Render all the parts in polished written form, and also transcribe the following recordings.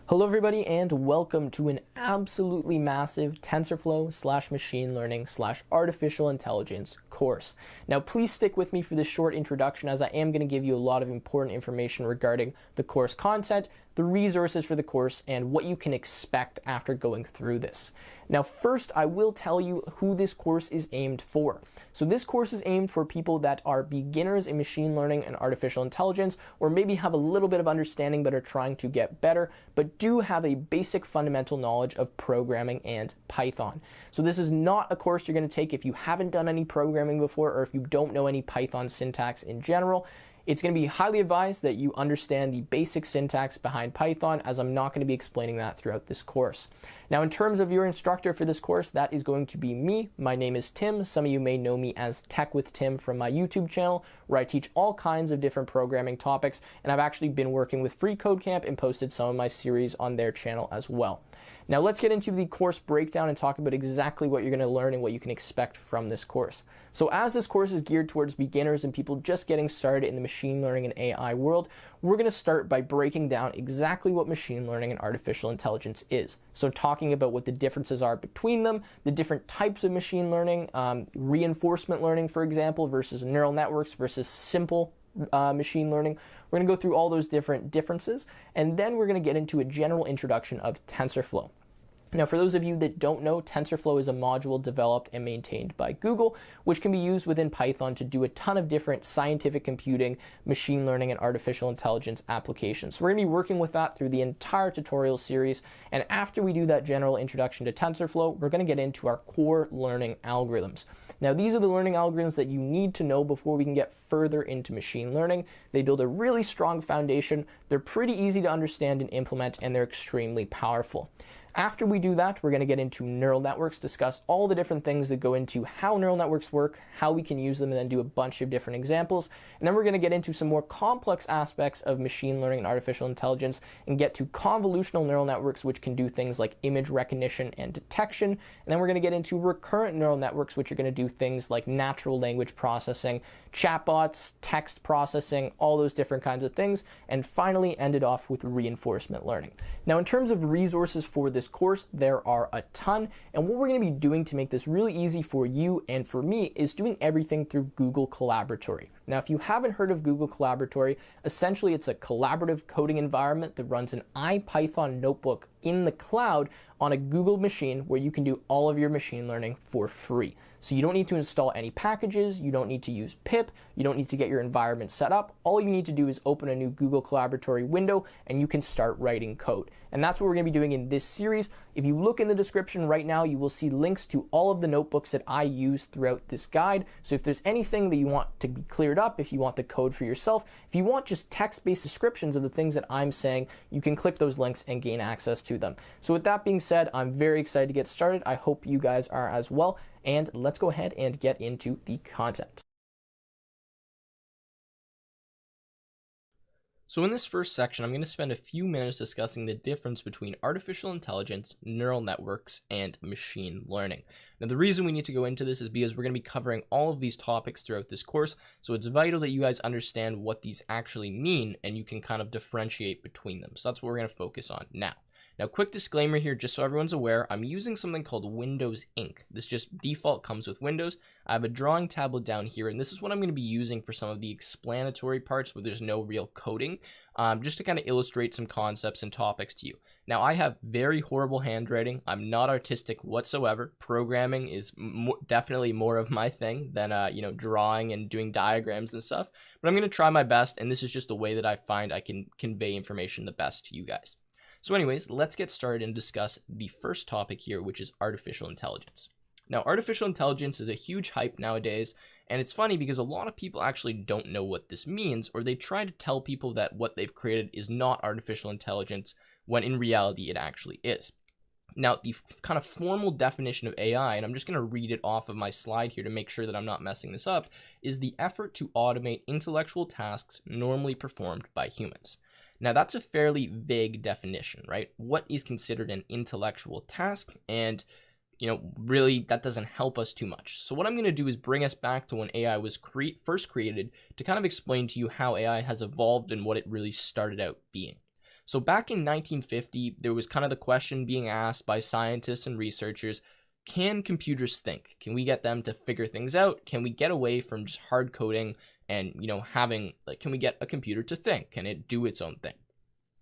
Hello everybody and welcome to an absolutely massive TensorFlow / machine learning / artificial intelligence course. Now please stick with me for this short introduction as I am going to give you a lot of important information regarding the course content, the resources for the course, and what you can expect after going through this. Now first I will tell you who this course is aimed for. So this course is aimed for people that are beginners in machine learning and artificial intelligence, or maybe have a little bit of understanding but are trying to get better, but do have a basic fundamental knowledge of programming and Python. So this is not a course you're going to take if you haven't done any programming before or if you don't know any Python syntax in general. It's going to be highly advised that you understand the basic syntax behind Python, as I'm not going to be explaining that throughout this course. Now, in terms of your instructor for this course, that is going to be me. My name is Tim. Some of you may know me as Tech with Tim from my YouTube channel, where I teach all kinds of different programming topics, and I've actually been working with Free Code Camp and posted some of my series on their channel as well. Now let's get into the course breakdown and talk about exactly what you're going to learn and what you can expect from this course. So as this course is geared towards beginners and people just getting started in the machine learning and AI world, we're going to start by breaking down exactly what machine learning and artificial intelligence is. So talking about what the differences are between them, the different types of machine learning, reinforcement learning, for example, versus neural networks versus simple machine learning. We're going to go through all those different differences, and then we're going to get into a general introduction of TensorFlow. Now, for those of you that don't know, TensorFlow is a module developed and maintained by Google, which can be used within Python to do a ton of different scientific computing, machine learning, and artificial intelligence applications. So we're going to be working with that through the entire tutorial series, and after we do that general introduction to TensorFlow, we're going to get into our core learning algorithms. Now, these are the learning algorithms that you need to know before we can get further into machine learning. They build a really strong foundation, they're pretty easy to understand and implement, and they're extremely powerful. After we do that, we're going to get into neural networks, discuss all the different things that go into how neural networks work, how we can use them, and then do a bunch of different examples. And then we're going to get into some more complex aspects of machine learning and artificial intelligence and get to convolutional neural networks, which can do things like image recognition and detection. And then we're going to get into recurrent neural networks, which are going to do things like natural language processing, chatbots, text processing, all those different kinds of things. And finally, end it off with reinforcement learning. Now, in terms of resources for this course, there are a ton, and what we're going to be doing to make this really easy for you and for me is doing everything through Google Collaboratory. Now, if you haven't heard of Google Collaboratory, essentially it's a collaborative coding environment that runs an IPython notebook in the cloud on a Google machine where you can do all of your machine learning for free. So you don't need to install any packages, you don't need to use pip, you don't need to get your environment set up. All you need to do is open a new Google Collaboratory window and you can start writing code. And that's what we're going to be doing in this series. If you look in the description right now, you will see links to all of the notebooks that I use throughout this guide. So if there's anything that you want to be cleared up, if you want the code for yourself, if you want just text-based descriptions of the things that I'm saying, you can click those links and gain access to them. So with that being said, I'm very excited to get started. I hope you guys are as well. And let's go ahead and get into the content. So in this first section, I'm going to spend a few minutes discussing the difference between artificial intelligence, neural networks, and machine learning. Now, the reason we need to go into this is because we're going to be covering all of these topics throughout this course, so it's vital that you guys understand what these actually mean and you can kind of differentiate between them. So that's what we're going to focus on now. Now, quick disclaimer here, just so everyone's aware, I'm using something called Windows Ink. This just default comes with Windows. I have a drawing tablet down here, and this is what I'm going to be using for some of the explanatory parts where there's no real coding, just to kind of illustrate some concepts and topics to you. Now, I have very horrible handwriting. I'm not artistic whatsoever. Programming is definitely more of my thing than, drawing and doing diagrams and stuff. But I'm going to try my best, and this is just the way that I find I can convey information the best to you guys. So anyways, let's get started and discuss the first topic here, which is artificial intelligence. Now, artificial intelligence is a huge hype nowadays, and it's funny because a lot of people actually don't know what this means, or they try to tell people that what they've created is not artificial intelligence, when in reality it actually is. Now, the kind of formal definition of AI, and I'm just going to read it off of my slide here to make sure that I'm not messing this up, is the effort to automate intellectual tasks normally performed by humans. Now, that's a fairly vague definition, right? What is considered an intellectual task? And, really that doesn't help us too much. So what I'm going to do is bring us back to when AI was first created to kind of explain to you how AI has evolved and what it really started out being. So back in 1950, there was kind of the question being asked by scientists and researchers, can computers think? Can we get them to figure things out? Can we get away from just hard coding and, having, like, can we get a computer to think? Can it do its own thing?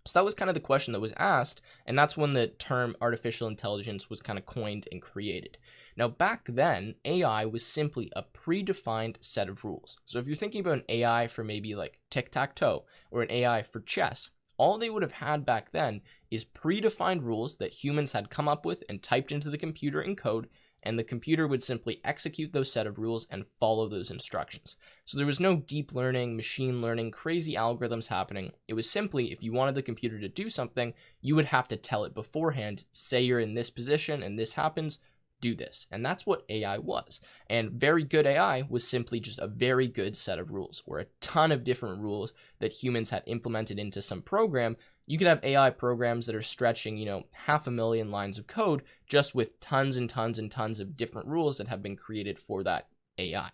So that was kind of the question that was asked, and that's when the term artificial intelligence was kind of coined and created. Now, back then, AI was simply a predefined set of rules. So if you're thinking about an AI for maybe like tic-tac-toe or an AI for chess, all they would have had back then is predefined rules that humans had come up with and typed into the computer in code, and the computer would simply execute those set of rules and follow those instructions. So there was no deep learning, machine learning, crazy algorithms happening. It was simply, if you wanted the computer to do something, you would have to tell it beforehand, say you're in this position and this happens, do this. And that's what AI was. And very good AI was simply just a very good set of rules, or a ton of different rules that humans had implemented into some program. You could have AI programs that are stretching, 500,000 lines of code just with tons and tons and tons of different rules that have been created for that AI.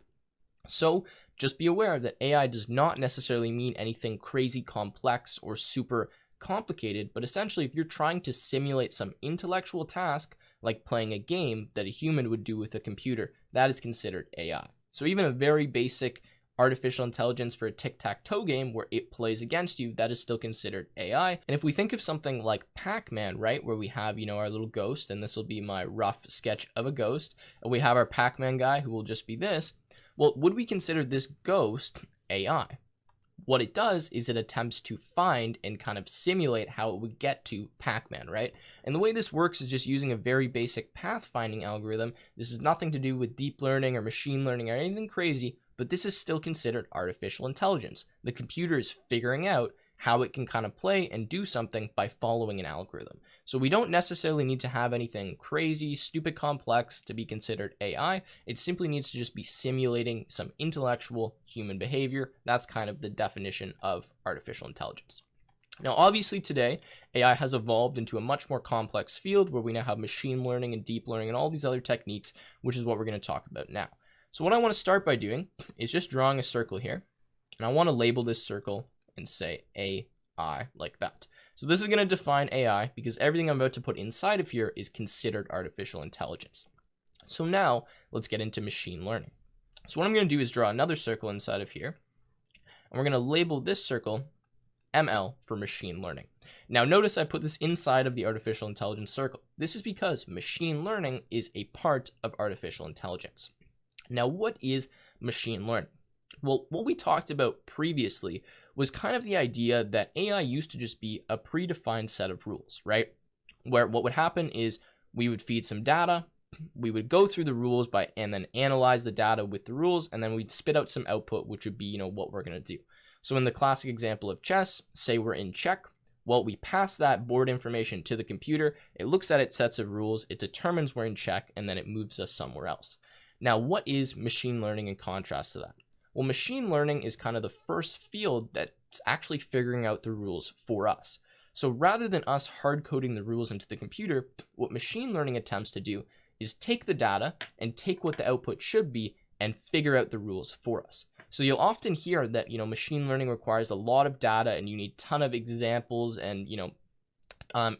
So just be aware that AI does not necessarily mean anything crazy complex or super complicated, but essentially if you're trying to simulate some intellectual task, like playing a game that a human would do with a computer, that is considered AI. So even a very basic artificial intelligence for a tic-tac-toe game where it plays against you, that is still considered AI. And if we think of something like Pac-Man, right, where we have, our little ghost, and this will be my rough sketch of a ghost, and we have our Pac-Man guy who will just be this, well, would we consider this ghost AI? What it does is it attempts to find and kind of simulate how it would get to Pac-Man, right? And the way this works is just using a very basic path-finding algorithm. This has nothing to do with deep learning or machine learning or anything crazy, but this is still considered artificial intelligence. The computer is figuring out how it can kind of play and do something by following an algorithm. So we don't necessarily need to have anything crazy, stupid complex to be considered AI. It simply needs to just be simulating some intellectual human behavior. That's kind of the definition of artificial intelligence. Now, obviously today, AI has evolved into a much more complex field where we now have machine learning and deep learning and all these other techniques, which is what we're going to talk about now. So what I want to start by doing is just drawing a circle here, and I want to label this circle and say AI like that. So this is going to define AI because everything I'm about to put inside of here is considered artificial intelligence. So now let's get into machine learning. So what I'm going to do is draw another circle inside of here, and we're going to label this circle ML for machine learning. Now notice I put this inside of the artificial intelligence circle. This is because machine learning is a part of artificial intelligence. Now, what is machine learning? Well, what we talked about previously was kind of the idea that AI used to just be a predefined set of rules, right? Where what would happen is we would feed some data, we would go through the rules and then analyze the data with the rules, and then we'd spit out some output, which would be, what we're going to do. So in the classic example of chess, say we're in check, well, we pass that board information to the computer, it looks at its sets of rules, it determines we're in check, and then it moves us somewhere else. Now, what is machine learning in contrast to that? Well, machine learning is kind of the first field that's actually figuring out the rules for us. So rather than us hard coding the rules into the computer, what machine learning attempts to do is take the data and take what the output should be and figure out the rules for us. So you'll often hear that, machine learning requires a lot of data and you need a ton of examples and,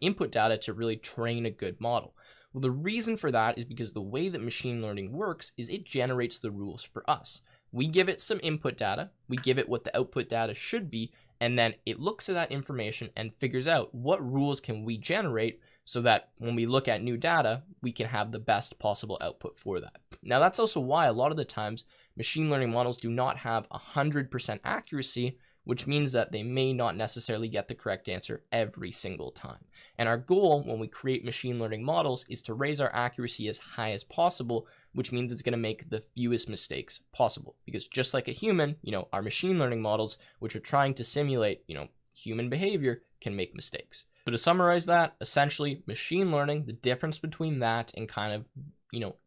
input data to really train a good model. Well, the reason for that is because the way that machine learning works is it generates the rules for us. We give it some input data, we give it what the output data should be, and then it looks at that information and figures out what rules can we generate so that when we look at new data, we can have the best possible output for that. Now, that's also why a lot of the times machine learning models do not have 100% accuracy, which means that they may not necessarily get the correct answer every single time. And our goal when we create machine learning models is to raise our accuracy as high as possible, which means it's going to make the fewest mistakes possible. Because just like a human, our machine learning models, which are trying to simulate, human behavior, can make mistakes. So to summarize that, essentially machine learning, the difference between that and kind of,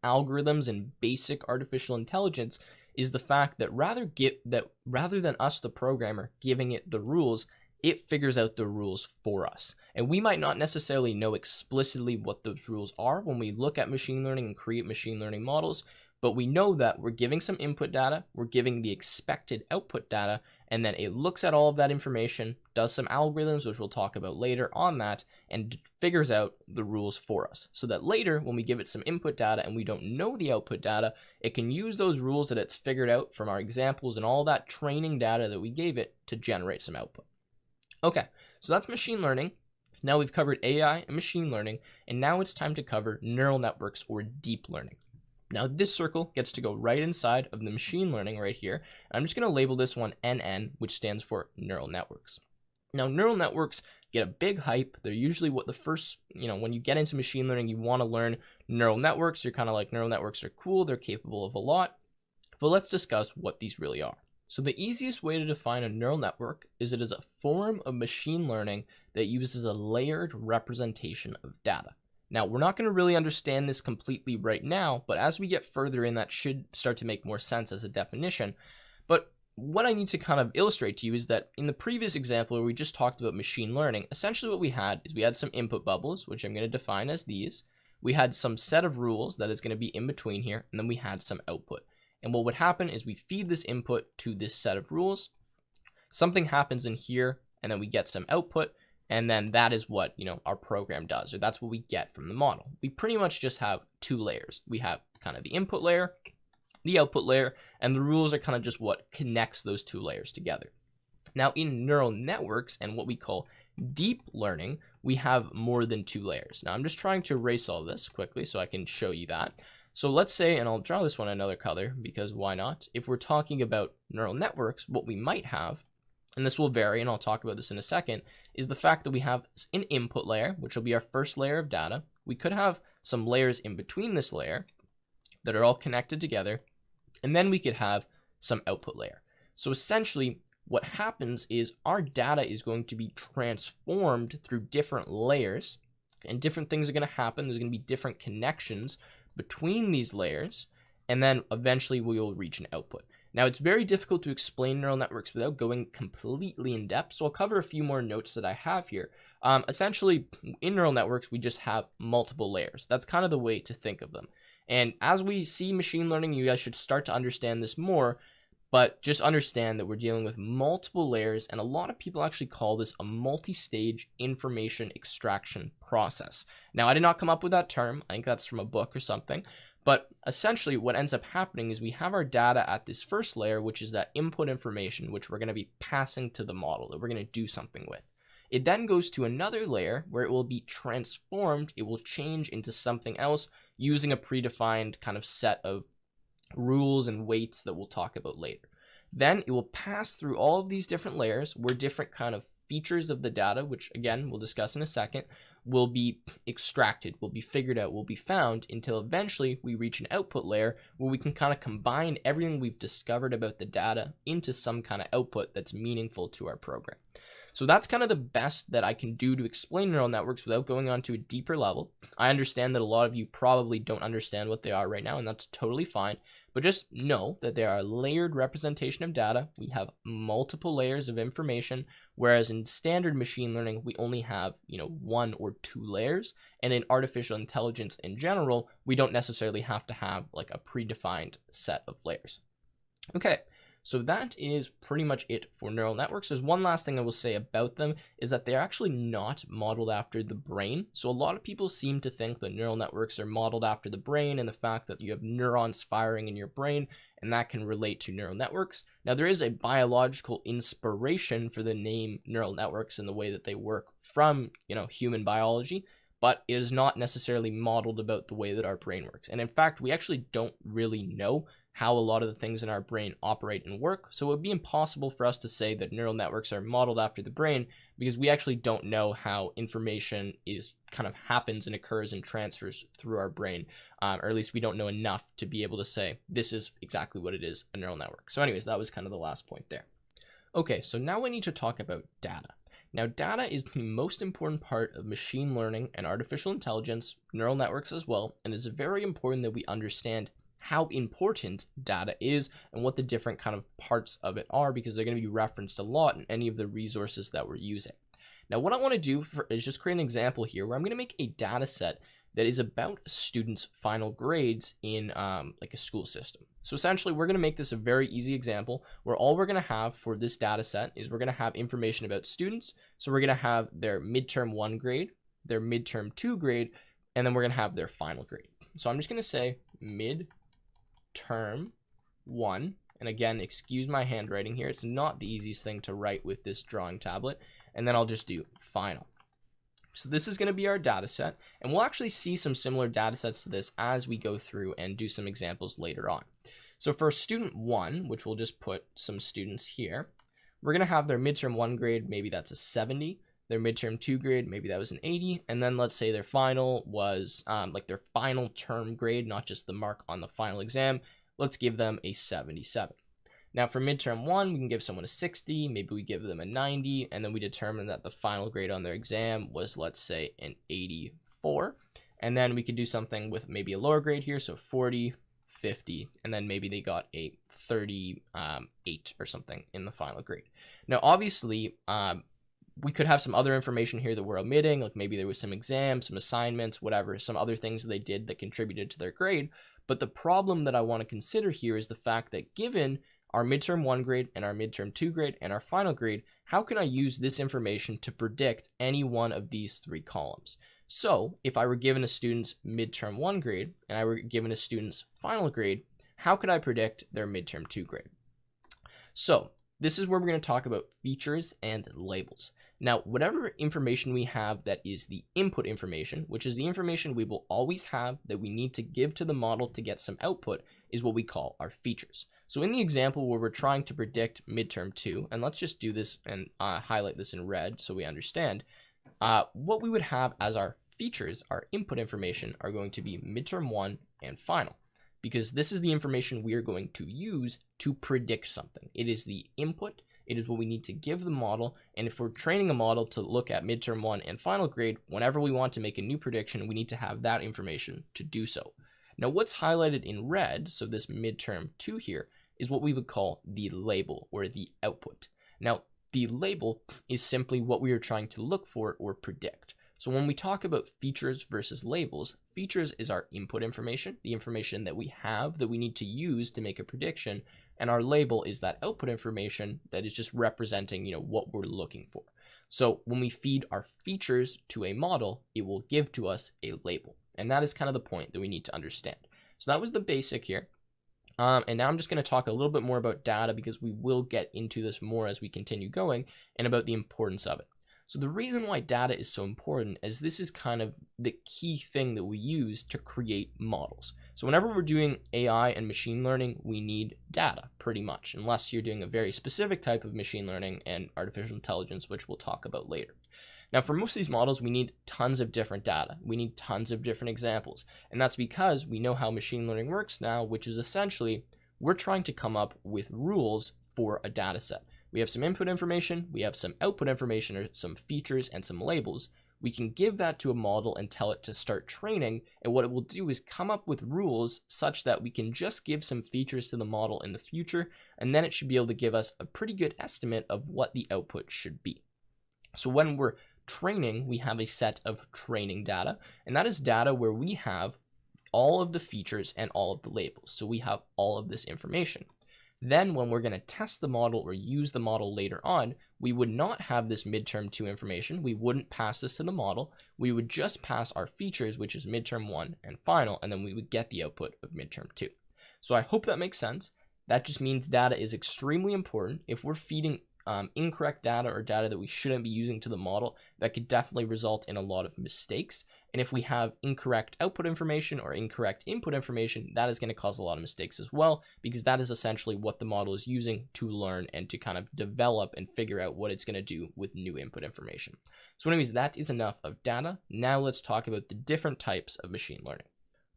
algorithms and basic artificial intelligence is the fact that rather than us, the programmer, giving it the rules, it figures out the rules for us. And we might not necessarily know explicitly what those rules are when we look at machine learning and create machine learning models, but we know that we're giving some input data, we're giving the expected output data, and then it looks at all of that information, does some algorithms, which we'll talk about later on that, and figures out the rules for us. So that later, when we give it some input data and we don't know the output data, it can use those rules that it's figured out from our examples and all that training data that we gave it to generate some output. Okay, so that's machine learning. Now we've covered AI and machine learning, and now it's time to cover neural networks or deep learning. Now this circle gets to go right inside of the machine learning right here. I'm just going to label this one NN, which stands for neural networks. Now neural networks get a big hype. They're usually what the first, when you get into machine learning, you want to learn neural networks. You're kind of like, neural networks are cool. They're capable of a lot. But let's discuss what these really are. So the easiest way to define a neural network is it is a form of machine learning that uses a layered representation of data. Now, we're not going to really understand this completely right now, but as we get further in, that should start to make more sense as a definition. But what I need to kind of illustrate to you is that in the previous example where we just talked about machine learning, essentially what we had is we had some input bubbles, which I'm going to define as these. We had some set of rules that is going to be in between here, and then we had some output. And what would happen is we feed this input to this set of rules. Something happens in here, and then we get some output. And then that is what, our program does, or that's what we get from the model. We pretty much just have two layers. We have kind of the input layer, the output layer, and the rules are kind of just what connects those two layers together. Now in neural networks and what we call deep learning, we have more than two layers. Now I'm just trying to erase all this quickly so I can show you that. So let's say, and I'll draw this one another color because why not? If we're talking about neural networks, what we might have, and this will vary, and I'll talk about this in a second, is the fact that we have an input layer, which will be our first layer of data. We could have some layers in between this layer that are all connected together, and then we could have some output layer. So essentially, what happens is our data is going to be transformed through different layers, and different things are going to happen. There's going to be different connections between these layers, and then eventually we will reach an output. Now, it's very difficult to explain neural networks without going completely in depth, so I'll cover a few more notes that I have here. Essentially, in neural networks, we just have multiple layers. That's kind of the way to think of them. And as we see machine learning, you guys should start to understand this more, but just understand that we're dealing with multiple layers, and a lot of people actually call this a multi-stage information extraction process. Now, I did not come up with that term. I think that's from a book or something. But essentially what ends up happening is we have our data at this first layer, which is that input information, which we're going to be passing to the model that we're going to do something with. It then goes to another layer where it will be transformed. It will change into something else using a predefined kind of set of rules and weights that we'll talk about later. Then it will pass through all of these different layers where different kind of features of the data, which again, we'll discuss in a second, will be extracted, will be figured out, will be found until eventually we reach an output layer where we can kind of combine everything we've discovered about the data into some kind of output that's meaningful to our program. So that's kind of the best that I can do to explain neural networks without going on to a deeper level. I understand that a lot of you probably don't understand what they are right now, and that's totally fine. But just know that they are a layered representation of data. We have multiple layers of information, whereas in standard machine learning, we only have, one or two layers. And in artificial intelligence in general, we don't necessarily have to have like a predefined set of layers. Okay, so that is pretty much it for neural networks. There's one last thing I will say about them is that they're actually not modeled after the brain. So a lot of people seem to think that neural networks are modeled after the brain and the fact that you have neurons firing in your brain, and that can relate to neural networks. Now, there is a biological inspiration for the name neural networks and the way that they work from, human biology, but it is not necessarily modeled about the way that our brain works. And in fact, we actually don't really know how a lot of the things in our brain operate and work. So it would be impossible for us to say that neural networks are modeled after the brain because we actually don't know how information is kind of happens and occurs and transfers through our brain, or at least we don't know enough to be able to say this is exactly what it is, a neural network. So anyways, that was kind of the last point there. Okay, so now we need to talk about data. Now, data is the most important part of machine learning and artificial intelligence, neural networks as well, and it's very important that we understand how important data is and what the different kind of parts of it are, because they're going to be referenced a lot in any of the resources that we're using. Now, what I want to do is just create an example here where I'm going to make a data set that is about a student's final grades in like a school system. So essentially, we're going to make this a very easy example where all we're going to have for this data set is we're going to have information about students. So we're going to have their midterm 1 grade, their midterm 2 grade, and then we're going to have their final grade. So I'm just going to say midterm 1. And again, excuse my handwriting here. It's not the easiest thing to write with this drawing tablet. And then I'll just do final. So this is going to be our data set. And we'll actually see some similar data sets to this as we go through and do some examples later on. So for student 1, which we'll just put some students here, we're going to have their midterm 1 grade. Maybe that's a 70. Their midterm 2 grade, maybe that was an 80. And then let's say their final was like their final term grade, not just the mark on the final exam. Let's give them a 77. Now for midterm 1, we can give someone a 60, maybe we give them a 90, and then we determine that the final grade on their exam was, let's say, an 84. And then we could do something with maybe a lower grade here, so 40, 50, and then maybe they got a 38 or something in the final grade. Now, obviously, we could have some other information here that we're omitting, like maybe there was some exams, some assignments, whatever, some other things that they did that contributed to their grade. But the problem that I want to consider here is the fact that given our midterm 1 grade and our midterm 2 grade and our final grade, how can I use this information to predict any one of these 3 columns? So if I were given a student's midterm 1 grade and I were given a student's final grade, how could I predict their midterm 2 grade? So this is where we're going to talk about features and labels. Now, whatever information we have that is the input information, which is the information we will always have that we need to give to the model to get some output, is what we call our features. So in the example where we're trying to predict midterm 2, and let's just do this and highlight this in red so we understand, what we would have as our features, our input information, are going to be midterm 1 and final, because this is the information we are going to use to predict something. It is the input. It is what we need to give the model, and if we're training a model to look at midterm 1 and final grade, whenever we want to make a new prediction, we need to have that information to do so. Now, what's highlighted in red, so this midterm 2 here, is what we would call the label or the output. Now, the label is simply what we are trying to look for or predict. So when we talk about features versus labels, features is our input information, the information that we have that we need to use to make a prediction, and our label is that output information that is just representing, what we're looking for. So when we feed our features to a model, it will give to us a label. And that is kind of the point that we need to understand. So that was the basic here. And now I'm just going to talk a little bit more about data because we will get into this more as we continue going and about the importance of it. So the reason why data is so important is this is kind of the key thing that we use to create models. So whenever we're doing AI and machine learning, we need data pretty much, unless you're doing a very specific type of machine learning and artificial intelligence, which we'll talk about later. Now, for most of these models, we need tons of different data. We need tons of different examples. And that's because we know how machine learning works now, which is essentially we're trying to come up with rules for a data set. We have some input information, we have some output information, or some features and some labels. We can give that to a model and tell it to start training. And what it will do is come up with rules such that we can just give some features to the model in the future. And then it should be able to give us a pretty good estimate of what the output should be. So when we're training, we have a set of training data, and that is data where we have all of the features and all of the labels. So we have all of this information. Then when we're going to test the model or use the model later on, we would not have this midterm 2 information. We wouldn't pass this to the model. We would just pass our features, which is midterm 1 and final, and then we would get the output of midterm 2. So I hope that makes sense. That just means data is extremely important. If we're feeding incorrect data or data that we shouldn't be using to the model, that could definitely result in a lot of mistakes. And if we have incorrect output information or incorrect input information, that is going to cause a lot of mistakes as well, because that is essentially what the model is using to learn and to kind of develop and figure out what it's going to do with new input information. So anyways, that is enough of data. Now let's talk about the different types of machine learning.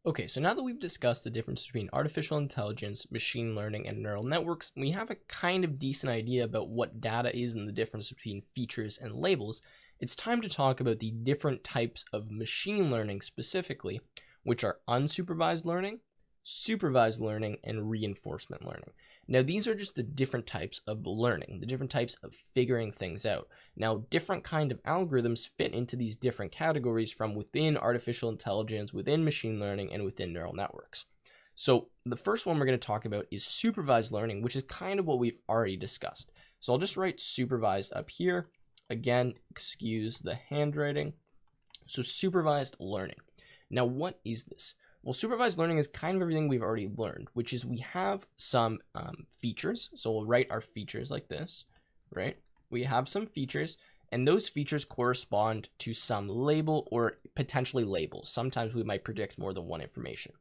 Okay, so now that we've discussed the difference between artificial intelligence, machine learning, and neural networks, we have a kind of decent idea about what data is and the difference between features and labels. It's time to talk about the different types of machine learning specifically, which are unsupervised learning, supervised learning, and reinforcement learning. Now, these are just the different types of learning, the different types of figuring things out. Now, different kind of algorithms fit into these different categories from within artificial intelligence, within machine learning, and within neural networks. So the first one we're going to talk about is supervised learning, which is kind of what we've already discussed. So I'll just write supervised up here. Again, excuse the handwriting. So supervised learning. Now, what is this? Well, supervised learning is kind of everything we've already learned, which is we have some features. So we'll write our features like this, right? We have some features, and those features correspond to some label or potentially labels. Sometimes we might predict more than one information.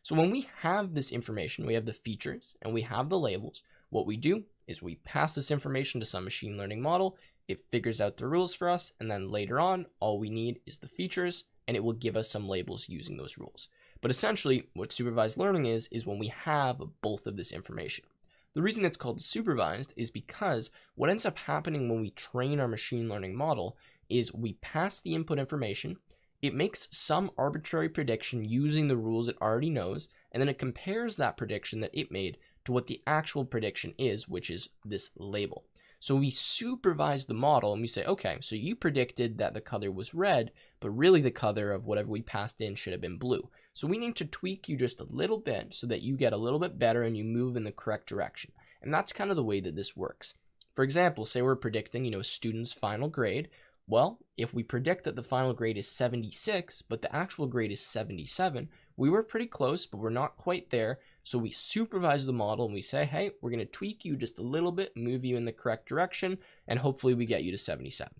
So when we have this information, we have the features and we have the labels. What we do is we pass this information to some machine learning model. It figures out the rules for us, and then later on, all we need is the features, and it will give us some labels using those rules. But essentially, what supervised learning is when we have both of this information. The reason it's called supervised is because what ends up happening when we train our machine learning model is we pass the input information, it makes some arbitrary prediction using the rules it already knows, and then it compares that prediction that it made to what the actual prediction is, which is this label. So we supervise the model and we say, okay, so you predicted that the color was red, but really the color of whatever we passed in should have been blue. So we need to tweak you just a little bit so that you get a little bit better and you move in the correct direction. And that's kind of the way that this works. For example, say we're predicting, a student's final grade. Well, if we predict that the final grade is 76, but the actual grade is 77, we were pretty close, but we're not quite there. So we supervise the model and we say, hey, we're going to tweak you just a little bit, move you in the correct direction, and hopefully we get you to 77.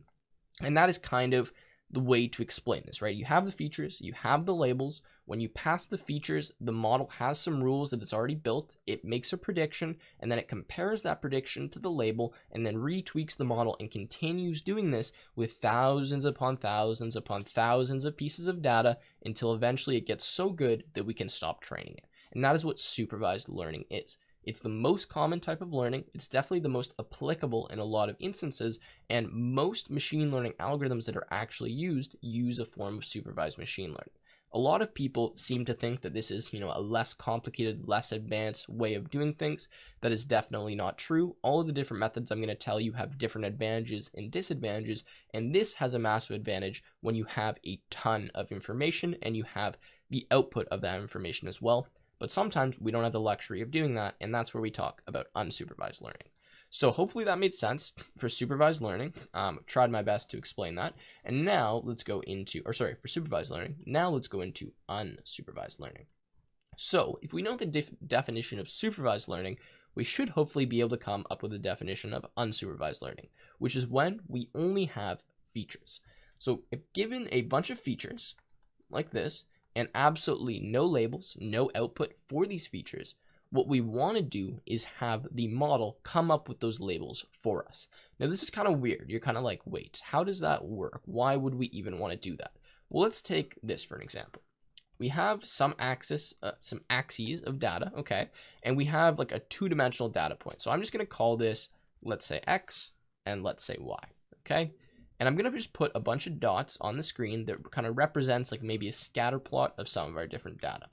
And that is kind of the way to explain this, right? You have the features, you have the labels. When you pass the features, the model has some rules that it's already built. It makes a prediction, and then it compares that prediction to the label and then retweaks the model and continues doing this with thousands upon thousands upon thousands of pieces of data until eventually it gets so good that we can stop training it. And that is what supervised learning is. It's the most common type of learning. It's definitely the most applicable in a lot of instances, and most machine learning algorithms that are actually used use a form of supervised machine learning. A lot of people seem to think that this is, a less complicated, less advanced way of doing things. That is definitely not true. All of the different methods I'm going to tell you have different advantages and disadvantages, and this has a massive advantage when you have a ton of information and you have the output of that information as well. But sometimes we don't have the luxury of doing that, and that's where we talk about unsupervised learning. So hopefully that made sense for supervised learning. I've tried my best to explain that. And now let's go into, for supervised learning, now let's go into unsupervised learning. So if we know the definition of supervised learning, we should hopefully be able to come up with a definition of unsupervised learning, which is when we only have features. So if given a bunch of features like this, and absolutely no labels, no output for these features, what we want to do is have the model come up with those labels for us. Now, this is kind of weird. You're kind of like, wait, how does that work? Why would we even want to do that? Well, let's take this for an example. We have some axes of data, okay? And we have like a two-dimensional data point. So I'm just going to call this, let's say X, and let's say Y, okay? And I'm going to just put a bunch of dots on the screen that kind of represents like maybe a scatter plot of some of our different data.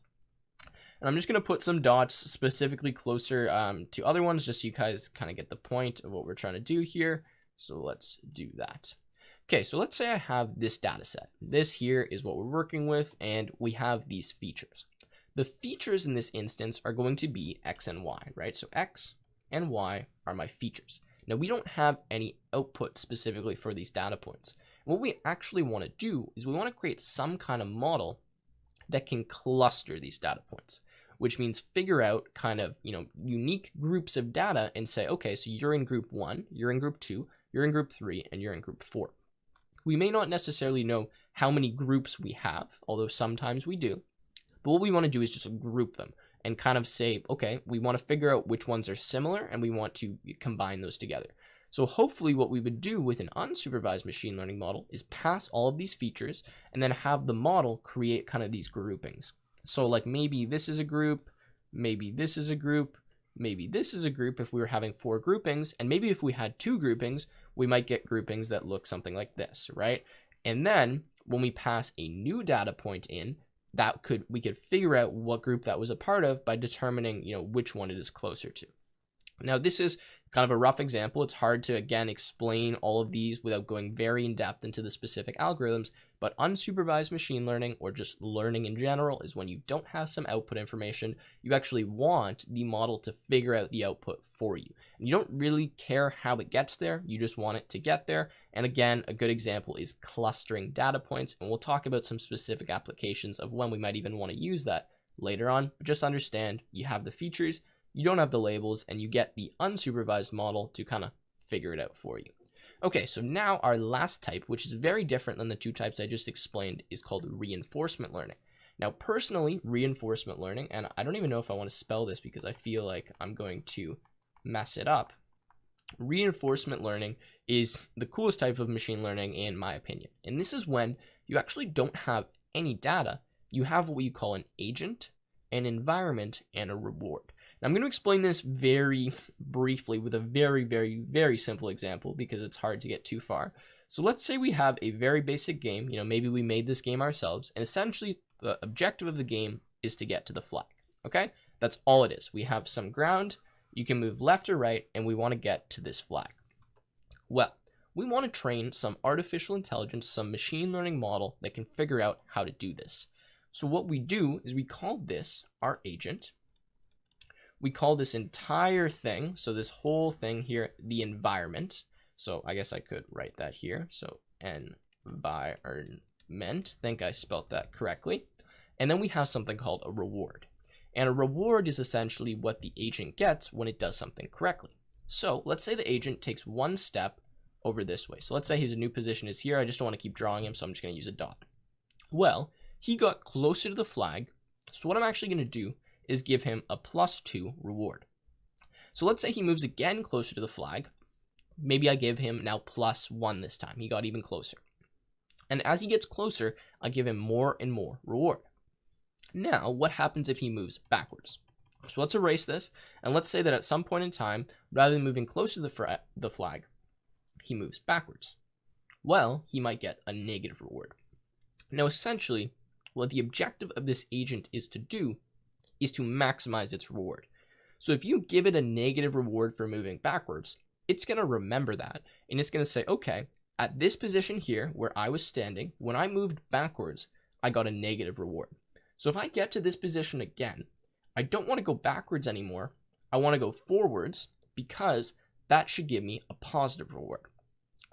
And I'm just going to put some dots specifically closer to other ones just so you guys kind of get the point of what we're trying to do here. So let's do that. Okay, so let's say I have this data set. This here is what we're working with, and we have these features. The features in this instance are going to be X and Y, right? So X and Y are my features. Now, we don't have any output specifically for these data points. What we actually want to do is we want to create some kind of model that can cluster these data points, which means figure out kind of, unique groups of data and say, okay, so you're in group 1, you're in group 2, you're in group 3, and you're in group 4. We may not necessarily know how many groups we have, although sometimes we do, but what we want to do is just group them and kind of say, okay, we want to figure out which ones are similar and we want to combine those together. So hopefully what we would do with an unsupervised machine learning model is pass all of these features and then have the model create kind of these groupings. So like maybe this is a group, maybe this is a group, maybe this is a group if we were having 4 groupings, and maybe if we had 2 groupings, we might get groupings that look something like this, right? And then when we pass a new data point in, we could figure out what group that was a part of by determining, which one it is closer to. Now, this is kind of a rough example. It's hard to, again, explain all of these without going very in depth into the specific algorithms, but unsupervised machine learning, or just learning in general, is when you don't have some output information. You actually want the model to figure out the output for you. And you don't really care how it gets there. You just want it to get there. And again, a good example is clustering data points. And we'll talk about some specific applications of when we might even want to use that later on. But just understand you have the features, you don't have the labels, and you get the unsupervised model to kind of figure it out for you. Okay, so now our last type, which is very different than the two types I just explained, is called reinforcement learning. Now, personally, reinforcement learning, and I don't even know if I want to spell this because I feel like I'm going to mess it up. Reinforcement learning is the coolest type of machine learning in my opinion. And this is when you actually don't have any data. You have what you call an agent, an environment, and a reward. Now, I'm going to explain this very briefly with a very simple example because it's hard to get too far. So let's say we have a very basic game. Maybe we made this game ourselves, and essentially the objective of the game is to get to the flag. Okay, that's all it is. We have some ground, you can move left or right, and we want to get to this flag. Well, we want to train some artificial intelligence, some machine learning model that can figure out how to do this. So what we do is we call this our agent. We call this entire thing, so this whole thing here, the environment. So I guess I could write that here. So environment, think I spelt that correctly. And then we have something called a reward. And a reward is essentially what the agent gets when it does something correctly. So let's say the agent takes one step over this way. So let's say his new position is here. I just don't want to keep drawing him, so I'm just going to use a dot. Well, he got closer to the flag. So what I'm actually going to do is give him a +2 reward. So let's say he moves again closer to the flag. Maybe I give him now +1 this time. He got even closer. And as he gets closer, I give him more and more reward. Now, what happens if he moves backwards? So let's erase this, and let's say that at some point in time, rather than moving closer to the flag, he moves backwards. Well, he might get a negative reward. Now, essentially, what the objective of this agent is to do is to maximize its reward. So if you give it a negative reward for moving backwards, it's going to remember that, and it's going to say, okay, at this position here where I was standing, when I moved backwards, I got a negative reward. So if I get to this position again, I don't want to go backwards anymore. I want to go forwards because that should give me a positive reward.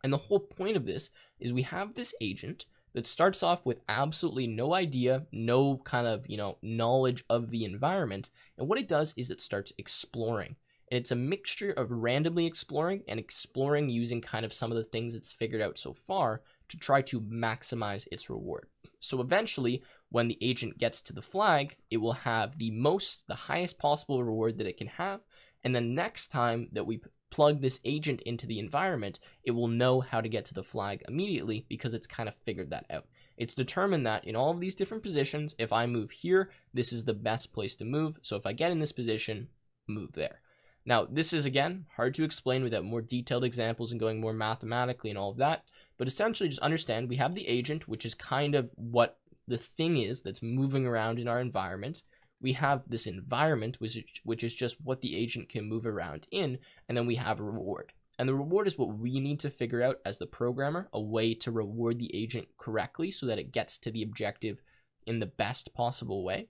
And the whole point of this is we have this agent that starts off with absolutely no idea, no kind of, knowledge of the environment. And what it does is it starts exploring. And it's a mixture of randomly exploring and exploring using kind of some of the things it's figured out so far to try to maximize its reward. So eventually, when the agent gets to the flag, it will have the highest possible reward that it can have. And then next time that we plug this agent into the environment, it will know how to get to the flag immediately because it's kind of figured that out. It's determined that in all of these different positions, if I move here, this is the best place to move. So if I get in this position, move there. Now, this is, again, hard to explain without more detailed examples and going more mathematically and all of that. But essentially, just understand we have the agent, which is kind of what the thing is that's moving around in our environment. We have this environment, which is just what the agent can move around in, and then we have a reward. And the reward is what we need to figure out as the programmer, a way to reward the agent correctly so that it gets to the objective in the best possible way.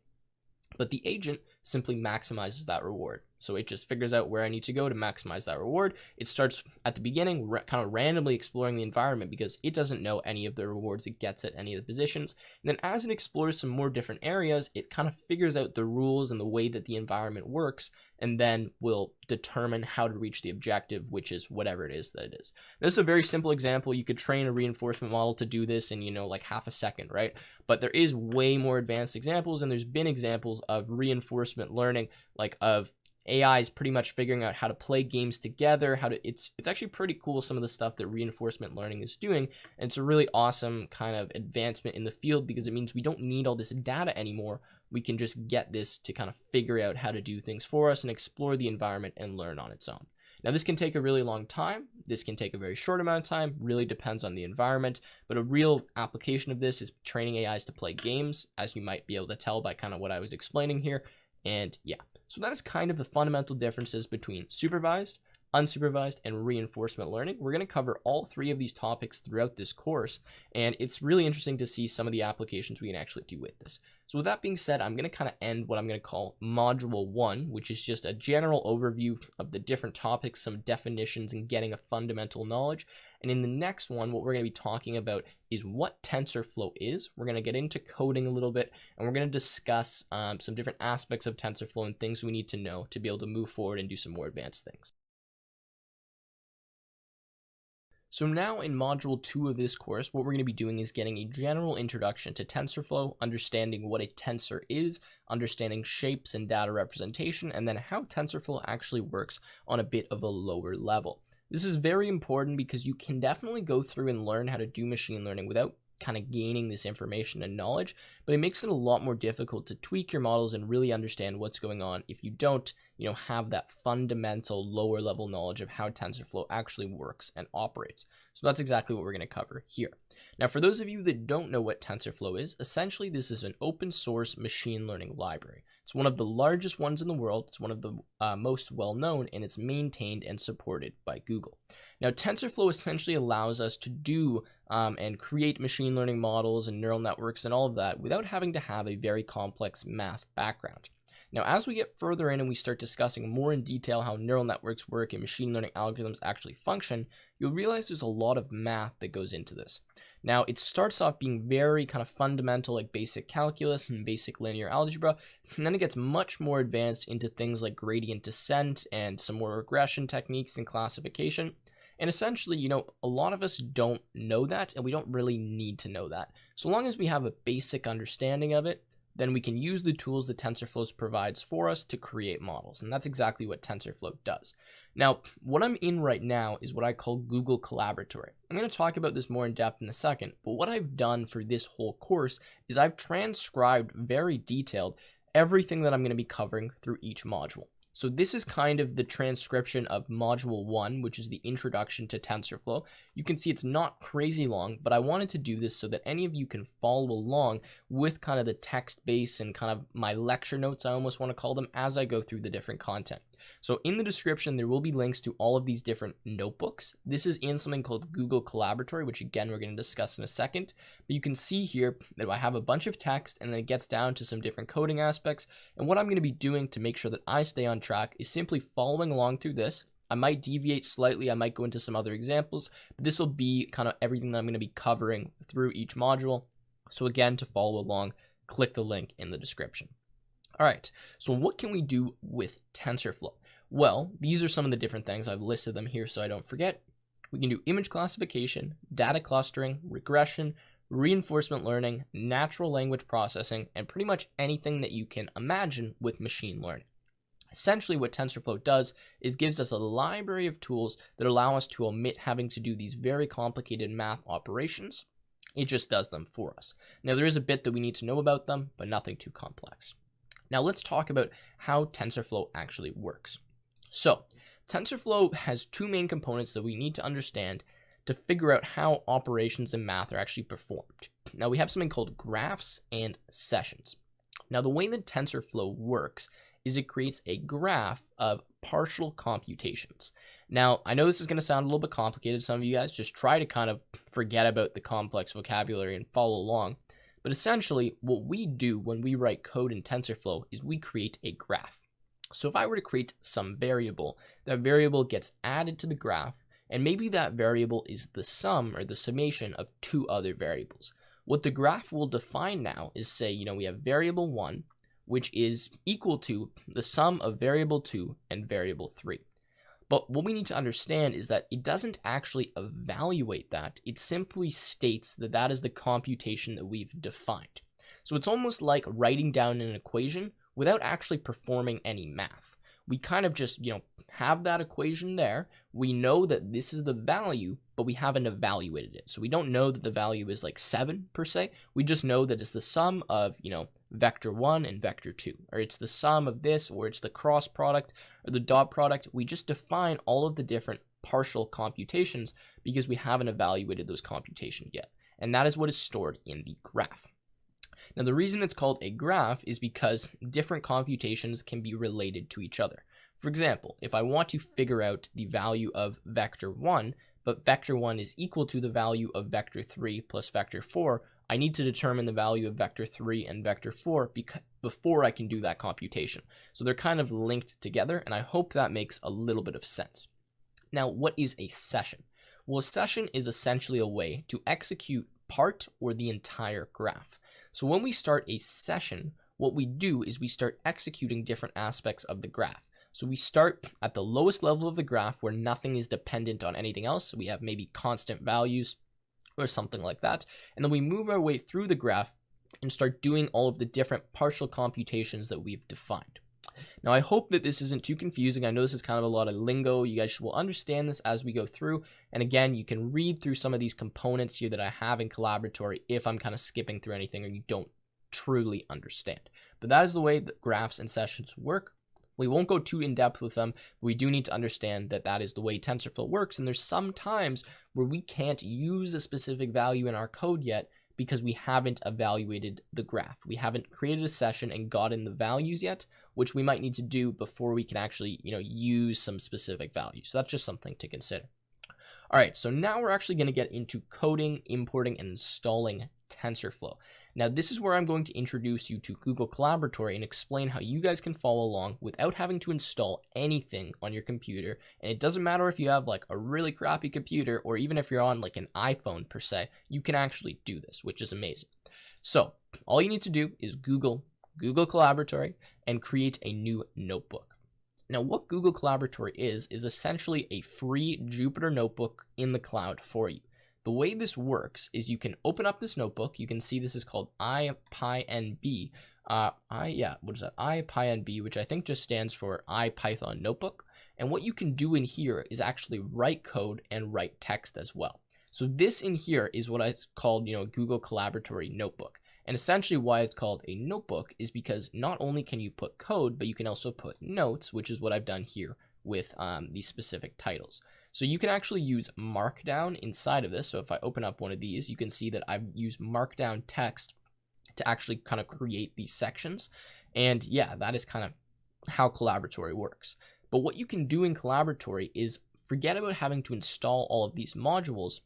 But the agent simply maximizes that reward. So it just figures out where I need to go to maximize that reward. It starts at the beginning kind of randomly exploring the environment because it doesn't know any of the rewards it gets at any of the positions. And then as it explores some more different areas, it kind of figures out the rules and the way that the environment works, and then will determine how to reach the objective, which is whatever it is that it is. This is a very simple example. You could train a reinforcement model to do this in, like half a second, right? But there is way more advanced examples, and there's been examples of reinforcement learning, like of AI is pretty much figuring out how to play games together, it's actually pretty cool, some of the stuff that reinforcement learning is doing. And it's a really awesome kind of advancement in the field because it means we don't need all this data anymore. We can just get this to kind of figure out how to do things for us and explore the environment and learn on its own. Now, this can take a really long time. This can take a very short amount of time, really depends on the environment. But a real application of this is training AIs to play games, as you might be able to tell by kind of what I was explaining here. And yeah. So that is kind of the fundamental differences between supervised, unsupervised, and reinforcement learning. We're going to cover all three of these topics throughout this course, and it's really interesting to see some of the applications we can actually do with this. So with that being said, I'm going to kind of end what I'm going to call Module 1, which is just a general overview of the different topics, some definitions, and getting a fundamental knowledge. And in the next one, what we're going to be talking about is what TensorFlow is. We're going to get into coding a little bit, and we're going to discuss some different aspects of TensorFlow and things we need to know to be able to move forward and do some more advanced things. So now in Module 2 of this course, what we're going to be doing is getting a general introduction to TensorFlow, understanding what a tensor is, understanding shapes and data representation, and then how TensorFlow actually works on a bit of a lower level. This is very important because you can definitely go through and learn how to do machine learning without kind of gaining this information and knowledge, but it makes it a lot more difficult to tweak your models and really understand what's going on if you don't, have that fundamental lower level knowledge of how TensorFlow actually works and operates. So that's exactly what we're going to cover here. Now, for those of you that don't know what TensorFlow is, essentially this is an open source machine learning library. It's one of the largest ones in the world. It's one of the most well-known, and it's maintained and supported by Google. Now, TensorFlow essentially allows us to do and create machine learning models and neural networks and all of that without having to have a very complex math background. Now, as we get further in and we start discussing more in detail how neural networks work and machine learning algorithms actually function, you'll realize there's a lot of math that goes into this. Now, it starts off being very kind of fundamental, like basic calculus and basic linear algebra, and then it gets much more advanced into things like gradient descent and some more regression techniques and classification. And essentially, a lot of us don't know that, and we don't really need to know that. So long as we have a basic understanding of it, then we can use the tools that TensorFlow provides for us to create models. And that's exactly what TensorFlow does. Now, what I'm in right now is what I call Google Collaboratory. I'm going to talk about this more in depth in a second, but what I've done for this whole course is I've transcribed very detailed everything that I'm going to be covering through each module. So this is kind of the transcription of Module 1, which is the introduction to TensorFlow. You can see it's not crazy long, but I wanted to do this so that any of you can follow along with kind of the text base and kind of my lecture notes, I almost want to call them, as I go through the different content. So in the description, there will be links to all of these different notebooks. This is in something called Google Collaboratory, which again, we're going to discuss in a second. But you can see here that I have a bunch of text and then it gets down to some different coding aspects. And what I'm going to be doing to make sure that I stay on track is simply following along through this. I might deviate slightly. I might go into some other examples, but this will be kind of everything that I'm going to be covering through each module. So again, to follow along, click the link in the description. All right, so what can we do with TensorFlow? Well, these are some of the different things. I've listed them here so I don't forget. We can do image classification, data clustering, regression, reinforcement learning, natural language processing, and pretty much anything that you can imagine with machine learning. Essentially, what TensorFlow does is gives us a library of tools that allow us to omit having to do these very complicated math operations. It just does them for us. Now, there is a bit that we need to know about them, but nothing too complex. Now, let's talk about how TensorFlow actually works. So, TensorFlow has two main components that we need to understand to figure out how operations in math are actually performed. Now, we have something called graphs and sessions. Now, the way that TensorFlow works is it creates a graph of partial computations. Now, I know this is going to sound a little bit complicated. Some of you guys just try to kind of forget about the complex vocabulary and follow along. But essentially, what we do when we write code in TensorFlow is we create a graph. So if I were to create some variable, that variable gets added to the graph, and maybe that variable is the sum or the summation of two other variables. What the graph will define now is, say, we have variable 1, which is equal to the sum of variable 2 and variable 3. But what we need to understand is that it doesn't actually evaluate that. It simply states that that is the computation that we've defined. So it's almost like writing down an equation without actually performing any math. We kind of just, have that equation there. We know that this is the value, but we haven't evaluated it. So we don't know that the value is like 7 per se. We just know that it's the sum of, vector 1 and vector 2, or it's the sum of this, or it's the cross product or the dot product. We just define all of the different partial computations because we haven't evaluated those computations yet. And that is what is stored in the graph. Now, the reason it's called a graph is because different computations can be related to each other. For example, if I want to figure out the value of vector 1, but vector 1 is equal to the value of vector 3 plus vector 4, I need to determine the value of vector 3 and vector 4 before I can do that computation. So they're kind of linked together, and I hope that makes a little bit of sense. Now, what is a session? Well, a session is essentially a way to execute part or the entire graph. So when we start a session, what we do is we start executing different aspects of the graph. So we start at the lowest level of the graph where nothing is dependent on anything else. So we have maybe constant values or something like that. And then we move our way through the graph and start doing all of the different partial computations that we've defined. Now, I hope that this isn't too confusing. I know this is kind of a lot of lingo. You guys will understand this as we go through. And again, you can read through some of these components here that I have in Collaboratory if I'm kind of skipping through anything or you don't truly understand. But that is the way that graphs and sessions work. We won't go too in depth with them, but we do need to understand that that is the way TensorFlow works. And there's some times where we can't use a specific value in our code yet because we haven't evaluated the graph. We haven't created a session and gotten the values yet, which we might need to do before we can actually, use some specific values. So that's just something to consider. All right, so now we're actually going to get into coding, importing, and installing TensorFlow. Now, this is where I'm going to introduce you to Google Collaboratory and explain how you guys can follow along without having to install anything on your computer. And it doesn't matter if you have like a really crappy computer or even if you're on like an iPhone per se, you can actually do this, which is amazing. So all you need to do is Google Collaboratory and create a new notebook. Now, what Google Collaboratory is essentially a free Jupyter notebook in the cloud for you. The way this works is you can open up this notebook. You can see this is called IPynB. IPynB, which I think just stands for IPython Notebook. And what you can do in here is actually write code and write text as well. So this in here is what it's called, Google Collaboratory Notebook. And essentially why it's called a notebook is because not only can you put code, but you can also put notes, which is what I've done here with these specific titles. So you can actually use Markdown inside of this. So if I open up one of these, you can see that I've used Markdown text to actually kind of create these sections. And yeah, that is kind of how Collaboratory works. But what you can do in Collaboratory is forget about having to install all of these modules.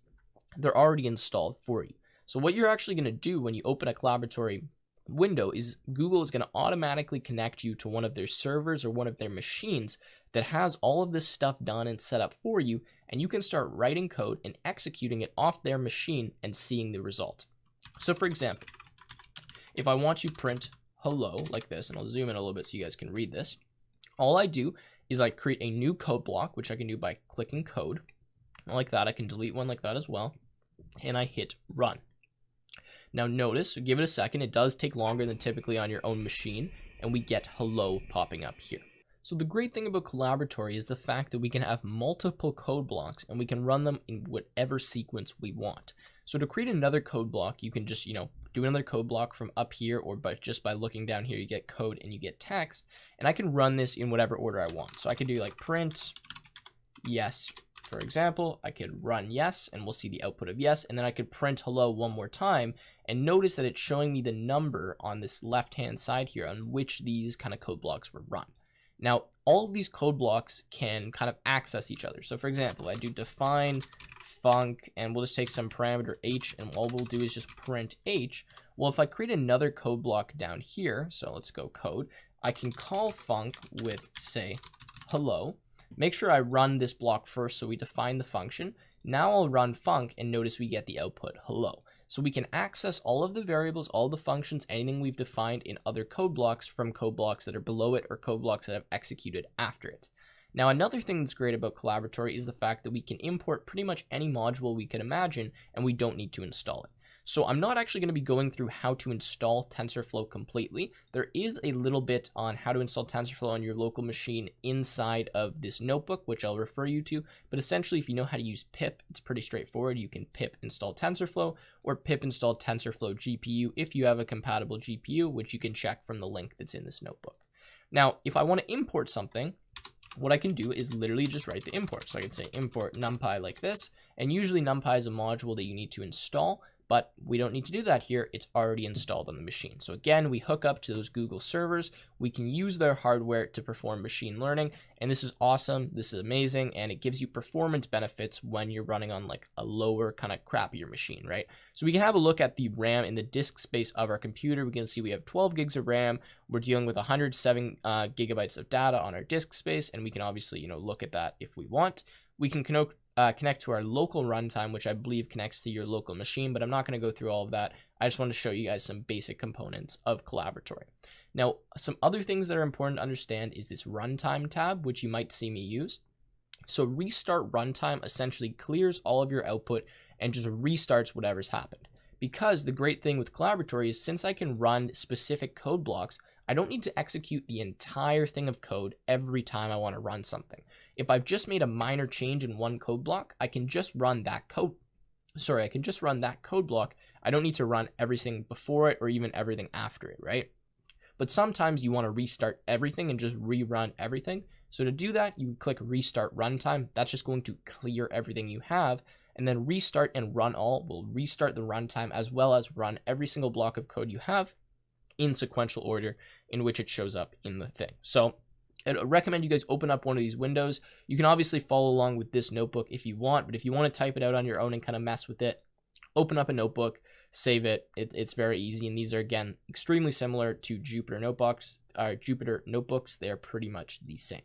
They're already installed for you. So what you're actually going to do when you open a Collaboratory window is Google is going to automatically connect you to one of their servers or one of their machines that has all of this stuff done and set up for you, and you can start writing code and executing it off their machine and seeing the result. So for example, if I want to print hello like this, and I'll zoom in a little bit so you guys can read this, all I do is I create a new code block, which I can do by clicking code. Like that, I can delete one like that as well, and I hit run. Now notice, give it a second, it does take longer than typically on your own machine, and we get hello popping up here. So the great thing about Collaboratory is the fact that we can have multiple code blocks and we can run them in whatever sequence we want. So to create another code block, you can just, do another code block from up here, or just by looking down here, you get code and you get text, and I can run this in whatever order I want. So I could do like print yes, for example. I could run yes, and we'll see the output of yes, and then I could print hello one more time, and notice that it's showing me the number on this left-hand side here on which these kind of code blocks were run. Now, all of these code blocks can kind of access each other. So for example, I do define func, and we'll just take some parameter h, and all we'll do is just print h. Well, if I create another code block down here, so let's go code, I can call func with, say, hello. Make sure I run this block first so we define the function. Now I'll run func, and notice we get the output hello. So we can access all of the variables, all the functions, anything we've defined in other code blocks from code blocks that are below it or code blocks that have executed after it. Now, another thing that's great about Collaboratory is the fact that we can import pretty much any module we can imagine, and we don't need to install it. So I'm not actually going to be going through how to install TensorFlow completely. There is a little bit on how to install TensorFlow on your local machine inside of this notebook, which I'll refer you to. But essentially, if you know how to use pip, it's pretty straightforward. You can pip install TensorFlow or pip install TensorFlow GPU if you have a compatible GPU, which you can check from the link that's in this notebook. Now, if I want to import something, what I can do is literally just write the import. So I can say import NumPy like this. And usually NumPy is a module that you need to install. but we don't need to do that here. It's already installed on the machine. So again, we hook up to those Google servers. We can use their hardware to perform machine learning. And this is awesome. This is amazing. And it gives you performance benefits when you're running on like a lower kind of crappier machine, right? So we can have a look at the RAM in the disk space of our computer. We can see we have 12 gigs of RAM. We're dealing with 107 gigabytes of data on our disk space. And we can obviously, look at that if we want. We can connect to our local runtime, which I believe connects to your local machine, but I'm not going to go through all of that. I just want to show you guys some basic components of Collaboratory. Now, some other things that are important to understand is this runtime tab, which you might see me use. So restart runtime essentially clears all of your output and just restarts whatever's happened. Because the great thing with Collaboratory is since I can run specific code blocks, I don't need to execute the entire thing of code every time I want to run something. If I've just made a minor change in one code block, I can just run that code. I can just run that code block. I don't need to run everything before it or even everything after it, right? But sometimes you want to restart everything and just rerun everything. So to do that, you click restart runtime. That's just going to clear everything you have. And then restart and run all will restart the runtime as well as run every single block of code you have in sequential order in which it shows up in the thing. So I recommend you guys open up one of these windows. You can obviously follow along with this notebook if you want, but if you want to type it out on your own and kind of mess with it, open up a notebook, save it. It's very easy. And these are, again, extremely similar to Jupyter notebooks. They're pretty much the same.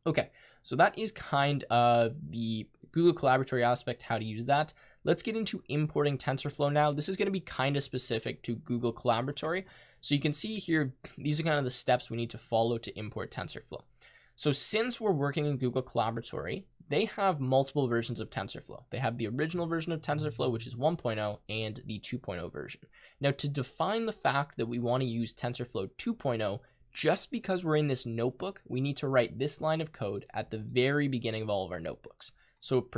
Okay, so that is kind of the Google Collaboratory aspect, how to use that. Let's get into importing TensorFlow now. This is going to be kind of specific to Google Collaboratory. So you can see here, these are kind of the steps we need to follow to import TensorFlow. So since we're working in Google Collaboratory, they have multiple versions of TensorFlow. They have the original version of TensorFlow, which is 1.0, and the 2.0 version. Now, to define the fact that we want to use TensorFlow 2.0, just because we're in this notebook, we need to write this line of code at the very beginning of all of our notebooks. So %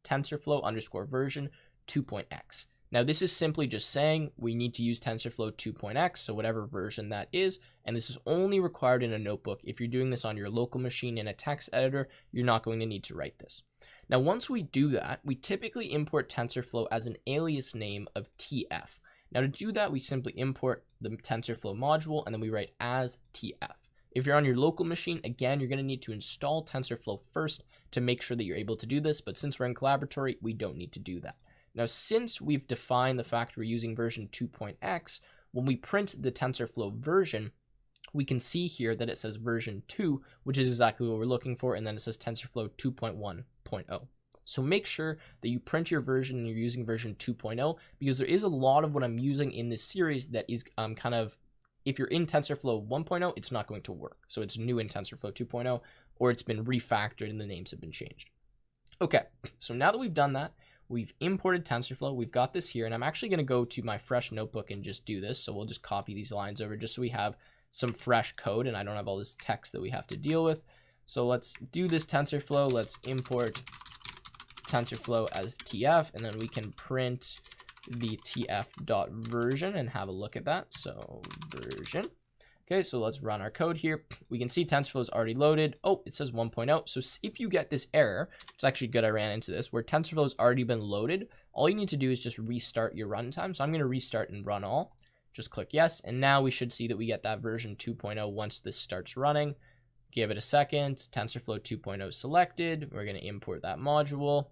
TensorFlow _ version 2.x. Now, this is simply just saying we need to use TensorFlow 2.x, so whatever version that is, and this is only required in a notebook. If you're doing this on your local machine in a text editor, you're not going to need to write this. Now, once we do that, we typically import TensorFlow as an alias name of TF. Now, to do that, we simply import the TensorFlow module, and then we write as TF. If you're on your local machine, again, you're going to need to install TensorFlow first to make sure that you're able to do this, but since we're in Collaboratory, we don't need to do that. Now, since we've defined the fact we're using version 2.x, when we print the TensorFlow version, we can see here that it says version 2, which is exactly what we're looking for, and then it says TensorFlow 2.1.0. So make sure that you print your version and you're using version 2.0, because there is a lot of what I'm using in this series that is kind of, if you're in TensorFlow 1.0, it's not going to work. So it's new in TensorFlow 2.0, or it's been refactored and the names have been changed. Okay, so now that we've done that, we've imported TensorFlow, we've got this here, and I'm actually going to go to my fresh notebook and just do this. So we'll just copy these lines over just so we have some fresh code and I don't have all this text that we have to deal with. So let's do this TensorFlow. Let's import TensorFlow as TF, and then we can print the tf.version and have a look at that. So version. Okay, so let's run our code here. We can see TensorFlow is already loaded. Oh, it says 1.0. So if you get this error, it's actually good I ran into this, where TensorFlow has already been loaded, all you need to do is just restart your runtime. So I'm going to restart and run all. Just click yes, and now we should see that we get that version 2.0 once this starts running. Give it a second. TensorFlow 2.0 selected. We're going to import that module.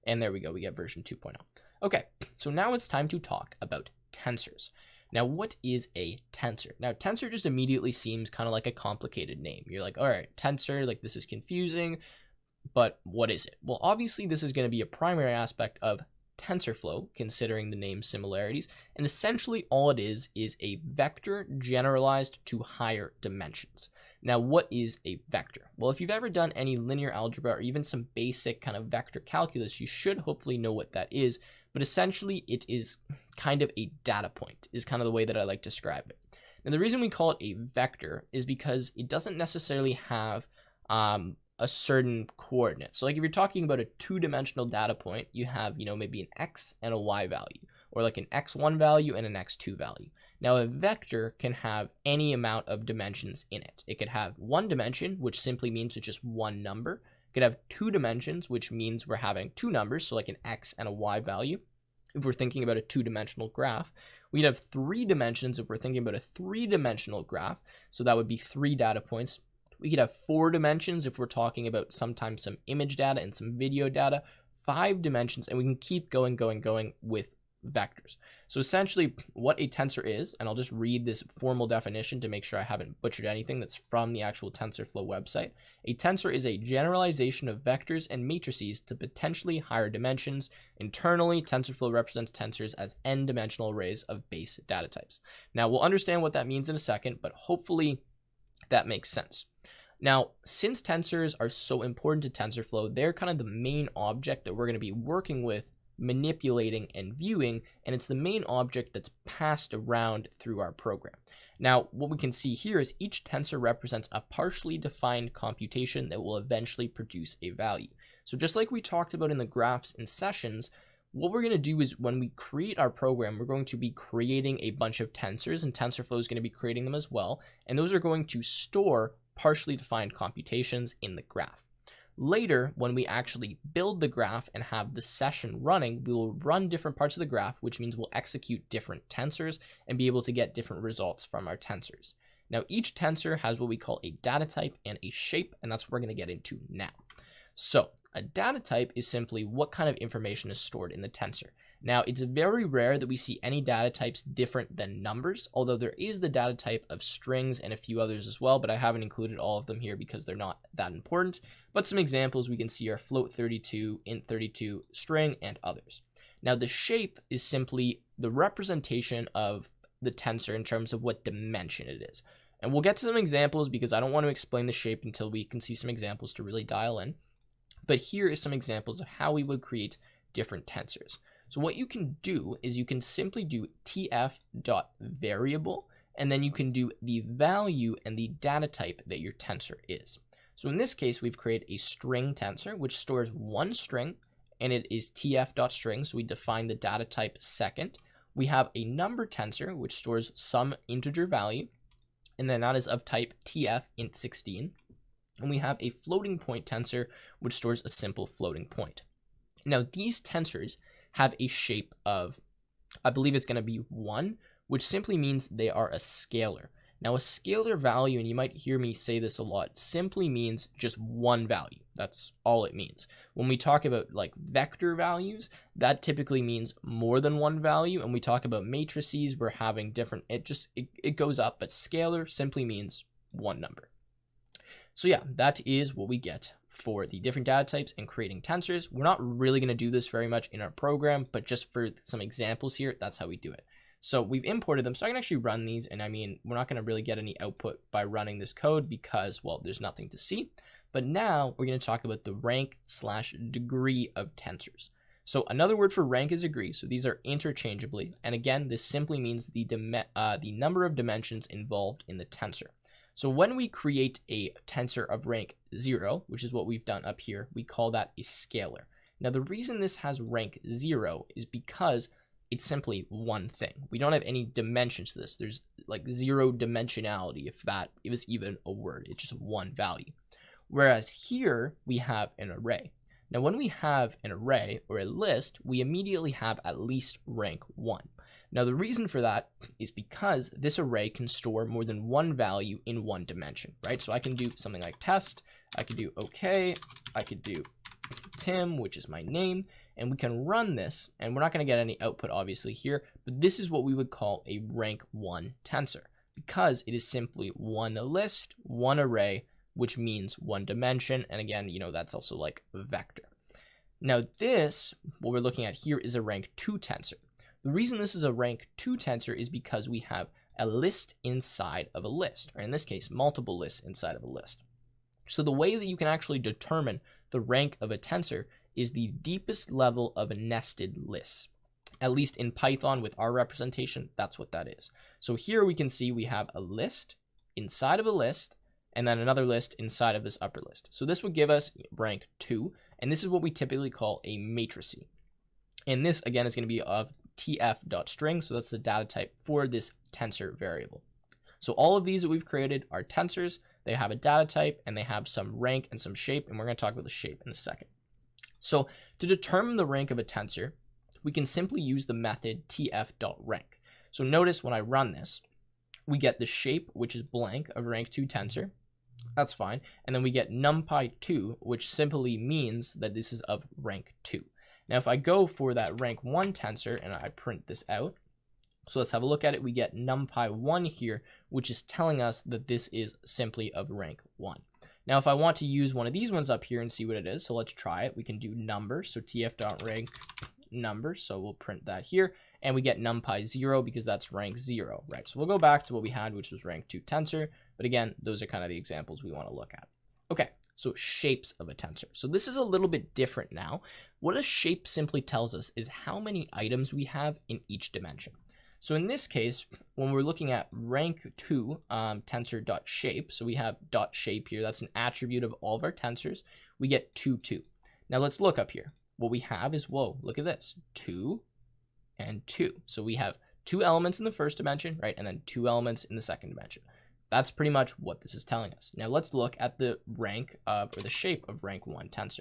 And there we go. We get version 2.0. Okay, so now it's time to talk about tensors. Now, what is a tensor? Now, tensor just immediately seems kind of like a complicated name. You're like, all right, tensor, like this is confusing, but what is it? Well, obviously, this is going to be a primary aspect of TensorFlow, considering the name similarities. And essentially, all it is a vector generalized to higher dimensions. Now, what is a vector? Well, if you've ever done any linear algebra or even some basic kind of vector calculus, you should hopefully know what that is. But essentially, it is kind of a data point, is kind of the way that I like to describe it. Now, the reason we call it a vector is because it doesn't necessarily have a certain coordinate. So like if you're talking about a two-dimensional data point, you have, maybe an x and a y value, or like an x1 value and an x2 value. Now, a vector can have any amount of dimensions in it. It could have one dimension, which simply means it's just one number. It could have two dimensions, which means we're having two numbers, so like an x and a y value. if we're thinking about a two-dimensional graph. We'd have 3 dimensions if we're thinking about a 3-dimensional graph. So that would be 3 data points. We could have 4 dimensions if we're talking about sometimes some image data and some video data, 5 dimensions, and we can keep going with vectors. So essentially what a tensor is, and I'll just read this formal definition to make sure I haven't butchered anything that's from the actual TensorFlow website. A tensor is a generalization of vectors and matrices to potentially higher dimensions. Internally, TensorFlow represents tensors as n-dimensional arrays of base data types. Now we'll understand what that means in a second, but hopefully that makes sense. Now, since tensors are so important to TensorFlow, they're kind of the main object that we're going to be working with, manipulating and viewing, and it's the main object that's passed around through our program. Now, what we can see here is each tensor represents a partially defined computation that will eventually produce a value. So just like we talked about in the graphs and sessions, what we're going to do is when we create our program, we're going to be creating a bunch of tensors, and TensorFlow is going to be creating them as well, and those are going to store partially defined computations in the graph. Later, when we actually build the graph and have the session running, we will run different parts of the graph, which means we'll execute different tensors and be able to get different results from our tensors. Now, each tensor has what we call a data type and a shape, and that's what we're going to get into now. So a data type is simply what kind of information is stored in the tensor. Now, it's very rare that we see any data types different than numbers, although there is the data type of strings and a few others as well, but I haven't included all of them here because they're not that important. But some examples we can see are float 32, int 32, string, and others. Now, the shape is simply the representation of the tensor in terms of what dimension it is. And we'll get to some examples because I don't want to explain the shape until we can see some examples to really dial in. But here is some examples of how we would create different tensors. So what you can do is you can simply do tf.variable, and then you can do the value and the data type that your tensor is. So in this case, we've created a string tensor, which stores one string, and it is tf.string, so we define the data type second. We have a number tensor, which stores some integer value, and then that is of type tf int 16. And we have a floating point tensor, which stores a simple floating point. Now, these tensors have a shape of, I believe it's going to be 1, which simply means they are a scalar. Now, a scalar value, and you might hear me say this a lot, simply means just one value. That's all it means. When we talk about like vector values, that typically means more than one value. And we talk about matrices, we're having different, it goes up, but scalar simply means one number. So yeah, that is what we get for the different data types and creating tensors. We're not really going to do this very much in our program, but just for some examples here, that's how we do it. So we've imported them, so I can actually run these, and I mean, we're not going to really get any output by running this code because, well, there's nothing to see. But now we're going to talk about the rank/degree of tensors. So another word for rank is degree, so these are interchangeably, and again, this simply means the number of dimensions involved in the tensor. So when we create a tensor of rank 0, which is what we've done up here, we call that a scalar. Now, the reason this has rank 0 is because it's simply one thing. We don't have any dimensions to this. There's like 0 dimensionality, if that is even a word. It's just one value. Whereas here we have an array. Now, when we have an array or a list, we immediately have at least rank 1. Now, the reason for that is because this array can store more than one value in one dimension, right? So I can do something like test, I could do okay, I could do Tim, which is my name, and we can run this, and we're not going to get any output obviously here, but this is what we would call a rank 1 tensor, because it is simply one list, one array, which means one dimension, and again, you know, that's also like a vector. Now this, what we're looking at here, is a rank 2 tensor. The reason this is a rank 2 tensor is because we have a list inside of a list, or in this case, multiple lists inside of a list. So the way that you can actually determine the rank of a tensor is the deepest level of a nested list. At least in Python with our representation, that's what that is. So here we can see we have a list inside of a list, and then another list inside of this upper list. So this would give us rank 2, and this is what we typically call a matrice. And this, again, is going to be of tf.string, so that's the data type for this tensor variable. So all of these that we've created are tensors. They have a data type, and they have some rank and some shape, and we're going to talk about the shape in a second. So to determine the rank of a tensor, we can simply use the method tf.rank. So notice when I run this, we get the shape, which is blank, of rank 2 tensor. That's fine. And then we get numpy 2, which simply means that this is of rank 2. Now, if I go for that rank 1 tensor and I print this out, so let's have a look at it. We get numpy 1 here, which is telling us that this is simply of rank 1. Now, if I want to use one of these ones up here and see what it is, so let's try it. We can do number, so tf.rank number, so we'll print that here, and we get numpy 0 because that's rank 0, right? So we'll go back to what we had, which was rank 2 tensor, but again, those are kind of the examples we want to look at. Okay, so shapes of a tensor. So this is a little bit different now. What a shape simply tells us is how many items we have in each dimension. So in this case, when we're looking at rank 2 tensor.shape, so we have .shape here, that's an attribute of all of our tensors, we get 2, 2. Now let's look up here. What we have is, whoa, look at this, 2 and 2. So we have 2 elements in the first dimension, right, and then 2 elements in the second dimension. That's pretty much what this is telling us. Now let's look at the rank of, or the shape of rank 1 tensor.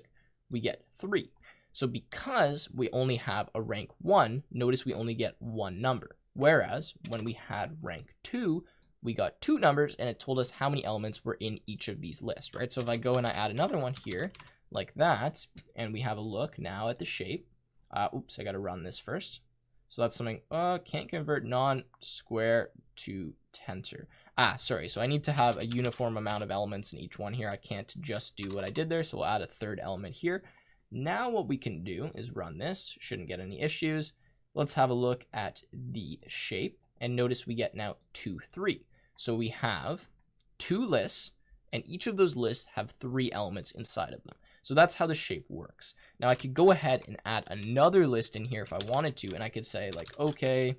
We get 3. So because we only have a rank 1, notice we only get one number. Whereas when we had rank 2, we got 2 numbers and it told us how many elements were in each of these lists, right? So if I go and I add another one here like that, and we have a look now at the shape, oops, I got to run this first. So that's something, can't convert non-square to tensor. Sorry, so I need to have a uniform amount of elements in each one here. I can't just do what I did there, so we'll add a third element here. Now what we can do is run this, shouldn't get any issues. Let's have a look at the shape, and notice we get now 2, 3. So we have 2 lists, and each of those lists have 3 elements inside of them. So that's how the shape works. Now I could go ahead and add another list in here if I wanted to, and I could say like, okay.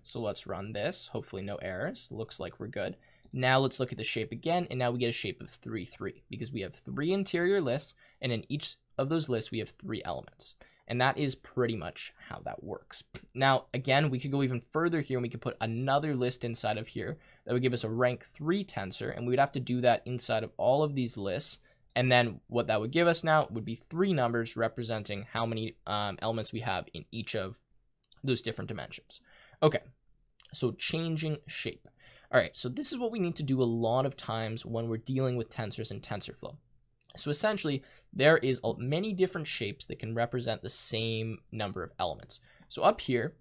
So let's run this. Hopefully no errors. Looks like we're good. Now let's look at the shape again, and now we get a shape of 3, 3 because we have 3 interior lists, and in each of those lists we have 3 elements. And that is pretty much how that works. Now, again, we could go even further here, and we could put another list inside of here that would give us a rank 3 tensor, and we would have to do that inside of all of these lists. And then what that would give us now would be 3 numbers representing how many elements we have in each of those different dimensions. Okay, so changing shape. All right, so this is what we need to do a lot of times when we're dealing with tensors in TensorFlow. So essentially, there is many different shapes that can represent the same number of elements. So up here,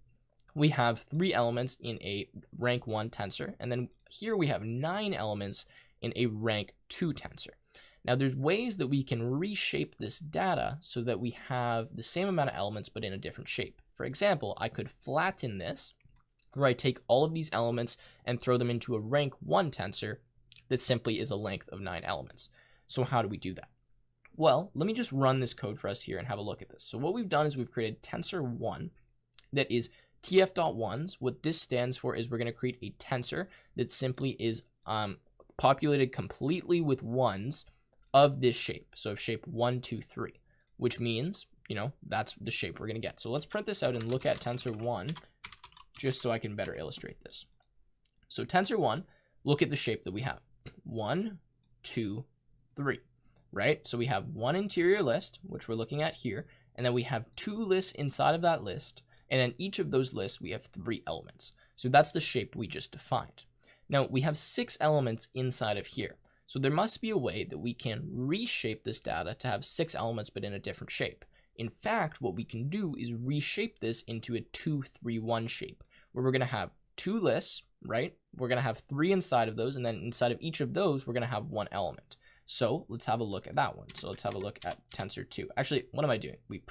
we have 3 elements in a rank 1 tensor, and then here we have 9 elements in a rank 2 tensor. Now there's ways that we can reshape this data so that we have the same amount of elements but in a different shape. For example, I could flatten this, where I take all of these elements and throw them into a rank 1 tensor that simply is a length of 9 elements. So how do we do that? Well, let me just run this code for us here and have a look at this. So what we've done is we've created tensor1 that is tf.ones. What this stands for is we're going to create a tensor that simply is populated completely with ones of this shape. So shape 1, 2, 3, which means, you know, that's the shape we're going to get. So let's print this out and look at tensor1 just so I can better illustrate this. So tensor1, look at the shape that we have. 1, 2, 3, right? So we have 1 interior list, which we're looking at here, and then we have 2 lists inside of that list, and in each of those lists we have 3 elements. So that's the shape we just defined. Now we have 6 elements inside of here, so there must be a way that we can reshape this data to have 6 elements but in a different shape. In fact, what we can do is reshape this into a 2, 3, 1 shape, where we're going to have 2 lists, right? We're going to have 3 inside of those, and then inside of each of those we're going to have 1 element. So let's have a look at that one. So let's have a look at tensor2. Actually, what am I doing? We can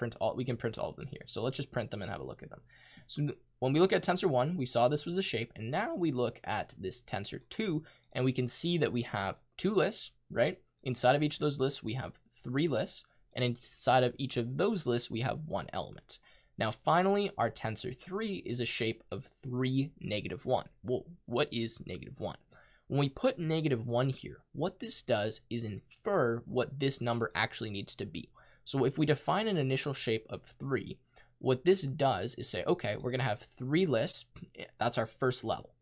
print all of them here. So let's just print them and have a look at them. So when we look at tensor1, we saw this was a shape, and now we look at this tensor2, and we can see that we have 2 lists, right? Inside of each of those lists, we have 3 lists, and inside of each of those lists, we have 1 element. Now, finally, our tensor3 is a shape of 3, -1. Well, what is -1? When we put -1 here, what this does is infer what this number actually needs to be. So if we define an initial shape of 3, what this does is say, okay, we're going to have 3 lists. That's our first level.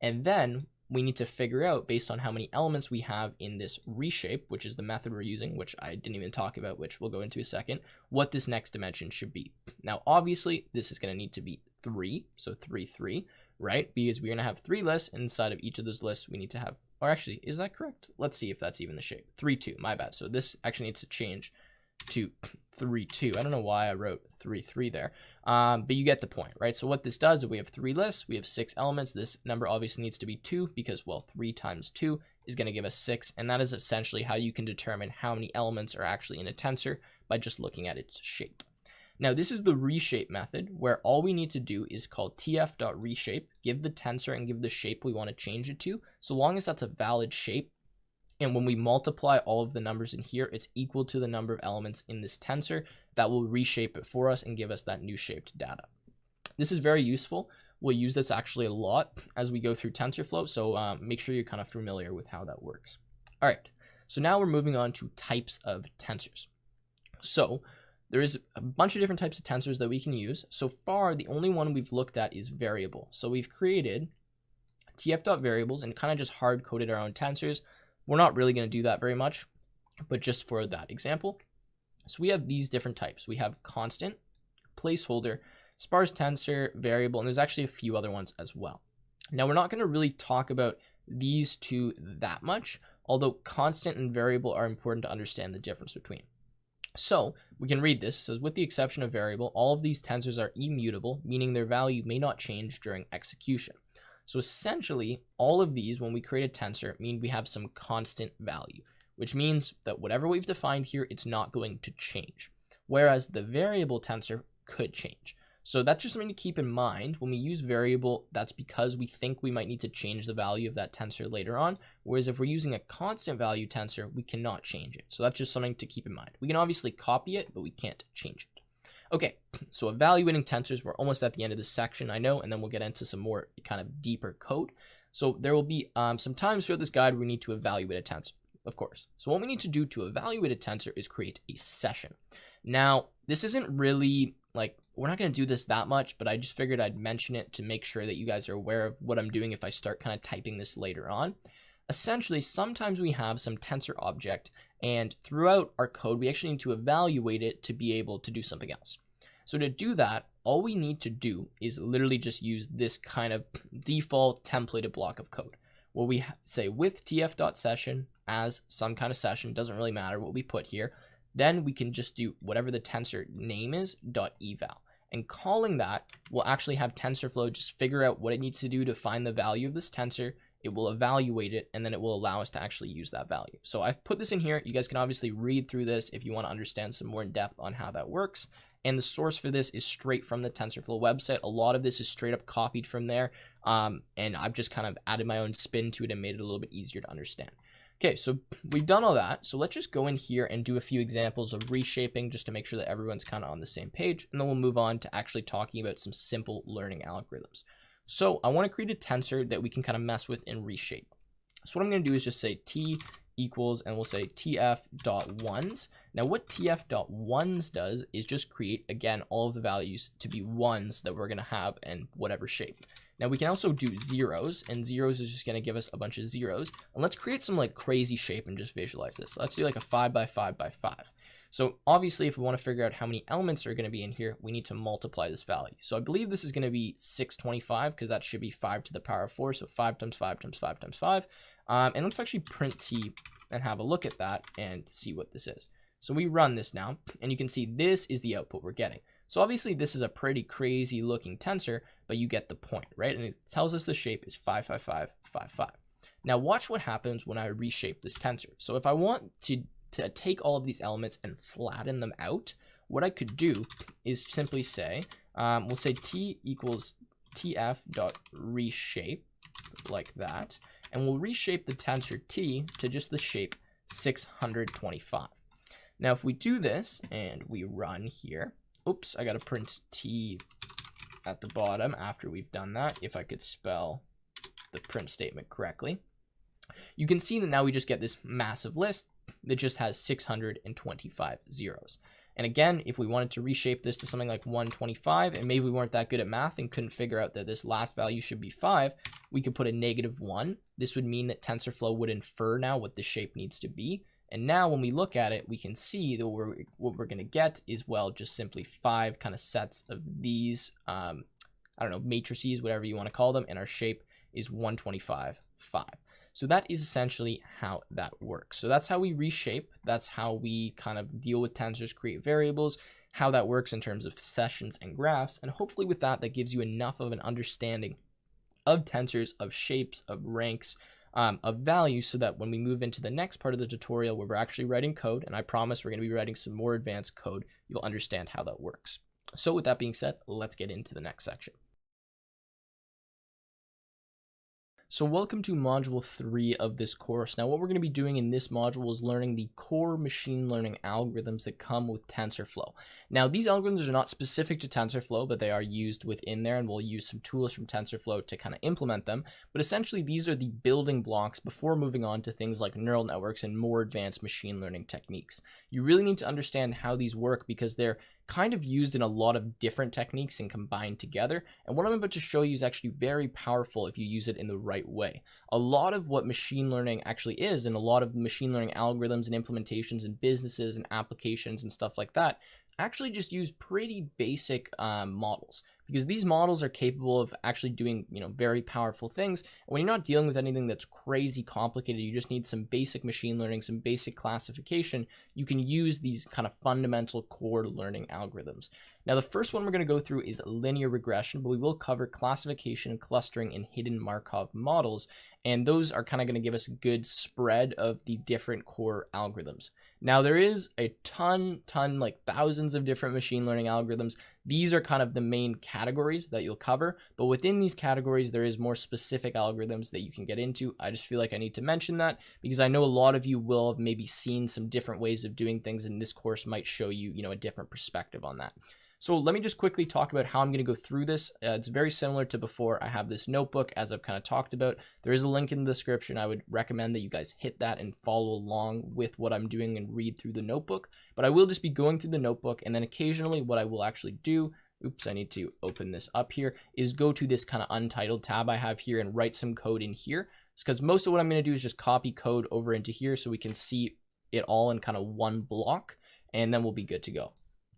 And then we need to figure out, based on how many elements we have in this reshape, which is the method we're using, which I didn't even talk about, which we'll go into a second, what this next dimension should be. Now, obviously, this is going to need to be 3, so 3, 3, right? Because we're going to have 3 lists. Inside of each of those lists, we need to have, or actually, is that correct? Let's see if that's even the shape. 3, 2, my bad. So this actually needs to change to 3, 2. I don't know why I wrote 3, 3 there, but you get the point, right? So what this does is we have 3 lists, we have 6 elements. This number obviously needs to be 2 because, well, 3 times 2 is going to give us 6, and that is essentially how you can determine how many elements are actually in a tensor by just looking at its shape. Now, this is the reshape method, where all we need to do is call tf.reshape, give the tensor and give the shape we want to change it to, so long as that's a valid shape. And when we multiply all of the numbers in here, it's equal to the number of elements in this tensor. That will reshape it for us and give us that new shaped data. This is very useful. We'll use this actually a lot as we go through TensorFlow, so make sure you're kind of familiar with how that works. All right, so now we're moving on to types of tensors. So there is a bunch of different types of tensors that we can use. So far, the only one we've looked at is variable. So we've created tf.variables and kind of just hard-coded our own tensors. We're not really going to do that very much, but just for that example. So we have these different types. We have constant, placeholder, sparse tensor, variable, and there's actually a few other ones as well. Now, we're not going to really talk about these two that much, although constant and variable are important to understand the difference between. So we can read this. It says, with the exception of variable, all of these tensors are immutable, meaning their value may not change during execution. So essentially, all of these, when we create a tensor, mean we have some constant value, which means that whatever we've defined here, it's not going to change. Whereas the variable tensor could change. So that's just something to keep in mind. When we use variable, that's because we think we might need to change the value of that tensor later on. Whereas if we're using a constant value tensor, we cannot change it. So that's just something to keep in mind. We can obviously copy it, but we can't change it. Okay, so evaluating tensors, we're almost at the end of this section, I know, and then we'll get into some more kind of deeper code. So there will be some times throughout this guide we need to evaluate a tensor, of course. So what we need to do to evaluate a tensor is create a session. Now, this isn't really like, we're not going to do this that much, but I just figured I'd mention it to make sure that you guys are aware of what I'm doing if I start kind of typing this later on. Essentially, sometimes we have some tensor object, and throughout our code, we actually need to evaluate it to be able to do something else. So to do that, all we need to do is literally just use this kind of default templated block of code, where we say with tf.session as some kind of session, doesn't really matter what we put here. Then we can just do whatever the tensor name is, .eval. And calling that will actually have TensorFlow just figure out what it needs to do to find the value of this tensor. It will evaluate it, and then it will allow us to actually use that value. So I've put this in here. You guys can obviously read through this if you want to understand some more in depth on how that works. And the source for this is straight from the TensorFlow website. A lot of this is straight up copied from there. And I've just kind of added my own spin to it and made it a little bit easier to understand. Okay, so we've done all that. So let's just go in here and do a few examples of reshaping just to make sure that everyone's kind of on the same page. And then we'll move on to actually talking about some simple learning algorithms. So I want to create a tensor that we can kind of mess with and reshape. So what I'm going to do is just say t equals, and we'll say tf.ones. Now what tf.ones does is just create, again, all of the values to be ones that we're going to have in whatever shape. Now we can also do zeros, and zeros is just going to give us a bunch of zeros. And let's create some like crazy shape and just visualize this. Let's do like a 5 by 5 by 5. So obviously, if we want to figure out how many elements are going to be in here, we need to multiply this value. So I believe this is going to be 625 because that should be 5 to the power of 4. So 5 times 5 times 5 times 5. And let's actually print t and have a look at that and see what this is. So we run this now, and you can see this is the output we're getting. So obviously, this is a pretty crazy looking tensor, but you get the point, right? And it tells us the shape is 5, 5, 5, 5, 5. Now watch what happens when I reshape this tensor. So if I want to take all of these elements and flatten them out, what I could do is simply say, we'll say t equals tf.reshape, like that, and we'll reshape the tensor t to just the shape 625. Now if we do this and we run here, oops, I gotta print t at the bottom after we've done that, if I could spell the print statement correctly. You can see that now we just get this massive list that just has 625 zeros. And again, if we wanted to reshape this to something like 125, and maybe we weren't that good at math and couldn't figure out that this last value should be 5, we could put a -1. This would mean that TensorFlow would infer now what the shape needs to be. And now when we look at it, we can see that what we're going to get is, well, just simply 5 kind of sets of these, I don't know, matrices, whatever you want to call them, and our shape is 125, 5. So that is essentially how that works. So that's how we reshape. That's how we kind of deal with tensors, create variables, how that works in terms of sessions and graphs. And hopefully with that, that gives you enough of an understanding of tensors, of shapes, of ranks, of values, so that when we move into the next part of the tutorial where we're actually writing code, and I promise we're going to be writing some more advanced code, you'll understand how that works. So with that being said, let's get into the next section. So welcome to module 3 of this course. Now what we're going to be doing in this module is learning the core machine learning algorithms that come with TensorFlow. Now these algorithms are not specific to TensorFlow, but they are used within there, and we'll use some tools from TensorFlow to kind of implement them. But essentially these are the building blocks before moving on to things like neural networks and more advanced machine learning techniques. You really need to understand how these work because they're kind of used in a lot of different techniques and combined together. And what I'm about to show you is actually very powerful if you use it in the right way. A lot of what machine learning actually is, and a lot of machine learning algorithms and implementations in businesses and applications and stuff like that, actually just use pretty basic models, because these models are capable of actually doing, very powerful things. And when you're not dealing with anything that's crazy complicated, you just need some basic machine learning, some basic classification, you can use these kind of fundamental core learning algorithms. Now, the first one we're going to go through is linear regression, but we will cover classification, clustering, and hidden Markov models. And those are kind of going to give us a good spread of the different core algorithms. Now, there is a ton, like thousands of different machine learning algorithms. These are kind of the main categories that you'll cover, but within these categories, there is more specific algorithms that you can get into. I just feel like I need to mention that because I know a lot of you will have maybe seen some different ways of doing things, and this course might show you, a different perspective on that. So let me just quickly talk about how I'm going to go through this. It's very similar to before. I have this notebook, as I've kind of talked about. There is a link in the description. I would recommend that you guys hit that and follow along with what I'm doing and read through the notebook. But I will just be going through the notebook, and then occasionally what I will actually do, I need to open this up here, is go to this kind of untitled tab I have here and write some code in here. It's because most of what I'm going to do is just copy code over into here so we can see it all in kind of one block, and then we'll be good to go.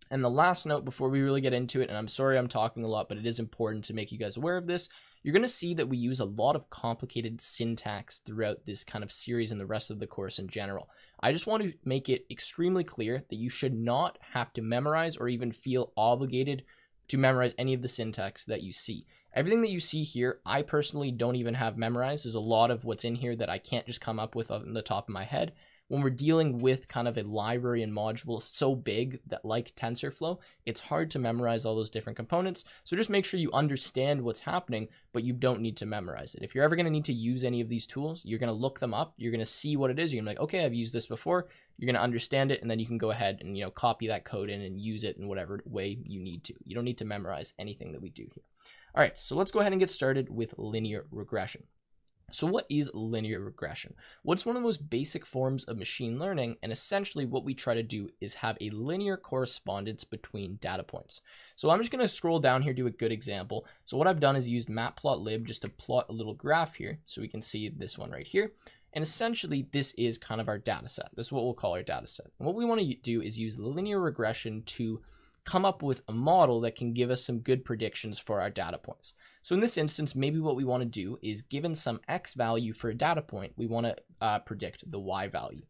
And the last note before we really get into it, and I'm sorry I'm talking a lot, but it is important to make you guys aware of this, you're going to see that we use a lot of complicated syntax throughout this kind of series and the rest of the course in general. I just want to make it extremely clear that you should not have to memorize or even feel obligated to memorize any of the syntax that you see. Everything that you see here, I personally don't even have memorized. There's a lot of what's in here that I can't just come up with on the top of my head. When we're dealing with kind of a library and module so big that, like TensorFlow, it's hard to memorize all those different components. So just make sure you understand what's happening, but you don't need to memorize it. If you're ever going to need to use any of these tools, you're going to look them up. You're going to see what it is. You're going to be like, okay, I've used this before. You're going to understand it, and then you can go ahead and copy that code in and use it in whatever way you need to. You don't need to memorize anything that we do here. All right, so let's go ahead and get started with linear regression. So what is linear regression? Well, it's one of the most basic forms of machine learning, and essentially what we try to do is have a linear correspondence between data points. So I'm just going to scroll down here to a good example. So what I've done is used matplotlib just to plot a little graph here, so we can see this one right here. And essentially, this is kind of our data set. This is what we'll call our data set. And what we want to do is use linear regression to come up with a model that can give us some good predictions for our data points. So in this instance, maybe what we want to do is, given some X value for a data point, we want to predict the Y value.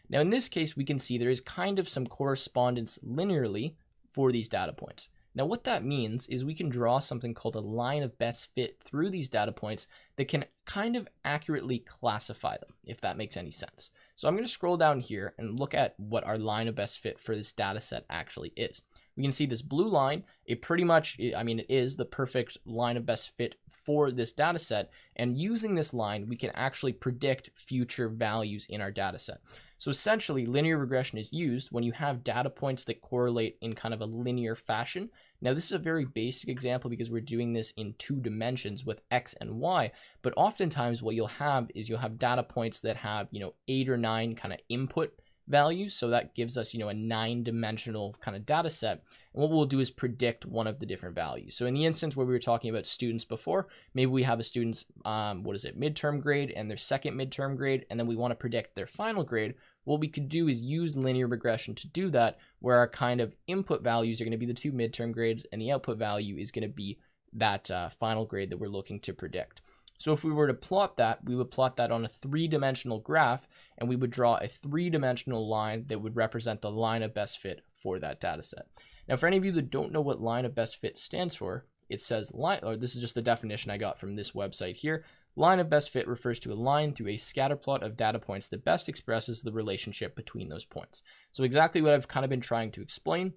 Now in this case, we can see there is kind of some correspondence linearly for these data points. Now what that means is we can draw something called a line of best fit through these data points that can kind of accurately classify them, if that makes any sense. So I'm going to scroll down here and look at what our line of best fit for this data set actually is. We can see this blue line, it pretty much, it is the perfect line of best fit for this data set. And using this line, we can actually predict future values in our data set. So essentially, linear regression is used when you have data points that correlate in kind of a linear fashion. Now, this is a very basic example because we're doing this in 2 dimensions with X and Y, but oftentimes what you'll have is you'll have data points that have, 8 or 9 kind of input value. So that gives us, a 9-dimensional kind of data set. And what we'll do is predict one of the different values. So in the instance where we were talking about students before, maybe we have a student's, midterm grade and their second midterm grade, and then we want to predict their final grade. What we could do is use linear regression to do that, where our kind of input values are going to be the 2 midterm grades, and the output value is going to be that final grade that we're looking to predict. So if we were to plot that, we would plot that on a 3-dimensional graph, and we would draw a 3-dimensional line that would represent the line of best fit for that data set. Now, for any of you that don't know what line of best fit stands for, it says line, or this is just the definition I got from this website here. Line of best fit refers to a line through a scatter plot of data points that best expresses the relationship between those points. So exactly what I've kind of been trying to explain.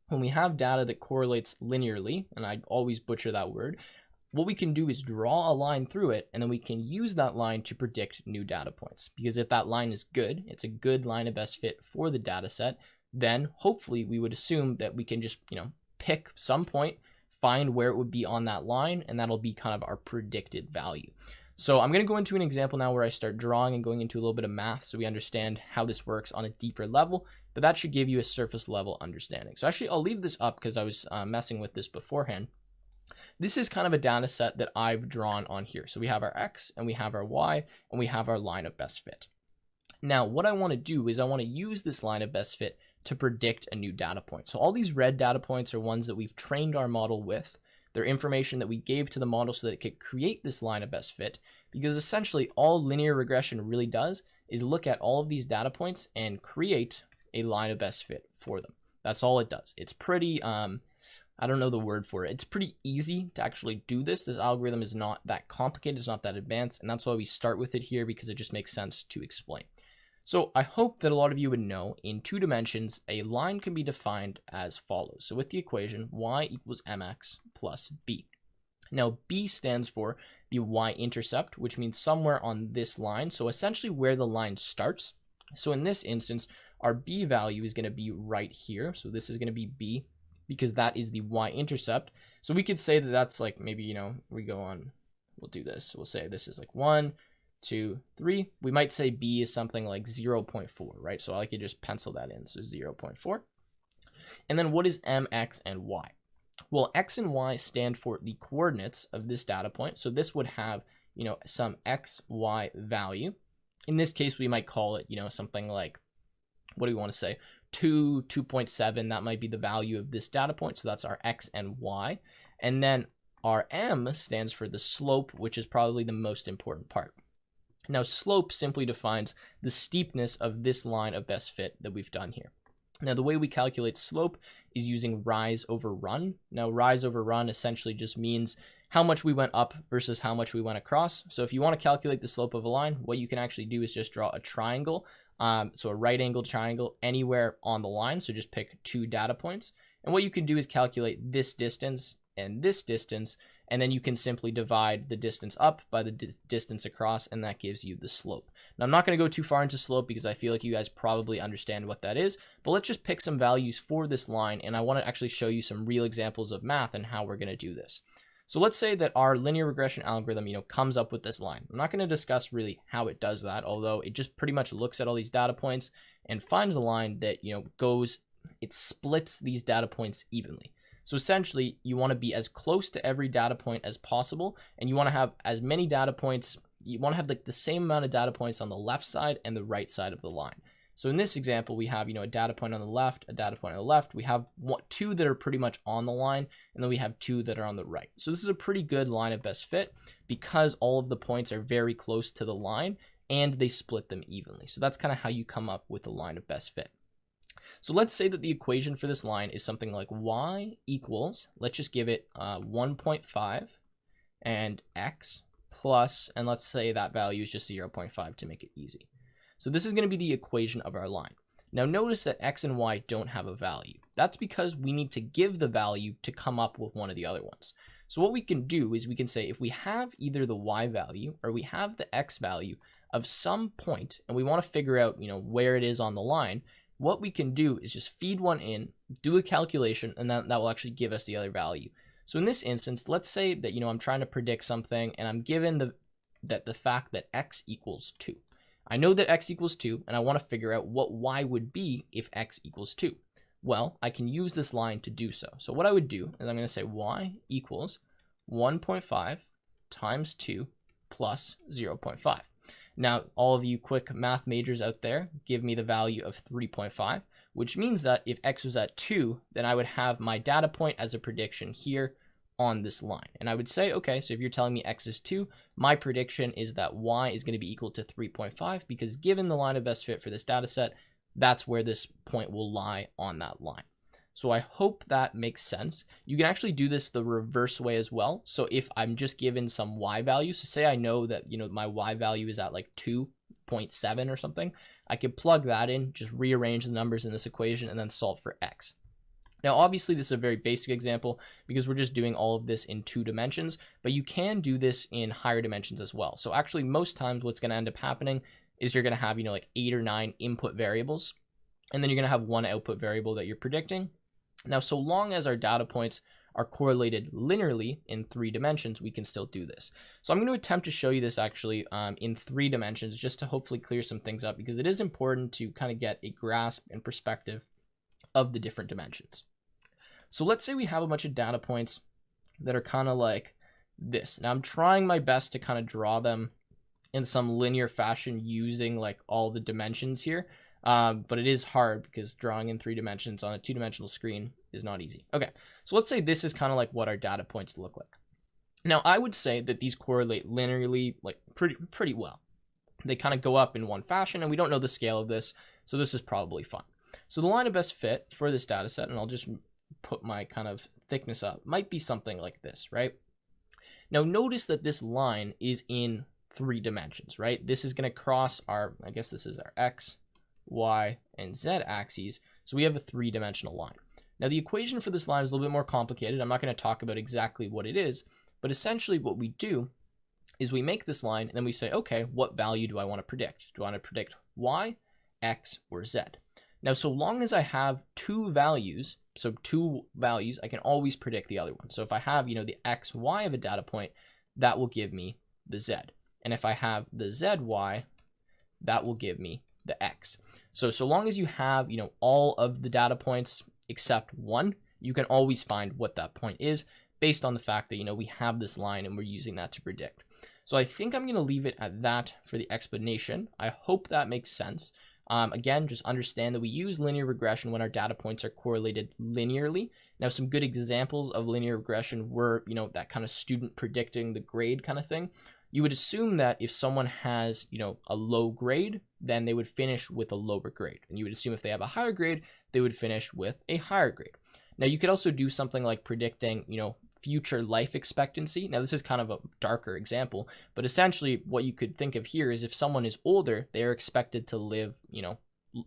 When we have data that correlates linearly, and I always butcher that word, what we can do is draw a line through it, and then we can use that line to predict new data points. Because if that line is good, it's a good line of best fit for the data set, then hopefully we would assume that we can just, pick some point, find where it would be on that line, and that'll be kind of our predicted value. So I'm going to go into an example now where I start drawing and going into a little bit of math so we understand how this works on a deeper level, but that should give you a surface level understanding. So actually I'll leave this up because I was messing with this beforehand. This is kind of a data set that I've drawn on here. So we have our X and we have our Y and we have our line of best fit. Now what I want to do is I want to use this line of best fit to predict a new data point. So all these red data points are ones that we've trained our model with. They're information that we gave to the model so that it could create this line of best fit, because essentially all linear regression really does is look at all of these data points and create a line of best fit for them. That's all it does. It's pretty, I don't know the word for it. It's pretty easy to actually do this. This algorithm is not that complicated. It's not that advanced. And that's why we start with it here, because it just makes sense to explain. So I hope that a lot of you would know in 2 dimensions, a line can be defined as follows. So with the equation, y equals mx plus b. Now b stands for the y-intercept, which means somewhere on this line. So essentially where the line starts. So in this instance, our b value is going to be right here. So this is going to be b because that is the y-intercept. So we could say that that's like maybe, we go on, we'll do this. We'll say this is like 1, 2, 3. We might say b is something like 0.4, right? So I could just pencil that in. So 0.4. And then what is m, x, and y? Well, x and y stand for the coordinates of this data point. So this would have, some x, y value. In this case, we might call it, something like, what do we want to say? 2, 2.7. That might be the value of this data point. So that's our x and y. And then our m stands for the slope, which is probably the most important part. Now, slope simply defines the steepness of this line of best fit that we've done here. Now, the way we calculate slope is using rise over run. Now, rise over run essentially just means how much we went up versus how much we went across. So if you want to calculate the slope of a line, what you can actually do is just draw a triangle. So a right angled triangle anywhere on the line. So just pick 2 data points. And what you can do is calculate this distance and this distance, and then you can simply divide the distance up by the distance across, and that gives you the slope. Now, I'm not going to go too far into slope because I feel like you guys probably understand what that is, but let's just pick some values for this line, and I want to actually show you some real examples of math and how we're going to do this. So let's say that our linear regression algorithm, comes up with this line. I'm not going to discuss really how it does that, although it just pretty much looks at all these data points and finds a line that, it splits these data points evenly. So essentially, you want to be as close to every data point as possible, and you want to have as many data points, you want to have like the same amount of data points on the left side and the right side of the line. So in this example, we have, a data point on the left, a data point on the left. We have 2 that are pretty much on the line, and then we have 2 that are on the right. So this is a pretty good line of best fit because all of the points are very close to the line and they split them evenly. So that's kind of how you come up with the line of best fit. So let's say that the equation for this line is something like y equals, let's just give it 1.5 and x plus, and let's say that value is just 0.5 to make it easy. So this is going to be the equation of our line. Now notice that x and y don't have a value. That's because we need to give the value to come up with one of the other ones. So what we can do is we can say if we have either the y value or we have the x value of some point, and we want to figure out, where it is on the line, what we can do is just feed one in, do a calculation, and that will actually give us the other value. So in this instance, let's say that, I'm trying to predict something and I'm given the fact that x equals 2. I know that x equals 2, and I want to figure out what y would be if x equals 2. Well, I can use this line to do so. So what I would do is I'm going to say y equals 1.5 times 2 plus 0.5. Now, all of you quick math majors out there, give me the value of 3.5, which means that if x was at 2, then I would have my data point as a prediction here on this line. And I would say, okay, so if you're telling me x is 2, my prediction is that y is going to be equal to 3.5, because given the line of best fit for this data set, that's where this point will lie on that line. So I hope that makes sense. You can actually do this the reverse way as well. So if I'm just given some y value, so say I know that, my y value is at like 2.7 or something, I could plug that in, just rearrange the numbers in this equation, and then solve for x. Now, obviously, this is a very basic example because we're just doing all of this in 2 dimensions, but you can do this in higher dimensions as well. So actually, most times what's going to end up happening is you're going to have, like 8 or 9 input variables, and then you're going to have one output variable that you're predicting. Now, so long as our data points are correlated linearly in 3 dimensions, we can still do this. So I'm going to attempt to show you this actually in 3 dimensions, just to hopefully clear some things up, because it is important to kind of get a grasp and perspective of the different dimensions. So let's say we have a bunch of data points that are kind of like this. Now I'm trying my best to kind of draw them in some linear fashion using like all the dimensions here. But it is hard because drawing in 3 dimensions on a 2-dimensional screen is not easy. Okay, so let's say this is kind of like what our data points look like. Now, I would say that these correlate linearly, like pretty well. They kind of go up in one fashion, and we don't know the scale of this, so this is probably fine. So the line of best fit for this data set, and I'll just put my kind of thickness up, might be something like this, right? Now, notice that this line is in 3 dimensions, right? This is going to cross our, I guess this is our x, y, and z axes. So we have a 3-dimensional line. Now the equation for this line is a little bit more complicated. I'm not going to talk about exactly what it is, but essentially what we do is we make this line and then we say, okay, what value do I want to predict? Do I want to predict y, x, or z? Now, so long as I have 2 values, so 2 values, I can always predict the other one. So if I have, the x, y of a data point, that will give me the z. And if I have the z, y, that will give me the x. So long as you have, all of the data points except one, you can always find what that point is based on the fact that, we have this line and we're using that to predict. So I think I'm going to leave it at that for the explanation. I hope that makes sense. Again, just understand that we use linear regression when our data points are correlated linearly. Now, some good examples of linear regression were, that kind of student predicting the grade kind of thing. You would assume that if someone has, a low grade, then they would finish with a lower grade. And you would assume if they have a higher grade, they would finish with a higher grade. Now, you could also do something like predicting, future life expectancy. Now, this is kind of a darker example, but essentially what you could think of here is if someone is older, they're expected to live,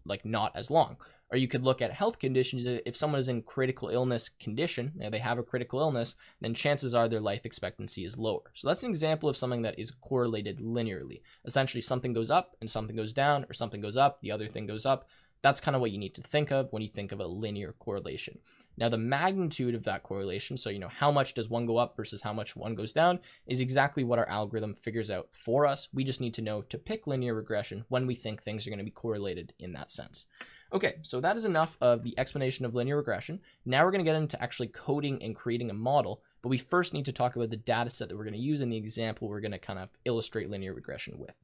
like not as long. Or you could look at health conditions. If someone is in critical illness condition, they have a critical illness, then chances are their life expectancy is lower. So that's an example of something that is correlated linearly. Essentially, something goes up and something goes down, or something goes up, the other thing goes up. That's kind of what you need to think of when you think of a linear correlation. Now, the magnitude of that correlation, so how much does one go up versus how much one goes down, is exactly what our algorithm figures out for us. We just need to know to pick linear regression when we think things are going to be correlated in that sense. Okay, so that is enough of the explanation of linear regression. Now we're going to get into actually coding and creating a model, but we first need to talk about the data set that we're going to use in the example we're going to kind of illustrate linear regression with.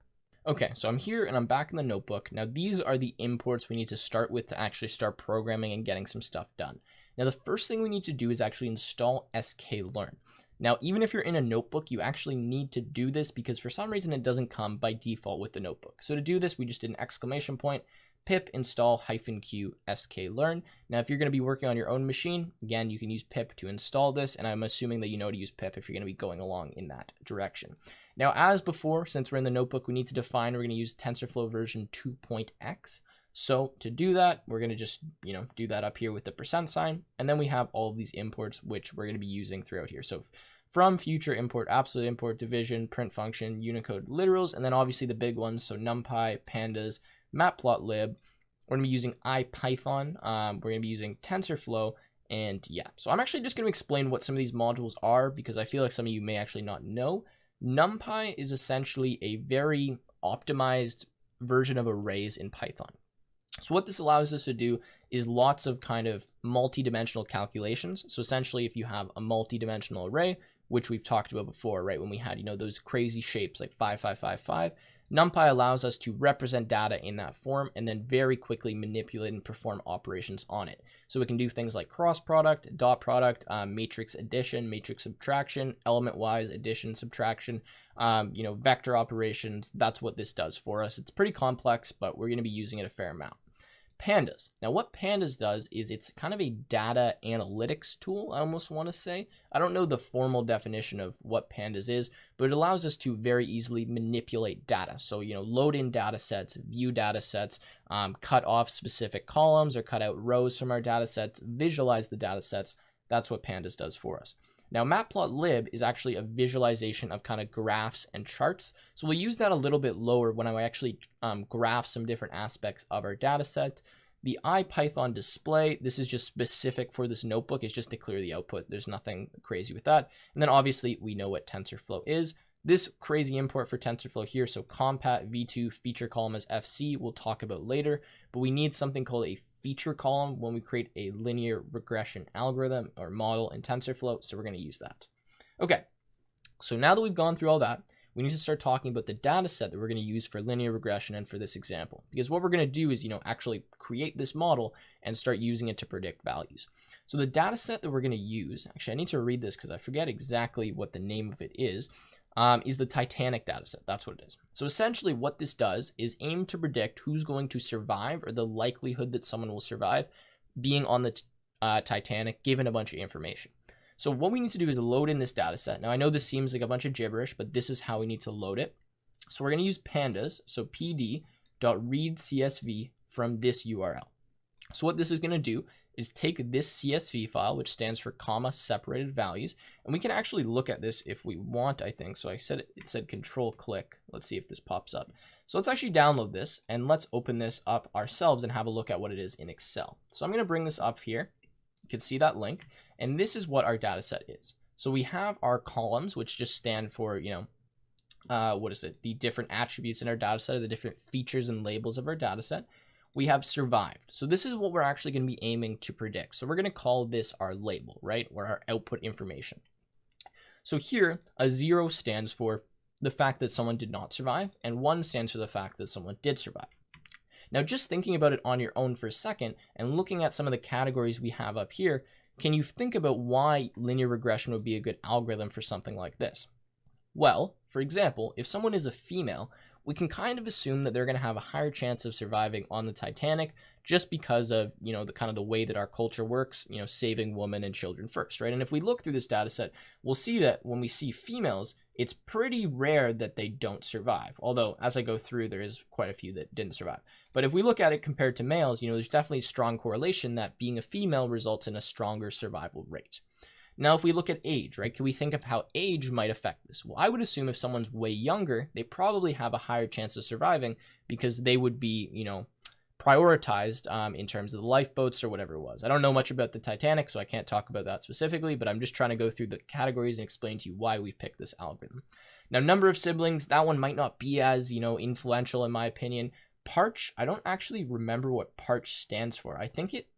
Okay, so I'm here and I'm back in the notebook. Now these are the imports we need to start with to actually start programming and getting some stuff done. Now the first thing we need to do is actually install sklearn. Now, even if you're in a notebook, you actually need to do this because for some reason it doesn't come by default with the notebook. So to do this, we just did an exclamation point, pip install -q sklearn. Now, if you're going to be working on your own machine, again, you can use pip to install this, and I'm assuming that you know to use pip if you're going to be going along in that direction. Now, as before, since we're in the notebook, we need to define we're going to use TensorFlow version 2.x. So to do that, we're going to just, do that up here with the %sign, and then we have all of these imports, which we're going to be using throughout here. So from, future import, absolute import, division, print function, Unicode literals, and then obviously the big ones, so NumPy, pandas, matplotlib. We're going to be using IPython. We're going to be using TensorFlow, and yeah. So I'm actually just going to explain what some of these modules are because I feel like some of you may actually not know. NumPy is essentially a very optimized version of arrays in Python. So what this allows us to do is lots of kind of multi-dimensional calculations. So essentially, if you have a multi-dimensional array, which we've talked about before, right, when we had, those crazy shapes like 5, 5, 5, 5, NumPy allows us to represent data in that form and then very quickly manipulate and perform operations on it. So we can do things like cross product, dot product, matrix addition, matrix subtraction, element-wise addition, subtraction, vector operations. That's what this does for us. It's pretty complex, but we're going to be using it a fair amount. Pandas. Now what Pandas does is it's kind of a data analytics tool, I almost want to say. I don't know the formal definition of what Pandas is, but it allows us to very easily manipulate data. So, load in data sets, view data sets, cut off specific columns or cut out rows from our data sets, visualize the data sets. That's what Pandas does for us. Now, matplotlib is actually a visualization of kind of graphs and charts. So we'll use that a little bit lower when I actually graph some different aspects of our data set. The IPython display, this is just specific for this notebook. It's just to clear the output. There's nothing crazy with that. And then obviously we know what TensorFlow is. This crazy import for TensorFlow here, so compat v2 feature column as FC, we'll talk about later. But we need something called a feature column when we create a linear regression algorithm or model in TensorFlow, so we're going to use that. Okay, so now that we've gone through all that, we need to start talking about the data set that we're going to use for linear regression and for this example. Because what we're going to do is, actually create this model and start using it to predict values. So the data set that we're going to use, actually I need to read this because I forget exactly what the name of it is the Titanic dataset. That's what it is. So essentially what this does is aim to predict who's going to survive or the likelihood that someone will survive being on the Titanic given a bunch of information. So what we need to do is load in this dataset. Now I know this seems like a bunch of gibberish, but this is how we need to load it. So we're going to use pandas, so pd.readcsv from this URL. So what this is going to do is take this CSV file, which stands for comma separated values, and we can actually look at this if we want, I think. So it said control click. Let's see if this pops up. So let's actually download this and let's open this up ourselves and have a look at what it is in Excel. So I'm going to bring this up here. You can see that link, and this is what our data set is. So we have our columns, which just stand for, the different attributes in our data set, or the different features and labels of our data set. We have survived. So this is what we're actually going to be aiming to predict. So we're going to call this our label, right? Or our output information. So here, a 0 stands for the fact that someone did not survive, and 1 stands for the fact that someone did survive. Now, just thinking about it on your own for a second and looking at some of the categories we have up here, can you think about why linear regression would be a good algorithm for something like this? Well, for example, if someone is a female, we can kind of assume that they're going to have a higher chance of surviving on the Titanic just because of, the way that our culture works, saving women and children first, right? And if we look through this data set, we'll see that when we see females, it's pretty rare that they don't survive. Although, as I go through, there is quite a few that didn't survive. But if we look at it compared to males, there's definitely a strong correlation that being a female results in a stronger survival rate. Now, if we look at age, right, can we think of how age might affect this? Well, I would assume if someone's way younger, they probably have a higher chance of surviving because they would be, prioritized in terms of the lifeboats or whatever it was. I don't know much about the Titanic, so I can't talk about that specifically, but I'm just trying to go through the categories and explain to you why we picked this algorithm. Now, number of siblings, that one might not be as, influential in my opinion. Parch, I don't actually remember what Parch stands for. I think it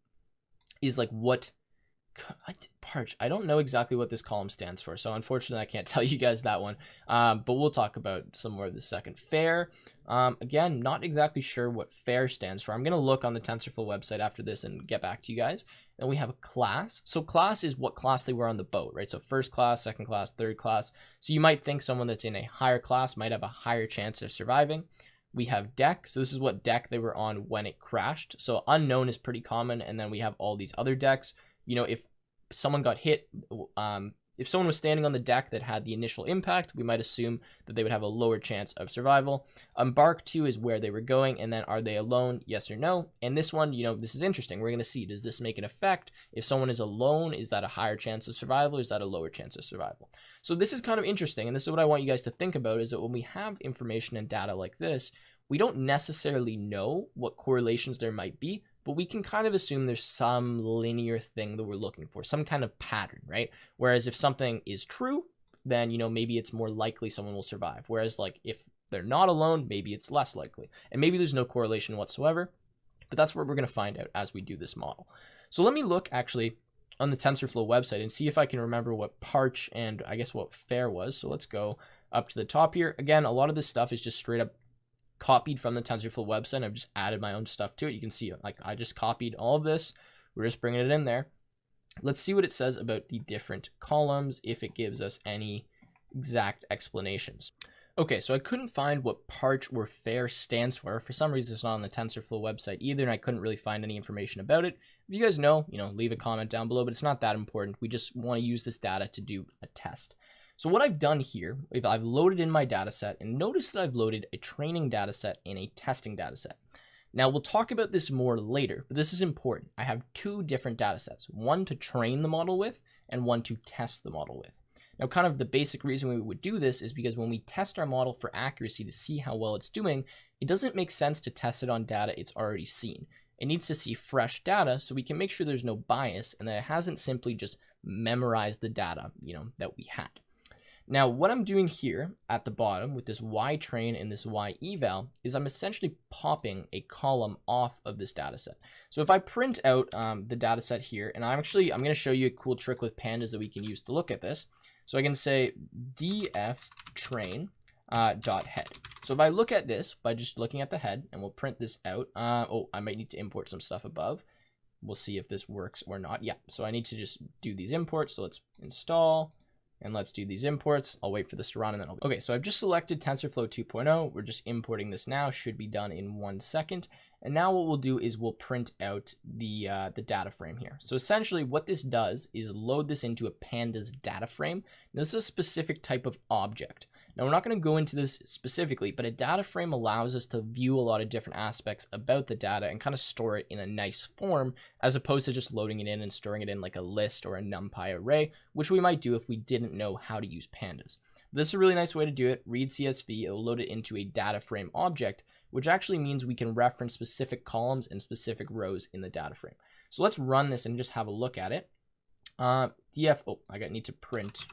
is like what... Parch, I don't know exactly what this column stands for, so unfortunately I can't tell you guys that one, but we'll talk about some more of this second. Fair, again, not exactly sure what fair stands for. I'm going to look on the TensorFlow website after this and get back to you guys. Then we have a class. So class is what class they were on the boat, right? So first class, second class, third class. So you might think someone that's in a higher class might have a higher chance of surviving. We have deck. So this is what deck they were on when it crashed. So unknown is pretty common, and then we have all these other decks. If someone got hit, if someone was standing on the deck that had the initial impact, we might assume that they would have a lower chance of survival. Embark to is where they were going, and then are they alone, yes or no? And this one, this is interesting. We're going to see, does this make an effect? If someone is alone, is that a higher chance of survival, or is that a lower chance of survival? So this is kind of interesting, and this is what I want you guys to think about, is that when we have information and data like this, we don't necessarily know what correlations there might be, but we can kind of assume there's some linear thing that we're looking for, some kind of pattern, right? Whereas if something is true, then, maybe it's more likely someone will survive. Whereas like if they're not alone, maybe it's less likely. And maybe there's no correlation whatsoever, but that's what we're going to find out as we do this model. So let me look actually on the TensorFlow website and see if I can remember what parch and I guess what fair was. So let's go up to the top here. Again, a lot of this stuff is just straight up copied from the TensorFlow website. I've just added my own stuff to it. You can see like I just copied all of this. We're just bringing it in there. Let's see what it says about the different columns, if it gives us any exact explanations. Okay, so I couldn't find what parch or fair stands for. For some reason, it's not on the TensorFlow website either, and I couldn't really find any information about it. If you guys know, leave a comment down below, but it's not that important. We just want to use this data to do a test. So what I've done here, I've loaded in my data set, and notice that I've loaded a training data set and a testing data set. Now, we'll talk about this more later, but this is important. I have two different data sets, one to train the model with and one to test the model with. Now, kind of the basic reason we would do this is because when we test our model for accuracy to see how well it's doing, it doesn't make sense to test it on data it's already seen. It needs to see fresh data so we can make sure there's no bias and that it hasn't simply just memorized the data, that we had. Now, what I'm doing here at the bottom with this Y train and this Y eval is I'm essentially popping a column off of this data set. So if I print out the data set here, and I'm going to show you a cool trick with pandas that we can use to look at this. So I can say df train dot head. So if I look at this by just looking at the head, and we'll print this out. I might need to import some stuff above. We'll see if this works or not. Yeah, so I need to just do these imports. So let's install. And let's do these imports. I'll wait for this to run and then okay, so I've just selected TensorFlow 2.0. We're just importing this now. Should be done in 1 second. And now what we'll do is we'll print out the data frame here. So essentially what this does is load this into a pandas data frame. Now, this is a specific type of object. Now, we're not going to go into this specifically, but a data frame allows us to view a lot of different aspects about the data and kind of store it in a nice form, as opposed to just loading it in and storing it in like a list or a NumPy array, which we might do if we didn't know how to use pandas. This is a really nice way to do it. Read CSV, it'll load it into a data frame object, which actually means we can reference specific columns and specific rows in the data frame. So let's run this and just have a look at it. I need to print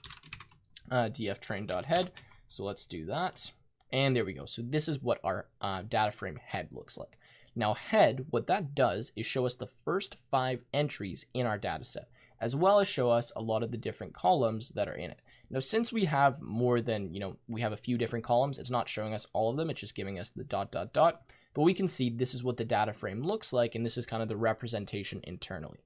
df train.head. So let's do that. And there we go. So this is what our data frame head looks like. Now head, what that does is show us the first 5 entries in our data set, as well as show us a lot of the different columns that are in it. Now, since we have more than, we have a few different columns, it's not showing us all of them. It's just giving us the ... But we can see this is what the data frame looks like, and this is kind of the representation internally.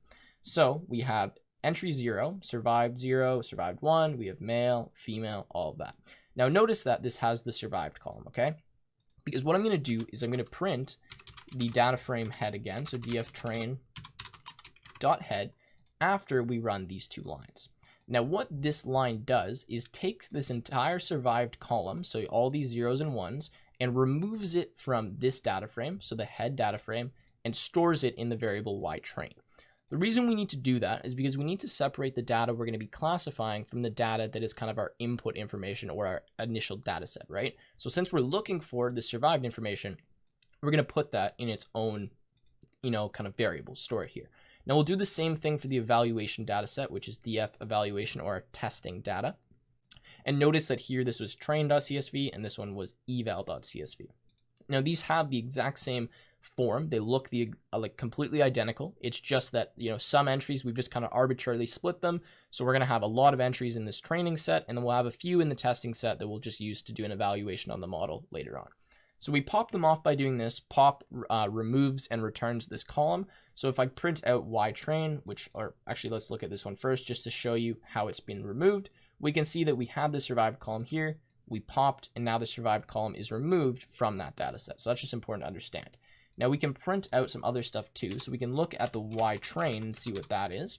So we have entry 0, survived 1, we have male, female, all of that. Now notice that this has the survived column, okay? Because what I'm going to do is I'm going to print the data frame head again, so df train.head, after we run these 2 lines. Now what this line does is takes this entire survived column, so all these 0s and 1s, and removes it from this data frame, so the head data frame, and stores it in the variable Y train. The reason we need to do that is because we need to separate the data we're going to be classifying from the data that is kind of our input information or our initial data set, right? So since we're looking for the survived information, we're going to put that in its own, kind of variable, store it here. Now we'll do the same thing for the evaluation data set, which is df evaluation or our testing data. And notice that here this was train.csv and this one was eval.csv. Now these have the exact same form. They look like completely identical. It's just that, some entries we've just kind of arbitrarily split them. So we're going to have a lot of entries in this training set, and then we'll have a few in the testing set that we'll just use to do an evaluation on the model later on. So we pop them off by doing this. Pop removes and returns this column. So if I print out Y train, actually let's look at this one first just to show you how it's been removed. We can see that we have the survived column here. We popped, and now the survived column is removed from that data set. So that's just important to understand. Now we can print out some other stuff too. So we can look at the Y train and see what that is,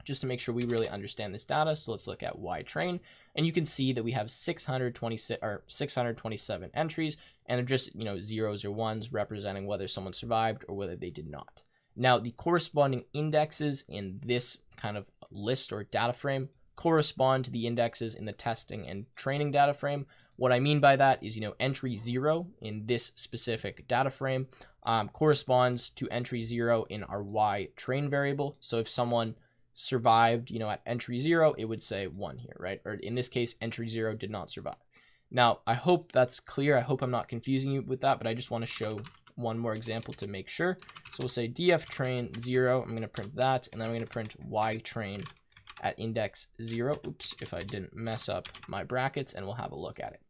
just to make sure we really understand this data. So let's look at Y train, and you can see that we have 627 entries, and they're just, 0s or 1s representing whether someone survived or whether they did not. Now the corresponding indexes in this kind of list or data frame correspond to the indexes in the testing and training data frame. What I mean by that is, entry 0 in this specific data frame corresponds to entry 0 in our Y train variable. So if someone survived, at entry 0, it would say 1 here, right? Or in this case, entry 0 did not survive. Now, I hope that's clear. I hope I'm not confusing you with that, but I just want to show one more example to make sure. So we'll say df train 0. I'm going to print that, and then I'm going to print y train at index 0. Oops, if I didn't mess up my brackets, and we'll have a look at it.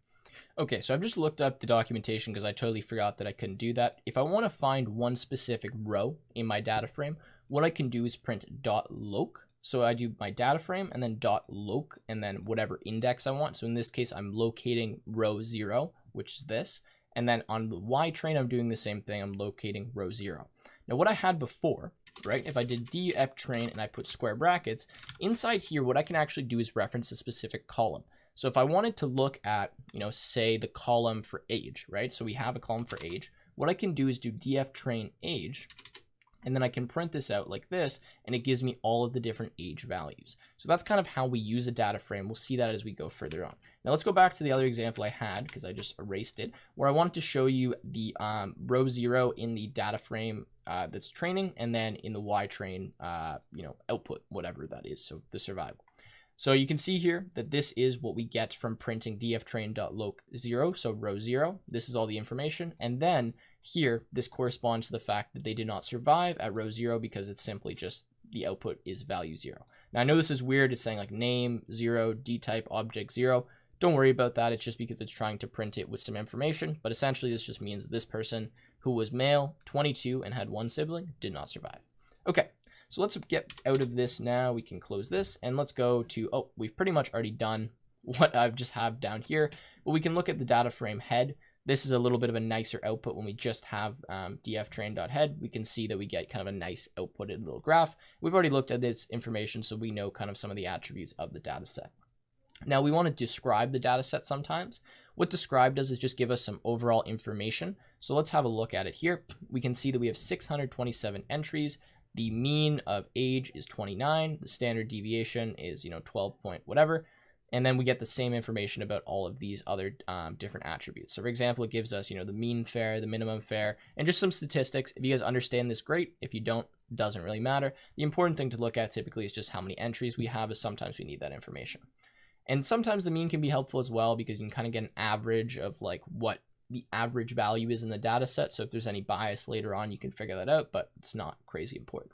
Okay, so I've just looked up the documentation because I totally forgot that I couldn't do that. If I want to find one specific row in my data frame, what I can do is print .loc. So I do my data frame and then .loc and then whatever index I want. So in this case, I'm locating row 0, which is this. And then on the y train, I'm doing the same thing. I'm locating row 0. Now what I had before, right, if I did df train and I put square brackets, inside here, what I can actually do is reference a specific column. So if I wanted to look at, say the column for age, right? So we have a column for age. What I can do is do df train age, and then I can print this out like this, and it gives me all of the different age values. So that's kind of how we use a data frame. We'll see that as we go further on. Now let's go back to the other example I had, because I just erased it, where I wanted to show you the row 0 in the data frame that's training, and then in the y train, output, whatever that is, so the survival. So you can see here that this is what we get from printing dftrain.loc0, so row 0. This is all the information. And then here, this corresponds to the fact that they did not survive at row 0 because it's simply just the output is value 0. Now I know this is weird. It's saying like name 0, dtype object 0. Don't worry about that. It's just because it's trying to print it with some information. But essentially, this just means this person who was male, 22, and had one sibling did not survive. Okay. So let's get out of this now. We can close this and let's go to, we've pretty much already done what I've just have down here, but we can look at the data frame head. This is a little bit of a nicer output when we just have dftrain.head. We can see that we get kind of a nice outputted little graph. We've already looked at this information, so we know kind of some of the attributes of the data set. Now we want to describe the data set sometimes. What describe does is just give us some overall information. So let's have a look at it here. We can see that we have 627 entries. The mean of age is 29. The standard deviation is, 12 point whatever. And then we get the same information about all of these other different attributes. So for example, it gives us, the mean fare, the minimum fare, and just some statistics. If you guys understand this, great. If you don't, doesn't really matter. The important thing to look at typically is just how many entries we have, as sometimes we need that information. And sometimes the mean can be helpful as well, because you can kind of get an average of like what the average value is in the data set. So if there's any bias later on, you can figure that out, but it's not crazy important.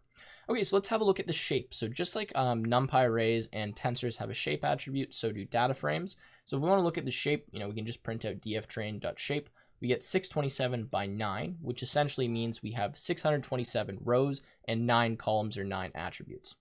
Okay, so let's have a look at the shape. So just like NumPy arrays and tensors have a shape attribute, so do data frames. So if we want to look at the shape, we can just print out dftrain.shape. We get 627 by 9, which essentially means we have 627 rows and 9 columns or 9 attributes.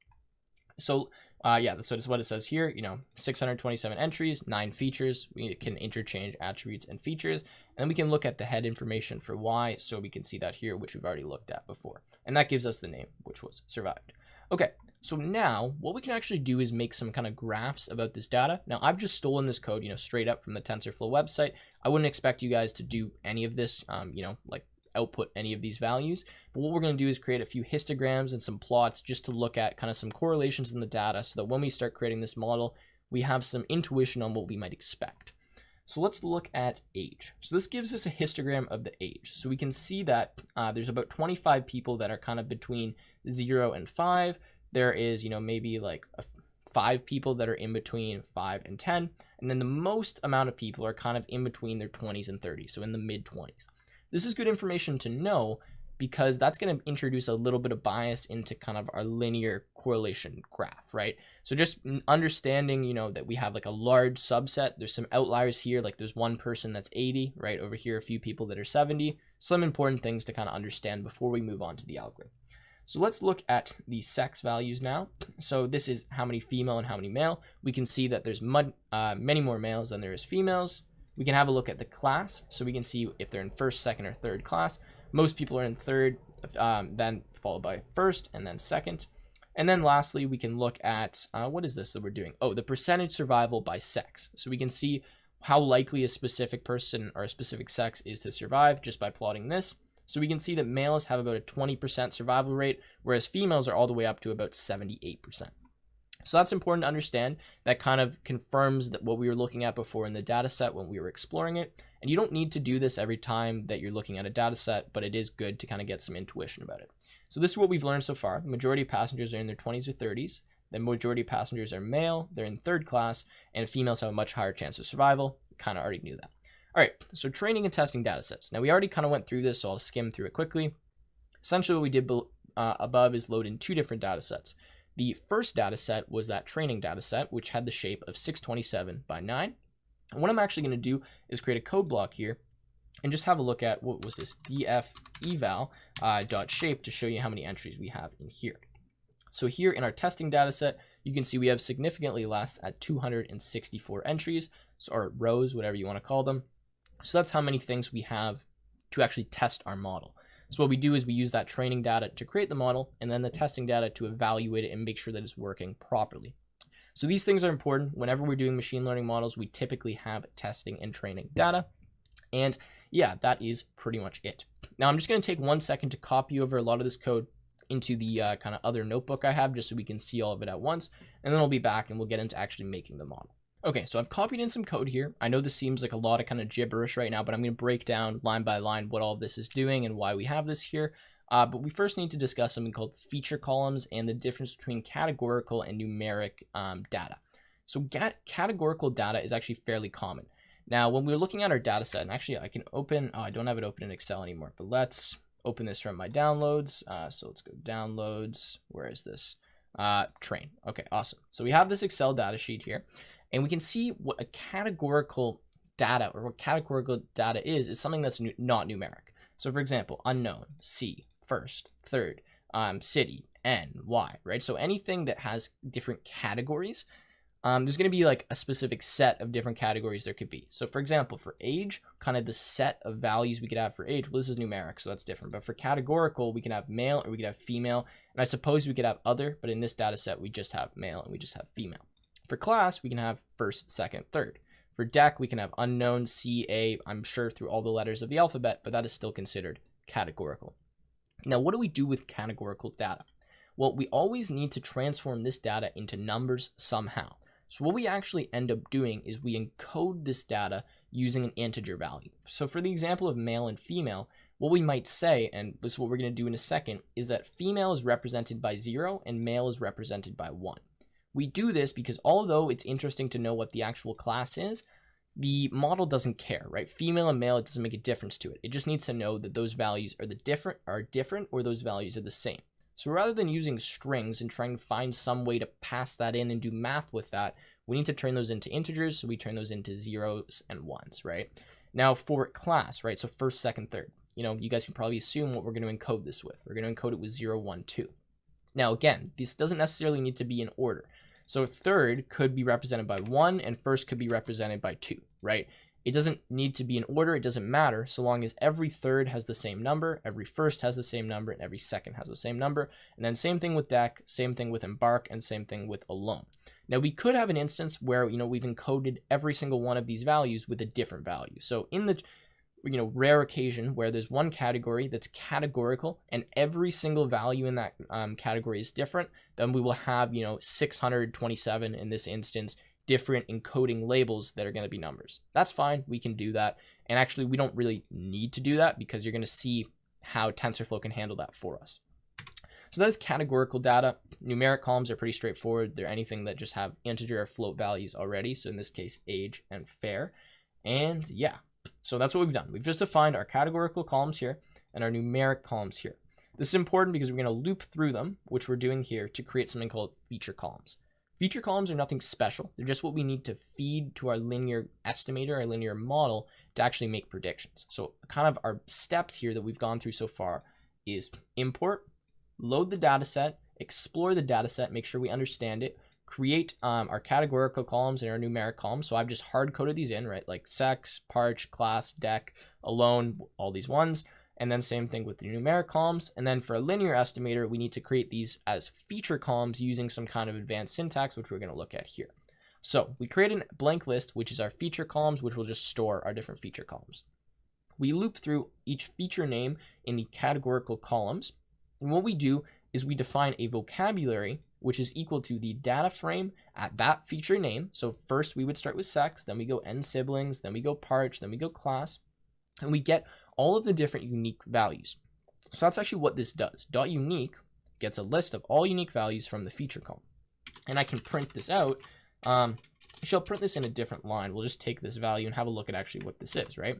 So yeah, that's what it says here, 627 entries, 9 features. We can interchange attributes and features. And then we can look at the head information for Y, so we can see that here, which we've already looked at before. And that gives us the name, which was survived. Okay, so now what we can actually do is make some kind of graphs about this data. Now, I've just stolen this code, straight up from the TensorFlow website. I wouldn't expect you guys to do any of this, like output any of these values. But what we're going to do is create a few histograms and some plots just to look at kind of some correlations in the data, so that when we start creating this model, we have some intuition on what we might expect. So let's look at age. So this gives us a histogram of the age. So we can see that there's about 25 people that are kind of between 0 and 5. There is, maybe like 5 people that are in between 5 and 10. And then the most amount of people are kind of in between their 20s and 30s, so in the mid 20s. This is good information to know, because that's going to introduce a little bit of bias into kind of our linear correlation graph, right? So just understanding, that we have like a large subset. There's some outliers here, like there's one person that's 80, right? Over here, a few people that are 70. Some important things to kind of understand before we move on to the algorithm. So let's look at the sex values now. So this is how many female and how many male. We can see that there's many more males than there is females. We can have a look at the class, so we can see if they're in first, second, or third class. Most people are in third, then followed by first, and then second. And then lastly, we can look at, what is this that we're doing? Oh, the percentage survival by sex. So we can see how likely a specific person or a specific sex is to survive just by plotting this. So we can see that males have about a 20% survival rate, whereas females are all the way up to about 78%. So that's important to understand. That kind of confirms that what we were looking at before in the data set when we were exploring it. And you don't need to do this every time that you're looking at a data set, but it is good to kind of get some intuition about it. So this is what we've learned so far. The majority of passengers are in their 20s or 30s. The majority of passengers are male, they're in third class, and females have a much higher chance of survival. We kind of already knew that. All right, so training and testing data sets. Now we already kind of went through this, so I'll skim through it quickly. Essentially what we did above is load in two different data sets. The first data set was that training data set, which had the shape of 627 by 9. And what I'm actually going to do is create a code block here and just have a look at, what was this, df eval dot shape to show you how many entries we have in here. So here in our testing data set, you can see we have significantly less at 264 entries, so, or rows, whatever you want to call them. So that's how many things we have to actually test our model. So what we do is we use that training data to create the model and then the testing data to evaluate it and make sure that it's working properly. So these things are important. Whenever we're doing machine learning models, we typically have testing and training data. And yeah, that is pretty much it. Now I'm just going to take 1 second to copy over a lot of this code into the kind of other notebook I have just so we can see all of it at once. And then I'll be back and we'll get into actually making the model. Okay, so I've copied in some code here. I know this seems like a lot of kind of gibberish right now, but I'm going to break down line by line what all of this is doing and why we have this here. But we first need to discuss something called feature columns and the difference between categorical and numeric data. So categorical data is actually fairly common. Now, when we're looking at our data set, and actually I can open, I don't have it open in Excel anymore, but let's open this from my downloads. So let's go downloads. Where is this? Train. Okay, awesome. So we have this Excel data sheet here. And we can see what a categorical data or what categorical data is something that's not numeric. So for example, unknown, C, first, third, city, N, Y, right? So anything that has different categories, there's going to be like a specific set of different categories there could be. So for example, for age, kind of the set of values we could have for age, well, this is numeric, so that's different. But for categorical, we can have male or we could have female. And I suppose we could have other, but in this data set, we just have male and we just have female. For class, we can have first, second, third. For deck, we can have unknown, C, A, I'm sure through all the letters of the alphabet, but that is still considered categorical. Now, what do we do with categorical data? Well, we always need to transform this data into numbers somehow. So what we actually end up doing is we encode this data using an integer value. So for the example of male and female, what we might say, and this is what we're going to do in a second, is that female is represented by 0 and male is represented by 1. We do this because although it's interesting to know what the actual class is, the model doesn't care, right? Female and male, it doesn't make a difference to it. It just needs to know that those values are different or those values are the same. So rather than using strings and trying to find some way to pass that in and do math with that, we need to turn those into integers. So we turn those into zeros and ones, right? Now for class, right? So first, second, third, you guys can probably assume what we're going to encode this with. We're going to encode it with 0, 1, 2. Now, again, this doesn't necessarily need to be in order. So third could be represented by 1 and first could be represented by 2, right? It doesn't need to be in order. It doesn't matter so long as every third has the same number, every first has the same number, and every second has the same number. And then same thing with deck, same thing with embark, and same thing with alone. Now we could have an instance where, we've encoded every single one of these values with a different value. So in the rare occasion where there's one category that's categorical and every single value in that category is different, then we will have 627 in this instance different encoding labels that are going to be numbers. That's fine, we can do that, and actually we don't really need to do that because you're going to see how TensorFlow can handle that for us. So that is categorical data. Numeric columns are pretty straightforward. They're anything that just have integer or float values already, so in this case age and fair. And yeah, so that's what we've done. We've just defined our categorical columns here and our numeric columns here. This is important because we're going to loop through them, which we're doing here, to create something called feature columns. Feature columns are nothing special. They're just what we need to feed to our linear estimator, our linear model, to actually make predictions. So kind of our steps here that we've gone through so far is import, load the data set, explore the data set, make sure we understand it, create our categorical columns and our numeric columns. So I've just hard coded these in, right? Like sex, parch, class, deck, alone, all these ones. And then same thing with the numeric columns. And then for a linear estimator, we need to create these as feature columns using some kind of advanced syntax, which we're going to look at here. So we create a blank list, which is our feature columns, which will just store our different feature columns. We loop through each feature name in the categorical columns. And what we do is we define a vocabulary, which is equal to the data frame at that feature name. So first we would start with sex, then we go n siblings, then we go parch, then we go class, and we get all of the different unique values. So that's actually what this does. .unique gets a list of all unique values from the feature column. and I can print this out, shall print this in a different line. We'll just take this value and have a look at actually what this is, right?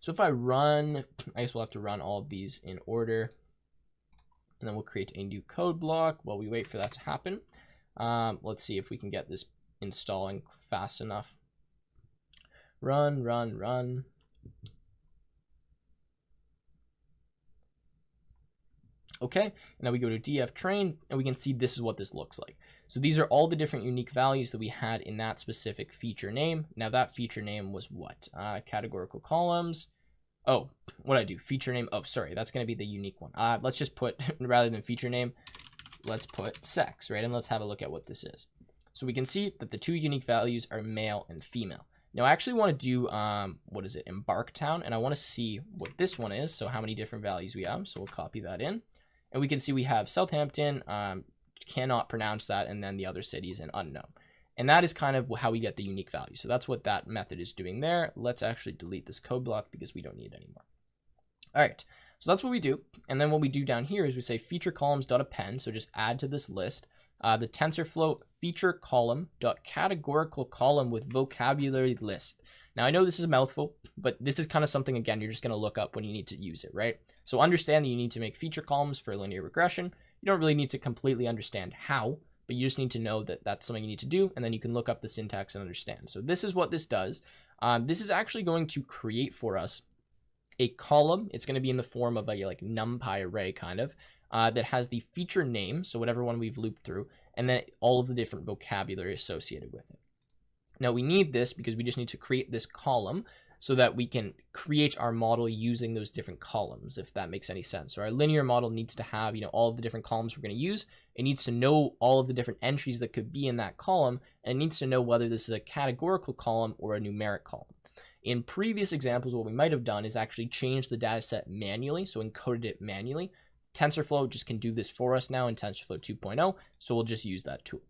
So if I run, I guess we'll have to run all of these in order, and then we'll create a new code block while we wait for that to happen. Let's see if we can get this installing fast enough. Run, run, run. Okay, now we go to df train, and we can see this is what this looks like. So these are all the different unique values that we had in that specific feature name. Now that feature name was what? Categorical columns. Oh, what did I do? Feature name. Oh, sorry, that's going to be the unique one. Let's just put, rather than feature name, let's put sex, right? And let's have a look at what this is. So we can see that the two unique values are male and female. Now I actually want to do, what is it? Embark town. And I want to see what this one is. So how many different values we have. So we'll copy that in. And we can see we have Southampton, cannot pronounce that, and then the other city is an unknown. And that is kind of how we get the unique value. So that's what that method is doing there. Let's actually delete this code block because we don't need it anymore. All right, so that's what we do. And then what we do down here is we say feature columns.append. So just add to this list the TensorFlow feature column.categorical column with vocabulary list. Now I know this is a mouthful, but this is kind of something, again, you're just going to look up when you need to use it, right? So understand that you need to make feature columns for linear regression. You don't really need to completely understand how, but you just need to know that that's something you need to do, and then you can look up the syntax and understand. So this is what this does. This is actually going to create for us a column. It's going to be in the form of a like NumPy array kind of, that has the feature name, so whatever one we've looped through, and then all of the different vocabulary associated with it. Now we need this because we just need to create this column so that we can create our model using those different columns, if that makes any sense. So our linear model needs to have, all of the different columns we're going to use. It needs to know all of the different entries that could be in that column, and it needs to know whether this is a categorical column or a numeric column. In previous examples, what we might have done is actually change the data set manually, so encoded it manually. TensorFlow just can do this for us now in TensorFlow 2.0, so we'll just use that tool.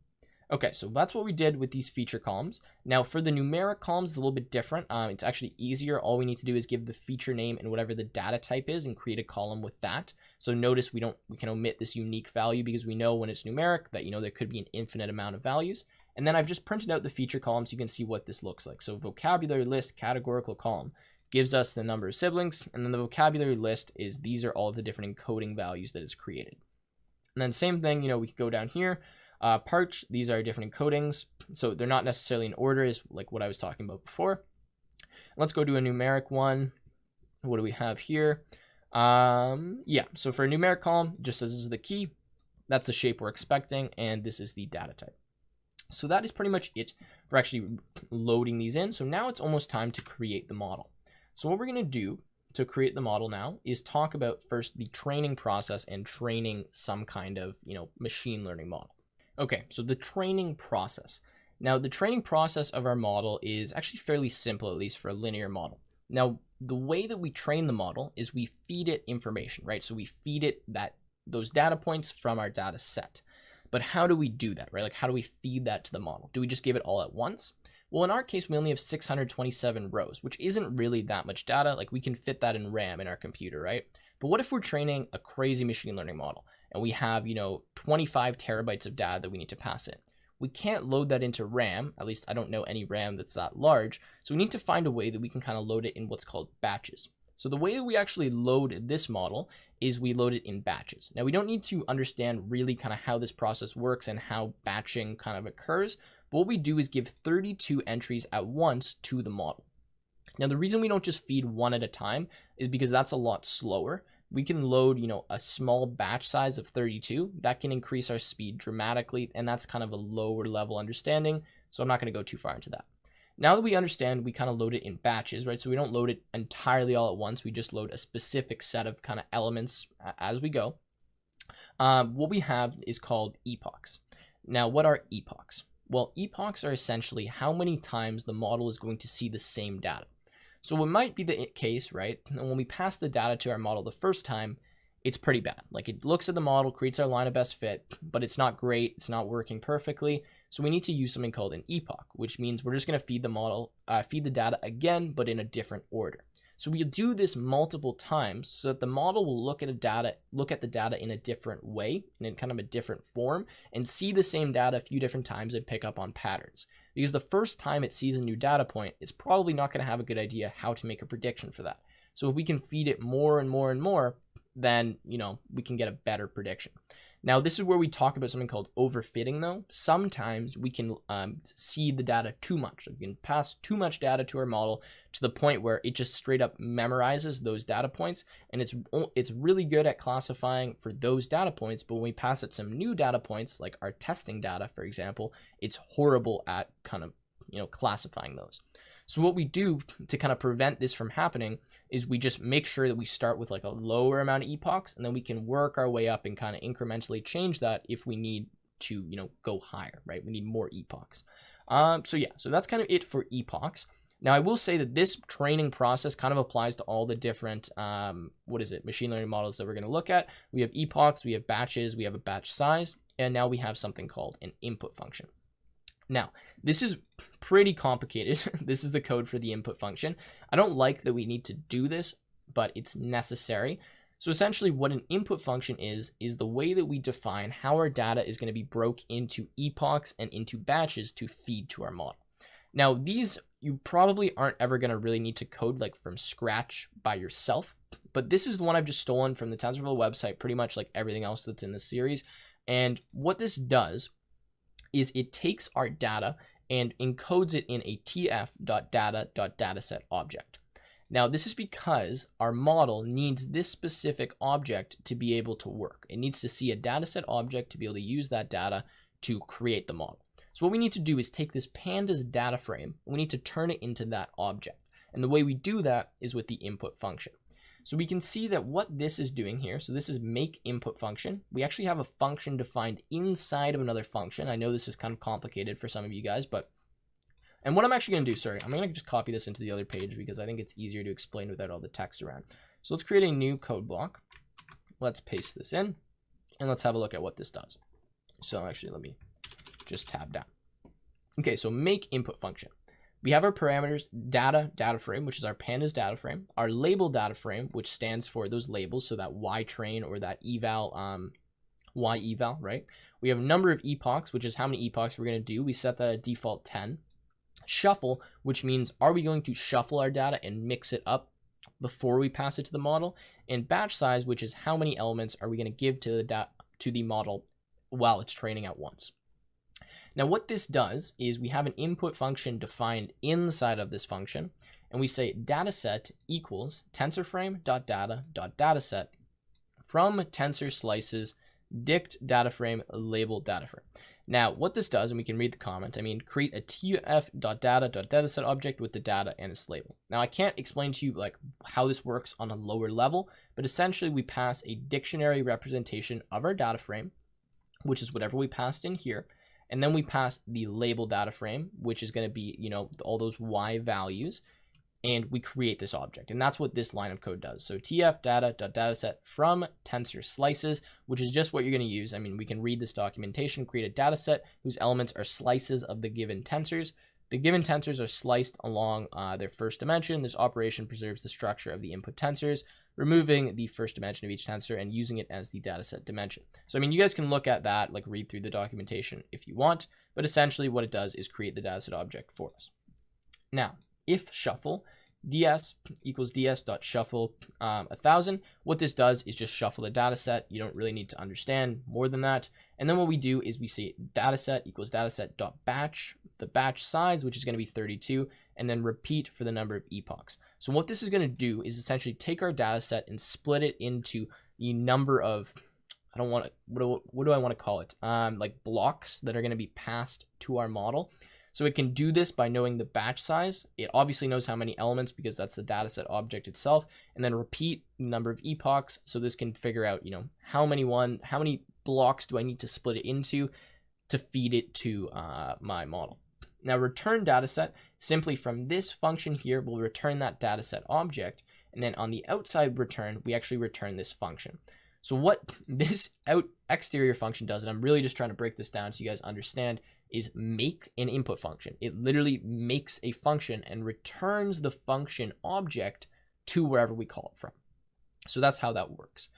Okay, so that's what we did with these feature columns. Now for the numeric columns, it's a little bit different. It's actually easier. All we need to do is give the feature name and whatever the data type is and create a column with that. So notice we can omit this unique value because we know when it's numeric that, there could be an infinite amount of values. And then I've just printed out the feature column so you can see what this looks like. So vocabulary list categorical column gives us the number of siblings. And then the vocabulary list is, these are all of the different encoding values that is created. And then same thing, we could go down here. Parch, these are different encodings, so they're not necessarily in order, is like what I was talking about before. Let's go to a numeric one. What do we have here? Yeah, so for a numeric column, just as this is the key, that's the shape we're expecting, and this is the data type. So that is pretty much it for actually loading these in. So now it's almost time to create the model. So what we're going to do to create the model now is talk about first the training process and training some kind of, machine learning model. Okay, so the training process. Now, the training process of our model is actually fairly simple, at least for a linear model. Now, the way that we train the model is we feed it information, right? So we feed it those data points from our data set. But how do we do that, right? Like, how do we feed that to the model? Do we just give it all at once? Well, in our case, we only have 627 rows, which isn't really that much data. Like, we can fit that in RAM in our computer, right? But what if we're training a crazy machine learning model? And we have, 25 terabytes of data that we need to pass in. We can't load that into RAM, at least I don't know any RAM that's that large, so we need to find a way that we can kind of load it in what's called batches. So the way that we actually load this model is we load it in batches. Now we don't need to understand really kind of how this process works and how batching kind of occurs, but what we do is give 32 entries at once to the model. Now the reason we don't just feed one at a time is because that's a lot slower. We can load, a small batch size of 32. That can increase our speed dramatically, and that's kind of a lower level understanding, so I'm not going to go too far into that. Now that we understand, we kind of load it in batches, right? So we don't load it entirely all at once. We just load a specific set of kind of elements as we go. What we have is called epochs. Now, what are epochs? Well, epochs are essentially how many times the model is going to see the same data. So what might be the case, right? And when we pass the data to our model the first time, it's pretty bad. Like, it looks at the model, creates our line of best fit, but it's not great. It's not working perfectly. So we need to use something called an epoch, which means we're just going to feed the model, feed the data again, but in a different order. So we do this multiple times so that the model will look at the data in a different way, in kind of a different form, and see the same data a few different times and pick up on patterns. Because the first time it sees a new data point, it's probably not going to have a good idea how to make a prediction for that. So if we can feed it more and more and more, then, we can get a better prediction. Now, this is where we talk about something called overfitting, though. Sometimes we can seed the data too much. We can pass too much data to our model to the point where it just straight up memorizes those data points, and it's really good at classifying for those data points, but when we pass it some new data points, like our testing data, for example, it's horrible at kind of, classifying those. So what we do to kind of prevent this from happening is we just make sure that we start with like a lower amount of epochs, and then we can work our way up and kind of incrementally change that if we need to, go higher, right? We need more epochs. So that's kind of it for epochs. Now, I will say that this training process kind of applies to all the different, machine learning models that we're going to look at. We have epochs, we have batches, we have a batch size, and now we have something called an input function. Now, this is pretty complicated. This is the code for the input function. I don't like that we need to do this, but it's necessary. So essentially what an input function is the way that we define how our data is going to be broke into epochs and into batches to feed to our model. Now, these you probably aren't ever going to really need to code like from scratch by yourself, but this is the one I've just stolen from the TensorFlow website, pretty much like everything else that's in this series. And what this does is it takes our data and encodes it in a tf.data.dataset object. Now, this is because our model needs this specific object to be able to work. It needs to see a dataset object to be able to use that data to create the model. So what we need to do is take this pandas data frame, and we need to turn it into that object. And the way we do that is with the input function. So we can see that what this is doing here, so this is make input function. We actually have a function defined inside of another function. I know this is kind of complicated for some of you guys, and what I'm actually going to do, I'm going to just copy this into the other page because I think it's easier to explain without all the text around. So let's create a new code block. Let's paste this in, and let's have a look at what this does. So actually, let me just tab down. Okay, so make input function. We have our parameters data frame, which is our pandas data frame, our label data frame, which stands for those labels, so that y train or that eval, y eval, right? We have a number of epochs, which is how many epochs we're going to do. We set that at default 10. Shuffle, which means are we going to shuffle our data and mix it up before we pass it to the model, and batch size, which is how many elements are we going to give to the model while it's training at once. Now, what this does is we have an input function defined inside of this function, and we say dataset equals tensorframe.data.dataset from tensor slices dict data frame label data frame. Now, what this does, and we can read the comment, create a tf.data.dataset object with the data and its label. Now, I can't explain to you like how this works on a lower level, but essentially we pass a dictionary representation of our data frame, which is whatever we passed in here. And then we pass the label data frame, which is going to be, all those y values, and we create this object. And that's what this line of code does. So tf.data.dataset from tensor slices, which is just what you're going to use. We can read this documentation, create a data set whose elements are slices of the given tensors. The given tensors are sliced along their first dimension. This operation preserves the structure of the input tensors, removing the first dimension of each tensor and using it as the dataset dimension. So, you guys can look at that, like read through the documentation if you want, but essentially what it does is create the dataset object for us. Now, if shuffle ds equals ds.shuffle 1000, what this does is just shuffle the dataset. You don't really need to understand more than that. And then what we do is we say dataset equals dataset.batch, the batch size, which is going to be 32, and then repeat for the number of epochs. So what this is going to do is essentially take our data set and split it into the number of, what do I want to call it? Like blocks that are going to be passed to our model. So it can do this by knowing the batch size. It obviously knows how many elements because that's the dataset object itself, and then repeat the number of epochs. So this can figure out, how many blocks do I need to split it into to feed it to my model. Now, return dataset, simply from this function here, we'll return that dataset object, and then on the outside return, we actually return this function. So what this exterior function does, and I'm really just trying to break this down so you guys understand, is make an input function. It literally makes a function and returns the function object to wherever we call it from. So that's how that works.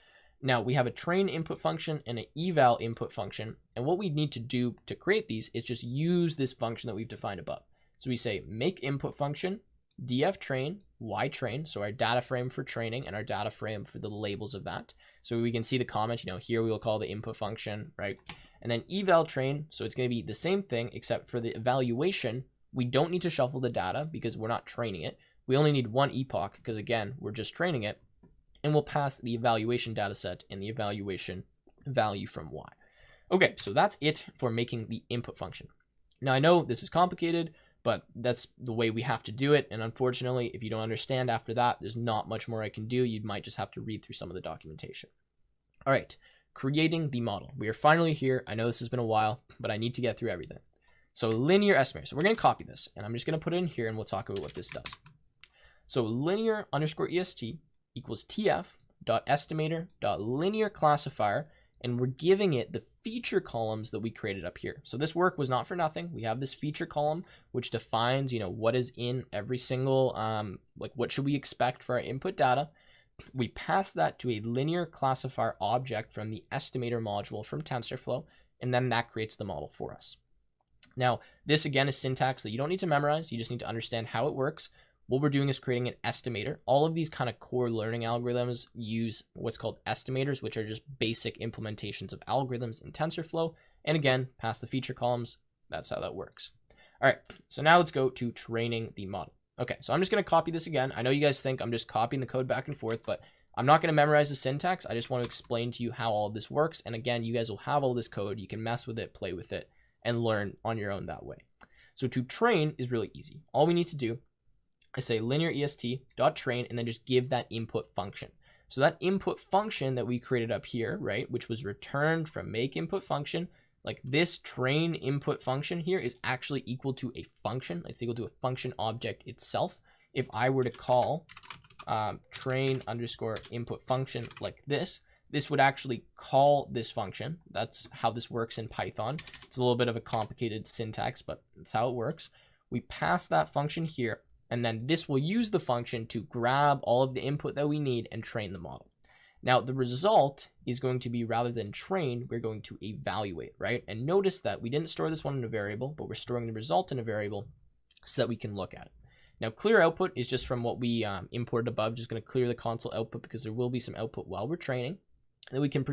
Now we have a train input function and an eval input function. And what we need to do to create these is just use this function that we've defined above. So we say make input function, df train, y train. So our data frame for training and our data frame for the labels of that. So we can see the comment, here we will call the input function, right? And then eval train. So it's going to be the same thing, except for the evaluation. We don't need to shuffle the data because we're not training it. We only need one epoch because again, we're just training it. And we'll pass the evaluation data set and the evaluation value from y. Okay, so that's it for making the input function. Now I know this is complicated, but that's the way we have to do it. And unfortunately, if you don't understand after that, there's not much more I can do. You might just have to read through some of the documentation. All right, creating the model. We are finally here. I know this has been a while, but I need to get through everything. So linear estimator. So we're going to copy this, and I'm just going to put it in here, and we'll talk about what this does. So linear underscore est equals tf.estimator.linear classifier, and we're giving it the feature columns that we created up here. So this work was not for nothing. We have this feature column which defines, what is in every single, like what should we expect for our input data. We pass that to a linear classifier object from the estimator module from TensorFlow, and then that creates the model for us. Now, this again is syntax that you don't need to memorize. You just need to understand how it works. What we're doing is creating an estimator. All of these kind of core learning algorithms use what's called estimators, which are just basic implementations of algorithms in TensorFlow. And again, pass the feature columns. That's how that works. All right, so now let's go to training the model. Okay, so I'm just going to copy this again. I know you guys think I'm just copying the code back and forth, but I'm not going to memorize the syntax. I just want to explain to you how all of this works. And again, you guys will have all this code. You can mess with it, play with it, and learn on your own that way. So to train is really easy. All we need to do I say linear est.train and then just give that input function. So that input function that we created up here, right, which was returned from make input function, like this train input function here is actually equal to a function. It's equal to a function object itself. If I were to call train underscore input function like this would actually call this function. That's how this works in Python. It's a little bit of a complicated syntax, but that's how it works. We pass that function here. And then this will use the function to grab all of the input that we need and train the model. Now, the result is going to be, rather than train, we're going to evaluate, right? And notice that we didn't store this one in a variable, but we're storing the result in a variable so that we can look at it. Now, clear output is just from what we imported above, just going to clear the console output because there will be some output while we're training. And then we can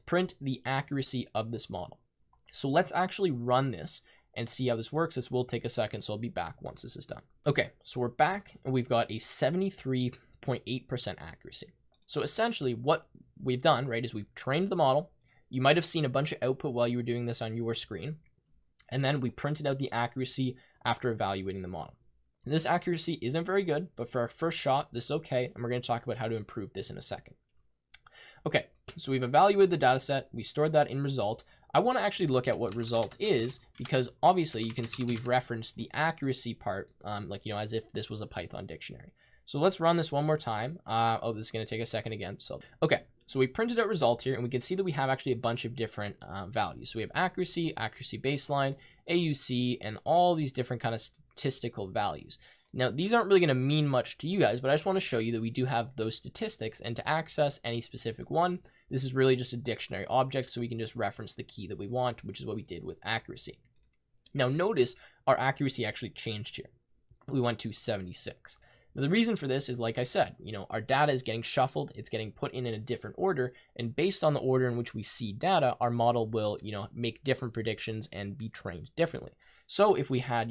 print the accuracy of this model. So let's actually run this and see how this works. This will take a second, so I'll be back once this is done. Okay, so we're back and we've got a 73.8% accuracy. So essentially what we've done, right, is we've trained the model. You might have seen a bunch of output while you were doing this on your screen. And then we printed out the accuracy after evaluating the model. And this accuracy isn't very good, but for our first shot, this is okay. And we're going to talk about how to improve this in a second. Okay, so we've evaluated the data set. We stored that in result. I want to actually look at what result is, because obviously you can see we've referenced the accuracy part, as if this was a Python dictionary. So let's run this one more time. This is going to take a second again. So we printed out result here, and we can see that we have actually a bunch of different values. So we have accuracy, accuracy baseline, AUC, and all these different kind of statistical values. Now, these aren't really going to mean much to you guys, but I just want to show you that we do have those statistics, and to access any specific one, this is really just a dictionary object, so we can just reference the key that we want, which is what we did with accuracy. Now, notice our accuracy actually changed here. We went to 76. Now, the reason for this is, like I said, our data is getting shuffled, it's getting put in a different order, and based on the order in which we see data, our model will, make different predictions and be trained differently. So if we had,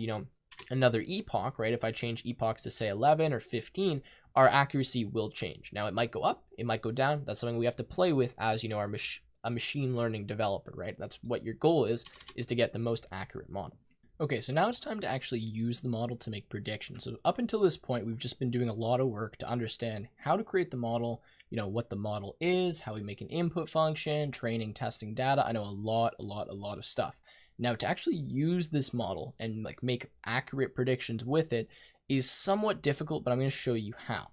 another epoch, right? If I change epochs to say 11 or 15, our accuracy will change. Now it might go up, it might go down. That's something we have to play with as, a machine learning developer, right? That's what your goal is to get the most accurate model. Okay, so now it's time to actually use the model to make predictions. So up until this point, we've just been doing a lot of work to understand how to create the model, what the model is, how we make an input function, training, testing data. I know a lot of stuff. Now, to actually use this model and make accurate predictions with it is somewhat difficult, but I'm going to show you how.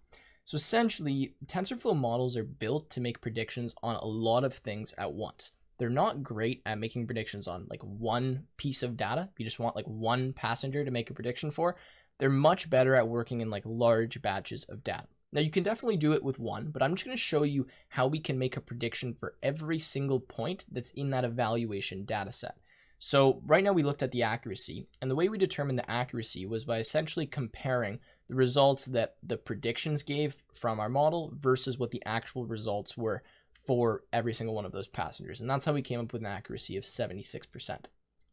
So essentially, TensorFlow models are built to make predictions on a lot of things at once. They're not great at making predictions on one piece of data. If you just want one passenger to make a prediction for, they're much better at working in large batches of data. Now you can definitely do it with 1, but I'm just going to show you how we can make a prediction for every single point that's in that evaluation data set. So right now we looked at the accuracy, and the way we determined the accuracy was by essentially comparing the results that the predictions gave from our model versus what the actual results were for every single one of those passengers. And that's how we came up with an accuracy of 76%.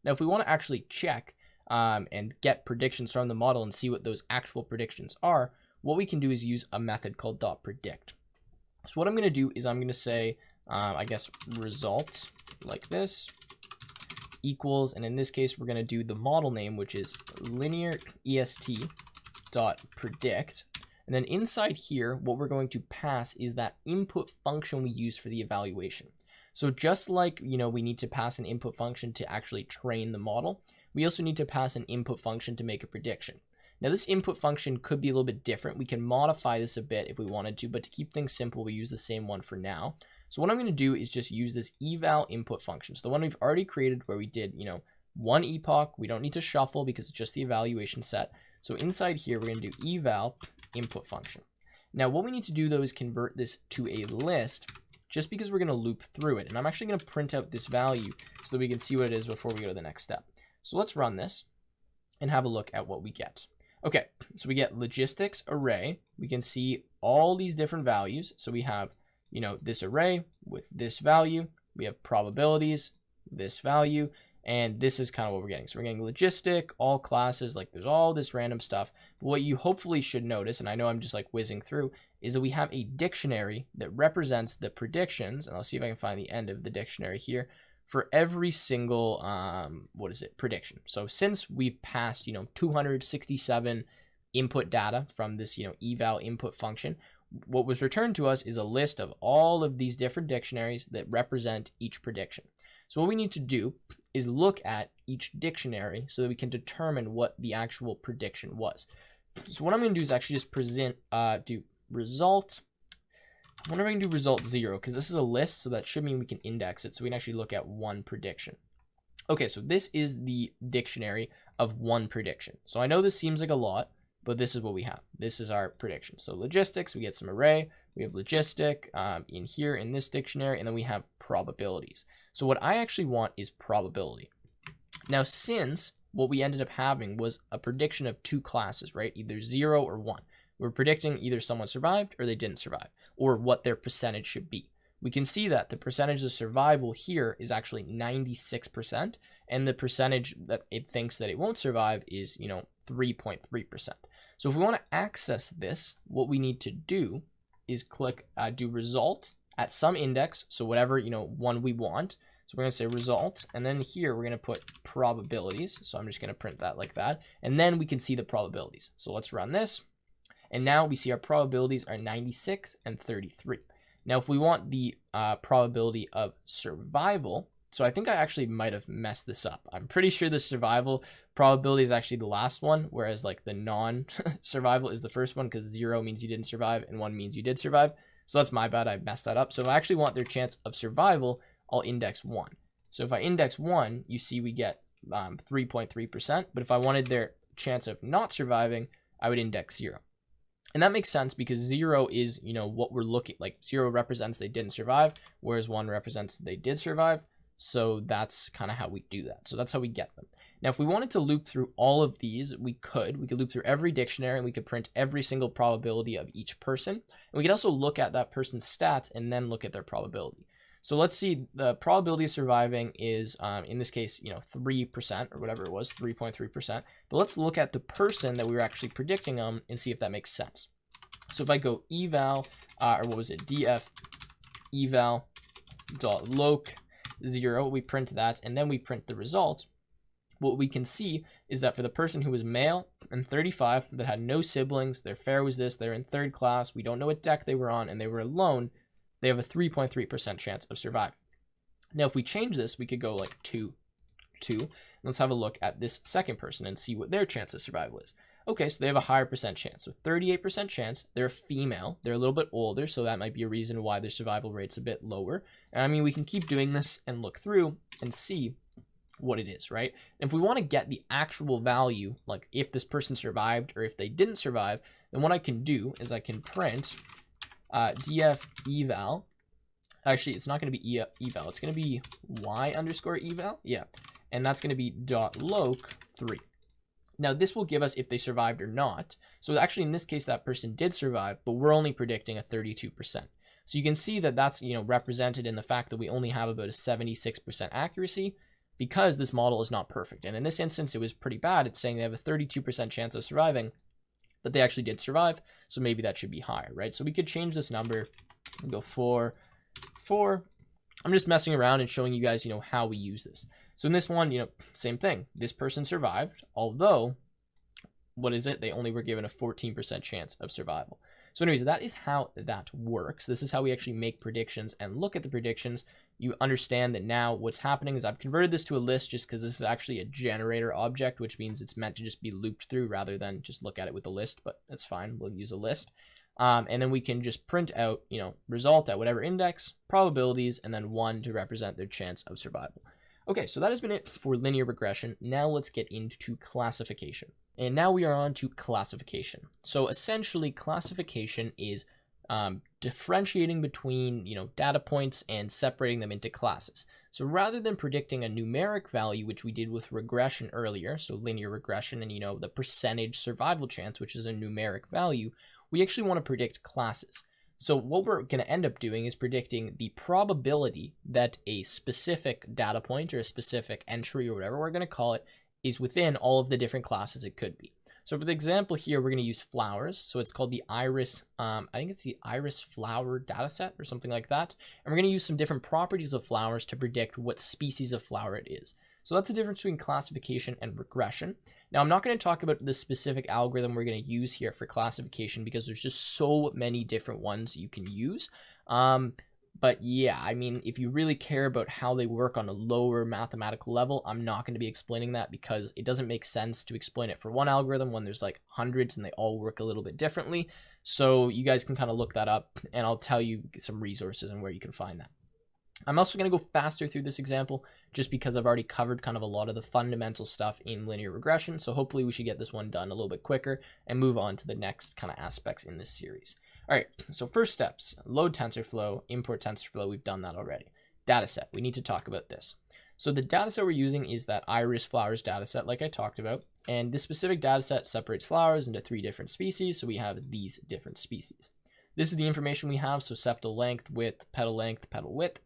Now, if we want to actually check and get predictions from the model and see what those actual predictions are, what we can do is use a method called .predict. So what I'm going to do is I'm going to say, I guess, result like this equals, and in this case, we're going to do the model name, which is linear est dot predict. And then inside here, what we're going to pass is that input function we use for the evaluation. So just like, we need to pass an input function to actually train the model, we also need to pass an input function to make a prediction. Now this input function could be a little bit different. We can modify this a bit if we wanted to, but to keep things simple, we use the same one for now. So what I'm going to do is just use this eval input function. So the one we've already created where we did, 1 epoch. We don't need to shuffle because it's just the evaluation set. So inside here, we're going to do eval input function. Now what we need to do though is convert this to a list just because we're going to loop through it. And I'm actually going to print out this value so that we can see what it is before we go to the next step. So let's run this and have a look at what we get. Okay, so we get logistics array. We can see all these different values. So we have, this array with this value. We have probabilities, this value, and this is kind of what we're getting. So we're getting logistic, all classes, like there's all this random stuff. But what you hopefully should notice, and I know I'm just like whizzing through, is that we have a dictionary that represents the predictions, and I'll see if I can find the end of the dictionary here, for every single, prediction. So since we've passed, 267 input data from this, eval input function, what was returned to us is a list of all of these different dictionaries that represent each prediction. So what we need to do is look at each dictionary so that we can determine what the actual prediction was. So what I'm going to do is actually just do result. I wonder if I can do result 0 because this is a list, so that should mean we can index it so we can actually look at one prediction. Okay, so this is the dictionary of one prediction. So I know this seems like a lot, but this is what we have. This is our prediction. So logistics, we get some array, we have logistic in here in this dictionary, and then we have probabilities. So what I actually want is probability. Now, since what we ended up having was a prediction of 2 classes, right? Either 0 or 1. We're predicting either someone survived or they didn't survive, or what their percentage should be. We can see that the percentage of survival here is actually 96%, and the percentage that it thinks that it won't survive is, 3.3%. So if we want to access this, what we need to do is click do result at some index, so whatever, one we want. So we're going to say result, and then here we're going to put probabilities. So I'm just going to print that like that, and then we can see the probabilities. So let's run this. And now we see our probabilities are 96 and 33. Now, if we want the probability of survival, so I think I actually might have messed this up. I'm pretty sure the survival probability is actually the last one, whereas like the non-survival is the first one because 0 means you didn't survive and 1 means you did survive. So that's my bad. I messed that up. So if I actually want their chance of survival, I'll index 1. So if I index 1, you see we get 3.3%. But if I wanted their chance of not surviving, I would index 0. And that makes sense because 0 is, what we're looking like. 0 represents they didn't survive, whereas 1 represents they did survive. So that's kind of how we do that. So that's how we get them. Now, if we wanted to loop through all of these, we could loop through every dictionary and we could print every single probability of each person. And we could also look at that person's stats and then look at their probability. So let's see, the probability of surviving is, in this case, 3% or whatever it was, 3.3%. But let's look at the person that we were actually predicting on and see if that makes sense. So if I go eval, df eval dot loc 0, we print that, and then we print the result. What we can see is that for the person who was male and 35 that had no siblings, their fare was this, they're in 3rd class, we don't know what deck they were on, and they were alone, they have a 3.3% chance of surviving. Now, if we change this, we could go like 2. Let's have a look at this second person and see what their chance of survival is. Okay, so they have a higher percent chance. So 38% chance. They're a female. They're a little bit older, so that might be a reason why their survival rate's a bit lower. And I mean, we can keep doing this and look through and see what it is, right? And if we want to get the actual value, like if this person survived or if they didn't survive, then what I can do is I can print df eval. Actually, it's not going to be eval. It's going to be y underscore eval. Yeah. And that's going to be dot loc 3. Now, this will give us if they survived or not. So actually, in this case, that person did survive, but we're only predicting a 32%. So you can see that that's, represented in the fact that we only have about a 76% accuracy because this model is not perfect. And in this instance, it was pretty bad. It's saying they have a 32% chance of surviving, but they actually did survive. So maybe that should be higher, right? So we could change this number and go 4. I'm just messing around and showing you guys, how we use this. So in this one, same thing. This person survived, although, what is it? They only were given a 14% chance of survival. So anyways, that is how that works. This is how we actually make predictions and look at the predictions. You understand that now what's happening is I've converted this to a list just because this is actually a generator object, which means it's meant to just be looped through rather than just look at it with a list, but that's fine. We'll use a list. And then we can just print out, result at whatever index, probabilities, and then 1 to represent their chance of survival. Okay, so that has been it for linear regression. Now let's get into classification. And now we are on to classification. So essentially, classification is differentiating between, data points and separating them into classes. So rather than predicting a numeric value, which we did with regression earlier, so linear regression and, the percentage survival chance, which is a numeric value, we actually want to predict classes. So what we're going to end up doing is predicting the probability that a specific data point or a specific entry or whatever we're going to call it is within all of the different classes it could be. So for the example here, we're going to use flowers. So it's called the iris, I think it's the iris flower data set or something like that. And we're going to use some different properties of flowers to predict what species of flower it is. So that's the difference between classification and regression. Now, I'm not going to talk about the specific algorithm we're going to use here for classification because there's just so many different ones you can use. But yeah, I mean, if you really care about how they work on a lower mathematical level, I'm not going to be explaining that because it doesn't make sense to explain it for one algorithm when there's like hundreds and they all work a little bit differently. So you guys can kind of look that up and I'll tell you some resources and where you can find that. I'm also going to go faster through this example just because I've already covered kind of a lot of the fundamental stuff in linear regression. So hopefully we should get this one done a little bit quicker and move on to the next kind of aspects in this series. All right, so first steps, load TensorFlow, import TensorFlow. We've done that already. Dataset, we need to talk about this. So the dataset we're using is that iris flowers dataset like I talked about. And this specific dataset separates flowers into 3 different species. So we have these different species. This is the information we have. So septal length, width, petal width.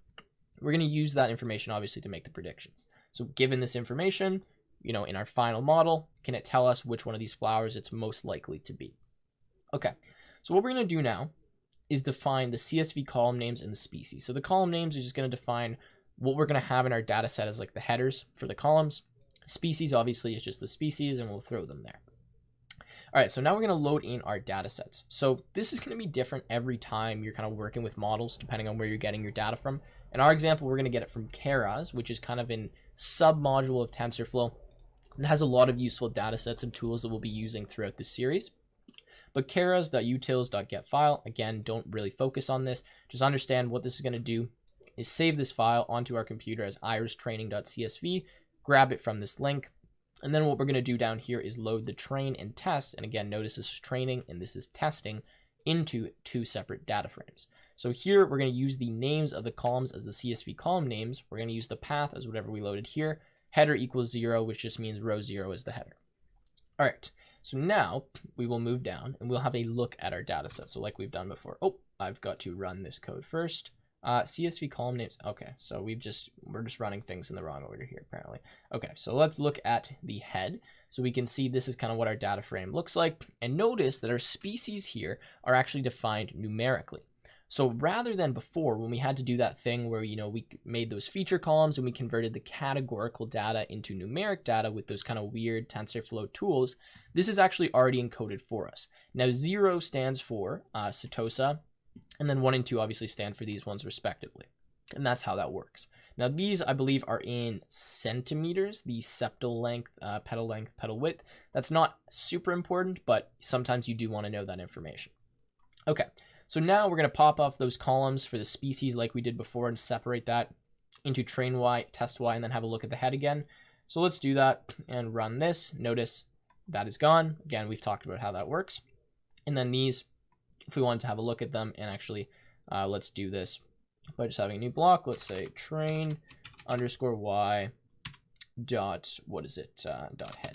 We're going to use that information obviously to make the predictions. So given this information, in our final model, can it tell us which one of these flowers it's most likely to be? Okay, so what we're going to do now is define the CSV column names and the species. So the column names are just going to define what we're going to have in our data set as like the headers for the columns. Species obviously is just the species and we'll throw them there. All right, so now we're going to load in our data sets. So this is going to be different every time you're kind of working with models depending on where you're getting your data from. In our example, we're going to get it from Keras, which is kind of a sub-module of TensorFlow. It has a lot of useful data sets and tools that we'll be using throughout this series. But keras.utils.getFile, again, don't really focus on this. Just understand what this is going to do is save this file onto our computer as iristraining.csv, grab it from this link, and then what we're going to do down here is load the train and test. And again, notice this is training and this is testing into 2 separate data frames. So here we're going to use the names of the columns as the CSV column names. We're going to use the path as whatever we loaded here. Header equals 0, which just means row 0 is the header. All right, so now we will move down and we'll have a look at our data set. So like we've done before. Oh, I've got to run this code first. CSV column names. Okay, so we're just running things in the wrong order here apparently. Okay, so let's look at the head. So we can see this is kind of what our data frame looks like. And notice that our species here are actually defined numerically. So rather than before when we had to do that thing where, we made those feature columns and we converted the categorical data into numeric data with those kind of weird TensorFlow tools, this is actually already encoded for us. Now 0 stands for setosa, and then 1 and 2 obviously stand for these ones respectively. And that's how that works. Now these, I believe, are in centimeters, the septal length, petal width. That's not super important, but sometimes you do want to know that information. Okay. So now we're going to pop off those columns for the species like we did before and separate that into train Y, test Y, and then have a look at the head again. So let's do that and run this. Notice that is gone. Again, we've talked about how that works. And then these, if we wanted to have a look at them and actually, let's do this by just having a new block. Let's say train underscore y dot, what is it, dot head.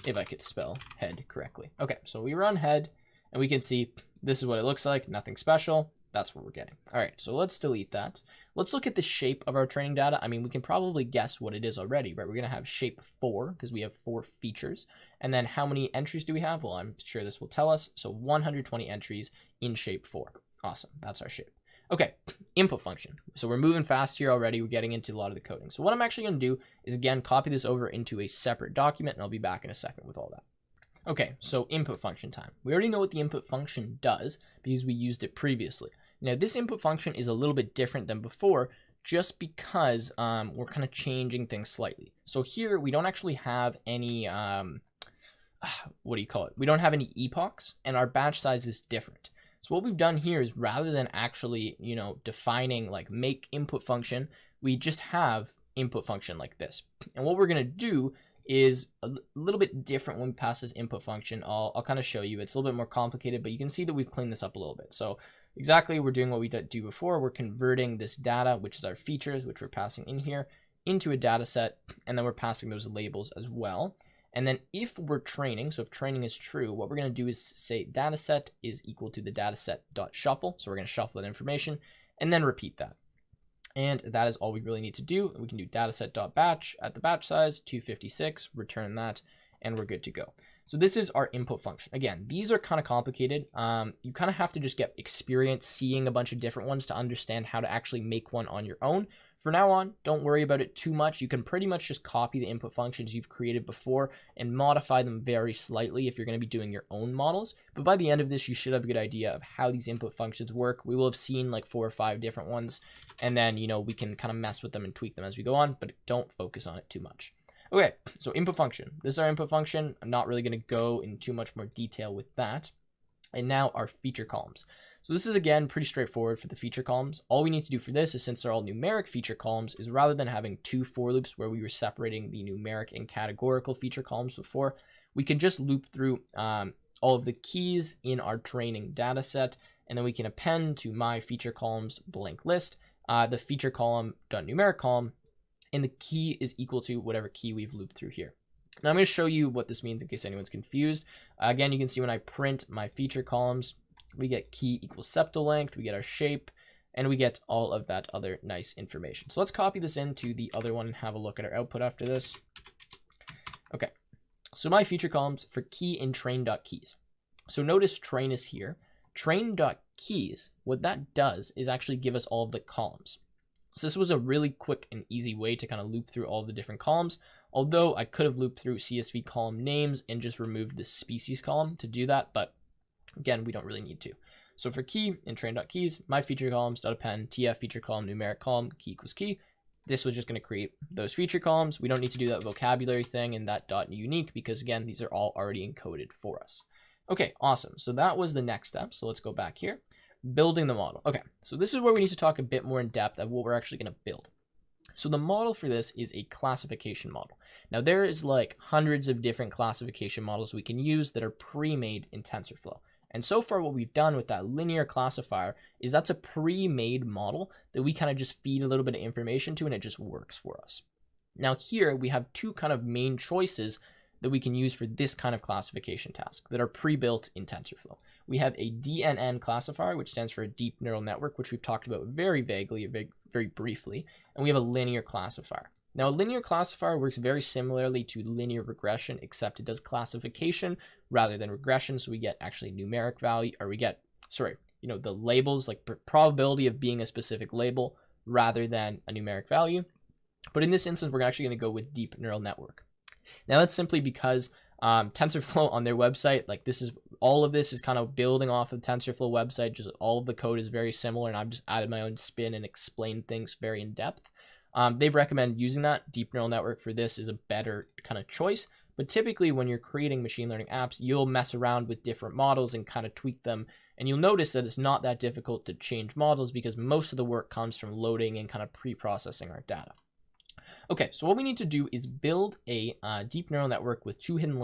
If I could spell head correctly. Okay, so we run head and we can see this is what it looks like, nothing special. That's what we're getting. All right, so let's delete that. Let's look at the shape of our training data. I mean, we can probably guess what it is already, right? We're gonna have shape 4 because we have 4 features. And then how many entries do we have? Well, I'm sure this will tell us. So 120 entries in shape 4. Awesome, that's our shape. Okay, input function. So we're moving fast here already. We're getting into a lot of the coding. So what I'm actually gonna do is, again, copy this over into a separate document, and I'll be back in a second with all that. Okay, so input function time. We already know what the input function does because we used it previously. Now, this input function is a little bit different than before just because we're kind of changing things slightly. So here, we don't actually have any, what do you call it? We don't have any epochs, and our batch size is different. So what we've done here is, rather than actually, defining like make input function, we just have input function like this. And what we're going to do is a little bit different when we pass this input function. I'll kind of show you. It's a little bit more complicated, but you can see that we've cleaned this up a little bit. So exactly, we're doing what we did do before. We're converting this data, which is our features, which we're passing in here, into a data set, and then we're passing those labels as well. And then if we're training, so if training is true, what we're going to do is say dataset is equal to the dataset.shuffle. So we're going to shuffle that information and then repeat that. And that is all we really need to do. We can do dataset.batch at the batch size, 256, return that, and we're good to go. So this is our input function. Again, these are kind of complicated. You kind of have to just get experience seeing a bunch of different ones to understand how to actually make one on your own. For now on, don't worry about it too much. You can pretty much just copy the input functions you've created before and modify them very slightly if you're going to be doing your own models. But by the end of this, you should have a good idea of how these input functions work. We will have seen like 4 or 5 different ones, and then, we can kind of mess with them and tweak them as we go on, but don't focus on it too much. Okay, so input function. This is our input function. I'm not really going to go in too much more detail with that. And now our feature columns. So this is, again, pretty straightforward for the feature columns. All we need to do for this is, since they're all numeric feature columns, is rather than having 2 for loops where we were separating the numeric and categorical feature columns before, we can just loop through all of the keys in our training data set, and then we can append to my feature columns blank list, the feature column dot numeric column, and the key is equal to whatever key we've looped through here. Now I'm going to show you what this means in case anyone's confused. Again, you can see when I print my feature columns, we get key equals septal length, we get our shape, and we get all of that other nice information. So let's copy this into the other one and have a look at our output after this. Okay, so my feature columns for key in train.keys. So notice train is here. Train.keys, what that does is actually give us all of the columns. So this was a really quick and easy way to kind of loop through all the different columns, although I could have looped through CSV column names and just removed the species column to do that, but again, we don't really need to. So for key in train.keys, my feature columns dot append tf feature column numeric column key equals key. This was just going to create those feature columns. We don't need to do that vocabulary thing and that dot unique because, again, these are all already encoded for us. Okay, awesome. So that was the next step. So let's go back here. Building the model. Okay, so this is where we need to talk a bit more in depth of what we're actually going to build. So the model for this is a classification model. Now there is like hundreds of different classification models we can use that are pre-made in TensorFlow. And so far what we've done with that linear classifier is that's a pre-made model that we kind of just feed a little bit of information to and it just works for us. Now here we have 2 kind of main choices that we can use for this kind of classification task that are pre-built in TensorFlow. We have a DNN classifier, which stands for a deep neural network, which we've talked about very vaguely, very briefly, and we have a linear classifier. Now, a linear classifier works very similarly to linear regression, except it does classification rather than regression, so we get actually numeric value, or we get, the labels, like probability of being a specific label rather than a numeric value. But in this instance, we're actually going to go with deep neural network. Now, that's simply because TensorFlow on their website, like all of this is kind of building off of the TensorFlow website. Just all of the code is very similar, and I've just added my own spin and explained things very in depth. They recommend using that. Deep neural network for this is a better kind of choice. But typically when you're creating machine learning apps, you'll mess around with different models and kind of tweak them. And you'll notice that it's not that difficult to change models because most of the work comes from loading and kind of pre-processing our data. Okay, so what we need to do is build a deep neural network with two hidden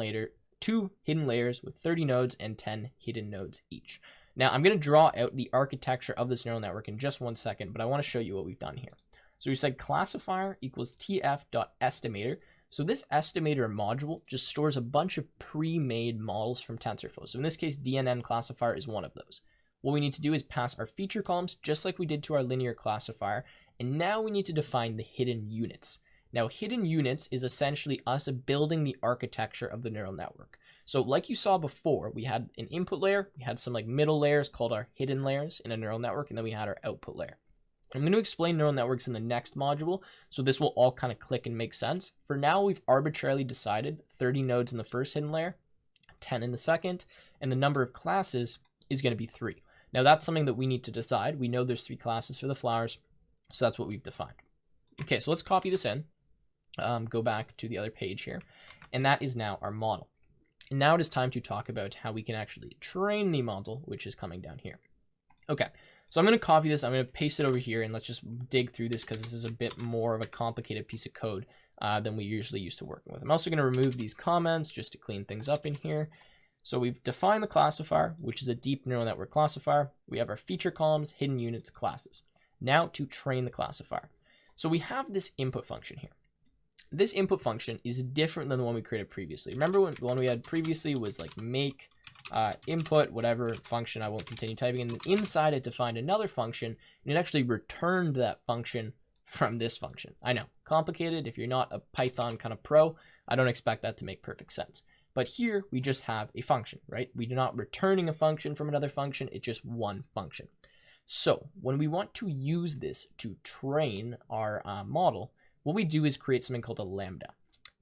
2 hidden layers with 30 nodes and 10 hidden nodes each. Now I'm going to draw out the architecture of this neural network in just 1 second, but I want to show you what we've done here. So we said classifier equals tf.estimator. So this estimator module just stores a bunch of pre-made models from TensorFlow. So in this case, DNN classifier is one of those. What we need to do is pass our feature columns just like we did to our linear classifier. And now we need to define the hidden units. Now, hidden units is essentially us building the architecture of the neural network. So like you saw before, we had an input layer, we had some like middle layers called our hidden layers in a neural network, and then we had our output layer. I'm going to explain neural networks in the next module, so this will all kind of click and make sense. For now, we've arbitrarily decided 30 nodes in the first hidden layer, 10 in the second, and the number of classes is going to be 3. Now, that's something that we need to decide. We know there's 3 classes for the flowers, so that's what we've defined. Okay, so let's copy this in, go back to the other page here, and that is now our model. And now it is time to talk about how we can actually train the model, which is coming down here. Okay. So I'm going to copy this, I'm going to paste it over here, and let's just dig through this because this is a bit more of a complicated piece of code than we usually used to working with. I'm also going to remove these comments just to clean things up in here. So we've defined the classifier, which is a deep neural network classifier. We have our feature columns, hidden units, classes. Now to train the classifier. So we have this input function here. This input function is different than the one we created previously. Remember when the one we had previously was like make input, whatever function, I won't continue typing, and then inside it defined another function, and it actually returned that function from this function. I know, complicated. If you're not a Python kind of pro, I don't expect that to make perfect sense. But here we just have a function, right? We're not returning a function from another function, it's just one function. So when we want to use this to train our model, what we do is create something called a lambda.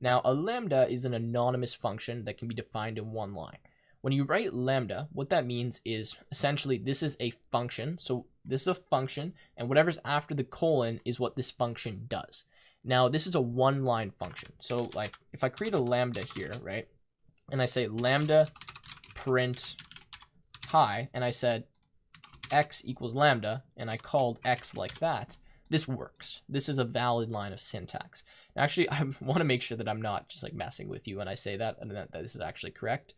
Now, a lambda is an anonymous function that can be defined in one line. When you write lambda, what that means is essentially this is a function. So this is a function, and whatever's after the colon is what this function does. Now, this is a one-line function. So like if I create a lambda here, right, and I say lambda print hi, and I said x equals lambda, and I called x like that, this works. This is a valid line of syntax. Actually, I want to make sure that I'm not just like messing with you when I say that, and that this is actually correct.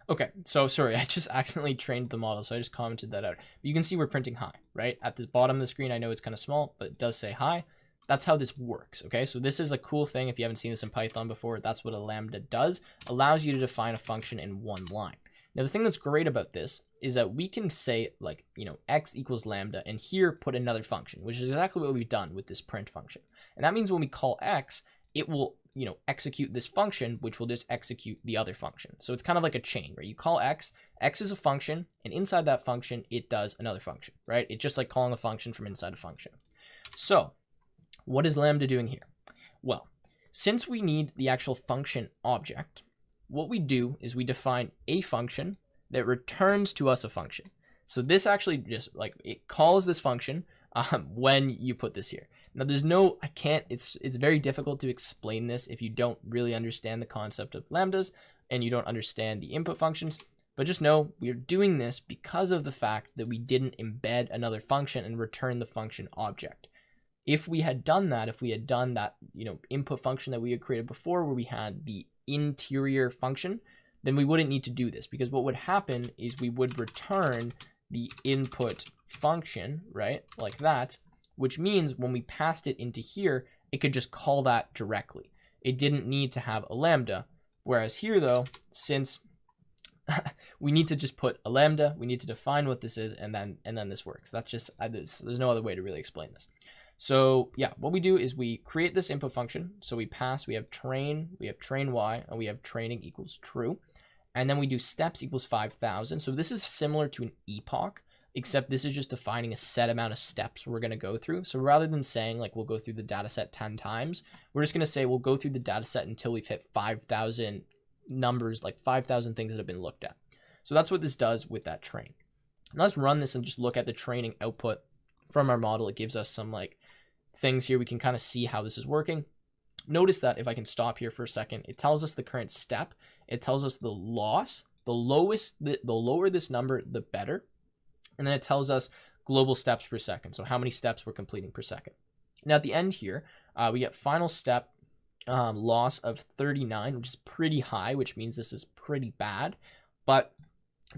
Okay, so sorry, I just accidentally trained the model, so I just commented that out. But you can see we're printing hi, right? At the bottom of the screen, I know it's kind of small, but it does say hi. That's how this works, okay? So this is a cool thing. If you haven't seen this in Python before, that's what a lambda does. Allows you to define a function in one line. Now, the thing that's great about this is that we can say like, you know, x equals lambda, and here put another function, which is exactly what we've done with this print function. And that means when we call x, it will, you know, execute this function, which will just execute the other function. So it's kind of like a chain, right? You call x is a function, and inside that function, it does another function, right? It's just like calling a function from inside a function. So what is lambda doing here? Well, since we need the actual function object, what we do is we define a function that returns to us a function. So this actually just like it calls this function when you put this here. Now there's no, it's very difficult to explain this if you don't really understand the concept of lambdas and you don't understand the input functions, but just know we're doing this because of the fact that we didn't embed another function and return the function object. If we had done that, you know, input function that we had created before where we had the interior function, then we wouldn't need to do this, because what would happen is we would return the input function, right, like that, which means when we passed it into here, it could just call that directly. It didn't need to have a lambda, whereas here though, since we need to just put a lambda, we need to define what this is, and then this works. That's just, there's no other way to really explain this. So yeah, what we do is we create this input function. So we have train y, and we have training equals true. And then we do steps equals 5,000. So this is similar to an epoch, except this is just defining a set amount of steps we're going to go through. So rather than saying like we'll go through the data set 10 times, we're just going to say we'll go through the data set until we've hit 5,000 numbers, like 5,000 things that have been looked at. So that's what this does with that train. Now let's run this and just look at the training output from our model. It gives us some like things here. We can kind of see how this is working. Notice that if I can stop here for a second, it tells us the current step. It tells us the loss. The lower this number, the better. And then it tells us global steps per second. So how many steps we're completing per second. Now at the end here, we get final step loss of 39, which is pretty high, which means this is pretty bad, but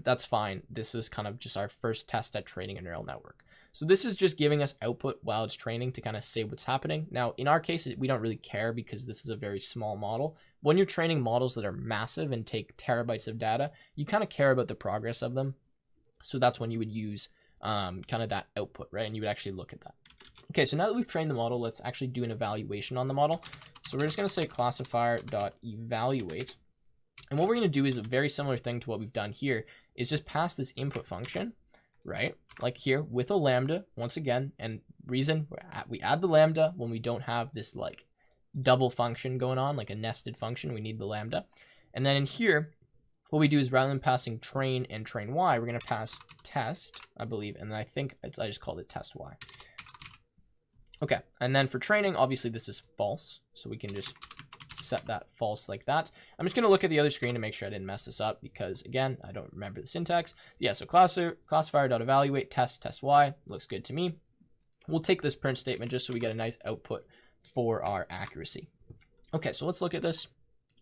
that's fine. This is kind of just our first test at training a neural network. So this is just giving us output while it's training to kind of say what's happening. Now, in our case, we don't really care because this is a very small model. When you're training models that are massive and take terabytes of data, you kind of care about the progress of them. So that's when you would use kind of that output, right? And you would actually look at that. Okay, so now that we've trained the model, let's actually do an evaluation on the model. So we're just going to say classifier.evaluate. And what we're going to do is a very similar thing to what we've done here, is just pass this input function, right? Like here with a lambda once again, and reason we add the lambda when we don't have this like double function going on, like a nested function, we need the lambda. And then in here, what we do is rather than passing train and train y, we're going to pass test, I believe. And then I think I just called it test y. Okay. And then for training, obviously this is false. So we can just set that false like that. I'm just going to look at the other screen to make sure I didn't mess this up because again, I don't remember the syntax. Yeah, so classifier.evaluate test y looks good to me. We'll take this print statement just so we get a nice output for our accuracy. Okay, so let's look at this.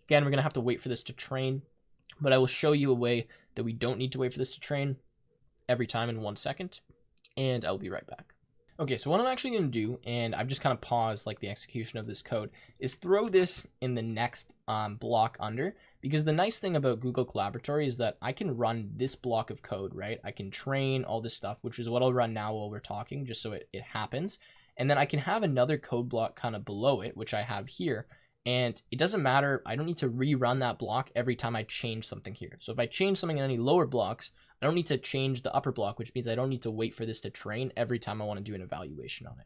Again, we're going to have to wait for this to train, but I will show you a way that we don't need to wait for this to train every time in 1 second, and I'll be right back. Okay, so what I'm actually going to do, and I've just kind of paused like the execution of this code, is throw this in the next block under, because the nice thing about Google Colaboratory is that I can run this block of code, right? I can train all this stuff, which is what I'll run now while we're talking, just so it happens. And then I can have another code block kind of below it, which I have here. And it doesn't matter, I don't need to rerun that block every time I change something here. So if I change something in any lower blocks, I don't need to change the upper block, which means I don't need to wait for this to train every time I want to do an evaluation on it.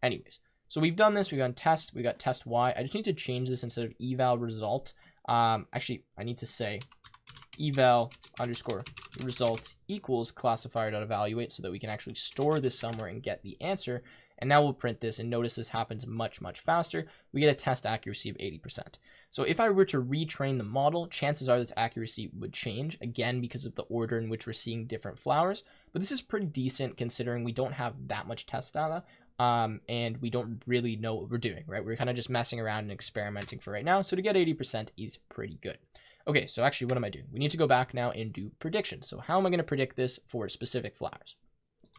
Anyways, so we've done this, we've got test, we got test y. I just need to change this instead of eval result. Actually, I need to say eval underscore result equals classifier.evaluate so that we can actually store this somewhere and get the answer. And now we'll print this, and notice this happens much, much faster. We get a test accuracy of 80%. So if I were to retrain the model, chances are this accuracy would change, again, because of the order in which we're seeing different flowers. But this is pretty decent considering we don't have that much test data, and we don't really know what we're doing, right? We're kind of just messing around and experimenting for right now. So to get 80% is pretty good. Okay, so actually, what am I doing? We need to go back now and do predictions. So how am I going to predict this for specific flowers?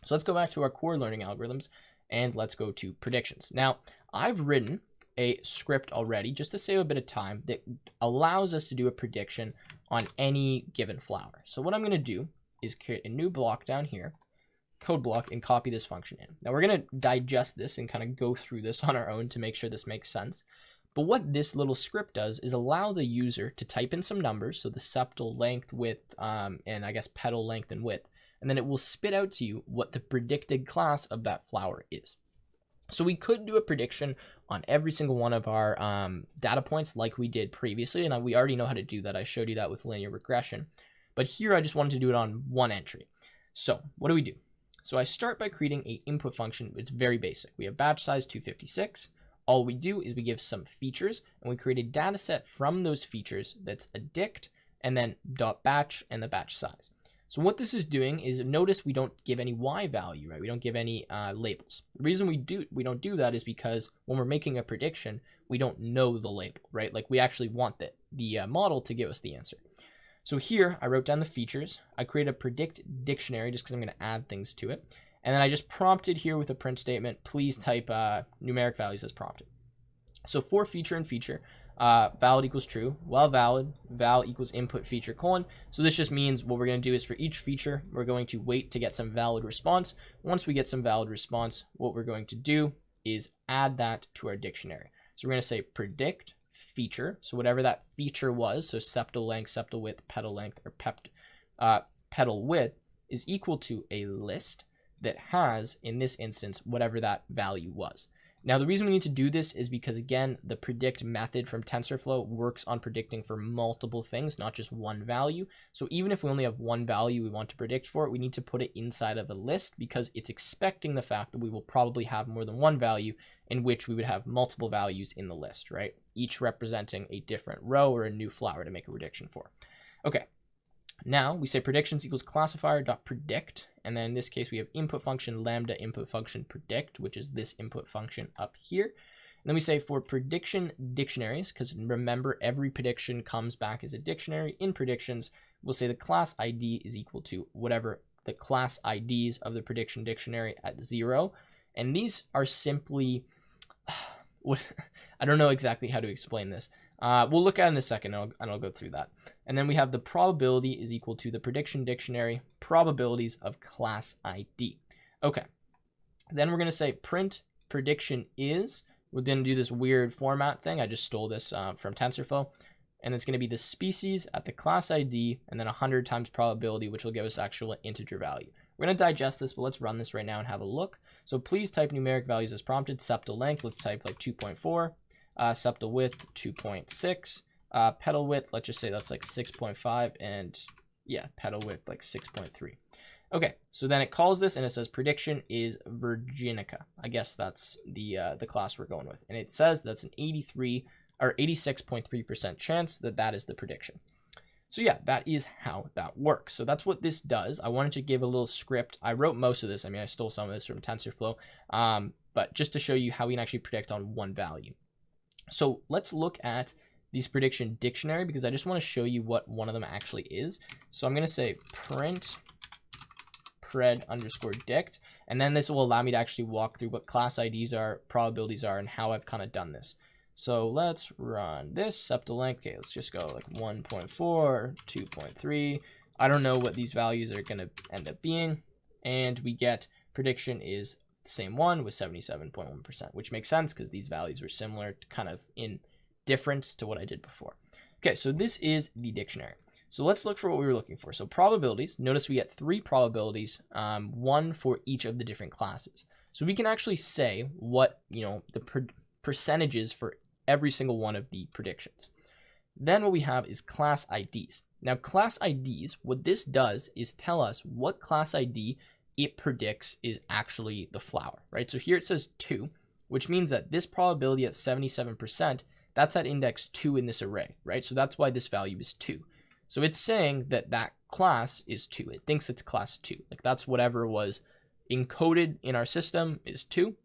So let's go back to our core learning algorithms. And let's go to predictions. Now, I've written a script already just to save a bit of time that allows us to do a prediction on any given flower. So what I'm going to do is create a new block down here, code block, and copy this function in. Now, we're going to digest this and kind of go through this on our own to make sure this makes sense. But what this little script does is allow the user to type in some numbers, so the septal length, width, and I guess petal length and width. And then it will spit out to you what the predicted class of that flower is. So we could do a prediction on every single one of our data points like we did previously, and we already know how to do that. I showed you that with linear regression. But here I just wanted to do it on one entry. So what do we do? So I start by creating an input function. It's very basic. We have batch size 256. All we do is we give some features, and we create a data set from those features that's a dict, and then dot batch and the batch size. So what this is doing is, notice we don't give any y value, right? We don't give any labels. The reason we don't do that is because when we're making a prediction, we don't know the label, right? Like we actually want the model to give us the answer. So here I wrote down the features. I created a predict dictionary just because I'm going to add things to it. And then I just prompted here with a print statement, please type numeric values as prompted. So for feature and feature, valid equals true, while valid, val equals input feature colon. So this just means what we're going to do is for each feature, we're going to wait to get some valid response. Once we get some valid response, what we're going to do is add that to our dictionary. So we're going to say predict feature. So whatever that feature was, so septal length, septal width, petal length, or petal width is equal to a list that has, in this instance, whatever that value was. Now, the reason we need to do this is because, again, the predict method from TensorFlow works on predicting for multiple things, not just one value. So even if we only have one value we want to predict for, we need to put it inside of a list because it's expecting the fact that we will probably have more than one value in which we would have multiple values in the list, right? Each representing a different row or a new flower to make a prediction for. Okay. Now we say predictions equals classifier.predict, and then in this case we have input function lambda input function predict, which is this input function up here. then we say for prediction dictionaries, because remember, every prediction comes back as a dictionary. In predictions, we'll say the class ID is equal to whatever the class IDs of the prediction dictionary at 0. And these are simply, I don't know exactly how to explain this. We'll look at it in a second, and I'll go through that. And then we have the probability is equal to the prediction dictionary probabilities of class ID. Okay. Then we're going to say print prediction is. We're going to do this weird format thing. I just stole this from TensorFlow. And it's going to be the species at the class ID and then 100 times probability, which will give us actual integer value. We're going to digest this, but let's run this right now and have a look. So please type numeric values as prompted. Septal length, let's type like 2.4. Septal width, 2.6. Petal width, let's just say that's like 6.5. And yeah, petal width like 6.3. Okay, so then it calls this and it says prediction is Virginica. I guess that's the class we're going with. And it says that's an 86.3% chance that that is the prediction. So yeah, that is how that works. So that's what this does. I wanted to give a little script. I wrote most of this. I mean, I stole some of this from TensorFlow, but just to show you how we can actually predict on one value. So let's look at these prediction dictionary because I just want to show you what one of them actually is. So I'm going to say print pred underscore dict, and then this will allow me to actually walk through what class IDs are, probabilities are, and how I've kind of done this. So let's run this septal length. Okay, let's just go like 1.4, 2.3. I don't know what these values are going to end up being. And we get prediction is the same one with 77.1%, which makes sense because these values are similar, kind of in difference to what I did before. Okay, so this is the dictionary. So let's look for what we were looking for. So probabilities, notice we get 3 probabilities, one for each of the different classes. So we can actually say what, the percentages for every single one of the predictions. Then what we have is class IDs. Now class IDs, what this does is tell us what class ID it predicts is actually the flower, right? So here it says 2, which means that this probability at 77%, that's at index 2 in this array, right? So that's why this value is 2. So it's saying that that class is 2. It thinks it's class 2. Like that's whatever was encoded in our system is 2.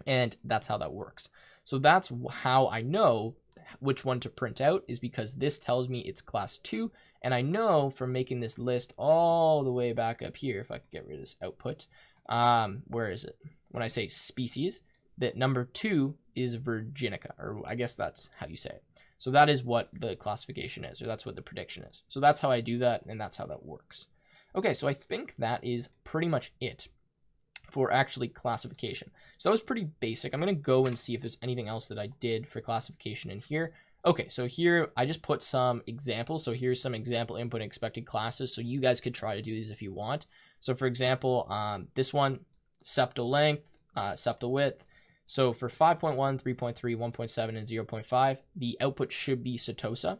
And that's how that works. So that's how I know which one to print out, is because this tells me it's class 2. And I know from making this list all the way back up here, if I can get rid of this output, where is it? When I say species, that number 2 is Virginica, or I guess that's how you say it. So that is what the classification is, or that's what the prediction is. So that's how I do that, and that's how that works. Okay, so I think that is pretty much it for actually classification. So that was pretty basic. I'm going to go and see if there's anything else that I did for classification in here. Okay, so here I just put some examples. So here's some example input and expected classes. So you guys could try to do these if you want. So for example, this one, septal length, septal width. So for 5.1, 3.3, 1.7, and 0.5, the output should be Setosa.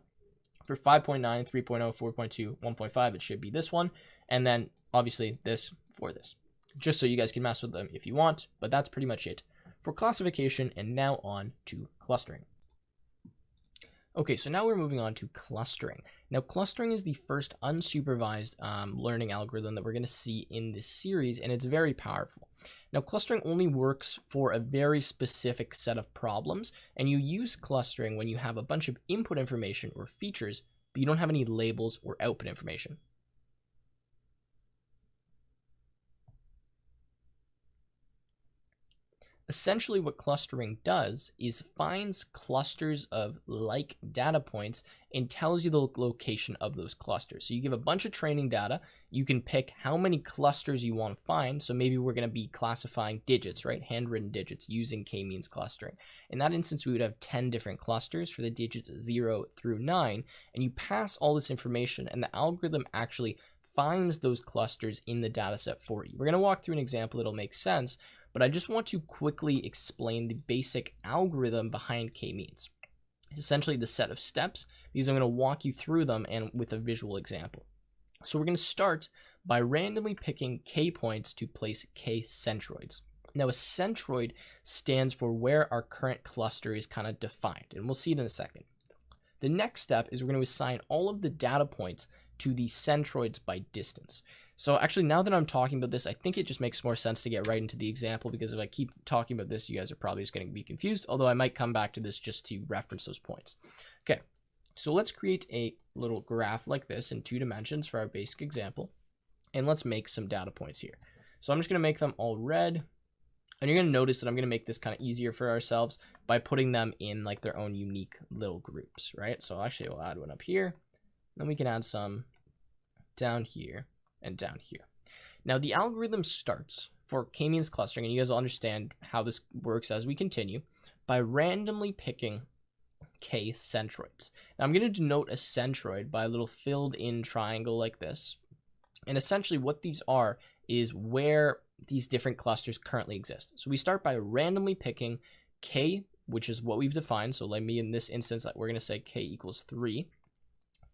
For 5.9, 3.0, 4.2, 1.5, it should be this one. And then obviously this for this, just so you guys can mess with them if you want. But that's pretty much it for classification. And now on to clustering. Okay, so now we're moving on to clustering. Now, clustering is the first unsupervised learning algorithm that we're going to see in this series, and it's very powerful. Now, clustering only works for a very specific set of problems, and you use clustering when you have a bunch of input information or features, but you don't have any labels or output information. Essentially, what clustering does is finds clusters of like data points and tells you the location of those clusters. So you give a bunch of training data, you can pick how many clusters you want to find. So maybe we're going to be classifying digits, right? Handwritten digits using k-means clustering. In that instance, we would have 10 different clusters for the digits 0 through 9, and you pass all this information and the algorithm actually finds those clusters in the data set for you. We're going to walk through an example that'll make sense, but I just want to quickly explain the basic algorithm behind k-means. It's essentially the set of steps, because I'm going to walk you through them and with a visual example. So we're going to start by randomly picking k points to place k centroids. Now a centroid stands for where our current cluster is kind of defined, and we'll see it in a second. The next step is we're going to assign all of the data points to the centroids by distance. So actually, now that I'm talking about this, I think it just makes more sense to get right into the example, because if I keep talking about this, you guys are probably just going to be confused, although I might come back to this just to reference those points. Okay, so let's create a little graph like this in 2 dimensions for our basic example, and let's make some data points here. So I'm just going to make them all red, and you're going to notice that I'm going to make this kind of easier for ourselves by putting them in like their own unique little groups, right? So actually we'll add one up here, then we can add some down here and down here. Now the algorithm starts for k-means clustering, and you guys will understand how this works as we continue, by randomly picking k centroids. Now I'm going to denote a centroid by a little filled in triangle like this. And essentially what these are is where these different clusters currently exist. So we start by randomly picking k, which is what we've defined. So let me, in this instance, we're going to say k equals 3,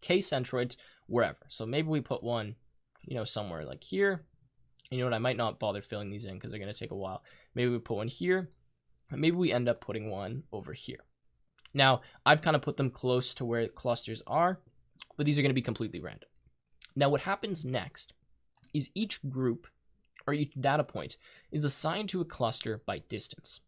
k centroids wherever. So maybe we put one, you know, somewhere like here. You know what, I might not bother filling these in because they're going to take a while. Maybe we put one here, and maybe we end up putting one over here. Now, I've kind of put them close to where clusters are, but these are going to be completely random. Now, what happens next is each group or each data point is assigned to a cluster by distance.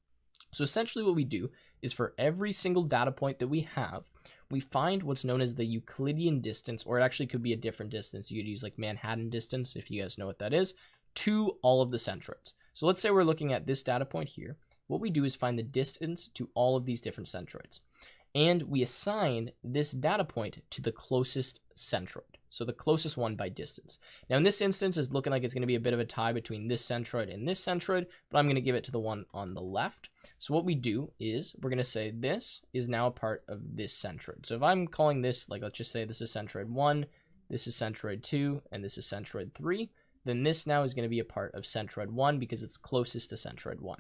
So essentially what we do is for every single data point that we have, we find what's known as the Euclidean distance, or it actually could be a different distance. You could use like Manhattan distance, if you guys know what that is, to all of the centroids. So let's say we're looking at this data point here. What we do is find the distance to all of these different centroids. And we assign this data point to the closest centroid. So the closest one by distance. Now in this instance, it's looking like it's going to be a bit of a tie between this centroid and this centroid, but I'm going to give it to the one on the left. So what we do is we're going to say this is now a part of this centroid. So if I'm calling this, like, let's just say this is centroid 1, this is centroid 2, and this is centroid 3, then this now is going to be a part of centroid 1 because it's closest to centroid 1.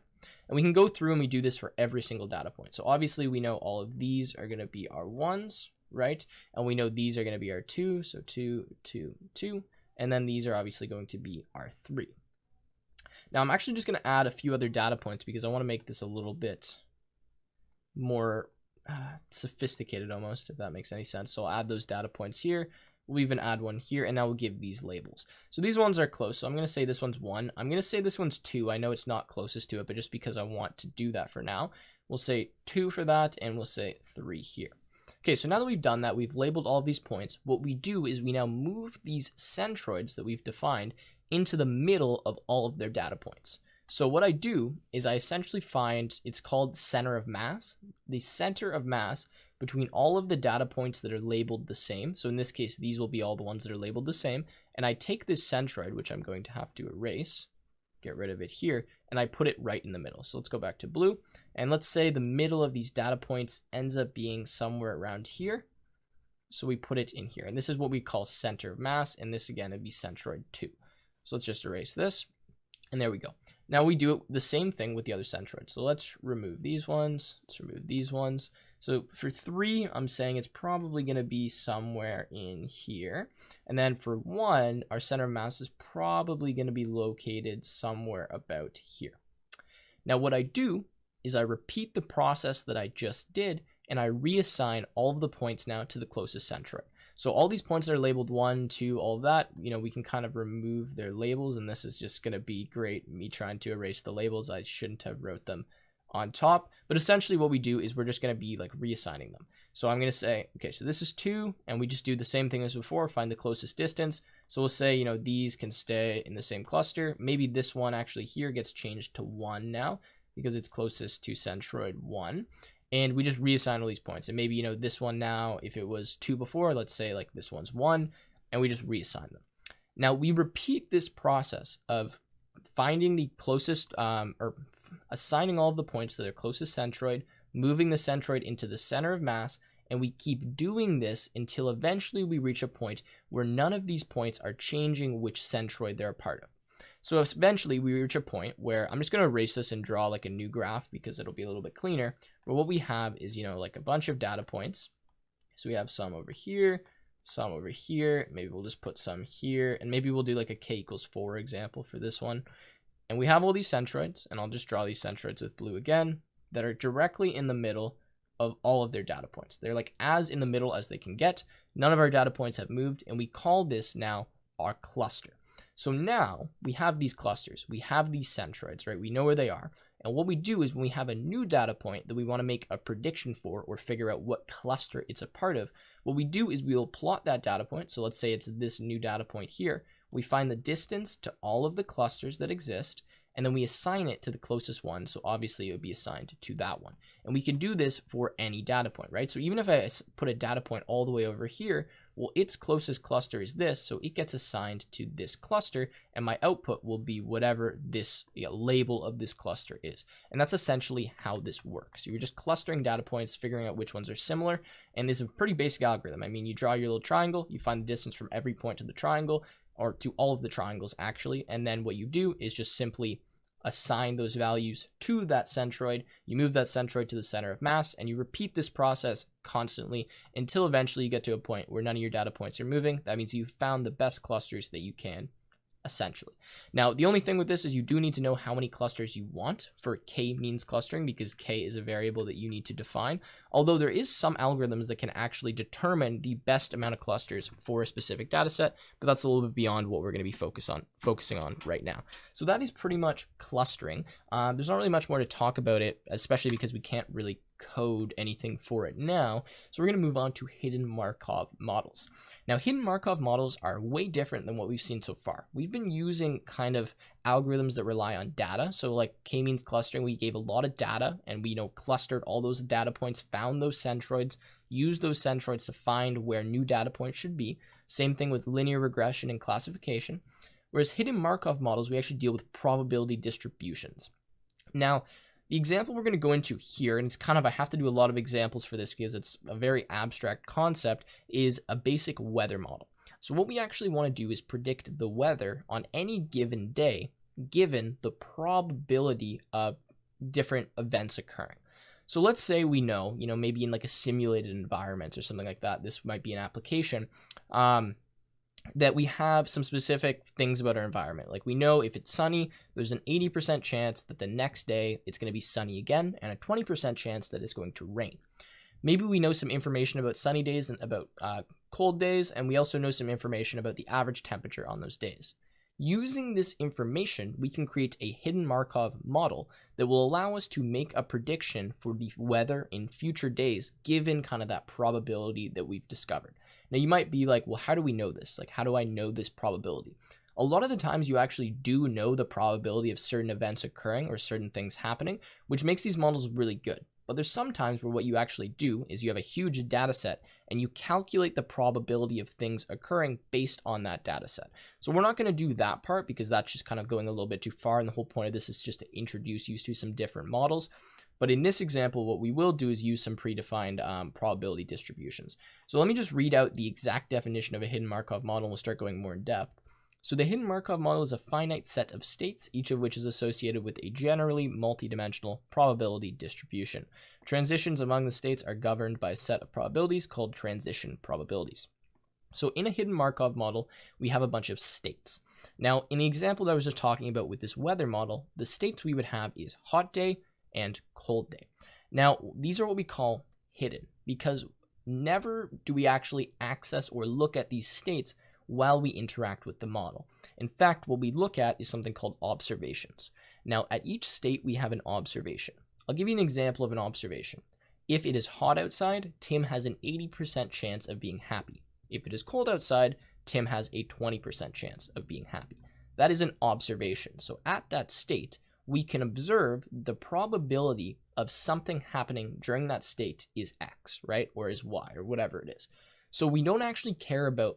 And we can go through and we do this for every single data point. So obviously we know all of these are going to be our 1s, right? And we know these are going to be our 2, so 2, 2, 2, and then these are obviously going to be our 3. Now I'm actually just going to add a few other data points because I want to make this a little bit more sophisticated almost, if that makes any sense. So I'll add those data points here. We'll even add one here, and now we'll give these labels. So these ones are close, so I'm going to say this one's 1. I'm going to say this one's 2. I know it's not closest to it, but just because I want to do that for now, we'll say 2 for that, and we'll say 3 here. Okay, so now that we've done that, we've labeled all of these points. What we do is we now move these centroids that we've defined into the middle of all of their data points. So what I do is I essentially find, it's called center of mass, the center of mass between all of the data points that are labeled the same. So in this case, these will be all the ones that are labeled the same. And I take this centroid, which I'm going to have to erase, get rid of it here, and I put it right in the middle. So let's go back to blue. And let's say the middle of these data points ends up being somewhere around here. So we put it in here. And this is what we call center of mass. And this again would be centroid 2. So let's just erase this. And there we go. Now we do the same thing with the other centroids. So let's remove these ones. Let's remove these ones. So for 3, I'm saying it's probably going to be somewhere in here. And then for 1, our center of mass is probably going to be located somewhere about here. Now what I do is I repeat the process that I just did, and I reassign all of the points now to the closest centroid. So all these points that are labeled 1, 2, all of that, you know, we can kind of remove their labels, and this is just going to be great, me trying to erase the labels. I shouldn't have wrote them on top, but essentially what we do is we're just going to be like reassigning them. So I'm going to say, okay, so this is 2, and we just do the same thing as before, find the closest distance. So we'll say, you know, these can stay in the same cluster. Maybe this one actually here gets changed to 1 now because it's closest to centroid 1. And we just reassign all these points. And maybe, you know, this one now, if it was 2 before, let's say like this one's 1, and we just reassign them. Now we repeat this process of finding the closest, or assigning all of the points to their closest centroid, moving the centroid into the center of mass, and we keep doing this until eventually we reach a point where none of these points are changing which centroid they're a part of. So eventually we reach a point where I'm just going to erase this and draw like a new graph because it'll be a little bit cleaner. But what we have is, you know, like a bunch of data points. So we have some over here, some over here. Maybe we'll just put some here, and maybe we'll do like a k equals 4 example for this one. And we have all these centroids, and I'll just draw these centroids with blue again, that are directly in the middle of all of their data points. They're like as in the middle as they can get. None of our data points have moved, and we call this now our cluster. So now we have these clusters, we have these centroids, right? We know where they are. And what we do is when we have a new data point that we want to make a prediction for or figure out what cluster it's a part of, what we do is we will plot that data point. So let's say it's this new data point here. We find the distance to all of the clusters that exist, and then we assign it to the closest one. So obviously it would be assigned to that one. And we can do this for any data point, right? So even if I put a data point all the way over here, well, its closest cluster is this, so it gets assigned to this cluster, and my output will be whatever this label of this cluster is. And that's essentially how this works. You're just clustering data points, figuring out which ones are similar, and this is a pretty basic algorithm. I mean, you draw your little triangle, you find the distance from every point to the triangle, or to all of the triangles actually, and then what you do is just simply assign those values to that centroid. You move that centroid to the center of mass, and you repeat this process constantly until eventually you get to a point where none of your data points are moving. That means you've found the best clusters that you can, essentially. Now, the only thing with this is you do need to know how many clusters you want for k-means clustering, because k is a variable that you need to define. Although there is some algorithms that can actually determine the best amount of clusters for a specific data set, but that's a little bit beyond what we're going to be focusing on right now. So that is pretty much clustering. There's not really much more to talk about it, especially because we can't really code anything for it now. So we're going to move on to hidden Markov models. Now, hidden Markov models are way different than what we've seen so far. We've been using kind of algorithms that rely on data. So like k-means clustering, we gave a lot of data and we clustered all those data points, found those centroids, used those centroids to find where new data points should be. Same thing with linear regression and classification. Whereas hidden Markov models, we actually deal with probability distributions. Now, the example we're going to go into here, and it's kind of, I have to do a lot of examples for this because it's a very abstract concept, is a basic weather model. So what we actually want to do is predict the weather on any given day, given the probability of different events occurring. So let's say we know, maybe in like a simulated environment or something like that, this might be an application, that we have some specific things about our environment. Like we know if it's sunny, there's an 80% chance that the next day it's going to be sunny again, and a 20% chance that it's going to rain. Maybe we know some information about sunny days and about cold days, and we also know some information about the average temperature on those days. Using this information, we can create a hidden Markov model that will allow us to make a prediction for the weather in future days, given kind of that probability that we've discovered. Now, you might be like, well, how do we know this? Like, how do I know this probability? A lot of the times you actually do know the probability of certain events occurring or certain things happening, which makes these models really good. But there's some times where what you actually do is you have a huge data set and you calculate the probability of things occurring based on that data set. So we're not going to do that part because that's just kind of going a little bit too far. And the whole point of this is just to introduce you to some different models. But in this example, what we will do is use some predefined probability distributions. So let me just read out the exact definition of a hidden Markov model and we'll start going more in depth. So the hidden Markov model is a finite set of states, each of which is associated with a generally multidimensional probability distribution. Transitions among the states are governed by a set of probabilities called transition probabilities. So in a hidden Markov model, we have a bunch of states. Now, in the example that I was just talking about with this weather model, the states we would have is hot day and cold day. Now, these are what we call hidden because never do we actually access or look at these states while we interact with the model. In fact, what we look at is something called observations. Now, at each state, we have an observation. I'll give you an example of an observation. If it is hot outside, Tim has an 80% chance of being happy. If it is cold outside, Tim has a 20% chance of being happy. That is an observation. So at that state, we can observe the probability of something happening during that state is X, right? Or is Y, or whatever it is. So we don't actually care about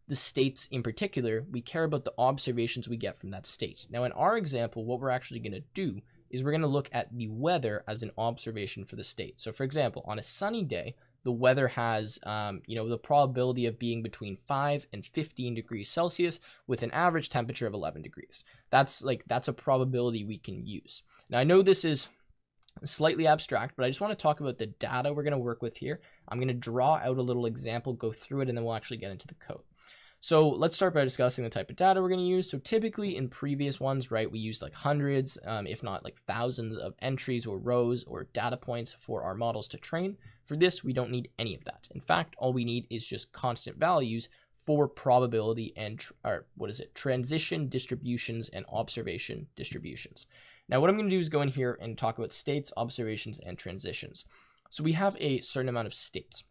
the states in particular, we care about the observations we get from that state. Now in our example, what we're actually going to do is we're going to look at the weather as an observation for the state. So for example, on a sunny day, the weather has, the probability of being between 5 and 15 degrees Celsius with an average temperature of 11 degrees. That's a probability we can use. Now I know this is slightly abstract, but I just want to talk about the data we're going to work with here. I'm going to draw out a little example, go through it, and then we'll actually get into the code. So let's start by discussing the type of data we're going to use. So typically in previous ones, right, we used like hundreds, if not like thousands of entries or rows or data points for our models to train. For this, we don't need any of that. In fact, all we need is just constant values for probability and, transition distributions and observation distributions. Now, what I'm going to do is go in here and talk about states, observations, and transitions. So we have a certain amount of states.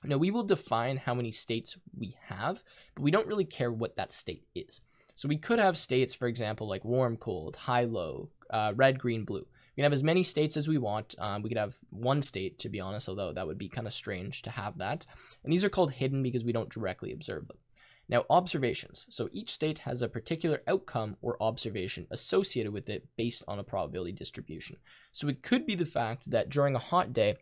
Now, we will define how many states we have, but we don't really care what that state is. So we could have states, for example, like warm, cold, high, low, red, green, blue. We can have as many states as we want. We could have one state, to be honest, although that would be kind of strange to have that. And these are called hidden because we don't directly observe them. Now, observations. So each state has a particular outcome or observation associated with it based on a probability distribution. So it could be the fact that during a hot day,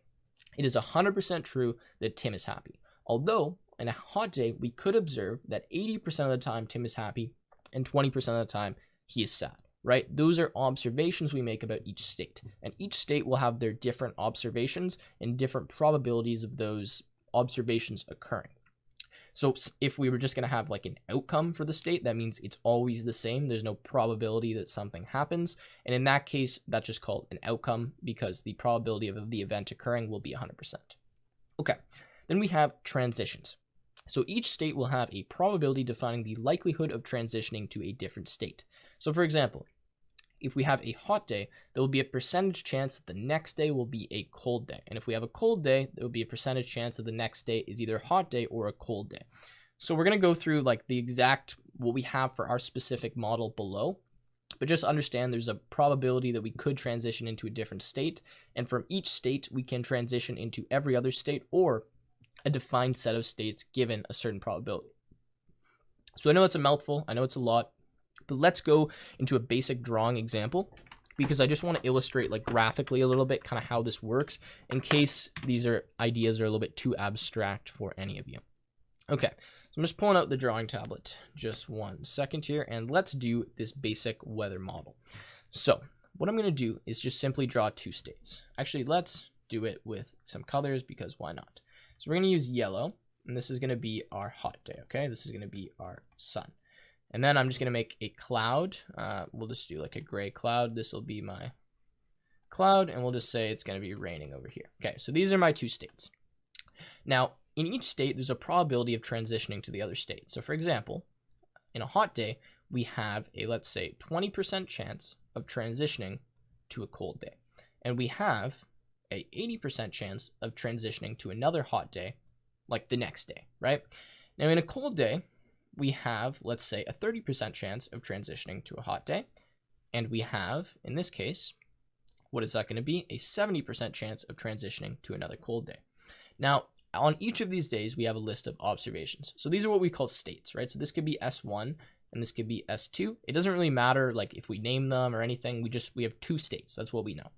it is 100% true that Tim is happy. Although, in a hot day, we could observe that 80% of the time Tim is happy and 20% of the time he is sad, right? Those are observations we make about each state. And each state will have their different observations and different probabilities of those observations occurring. So if we were just going to have like an outcome for the state, that means it's always the same. There's no probability that something happens. And in that case, that's just called an outcome because the probability of the event occurring will be 100%. Okay, then we have transitions. So each state will have a probability defining the likelihood of transitioning to a different state. So for example, if we have a hot day, there will be a percentage chance that the next day will be a cold day. And if we have a cold day, there will be a percentage chance that the next day is either a hot day or a cold day. So we're going to go through like the exact what we have for our specific model below. But just understand there's a probability that we could transition into a different state. And from each state, we can transition into every other state or a defined set of states given a certain probability. So I know it's a mouthful. I know it's a lot. But let's go into a basic drawing example because I just want to illustrate like graphically a little bit kind of how this works in case these ideas are a little bit too abstract for any of you. Okay, so I'm just pulling out the drawing tablet. Just 1 second here, and let's do this basic weather model. So what I'm going to do is just simply draw 2 states. Actually, let's do it with some colors because why not? So we're going to use yellow, and this is going to be our hot day, okay? This is going to be our sun. And then I'm just going to make a cloud. We'll just do like a gray cloud. This will be my cloud, and we'll just say it's going to be raining over here. Okay, so these are my 2 states. Now, in each state, there's a probability of transitioning to the other state. So for example, in a hot day, we have a, let's say, 20% chance of transitioning to a cold day. And we have a 80% chance of transitioning to another hot day, like the next day, right? Now, in a cold day, we have, let's say, a 30% chance of transitioning to a hot day. And we have, in this case, what is that going to be? A 70% chance of transitioning to another cold day. Now, on each of these days, we have a list of observations. So these are what we call states, right? So this could be S1 and this could be S2. It doesn't really matter like if we name them or anything. We have 2 states. That's what we know.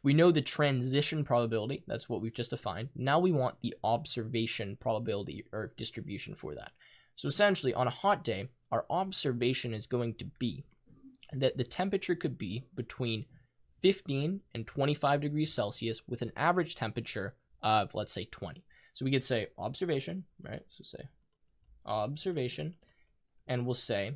We know the transition probability. That's what we've just defined. Now we want the observation probability or distribution for that. So essentially, on a hot day, our observation is going to be that the temperature could be between 15 and 25 degrees Celsius with an average temperature of, let's say, 20. So we could say observation, right? So say observation, and we'll say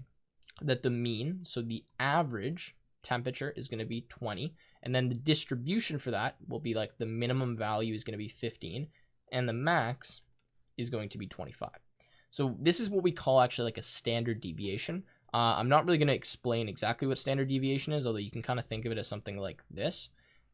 that the mean, so the average temperature is going to be 20, and then the distribution for that will be like the minimum value is going to be 15, and the max is going to be 25. So this is what we call actually like a standard deviation. I'm not really going to explain exactly what standard deviation is, although you can kind of think of it as something like this.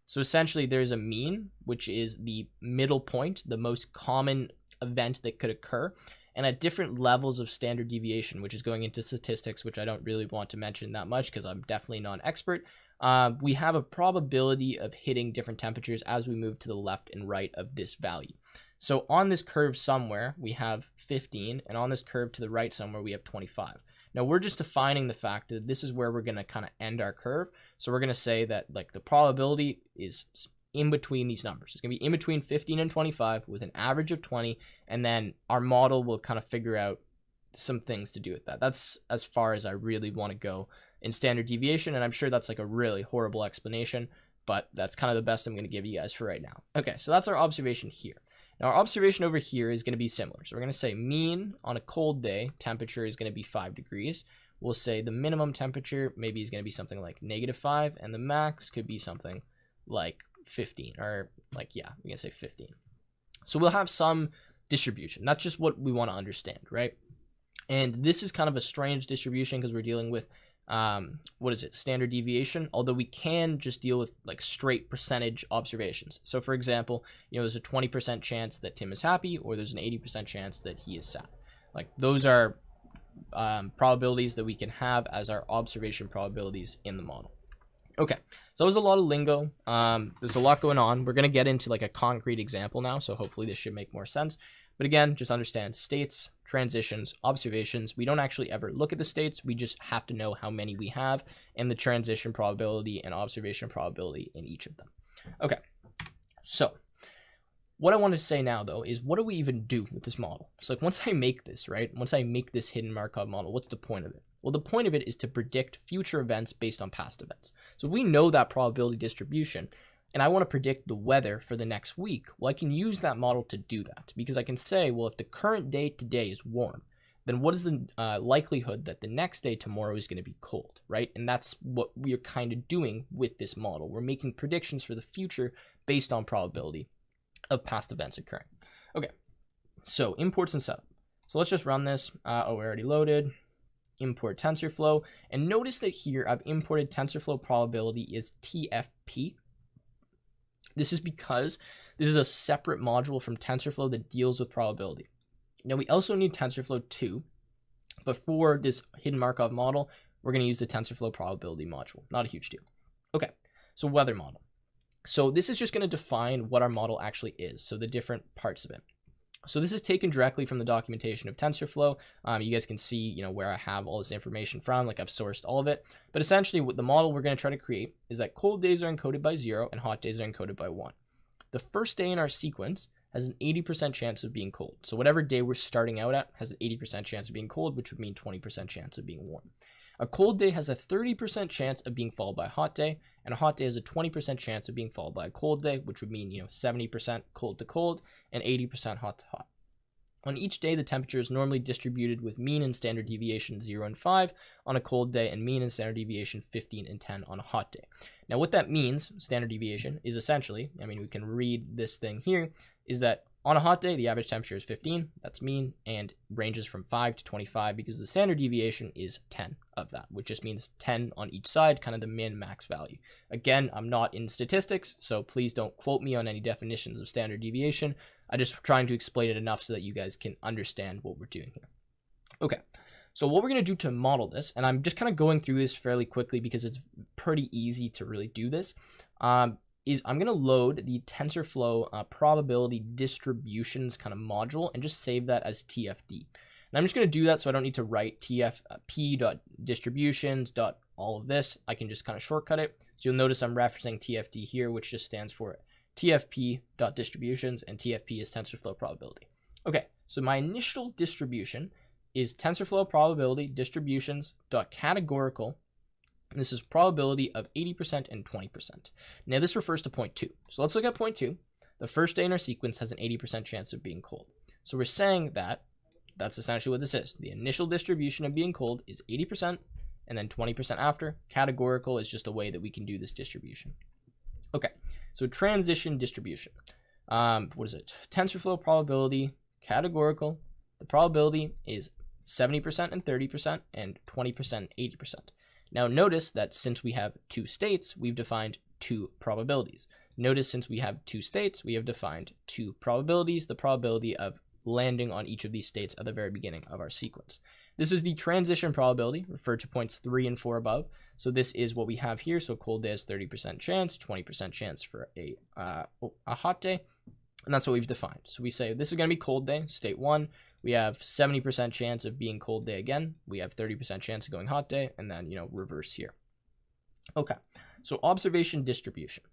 So essentially there's a mean, which is the middle point, the most common event that could occur, and at different levels of standard deviation, which is going into statistics, which I don't really want to mention that much because I'm definitely not an expert. We have a probability of hitting different temperatures as we move to the left and right of this value. So on this curve somewhere, we have 15, and on this curve to the right somewhere, we have 25. Now we're just defining the fact that this is where we're going to kind of end our curve. So we're going to say that like the probability is in between these numbers. It's going to be in between 15 and 25 with an average of 20, and then our model will kind of figure out some things to do with that. That's as far as I really want to go in standard deviation, and I'm sure that's like a really horrible explanation, but that's kind of the best I'm going to give you guys for right now. Okay, so that's our observation here. Now our observation over here is going to be similar. So we're going to say mean on a cold day temperature is going to be 5 degrees. We'll say the minimum temperature maybe is going to be something like -5, and the max could be something like 15, or like, yeah, we can say 15. So we'll have some distribution. That's just what we want to understand, right? And this is kind of a strange distribution because we're dealing with, standard deviation, although we can just deal with like straight percentage observations. So for example, there's a 20% chance that Tim is happy, or there's an 80% chance that he is sad. Like those are probabilities that we can have as our observation probabilities in the model. Okay, so that was a lot of lingo. There's a lot going on. We're going to get into like a concrete example now, so hopefully this should make more sense. But again, just understand states, transitions, observations. We don't actually ever look at the states. We just have to know how many we have and the transition probability and observation probability in each of them. Okay, so what I want to say now, though, is what do we even do with this model? So like once I make this, right, once I make this hidden Markov model, what's the point of it? Well, the point of it is to predict future events based on past events. So if we know that probability distribution, and I want to predict the weather for the next week, well, I can use that model to do that, because I can say, well, if the current day today is warm, then what is the likelihood that the next day tomorrow is going to be cold, right? And that's what we are kind of doing with this model. We're making predictions for the future based on probability of past events occurring. Okay, so imports and setup. So let's just run this. We already loaded. Import TensorFlow. And notice that here I've imported TensorFlow probability is TFP. This is because this is a separate module from TensorFlow that deals with probability. Now we also need TensorFlow 2, but for this hidden Markov model, we're going to use the TensorFlow probability module. Not a huge deal. Okay, so weather model. So this is just going to define what our model actually is, so the different parts of it. So this is taken directly from the documentation of TensorFlow. You guys can see, where I have all this information from, like I've sourced all of it. But essentially what the model we're going to try to create is that cold days are encoded by 0 and hot days are encoded by 1. The first day in our sequence has an 80% chance of being cold. So whatever day we're starting out at has an 80% chance of being cold, which would mean 20% chance of being warm. A cold day has a 30% chance of being followed by a hot day, and a hot day has a 20% chance of being followed by a cold day, which would mean, 70% cold to cold and 80% hot to hot. On each day, the temperature is normally distributed with mean and standard deviation 0 and 5 on a cold day, and mean and standard deviation 15 and 10 on a hot day. Now, what that means, standard deviation, is essentially, we can read this thing here, is that on a hot day, the average temperature is 15, that's mean, and ranges from 5 to 25 because the standard deviation is 10 of that, which just means 10 on each side, kind of the min-max value. Again, I'm not in statistics, so please don't quote me on any definitions of standard deviation. I'm just trying to explain it enough so that you guys can understand what we're doing here. Okay, so what we're going to do to model this, and I'm just kind of going through this fairly quickly because it's pretty easy to really do this, is I'm going to load the TensorFlow probability distributions kind of module and just save that as TFD. And I'm just going to do that so I don't need to write tfp.distributions. All of this. I can just kind of shortcut it. So you'll notice I'm referencing TFD here, which just stands for tfp.distributions, and TFP is TensorFlow probability. Okay, so my initial distribution is TensorFlow probability distributions.categorical. This is probability of 80% and 20%. Now this refers to point 2. So let's look at point 2. The first day in our sequence has an 80% chance of being cold. So we're saying that that's essentially what this is. The initial distribution of being cold is 80% and then 20% after. Categorical is just a way that we can do this distribution. Okay, so transition distribution. What is it? TensorFlow probability categorical. The probability is 70% and 30% and 20% and 80%. Now notice that since we have two states, we've defined two probabilities. Notice since we have two states, we have defined two probabilities, the probability of landing on each of these states at the very beginning of our sequence. This is the transition probability, referred to points 3 and 4 above. So this is what we have here. So cold day has 30% chance, 20% chance for a hot day, and that's what we've defined. So we say this is going to be cold day, state 1. We have 70% chance of being cold day again. We have 30% chance of going hot day, and then, reverse here. Okay, so observation distribution.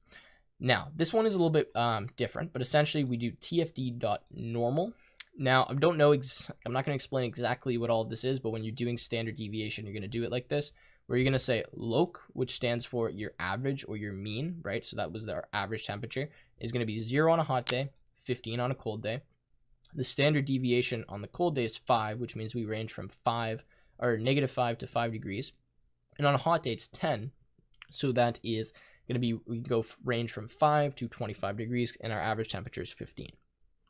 Now, this one is a little bit different, but essentially we do tfd.normal. Now, I don't know, I'm not going to explain exactly what all of this is, but when you're doing standard deviation, you're going to do it like this, where you're going to say loc, which stands for your average or your mean, right? So that was our average temperature, is going to be 0 on a hot day, 15 on a cold day. The standard deviation on the cold day is 5, which means we range from -5 to 5 degrees. And on a hot day, it's 10. So that is going to be, we can go range from 5 to 25 degrees, and our average temperature is 15.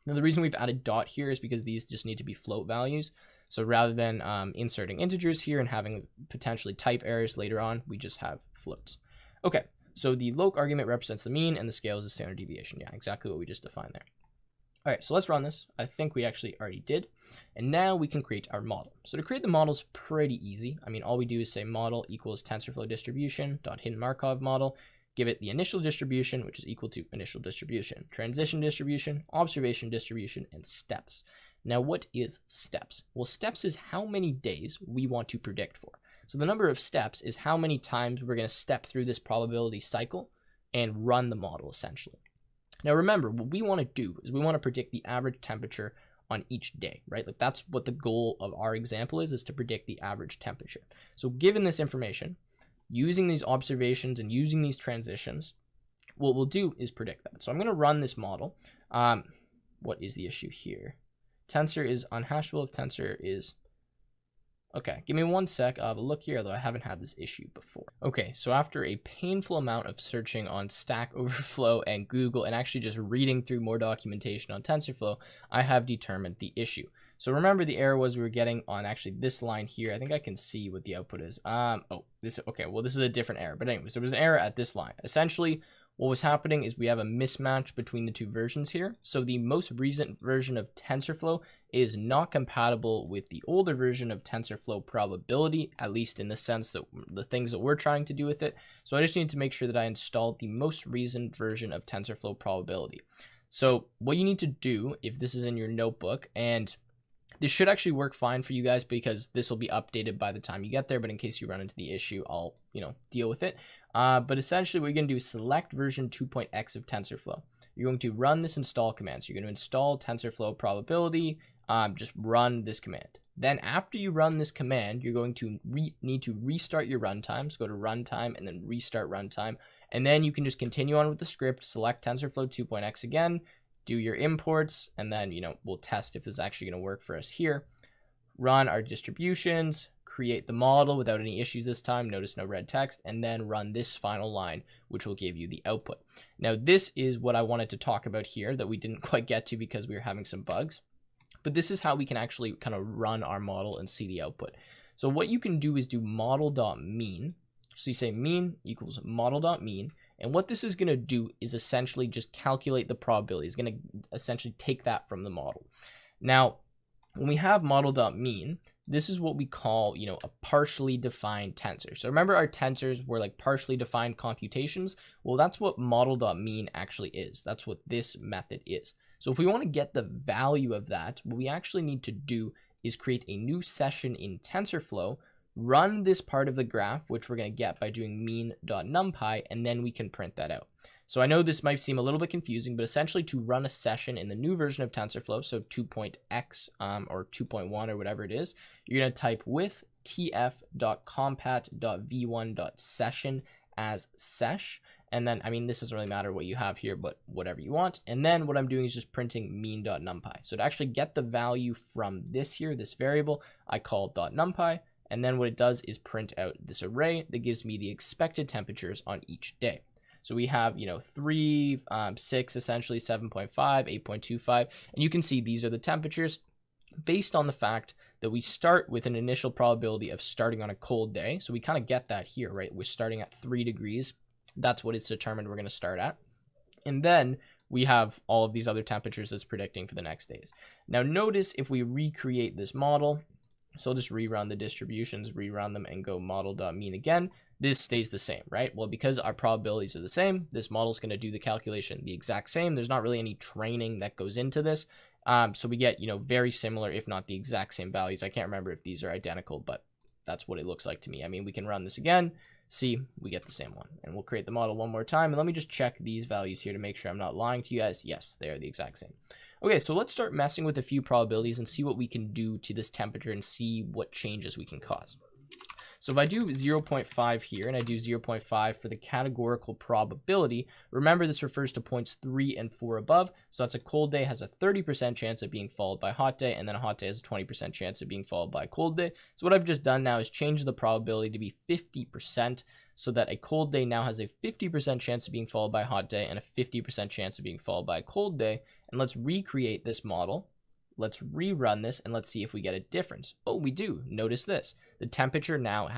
Now, the reason we've added dot here is because these just need to be float values. So rather than inserting integers here and having potentially type errors later on, we just have floats. Okay, so the loc argument represents the mean and the scale is the standard deviation. Yeah, exactly what we just defined there. All right, so let's run this. I think we actually already did. And now we can create our model. So to create the model is pretty easy. I mean, all we do is say model equals TensorFlow distribution dot hidden Markov model. Give it the initial distribution, which is equal to initial distribution, transition distribution, observation distribution, and steps. Now, what is steps? Well, steps is how many days we want to predict for. So the number of steps is how many times we're going to step through this probability cycle and run the model, essentially. Now, remember, what we want to do is we want to predict the average temperature on each day, right? Like that's what the goal of our example is to predict the average temperature. So given this information, using these observations and using these transitions, what we'll do is predict that. So I'm going to run this model. What is the issue here? Tensor is unhashable if tensor is... Okay, give me 1 sec. I'll have a look here, although I haven't had this issue before. Okay, so after a painful amount of searching on Stack Overflow and Google and actually just reading through more documentation on TensorFlow, I have determined the issue. So remember the error was we were getting on actually this line here. I think I can see what the output is. Okay, well, this is a different error. But anyways, there was an error at this line. Essentially, what was happening is we have a mismatch between the two versions here. So the most recent version of TensorFlow is not compatible with the older version of TensorFlow probability, at least in the sense that the things that we're trying to do with it. So I just need to make sure that I installed the most recent version of TensorFlow probability. So what you need to do, if this is in your notebook, and this should actually work fine for you guys because this will be updated by the time you get there, but in case you run into the issue, I'll, deal with it. But essentially what you're going to do is select version 2.x of TensorFlow. You're going to run this install command. So you're going to install TensorFlow probability, just run this command. Then after you run this command, you're going to need to restart your runtime. So go to runtime and then restart runtime. And then you can just continue on with the script, select TensorFlow 2.x again, do your imports, and then, we'll test if this is actually going to work for us here. Run our distributions, create the model without any issues this time. Notice no red text, and then run this final line, which will give you the output. Now, this is what I wanted to talk about here that we didn't quite get to because we were having some bugs. But this is how we can actually kind of run our model and see the output. So what you can do is do model.mean. So you say mean equals model.mean. And what this is going to do is essentially just calculate the probability. It's going to essentially take that from the model. Now, when we have model.mean, this is what we call, a partially defined tensor. So remember our tensors were like partially defined computations? Well, that's what model.mean actually is. That's what this method is. So if we want to get the value of that, what we actually need to do is create a new session in TensorFlow, run this part of the graph, which we're going to get by doing mean.numpy, and then we can print that out. So I know this might seem a little bit confusing, but essentially to run a session in the new version of TensorFlow, so 2.x or 2.1 or whatever it is, you're going to type with tf.compat.v1.session as sesh. And then, this doesn't really matter what you have here, but whatever you want. And then what I'm doing is just printing mean.numpy. So to actually get the value from this here, this variable, I call .numpy. And then what it does is print out this array that gives me the expected temperatures on each day. So we have, 3, 6, essentially 7.5, 8.25. And you can see these are the temperatures based on the fact that we start with an initial probability of starting on a cold day. So we kind of get that here, right? We're starting at 3 degrees. That's what it's determined we're going to start at. And then we have all of these other temperatures that's predicting for the next days. Now notice if we recreate this model, so I'll just rerun the distributions, rerun them, and go model.mean again. This stays the same, right? Well, because our probabilities are the same, this model is going to do the calculation the exact same. There's not really any training that goes into this. So we get, very similar, if not the exact same values. I can't remember if these are identical, but that's what it looks like to me. We can run this again. See, we get the same one. And we'll create the model one more time. And let me just check these values here to make sure I'm not lying to you guys. Yes, they are the exact same. Okay, so let's start messing with a few probabilities and see what we can do to this temperature and see what changes we can cause. So if I do 0.5 here and I do 0.5 for the categorical probability, remember this refers to points 3 and 4 above. So that's a cold day has a 30% chance of being followed by a hot day, and then a hot day has a 20% chance of being followed by a cold day. So what I've just done now is change the probability to be 50%, so that a cold day now has a 50% chance of being followed by a hot day and a 50% chance of being followed by a cold day. And let's recreate this model let's rerun this and let's see if we get a difference. Oh, we do. Notice this. The temperature now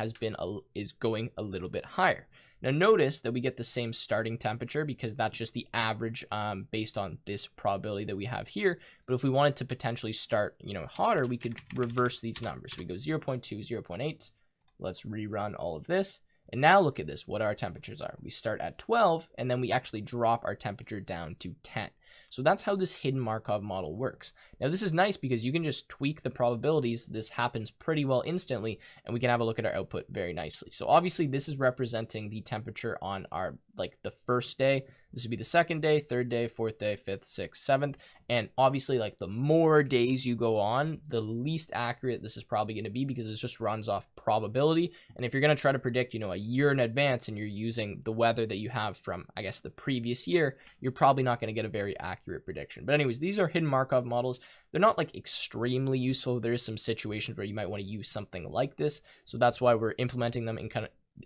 is going a little bit higher. Now notice that we get the same starting temperature because that's just the average based on this probability that we have here. But if we wanted to potentially start, hotter, we could reverse these numbers. We go 0.2, 0.8. Let's rerun all of this. And now look at this, what our temperatures are. We start at 12 and then we actually drop our temperature down to 10. So that's how this hidden Markov model works. Now this is nice because you can just tweak the probabilities. This happens pretty well instantly, and we can have a look at our output very nicely. So obviously this is representing the temperature on our, the first day. This would be the second day, third day, fourth day, fifth, sixth, seventh. And obviously the more days you go on, the least accurate this is probably going to be because it just runs off probability. And if you're going to try to predict, a year in advance and you're using the weather that you have from, I guess, the previous year, you're probably not going to get a very accurate prediction. But anyways, these are hidden Markov models. They're not extremely useful. There's some situations where you might want to use something like this. So that's why we're implementing them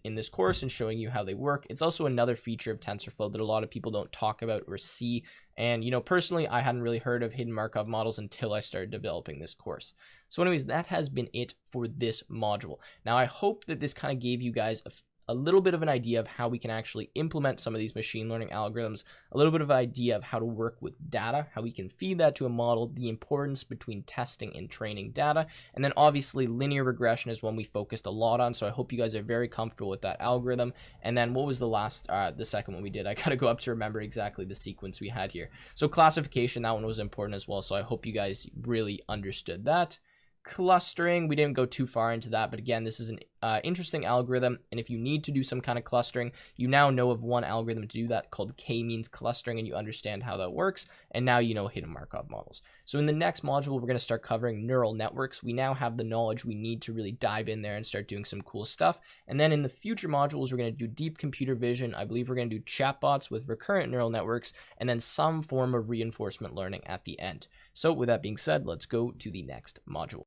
in this course and showing you how they work. It's also another feature of TensorFlow that a lot of people don't talk about or see. And, personally, I hadn't really heard of hidden Markov models until I started developing this course. So anyways, that has been it for this module. Now, I hope that this kind of gave you guys a little bit of an idea of how we can actually implement some of these machine learning algorithms, a little bit of an idea of how to work with data, how we can feed that to a model, the importance between testing and training data, and then obviously linear regression is one we focused a lot on, so I hope you guys are very comfortable with that algorithm. And then what was the second one we did? I gotta go up to remember exactly the sequence we had here. So classification, that one was important as well, so I hope you guys really understood that. Clustering, we didn't go too far into that, but again, this is an interesting algorithm, and if you need to do some kind of clustering, you now know of one algorithm to do that called k-means clustering, and you understand how that works, and now you know hidden Markov models. So in the next module, we're going to start covering neural networks. We now have the knowledge we need to really dive in there and start doing some cool stuff, and then in the future modules, we're going to do deep computer vision. I believe we're going to do chatbots with recurrent neural networks, and then some form of reinforcement learning at the end. So with that being said, let's go to the next module.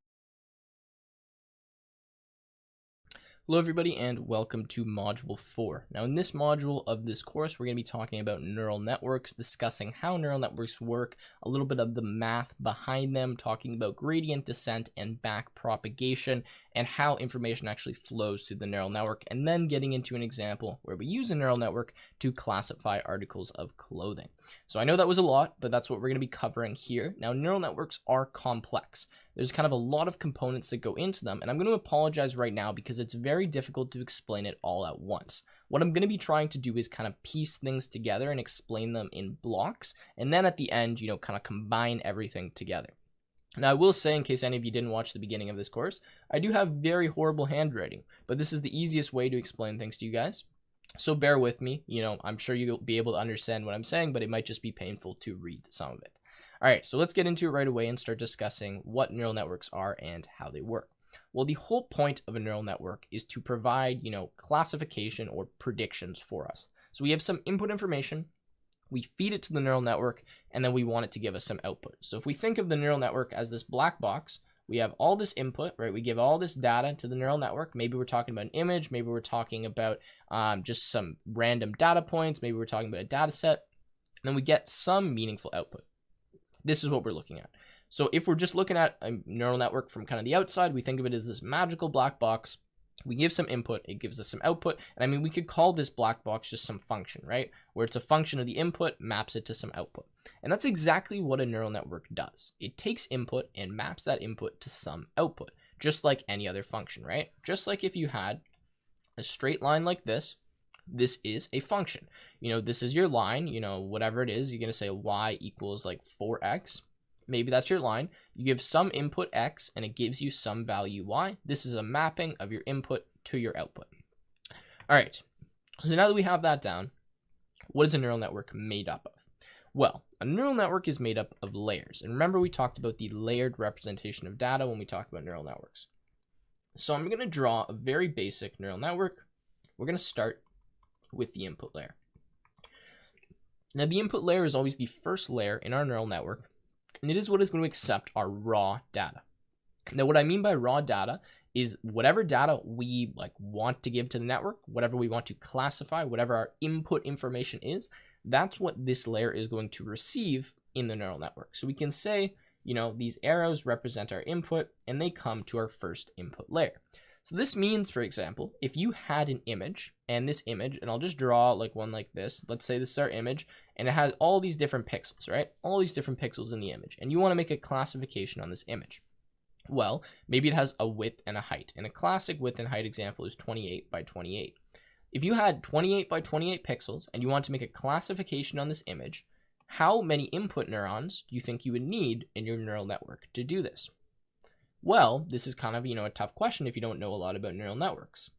Hello everybody and welcome to Module 4. Now in this module of this course, we're going to be talking about neural networks, discussing how neural networks work, a little bit of the math behind them, talking about gradient descent and back propagation, and how information actually flows through the neural network, and then getting into an example where we use a neural network to classify articles of clothing. So I know that was a lot, but that's what we're going to be covering here. Now neural networks are complex. There's kind of a lot of components that go into them, and I'm going to apologize right now because it's very difficult to explain it all at once. What I'm going to be trying to do is kind of piece things together and explain them in blocks, and then at the end, kind of combine everything together. Now, I will say, in case any of you didn't watch the beginning of this course, I do have very horrible handwriting, but this is the easiest way to explain things to you guys. So bear with me, I'm sure you'll be able to understand what I'm saying, but it might just be painful to read some of it. All right, so let's get into it right away and start discussing what neural networks are and how they work. Well, the whole point of a neural network is to provide, classification or predictions for us. So we have some input information, we feed it to the neural network, and then we want it to give us some output. So if we think of the neural network as this black box, we have all this input, right? We give all this data to the neural network. Maybe we're talking about an image, maybe we're talking about just some random data points, maybe we're talking about a data set, and then we get some meaningful output. This is what we're looking at. So if we're just looking at a neural network from kind of the outside, we think of it as this magical black box. We give some input, it gives us some output. And I mean, we could call this black box just some function, right? Where it's a function of the input, maps it to some output. And that's exactly what a neural network does. It takes input and maps that input to some output, just like any other function, right? Just like if you had a straight line like this is a function. This is your line, whatever it is, you're going to say y equals 4x. Maybe that's your line. You give some input x and it gives you some value y. This is a mapping of your input to your output. All right, so now that we have that down, what is a neural network made up of? Well, a neural network is made up of layers. And remember, we talked about the layered representation of data when we talked about neural networks. So I'm going to draw a very basic neural network. We're going to start with the input layer. Now, the input layer is always the first layer in our neural network, and it is what is going to accept our raw data. Now, what I mean by raw data is whatever data we want to give to the network, whatever we want to classify, whatever our input information is, that's what this layer is going to receive in the neural network. So we can say, these arrows represent our input and they come to our first input layer. So this means, for example, if you had an image and this image, and I'll just draw like one like this, let's say this is our image and it has all these different pixels, right? All these different pixels in the image, and you want to make a classification on this image. Well, maybe it has a width and a height, and a classic width and height example is 28 by 28. If you had 28 by 28 pixels and you want to make a classification on this image, how many input neurons do you think you would need in your neural network to do this? Well, this is kind of, a tough question if you don't know a lot about neural networks.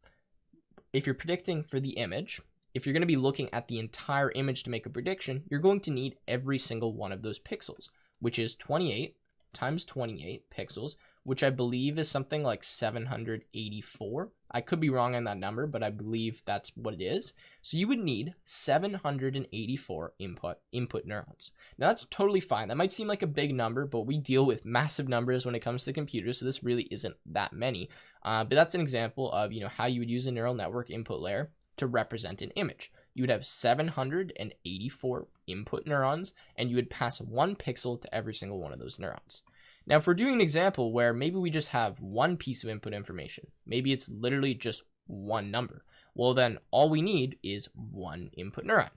If you're predicting for the image, if you're going to be looking at the entire image to make a prediction, you're going to need every single one of those pixels, which is 28 times 28 pixels, which I believe is something like 784. I could be wrong on that number, but I believe that's what it is. So you would need 784 input neurons. Now that's totally fine. That might seem like a big number, but we deal with massive numbers when it comes to computers, so this really isn't that many. But that's an example of how you would use a neural network input layer to represent an image. You would have 784 input neurons, and you would pass one pixel to every single one of those neurons. Now, if we're doing an example where maybe we just have one piece of input information, maybe it's literally just one number, well, then all we need is one input neuron.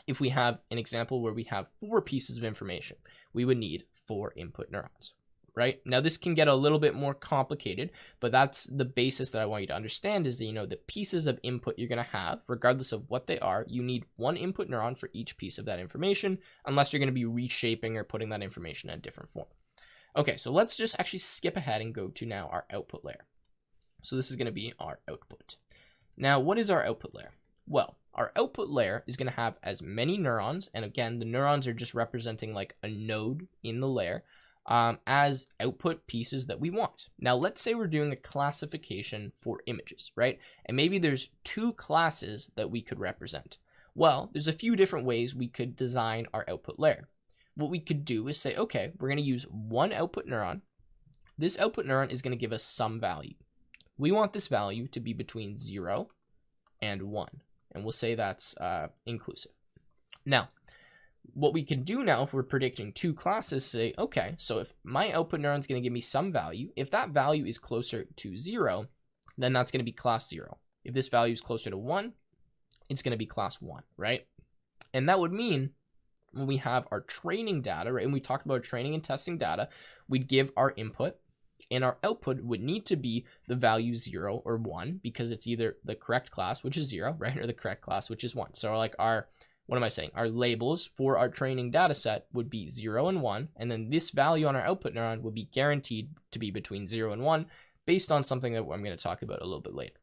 If we have an example where we have 4 pieces of information, we would need 4 input neurons, right? Now, this can get a little bit more complicated, but that's the basis that I want you to understand is that, the pieces of input you're going to have, regardless of what they are, you need one input neuron for each piece of that information, unless you're going to be reshaping or putting that information in a different form. Okay, so let's just actually skip ahead and go to now our output layer. So this is going to be our output. Now, what is our output layer? Well, our output layer is going to have as many neurons, and again, the neurons are just representing like a node in the layer, as output pieces that we want. Now, let's say we're doing a classification for images, right? And maybe there's 2 classes that we could represent. Well, there's a few different ways we could design our output layer. What we could do is say, okay, we're going to use one output neuron. This output neuron is going to give us some value. We want this value to be between 0 and 1, and we'll say that's inclusive. Now, what we can do now if we're predicting 2 classes, say, okay, so if my output neuron is going to give me some value, if that value is closer to 0, then that's going to be class 0. If this value is closer to 1, it's going to be class 1, right? And that would mean when we have our training data, right, and we talked about training and testing data, we'd give our input, and our output would need to be the value 0 or 1, because it's either the correct class, which is 0, right, or the correct class, which is 1. So like our labels for our training data set would be 0 and 1, and then this value on our output neuron would be guaranteed to be between 0 and 1, based on something that I'm going to talk about a little bit later.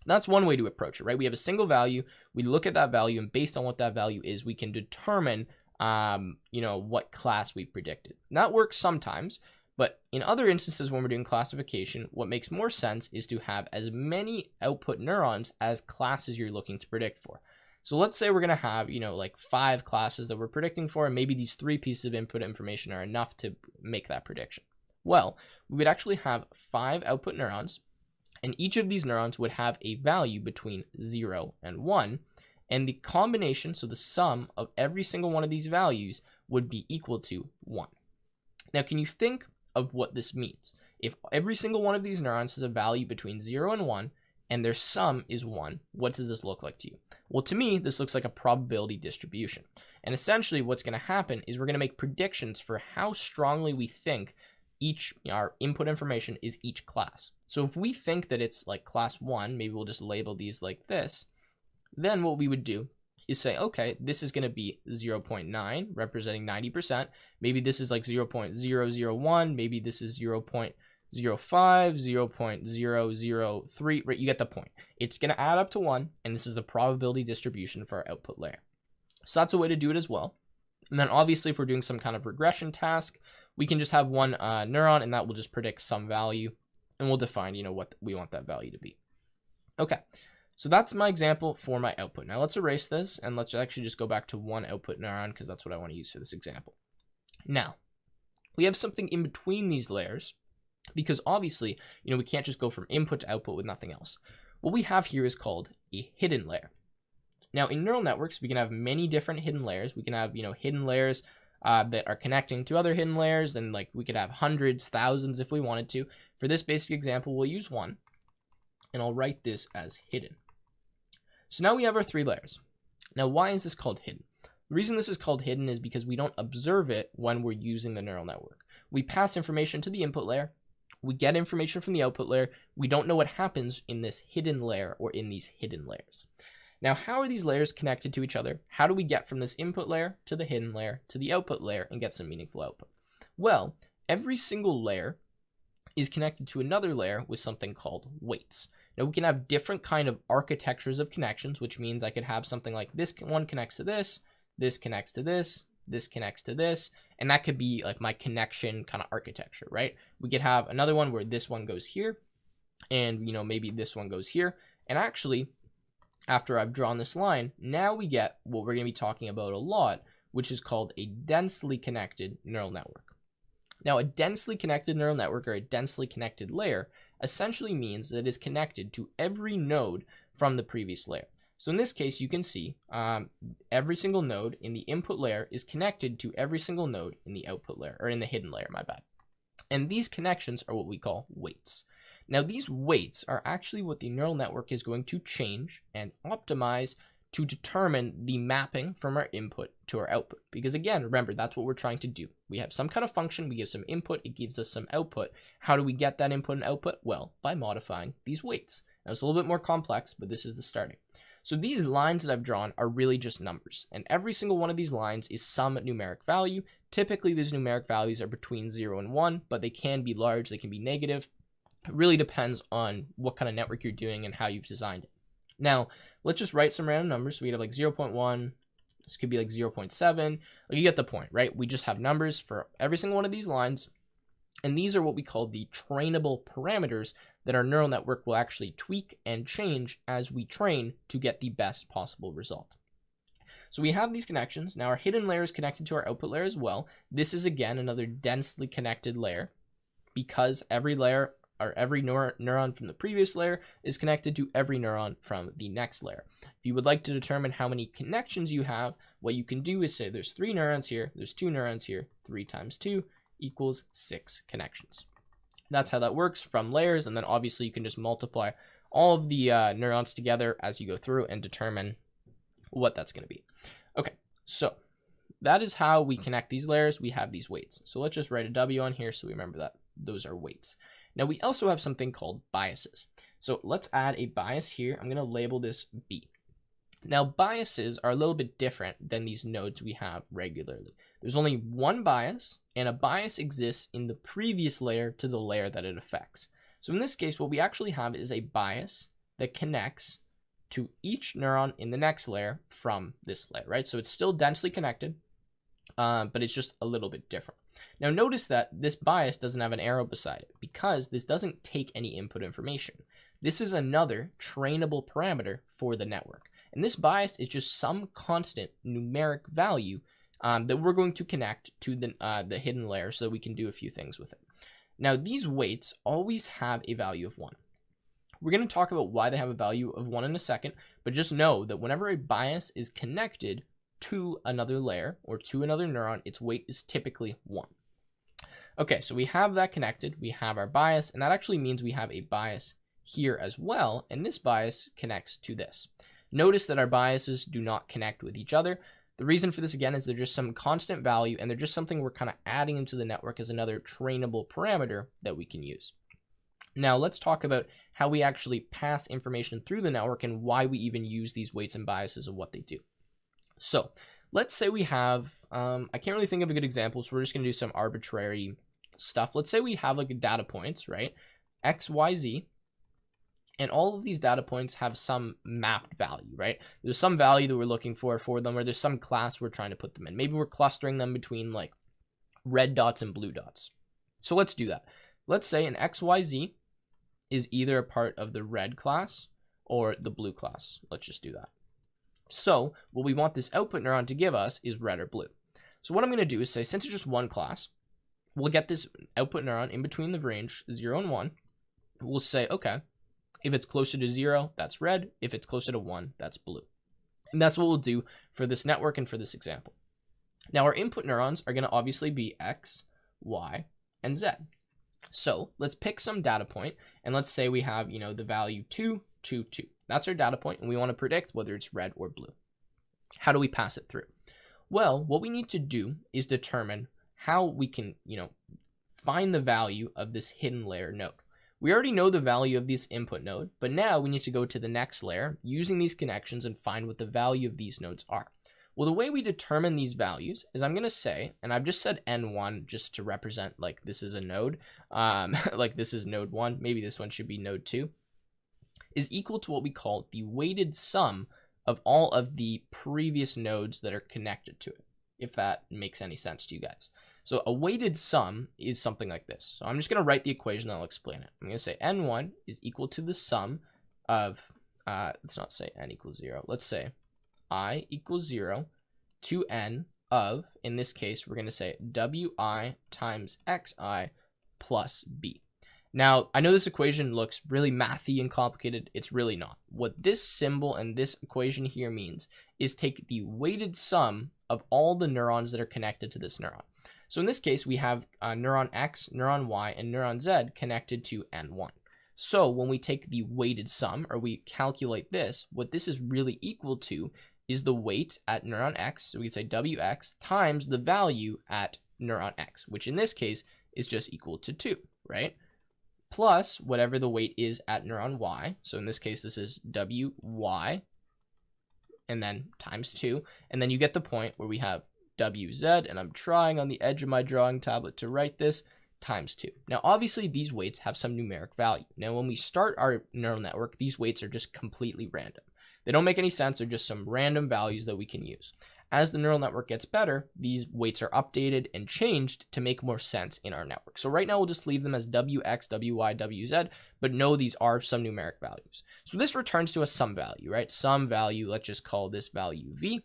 That's one way to approach it, right? We have a single value, we look at that value, and based on what that value is, we can determine, what class we predicted. And that works sometimes, but in other instances when we're doing classification, what makes more sense is to have as many output neurons as classes you're looking to predict for. So let's say we're going to have, like 5 classes that we're predicting for, and maybe these 3 pieces of input information are enough to make that prediction. Well, we would actually have 5 output neurons, and each of these neurons would have a value between 0 and 1, and the combination, so the sum of every single one of these values, would be equal to 1. Now, can you think of what this means? If every single one of these neurons has a value between 0 and 1, and their sum is 1, what does this look like to you? Well, to me, this looks like a probability distribution. And essentially what's going to happen is we're going to make predictions for how strongly we think our input information is each class. So if we think that it's like class 1, maybe we'll just label these like this, then what we would do is say, okay, this is going to be 0.9, representing 90%. Maybe this is like 0.001, maybe this is 0.05, 0.003, right? You get the point. It's going to add up to 1, and this is a probability distribution for our output layer. So that's a way to do it as well. And then obviously if we're doing some kind of regression task, we can just have one neuron, and that will just predict some value, and we'll define, what we want that value to be. Okay, so that's my example for my output. Now let's erase this, and let's actually just go back to one output neuron, because that's what I want to use for this example. Now, we have something in between these layers, because obviously, we can't just go from input to output with nothing else. What we have here is called a hidden layer. Now, in neural networks, we can have many different hidden layers. We can have, hidden layers that are connecting to other hidden layers, and like we could have hundreds, thousands if we wanted to. For this basic example, we'll use one, and I'll write this as hidden. So now we have our 3 layers. Now, why is this called hidden? The reason this is called hidden is because we don't observe it when we're using the neural network. We pass information to the input layer, we get information from the output layer, we don't know what happens in this hidden layer or in these hidden layers. Now, how are these layers connected to each other? How do we get from this input layer to the hidden layer to the output layer and get some meaningful output? Well, every single layer is connected to another layer with something called weights. Now, we can have different kind of architectures of connections, which means I could have something like this one connects to this connects to this connects to this, and that could be like my connection kind of architecture, right? We could have another one where this one goes here, and maybe this one goes here, and actually, after I've drawn this line, now we get what we're going to be talking about a lot, which is called a densely connected neural network. Now, a densely connected neural network, or a densely connected layer, essentially means that it is connected to every node from the previous layer. So in this case, you can see every single node in the input layer is connected to every single node in the output layer, or in the hidden layer, my bad. And these connections are what we call weights. Now, these weights are actually what the neural network is going to change and optimize to determine the mapping from our input to our output. Because again, remember, that's what we're trying to do. We have some kind of function, we give some input, it gives us some output. How do we get that input and output? Well, by modifying these weights. Now, it's a little bit more complex, but this is the starting. So these lines that I've drawn are really just numbers, and every single one of these lines is some numeric value. Typically, these numeric values are between 0 and 1, but they can be large, they can be negative. It really depends on what kind of network you're doing and how you've designed it. Now, let's just write some random numbers. So we have like 0.1, this could be like 0.7. You get the point, right? We just have numbers for every single one of these lines, and these are what we call the trainable parameters that our neural network will actually tweak and change as we train to get the best possible result. So we have these connections. Now our hidden layer is connected to our output layer as well. This is again another densely connected layer because every layer or every neuron from the previous layer is connected to every neuron from the next layer. If you would like to determine how many connections you have, what you can do is say there's 3 neurons here, there's 2 neurons here, 3 times 2 equals 6 connections. That's how that works from layers, and then obviously you can just multiply all of the neurons together as you go through and determine what that's going to be. Okay, so that is how we connect these layers. We have these weights. So let's just write a W on here so we remember that those are weights. Now we also have something called biases. So let's add a bias here. I'm going to label this B. Now biases are a little bit different than these nodes we have regularly. There's only one bias, and a bias exists in the previous layer to the layer that it affects. So in this case, what we actually have is a bias that connects to each neuron in the next layer from this layer, right? So it's still densely connected, but it's just a little bit different. Now notice that this bias doesn't have an arrow beside it because this doesn't take any input information. This is another trainable parameter for the network. And this bias is just some constant numeric value that we're going to connect to the hidden layer so that we can do a few things with it. Now, these weights always have a value of 1. We're going to talk about why they have a value of 1 in a second, but just know that whenever a bias is connected to another layer or to another neuron, its weight is typically 1. Okay, so we have that connected. We have our bias, and that actually means we have a bias here as well, and this bias connects to this. Notice that our biases do not connect with each other. The reason for this, again, is they're just some constant value, and they're just something we're kind of adding into the network as another trainable parameter that we can use. Now, let's talk about how we actually pass information through the network and why we even use these weights and biases and what they do. So, let's say we have, I can't really think of a good example, so we're just going to do some arbitrary stuff. Let's say we have like data points, right? X, Y, Z. And all of these data points have some mapped value, right? There's some value that we're looking for them, or there's some class we're trying to put them in. Maybe we're clustering them between like red dots and blue dots. So let's do that. Let's say an XYZ is either a part of the red class or the blue class. Let's just do that. So what we want this output neuron to give us is red or blue. So what I'm going to do is say, since it's just one class, we'll get this output neuron in between the range 0 and 1. We'll say, okay, if it's closer to 0, that's red. If it's closer to 1, that's blue. And that's what we'll do for this network and for this example. Now our input neurons are going to obviously be X, Y, and Z. So let's pick some data point, and let's say we have, the value 2, 2, 2. That's our data point, and we want to predict whether it's red or blue. How do we pass it through? Well, what we need to do is determine how we can, find the value of this hidden layer node. We already know the value of this input node, but now we need to go to the next layer using these connections and find what the value of these nodes are. Well, the way we determine these values is I'm going to say, and I've just said N1 just to represent like this is a node, like this is node 1, maybe this one should be node 2, is equal to what we call the weighted sum of all of the previous nodes that are connected to it, if that makes any sense to you guys. So a weighted sum is something like this. So I'm just going to write the equation and I'll explain it. I'm going to say N1 is equal to the sum of, let's not say N equals 0. Let's say I equals 0 to N of, in this case, we're going to say Wi times Xi plus B. Now, I know this equation looks really mathy and complicated. It's really not. What this symbol and this equation here means is take the weighted sum of all the neurons that are connected to this neuron. So in this case, we have neuron X, neuron Y, and neuron Z connected to N1. So when we take the weighted sum, or we calculate this, what this is really equal to is the weight at neuron X, so we could say Wx, times the value at neuron X, which in this case is just equal to 2, right? Plus whatever the weight is at neuron Y, so in this case this is Wy, and then times 2, and then you get the point where we have Wz, and I'm trying on the edge of my drawing tablet to write this, times 2. Now obviously these weights have some numeric value. Now when we start our neural network, these weights are just completely random. They don't make any sense, they're just some random values that we can use. As the neural network gets better, these weights are updated and changed to make more sense in our network. So right now we'll just leave them as Wx, Wy, Wz, but know these are some numeric values. So this returns to a sum value, right? Some value, let's just call this value V,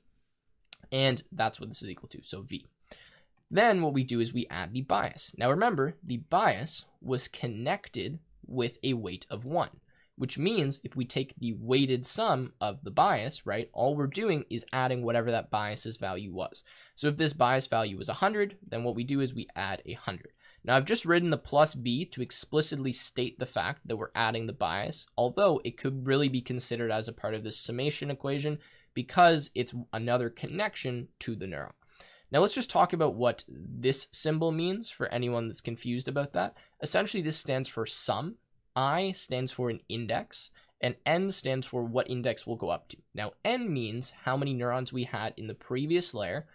and that's what this is equal to, so V. Then what we do is we add the bias. Now remember, the bias was connected with a weight of 1. Which means if we take the weighted sum of the bias, right, all we're doing is adding whatever that bias's value was. So if this bias value was 100, then what we do is we add 100. Now I've just written the plus B to explicitly state the fact that we're adding the bias, although it could really be considered as a part of this summation equation because it's another connection to the neuron. Now let's just talk about what this symbol means for anyone that's confused about that. Essentially this stands for sum. I stands for an index, and N stands for what index we'll go up to. Now, N means how many neurons we had in the previous layer,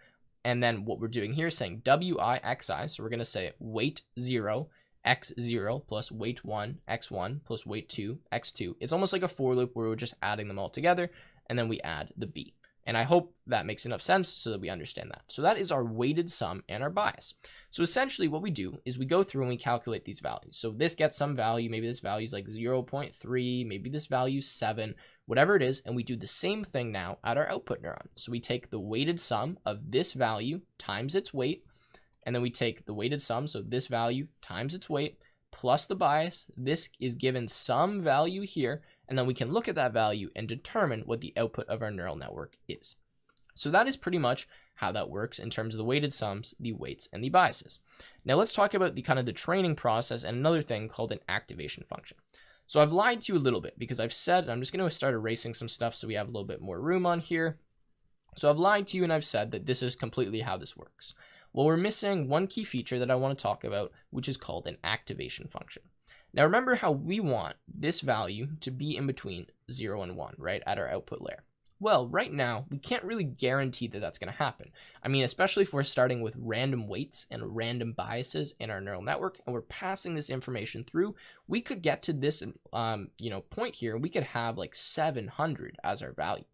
and then what we're doing here is saying Wi, Xi, so we're going to say weight 0, X0 plus weight 1, X1 plus weight 2, X2. It's almost like a for loop where we're just adding them all together, and then we add the B. And I hope that makes enough sense so that we understand that. So that is our weighted sum and our bias. So essentially what we do is we go through and we calculate these values. So this gets some value, maybe this value is like 0.3, maybe this value is 7, whatever it is, and we do the same thing now at our output neuron. So we take the weighted sum of this value times its weight, and then we take the weighted sum, so this value times its weight, plus the bias. This is given some value here, and then we can look at that value and determine what the output of our neural network is. So that is pretty much how that works in terms of the weighted sums, the weights, and the biases. Now let's talk about the training process and another thing called an activation function. So I've lied to you a little bit because I've said, I'm just going to start erasing some stuff so we have a little bit more room on here. So I've lied to you and I've said that this is completely how this works. Well, we're missing one key feature that I want to talk about, which is called an activation function. Now remember how we want this value to be in between 0 and 1, right, at our output layer. Well, right now, we can't really guarantee that that's going to happen. I mean, especially if we're starting with random weights and random biases in our neural network, and we're passing this information through, we could get to this, point here, and we could have like 700 as our value.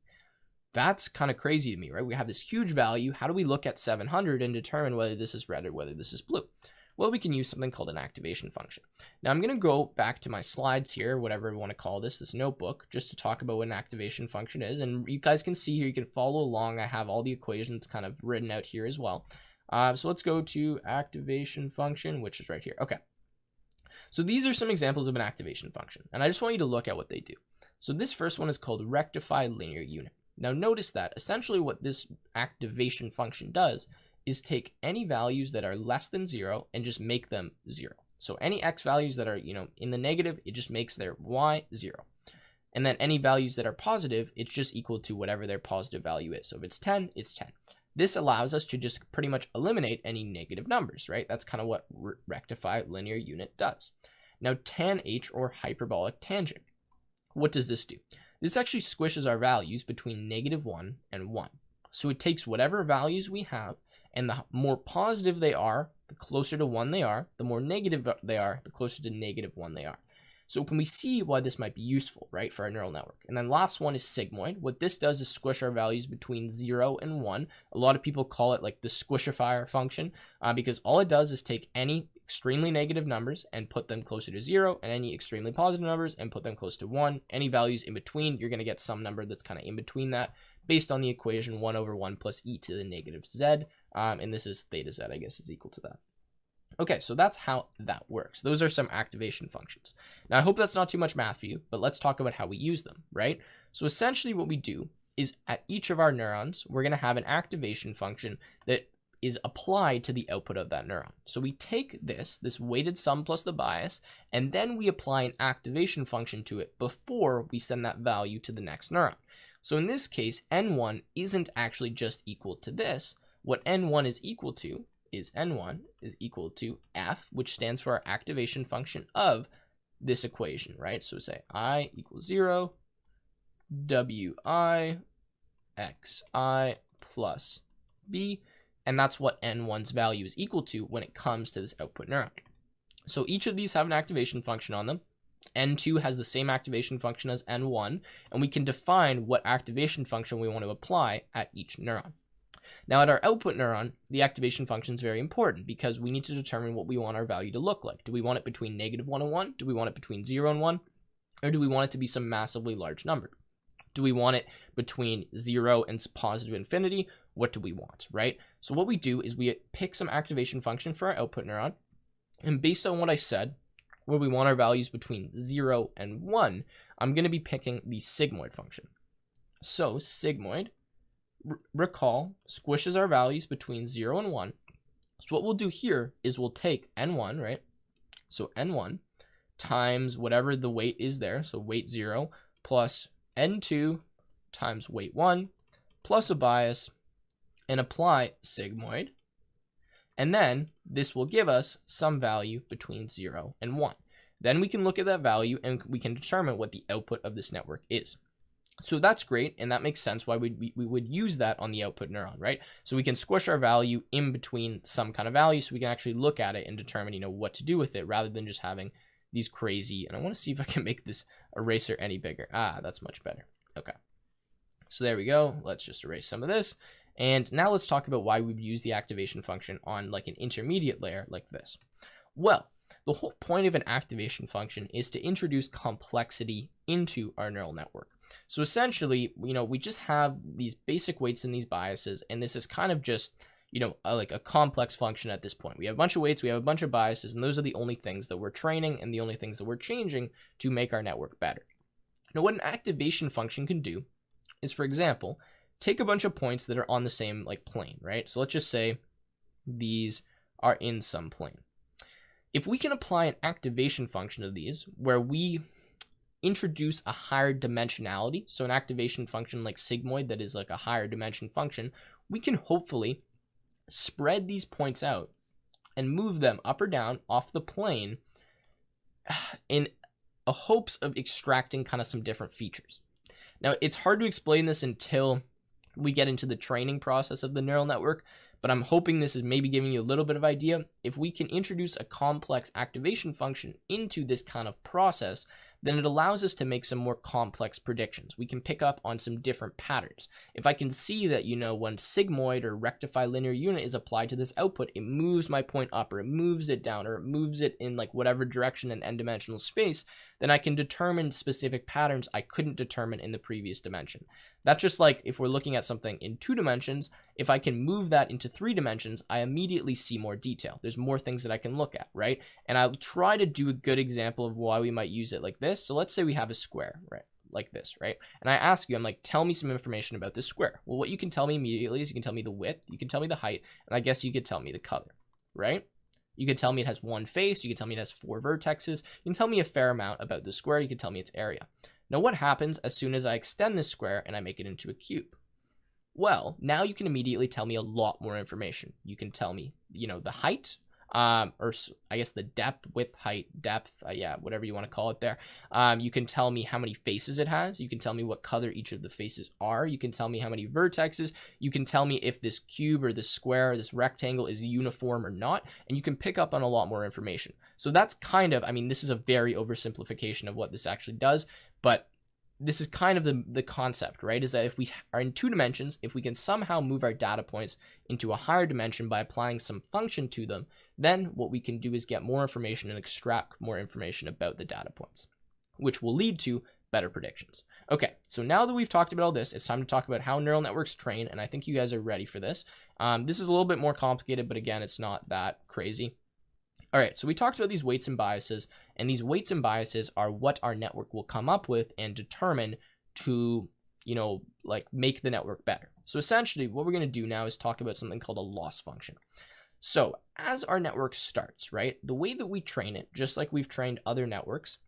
That's kind of crazy to me, right? We have this huge value. How do we look at 700 and determine whether this is red or whether this is blue? Well, we can use something called an activation function. Now I'm going to go back to my slides here, whatever we want to call this notebook, just to talk about what an activation function is. And you guys can see here, you can follow along. I have all the equations kind of written out here as well. So let's go to activation function, which is right here. Okay. So these are some examples of an activation function, and I just want you to look at what they do. So this first one is called rectified linear unit. Now notice that essentially what this activation function does is take any values that are less than 0 and just make them 0. So any x values that are, in the negative, it just makes their y 0. And then any values that are positive, it's just equal to whatever their positive value is. So if it's 10, it's 10. This allows us to just pretty much eliminate any negative numbers, right? That's kind of what rectify linear unit does. Now, tan h, or hyperbolic tangent. What does this do? This actually squishes our values between -1 and 1. So it takes whatever values we have, and the more positive they are, the closer to 1 they are. The more negative they are, the closer to -1 they are. So can we see why this might be useful, right, for our neural network? And then last one is sigmoid. What this does is squish our values between 0 and 1. A lot of people call it like the squishifier function because all it does is take any extremely negative numbers and put them closer to 0, and any extremely positive numbers and put them close to 1. Any values in between, you're going to get some number that's kind of in between that based on the equation 1 over 1 plus e to the negative z. And this is theta z, I guess, is equal to that. Okay, so that's how that works. Those are some activation functions. Now, I hope that's not too much math for you, but let's talk about how we use them, right? So essentially what we do is at each of our neurons, we're going to have an activation function that is applied to the output of that neuron. So we take this weighted sum plus the bias, and then we apply an activation function to it before we send that value to the next neuron. So in this case, n1 isn't actually just equal to this. What n1 is equal to is n1 is equal to f, which stands for our activation function of this equation, right? So say I equals 0, wi xi plus b, and that's what n1's value is equal to when it comes to this output neuron. So each of these have an activation function on them. n2 has the same activation function as n1, and we can define what activation function we want to apply at each neuron. Now at our output neuron, the activation function is very important because we need to determine what we want our value to look like. Do we want it between -1 and 1? Do we want it between 0 and 1? Or do we want it to be some massively large number? Do we want it between 0 and positive infinity? What do we want, right? So what we do is we pick some activation function for our output neuron, and based on what I said, where we want our values between 0 and 1, I'm going to be picking the sigmoid function. So sigmoid, recall, squishes our values between 0 and 1. So what we'll do here is we'll take n1, right? So n1 times whatever the weight is there, so weight 0, plus n2 times weight 1, plus a bias, and apply sigmoid. And then this will give us some value between 0 and 1. Then we can look at that value and we can determine what the output of this network is. So that's great, and that makes sense why we would use that on the output neuron, right? So we can squish our value in between some kind of value so we can actually look at it and determine, what to do with it rather than just having these crazy, and I want to see if I can make this eraser any bigger. That's much better. Okay. So there we go. Let's just erase some of this. And now let's talk about why we would use the activation function on like an intermediate layer like this. Well, the whole point of an activation function is to introduce complexity into our neural network. So essentially, we just have these basic weights and these biases, and this is kind of just, like a complex function at this point. We have a bunch of weights, we have a bunch of biases, and those are the only things that we're training and the only things that we're changing to make our network better. Now, what an activation function can do is, for example, take a bunch of points that are on the same plane, right? So let's just say these are in some plane. If we can apply an activation function of these where we introduce a higher dimensionality, so an activation function like sigmoid that is like a higher dimension function, we can hopefully spread these points out and move them up or down off the plane in a hopes of extracting kind of some different features. Now, it's hard to explain this until we get into the training process of the neural network, but I'm hoping this is maybe giving you a little bit of idea. If we can introduce a complex activation function into this kind of process, then it allows us to make some more complex predictions. We can pick up on some different patterns. If I can see that, when sigmoid or rectify linear unit is applied to this output, it moves my point up or it moves it down or it moves it in whatever direction in n-dimensional space, then I can determine specific patterns I couldn't determine in the previous dimension. That's just like if we're looking at something in 2 dimensions, if I can move that into 3 dimensions, I immediately see more detail. There's more things that I can look at, right? And I'll try to do a good example of why we might use it like this. So let's say we have a square, right? like this, right? And I ask you, I'm like, tell me some information about this square. Well, what you can tell me immediately is you can tell me the width, you can tell me the height, and I guess you could tell me the color, right? You can tell me it has one face, you can tell me it has 4 vertexes, you can tell me a fair amount about the square, you can tell me its area. Now what happens as soon as I extend this square and I make it into a cube? Well, now you can immediately tell me a lot more information. You can tell me, the height, or I guess the depth, width, height, depth, yeah, whatever you want to call it there. You can tell me how many faces it has. You can tell me what color each of the faces are. You can tell me how many vertexes. You can tell me if this cube or this square or this rectangle is uniform or not. And you can pick up on a lot more information. So that's kind of, this is a very oversimplification of what this actually does, but this is kind of the concept, right? Is that if we are in 2 dimensions, if we can somehow move our data points into a higher dimension by applying some function to them, then what we can do is get more information and extract more information about the data points, which will lead to better predictions. Okay, so now that we've talked about all this, it's time to talk about how neural networks train, and I think you guys are ready for this. This is a little bit more complicated, but again, it's not that crazy. All right, so we talked about these weights and biases, and these weights and biases are what our network will come up with and determine to, make the network better. So essentially what we're going to do now is talk about something called a loss function. So as our network starts, right, the way that we train it, just like we've trained other networks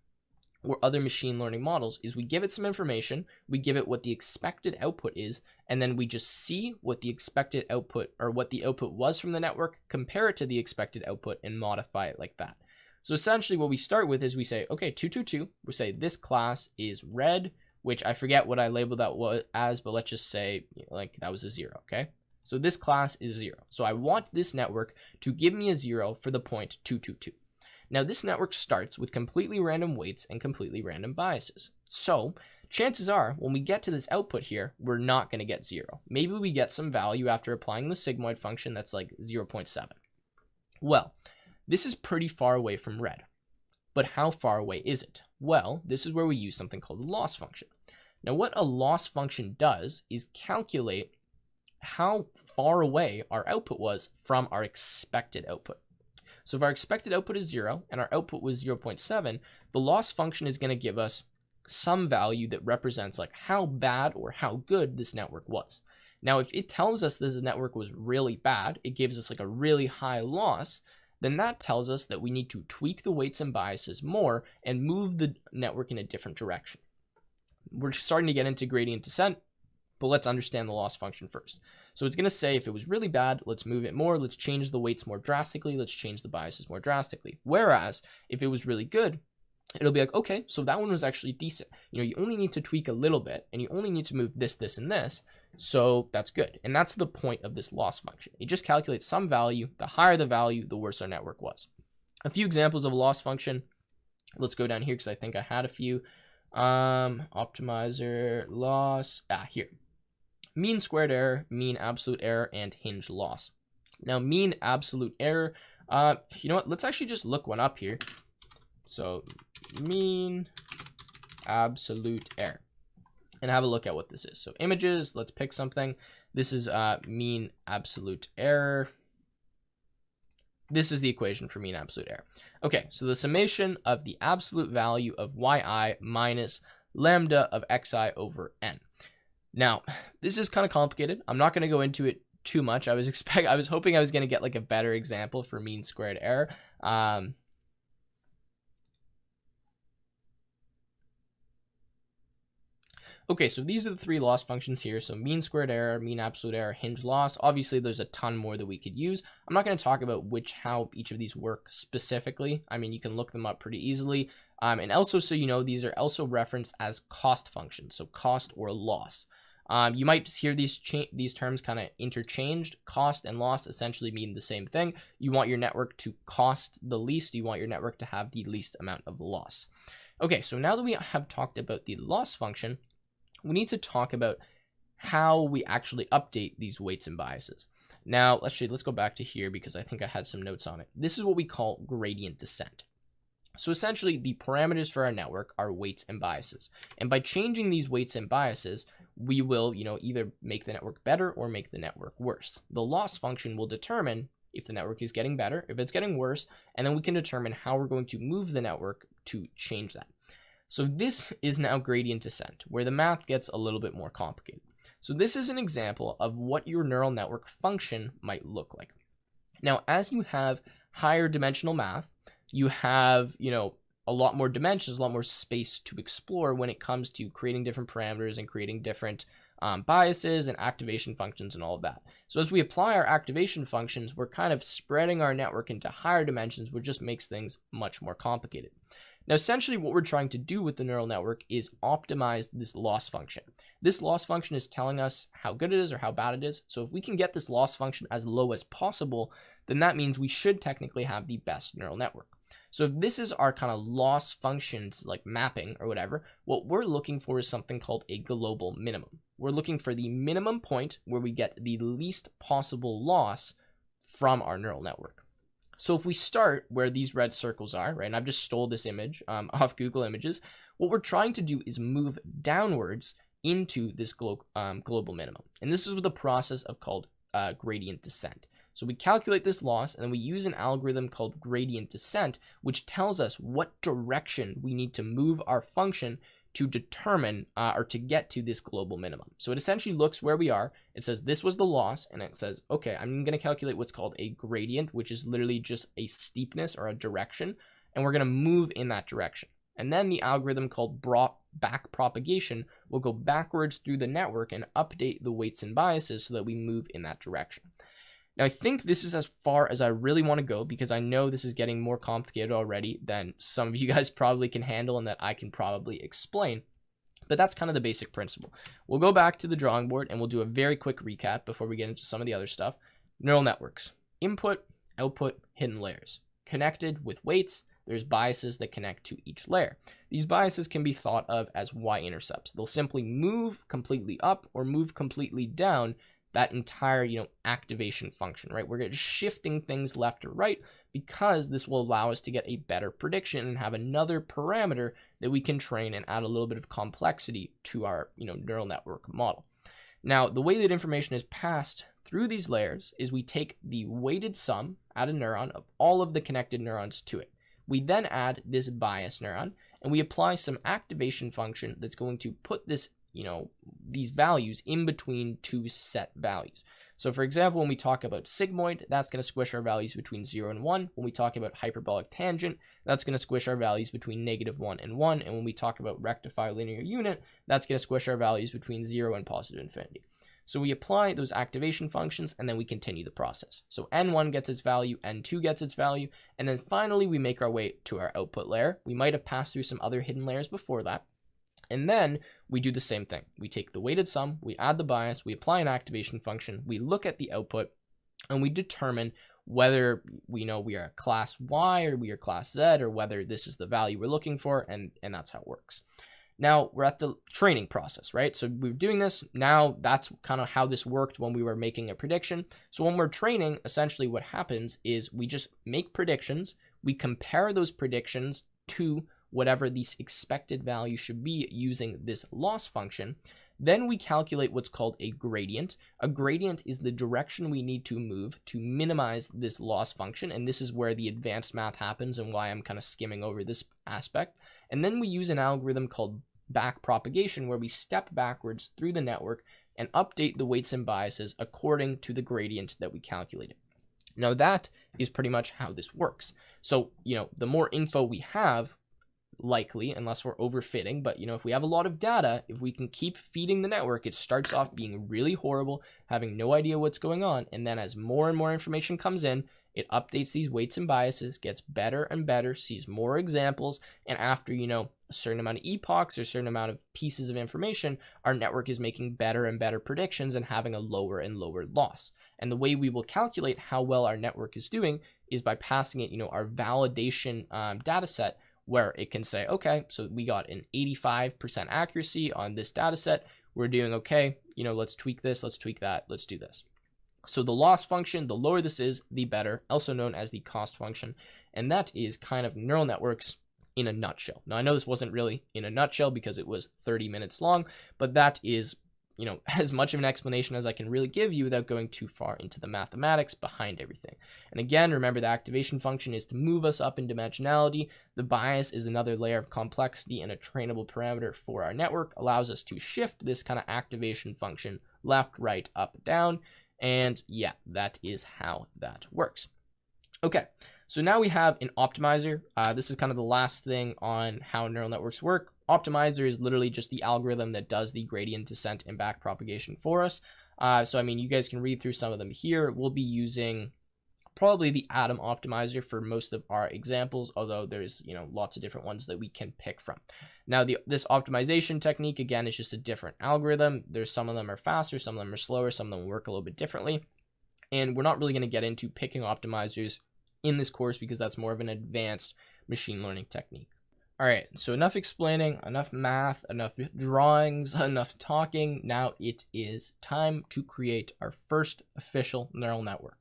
or other machine learning models, is we give it some information, we give it what the expected output is, and then we just see what the expected output or what the output was from the network, compare it to the expected output, and modify it like that. So essentially what we start with is we say, okay, 222, we say this class is red, which I forget what I labeled that as, but let's just say like that was a 0, okay? So this class is 0. So I want this network to give me a 0 for the point 222. Now this network starts with completely random weights and completely random biases. So chances are when we get to this output here, we're not going to get 0. Maybe we get some value after applying the sigmoid function that's like 0.7. Well, this is pretty far away from red. But how far away is it? Well, this is where we use something called a loss function. Now what a loss function does is calculate how far away our output was from our expected output. So if our expected output is 0 and our output was 0.7, the loss function is going to give us some value that represents like how bad or how good this network was. Now, if it tells us this network was really bad, it gives us like a really high loss, then that tells us that we need to tweak the weights and biases more and move the network in a different direction. We're starting to get into gradient descent, but let's understand the loss function first. So it's going to say if it was really bad, let's move it more, let's change the weights more drastically, let's change the biases more drastically. Whereas if it was really good, it'll be like, okay, so that one was actually decent. You only need to tweak a little bit and you only need to move this, this, and this. So that's good. And that's the point of this loss function. It just calculates some value. The higher the value, the worse our network was. A few examples of a loss function. Let's go down here because I think I had a few. Optimizer, loss, here. Mean squared error, mean absolute error, and hinge loss. Now, mean absolute error, you know what? Let's actually just look one up here. So, mean absolute error. And have a look at what this is. So, images, let's pick something. This is mean absolute error. This is the equation for mean absolute error. Okay, so the summation of the absolute value of yi minus lambda of xi over n. Now, this is kind of complicated. I'm not going to go into it too much. I was hoping I was going to get like a better example for mean squared error. Okay, so these are the 3 loss functions here. So mean squared error, mean absolute error, hinge loss. Obviously, there's a ton more that we could use. I'm not going to talk about how each of these work specifically. You can look them up pretty easily. And also, so you know, these are also referenced as cost functions, so cost or loss. You might hear these terms kind of interchanged. Cost and loss essentially mean the same thing. You want your network to cost the least. You want your network to have the least amount of loss. Okay, so now that we have talked about the loss function, we need to talk about how we actually update these weights and biases. Now, let's go back to here because I think I had some notes on it. This is what we call gradient descent. So essentially, the parameters for our network are weights and biases. And by changing these weights and biases, we will, either make the network better or make the network worse. The loss function will determine if the network is getting better, if it's getting worse, and then we can determine how we're going to move the network to change that. So this is now gradient descent, where the math gets a little bit more complicated. So this is an example of what your neural network function might look like. Now, as you have higher dimensional math, you have, a lot more dimensions, a lot more space to explore when it comes to creating different parameters and creating different biases and activation functions and all of that. So as we apply our activation functions, we're kind of spreading our network into higher dimensions, which just makes things much more complicated. Now, essentially what we're trying to do with the neural network is optimize this loss function. This loss function is telling us how good it is or how bad it is. So if we can get this loss function as low as possible, then that means we should technically have the best neural network. So if this is our kind of loss functions like mapping or whatever, what we're looking for is something called a global minimum. We're looking for the minimum point where we get the least possible loss from our neural network. So if we start where these red circles are, right, and I've just stole this image off Google Images, what we're trying to do is move downwards into this global minimum. And this is what the process of called gradient descent. So we calculate this loss, and then we use an algorithm called gradient descent, which tells us what direction we need to move our function to determine or to get to this global minimum. So it essentially looks where we are. It says this was the loss, and it says, okay, I'm going to calculate what's called a gradient, which is literally just a steepness or a direction, and we're going to move in that direction. And then the algorithm called back propagation will go backwards through the network and update the weights and biases so that we move in that direction. Now, I think this is as far as I really want to go because I know this is getting more complicated already than some of you guys probably can handle and that I can probably explain. But that's kind of the basic principle. We'll go back to the drawing board and we'll do a very quick recap before we get into some of the other stuff. Neural networks: input, output, hidden layers. Connected with weights, there's biases that connect to each layer. These biases can be thought of as y-intercepts. They'll simply move completely up or move completely down that entire, activation function, right? We're just shifting things left or right because this will allow us to get a better prediction and have another parameter that we can train and add a little bit of complexity to our, neural network model. Now, the way that information is passed through these layers is we take the weighted sum at a neuron of all of the connected neurons to it. We then add this bias neuron and we apply some activation function that's going to put this these values in between two set values. So for example, when we talk about sigmoid, that's going to squish our values between 0 and 1. When we talk about hyperbolic tangent, that's going to squish our values between -1 and 1. And when we talk about rectifier linear unit, that's going to squish our values between 0 and positive infinity. So we apply those activation functions and then we continue the process. So N1 gets its value, N2 gets its value, and then finally we make our way to our output layer. We might have passed through some other hidden layers before that. And then we do the same thing. We take the weighted sum, we add the bias, we apply an activation function, we look at the output, and we determine whether we are class Y or we are class Z, or whether this is the value we're looking for, and that's how it works. Now we're at the training process, right? So we're doing this. Now that's kind of how this worked when we were making a prediction. So when we're training, essentially what happens is we just make predictions, we compare those predictions to whatever the expected value should be using this loss function. Then we calculate what's called a gradient. A gradient is the direction we need to move to minimize this loss function. And this is where the advanced math happens and why I'm kind of skimming over this aspect. And then we use an algorithm called back propagation where we step backwards through the network and update the weights and biases according to the gradient that we calculated. Now that is pretty much how this works. So, the more info we have, likely, unless we're overfitting, but if we have a lot of data, if we can keep feeding the network, it starts off being really horrible, having no idea what's going on, and then as more and more information comes in, it updates these weights and biases, gets better and better, sees more examples, and after a certain amount of epochs or a certain amount of pieces of information, our network is making better and better predictions and having a lower and lower loss. And the way we will calculate how well our network is doing is by passing it our validation data set, where it can say, okay, so we got an 85% accuracy on this data set. We're doing okay. Let's tweak this, let's tweak that, let's do this. So the loss function, the lower this is, the better, also known as the cost function. And that is kind of neural networks in a nutshell. Now, I know this wasn't really in a nutshell because it was 30 minutes long, but that is as much of an explanation as I can really give you without going too far into the mathematics behind everything. And again, remember the activation function is to move us up in dimensionality. The bias is another layer of complexity, and a trainable parameter for our network allows us to shift this kind of activation function left, right, up, down. And yeah, that is how that works. Okay, so now we have an optimizer. This is kind of the last thing on how neural networks work. Optimizer is literally just the algorithm that does the gradient descent and back propagation for us. So I mean, you guys can read through some of them here. We'll be using probably the Atom optimizer for most of our examples, although there's lots of different ones that we can pick from. Now this optimization technique, again, is just a different algorithm. There's some of them are faster, some of them are slower, some of them work a little bit differently. And we're not really going to get into picking optimizers in this course because that's more of an advanced machine learning technique. All right, so enough explaining, enough math, enough drawings, enough talking. Now it is time to create our first official neural network.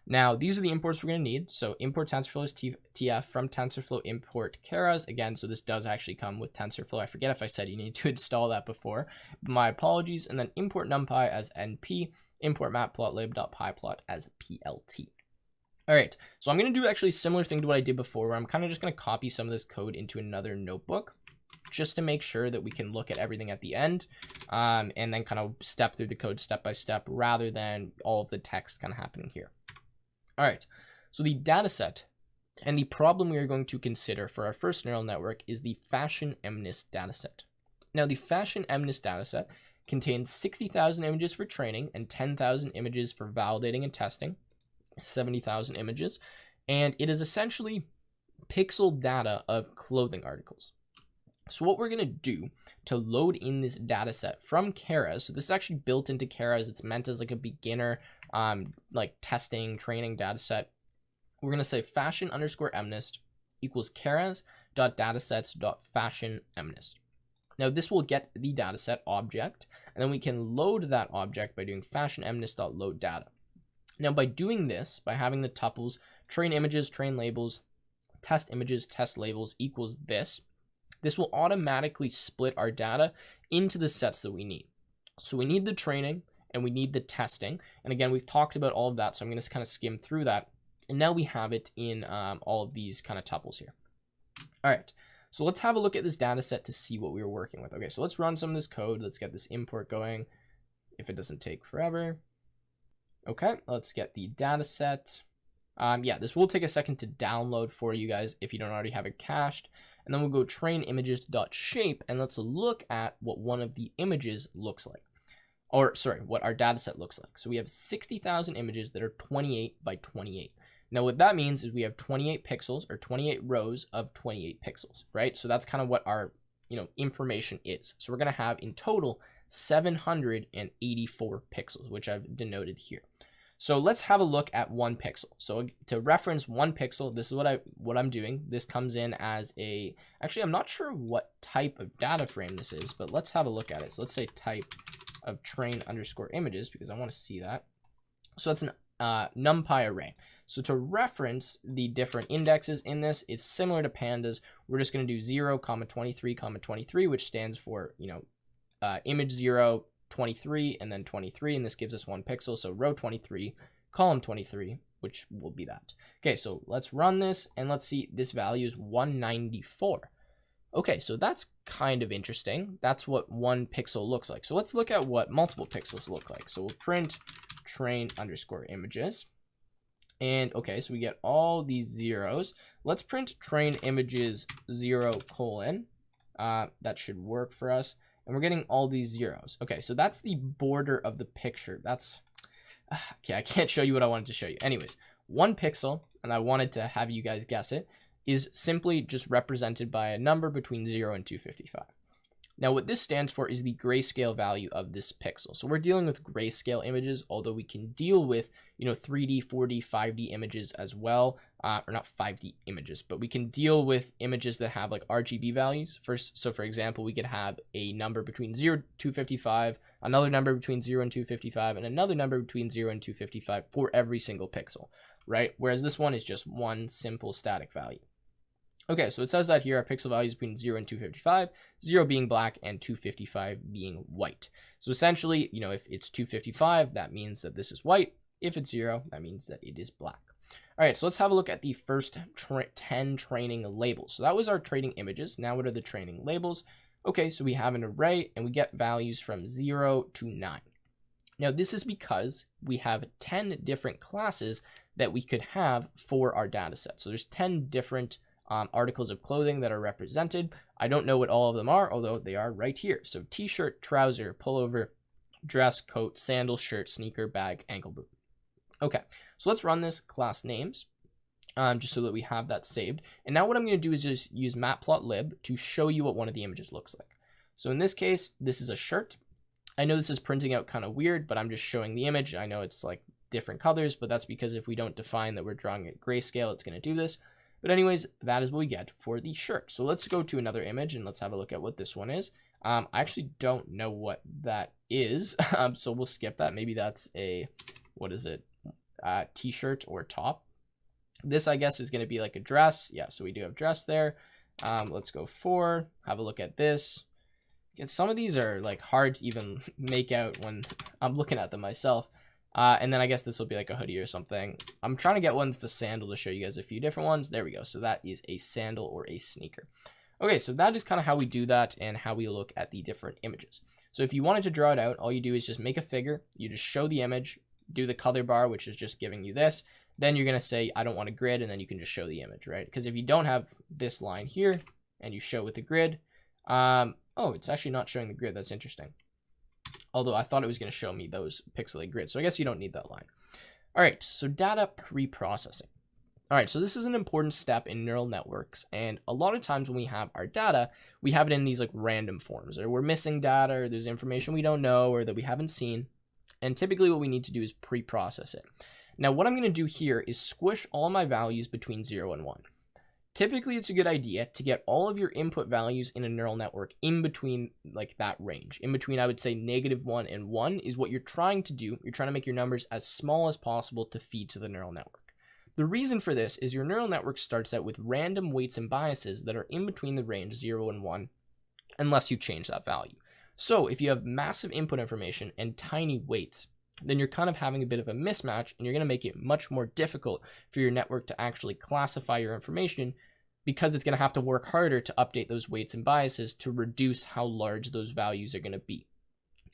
Now, these are the imports we're going to need. So import TensorFlow is TF, from TensorFlow import Keras. Again, so this does actually come with TensorFlow. I forget if I said you need to install that before. My apologies. And then import NumPy as NP, import matplotlib.pyplot as PLT. All right, so I'm going to do actually a similar thing to what I did before, where I'm kind of just going to copy some of this code into another notebook just to make sure that we can look at everything at the end and then kind of step through the code step by step rather than all of the text kind of happening here. All right, so the data set and the problem we are going to consider for our first neural network is the fashion-MNIST dataset. Now, the fashion-MNIST dataset contains 60,000 images for training and 10,000 images for validating and testing. 70,000 images, and it is essentially pixel data of clothing articles. So what we're going to do to load in this data set from Keras, so this is actually built into Keras, it's meant as like a beginner like testing training data set. We're going to say fashion_MNIST equals keras.datasets.fashion_MNIST. Now this will get the dataset object, and then we can load that object by doing fashion_MNIST.loadData. Now, by doing this, by having the tuples train images, train labels, test images, test labels equals this will automatically split our data into the sets that we need. So we need the training and we need the testing. And again, we've talked about all of that, so I'm going to kind of skim through that. And now we have it in all of these kind of tuples here. All right, so let's have a look at this data set to see what we were working with. Okay, so let's run some of this code. Let's get this import going if it doesn't take forever. Okay, let's get the data set. Yeah, this will take a second to download for you guys if you don't already have it cached. And then we'll go train images.shape, and let's look at what one of the images looks like. Or sorry, what our data set looks like. So we have 60,000 images that are 28 by 28. Now what that means is we have 28 pixels or 28 rows of 28 pixels, right? So that's kind of what our information is. So we're going to have in total 784 pixels, which I've denoted here. So let's have a look at 1 pixel. So to reference 1 pixel, this is what I'm doing. This comes in as a, actually, I'm not sure what type of data frame this is, but let's have a look at it. So let's say type of train_images because I want to see that. So that's an NumPy array. So to reference the different indexes in this, it's similar to pandas. We're just going to do 0, 23, 23, which stands for, image 0, 23, and then 23, and this gives us 1 pixel. So row 23, column 23, which will be that. Okay, so let's run this, and let's see, this value is 194. Okay, so that's kind of interesting. That's what 1 pixel looks like. So let's look at what multiple pixels look like. So we'll print train_images. And okay, so we get all these zeros. Let's print train images 0, that should work for us. And we're getting all these zeros. Okay, so that's the border of the picture. That's, okay, I can't show you what I wanted to show you. Anyways, 1 pixel, and I wanted to have you guys guess it, is simply just represented by a number between 0 and 255. Now, what this stands for is the grayscale value of this pixel. So we're dealing with grayscale images, although we can deal with, 3D, 4D, 5D images as well, or not 5D images, but we can deal with images that have like RGB values. So for example, we could have a number between 0 and 255, another number between 0 and 255, and another number between 0 and 255 for every single pixel, right? Whereas this one is just one simple static value. Okay, so it says that here our pixel values between 0 and 255, 0 being black and 255 being white. So essentially, if it's 255, that means that this is white. If it's 0, that means that it is black. All right, so let's have a look at the first 10 training labels. So that was our training images. Now what are the training labels? Okay, so we have an array and we get values from 0 to 9. Now this is because we have 10 different classes that we could have for our data set. So there's 10 different articles of clothing that are represented. I don't know what all of them are, although they are right here. So t-shirt, trouser, pullover, dress, coat, sandal, shirt, sneaker, bag, ankle boot. Okay, so let's run this class names just so that we have that saved. And now what I'm going to do is just use matplotlib to show you what one of the images looks like. So in this case, this is a shirt. I know this is printing out kind of weird, but I'm just showing the image. I know it's like different colors, but that's because if we don't define that we're drawing at grayscale, it's going to do this. But anyways, that is what we get for the shirt. So let's go to another image and let's have a look at what this one is. I actually don't know what that is, so we'll skip that. Maybe that's a, what is it, t-shirt or top. This, I guess, is going to be like a dress. Yeah, so we do have dress there. Let's go have a look at this. And some of these are like hard to even make out when I'm looking at them myself. And then I guess this will be like a hoodie or something. I'm trying to get one that's a sandal to show you guys a few different ones. There we go. So that is a sandal or a sneaker. Okay, so that is kind of how we do that and how we look at the different images. So if you wanted to draw it out, all you do is just make a figure. You just show the image, do the color bar, which is just giving you this. Then you're going to say, I don't want a grid, and then you can just show the image, right? Because if you don't have this line here and you show with the grid, oh, it's actually not showing the grid. That's interesting. Although I thought it was going to show me those pixelated grids. So I guess you don't need that line. All right, so data pre-processing. All right, so this is an important step in neural networks. And a lot of times when we have our data, we have it in these like random forms, or we're missing data, or there's information we don't know, or that we haven't seen. And typically what we need to do is pre-process it. Now what I'm going to do here is squish all my values between 0 and 1. Typically, it's a good idea to get all of your input values in a neural network in between like that range. In between, I would say -1 and 1 is what you're trying to do. You're trying to make your numbers as small as possible to feed to the neural network. The reason for this is your neural network starts out with random weights and biases that are in between the range 0 and 1 unless you change that value. So if you have massive input information and tiny weights, then you're kind of having a bit of a mismatch, and you're going to make it much more difficult for your network to actually classify your information, because it's going to have to work harder to update those weights and biases to reduce how large those values are going to be,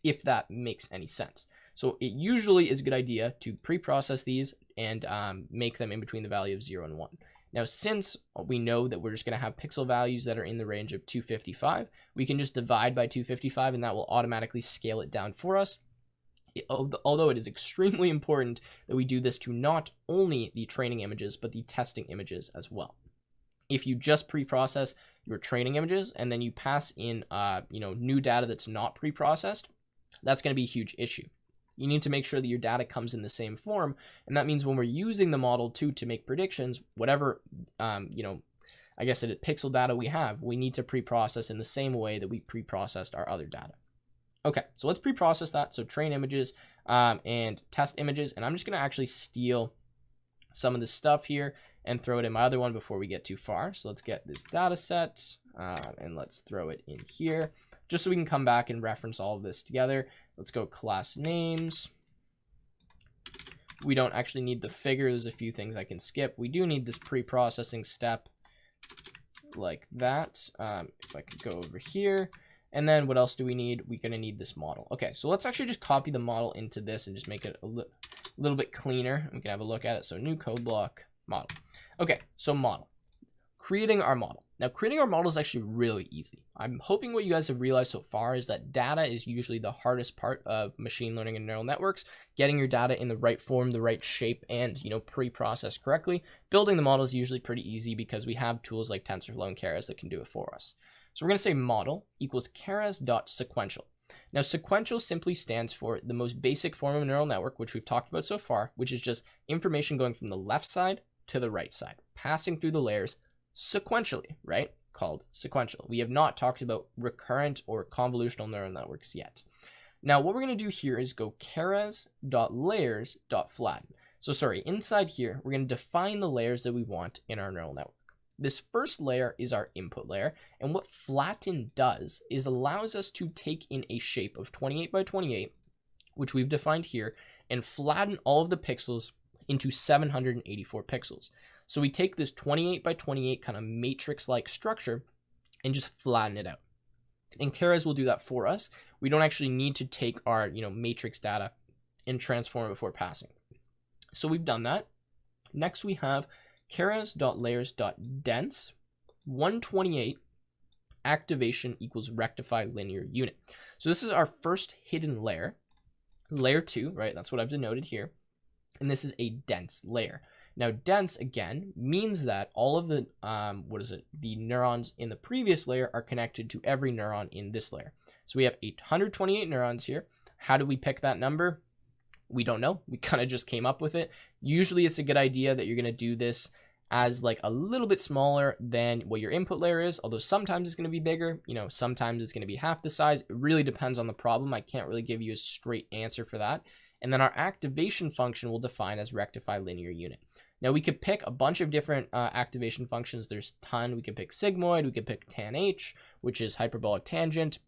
if that makes any sense. So it usually is a good idea to pre-process these and make them in between the value of 0 and 1. Now, since we know that we're just going to have pixel values that are in the range of 255, we can just divide by 255, and that will automatically scale it down for us. Although it is extremely important that we do this to not only the training images, but the testing images as well. If you just pre-process your training images and then you pass in new data that's not pre-processed, that's going to be a huge issue. You need to make sure that your data comes in the same form, and that means when we're using the model to make predictions, whatever I guess it pixel data we have, we need to pre-process in the same way that we pre-processed our other data. Okay, so let's pre-process that. So train images and test images, and I'm just going to actually steal some of this stuff here and throw it in my other one before we get too far. So let's get this data set and let's throw it in here just so we can come back and reference all of this together. Let's go class names. We don't actually need the figure. There's a few things I can skip. We do need this pre-processing step like that. If I could go over here. And then what else do we need? We're going to need this model. Okay, so let's actually just copy the model into this and just make it a little bit cleaner. We can have a look at it. So new code block, model. Okay, so model. Creating our model. Now, creating our model is actually really easy. I'm hoping what you guys have realized so far is that data is usually the hardest part of machine learning and neural networks. Getting your data in the right form, the right shape, and pre-processed correctly. Building the model is usually pretty easy because we have tools like TensorFlow and Keras that can do it for us. So we're going to say model equals keras.sequential. Now, sequential simply stands for the most basic form of a neural network, which we've talked about so far, which is just information going from the left side to the right side, passing through the layers sequentially, right? Called sequential. We have not talked about recurrent or convolutional neural networks yet. Now, what we're going to do here is go keras.layers.flatten. So sorry, inside here, we're going to define the layers that we want in our neural network. This first layer is our input layer, and what flatten does is allows us to take in a shape of 28 by 28, which we've defined here, and flatten all of the pixels into 784 pixels. So we take this 28 by 28 kind of matrix-like structure and just flatten it out. And Keras will do that for us. We don't actually need to take our matrix data and transform it before passing. So we've done that. Next we have keras.layers.dense 128 activation equals rectify linear unit. So this is our first hidden layer, layer 2, right? That's what I've denoted here. And this is a dense layer. Now, dense, again, means that all of the, the neurons in the previous layer are connected to every neuron in this layer. So we have 828 neurons here. How do we pick that number? We don't know. We kind of just came up with it. Usually it's a good idea that you're going to do this as like a little bit smaller than what your input layer is, although sometimes it's going to be bigger, sometimes it's going to be half the size. It really depends on the problem. I can't really give you a straight answer for that. And then our activation function will define as rectify linear unit. Now we could pick a bunch of different activation functions. There's a ton. We could pick sigmoid, we could pick tanh, which is hyperbolic tangent.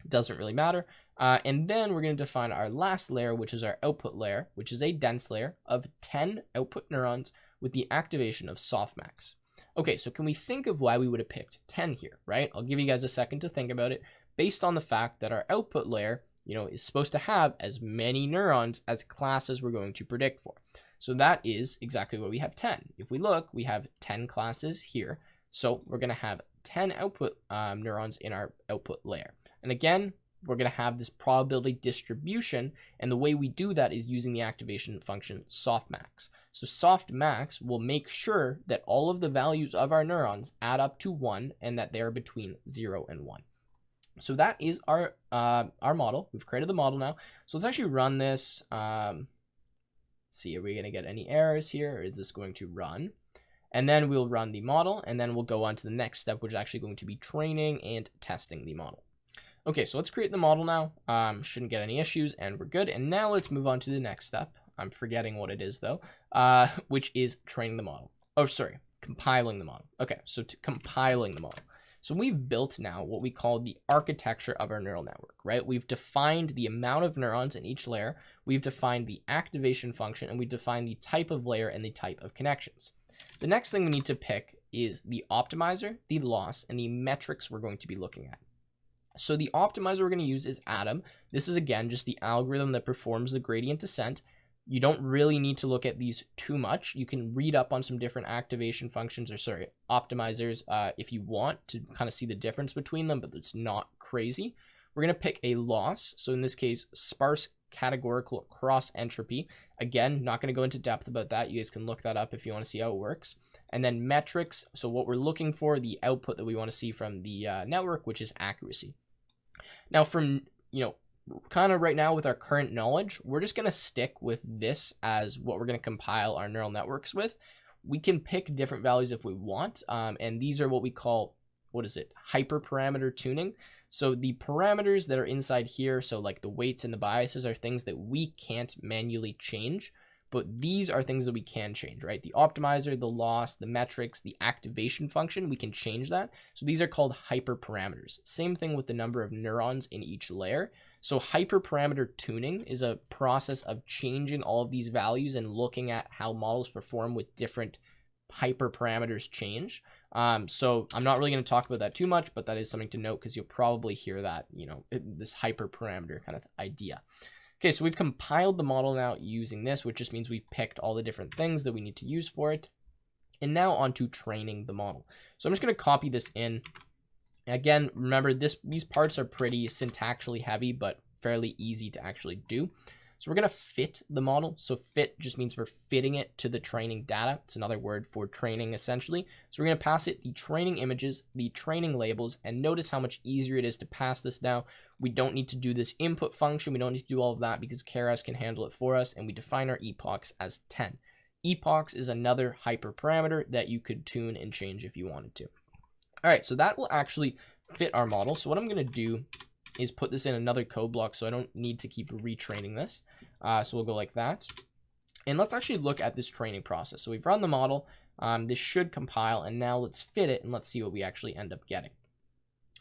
Doesn't really matter. And then we're going to define our last layer, which is our output layer, which is a dense layer of 10 output neurons with the activation of softmax. Okay, so can we think of why we would have picked 10 here, right? I'll give you guys a second to think about it based on the fact that our output layer, is supposed to have as many neurons as classes we're going to predict for. So that is exactly what we have 10. If we look, we have 10 classes here. So we're going to have 10 output neurons in our output layer. And again, we're going to have this probability distribution. And the way we do that is using the activation function softmax. So softmax will make sure that all of the values of our neurons add up to 1 and that they are between 0 and 1. So that is our model. We've created the model now. So let's actually run this. See, are we going to get any errors here, or is this going to run? And then we'll run the model, and then we'll go on to the next step, which is actually going to be training and testing the model. Okay, so let's create the model now. Shouldn't get any issues, and we're good. And now let's move on to the next step. I'm forgetting what it is, though, which is training the model. Oh, sorry, compiling the model. Okay, so compiling the model. So we've built now what we call the architecture of our neural network, right? We've defined the amount of neurons in each layer. We've defined the activation function, and we've defined the type of layer and the type of connections. The next thing we need to pick is the optimizer, the loss, and the metrics we're going to be looking at. So the optimizer we're going to use is Atom. This is, again, just the algorithm that performs the gradient descent. You don't really need to look at these too much. You can read up on some different activation functions, or optimizers, if you want to kind of see the difference between them, but it's not crazy. We're going to pick a loss. So in this case, sparse categorical cross entropy. Again, not going to go into depth about that. You guys can look that up if you want to see how it works. And then metrics. So what we're looking for, the output that we want to see from the network, which is accuracy. Now from, kind of right now with our current knowledge, we're just going to stick with this as what we're going to compile our neural networks with. We can pick different values if we want. And these are what we call, hyperparameter tuning. So the parameters that are inside here, so like the weights and the biases, are things that we can't manually change, but these are things that we can change, right? The optimizer, the loss, the metrics, the activation function, we can change that. So these are called hyperparameters. Same thing with the number of neurons in each layer. So hyperparameter tuning is a process of changing all of these values and looking at how models perform with different hyperparameters change. So I'm not really going to talk about that too much, but that is something to note because you'll probably hear that, this hyperparameter kind of idea. Okay, so we've compiled the model now using this, which just means we've picked all the different things that we need to use for it. And now on to training the model. So I'm just going to copy this in. Again, remember these parts are pretty syntactically heavy, but fairly easy to actually do. So we're going to fit the model. So fit just means we're fitting it to the training data. It's another word for training, essentially. So we're going to pass it the training images, the training labels, and notice how much easier it is to pass this now. We don't need to do this input function. We don't need to do all of that because Keras can handle it for us, and we define our epochs as 10. Epochs is another hyperparameter that you could tune and change if you wanted to. All right, so that will actually fit our model. So what I'm going to do is put this in another code block so I don't need to keep retraining this. So we'll go like that. And let's actually look at this training process. So we've run the model. This should compile, and now let's fit it and let's see what we actually end up getting.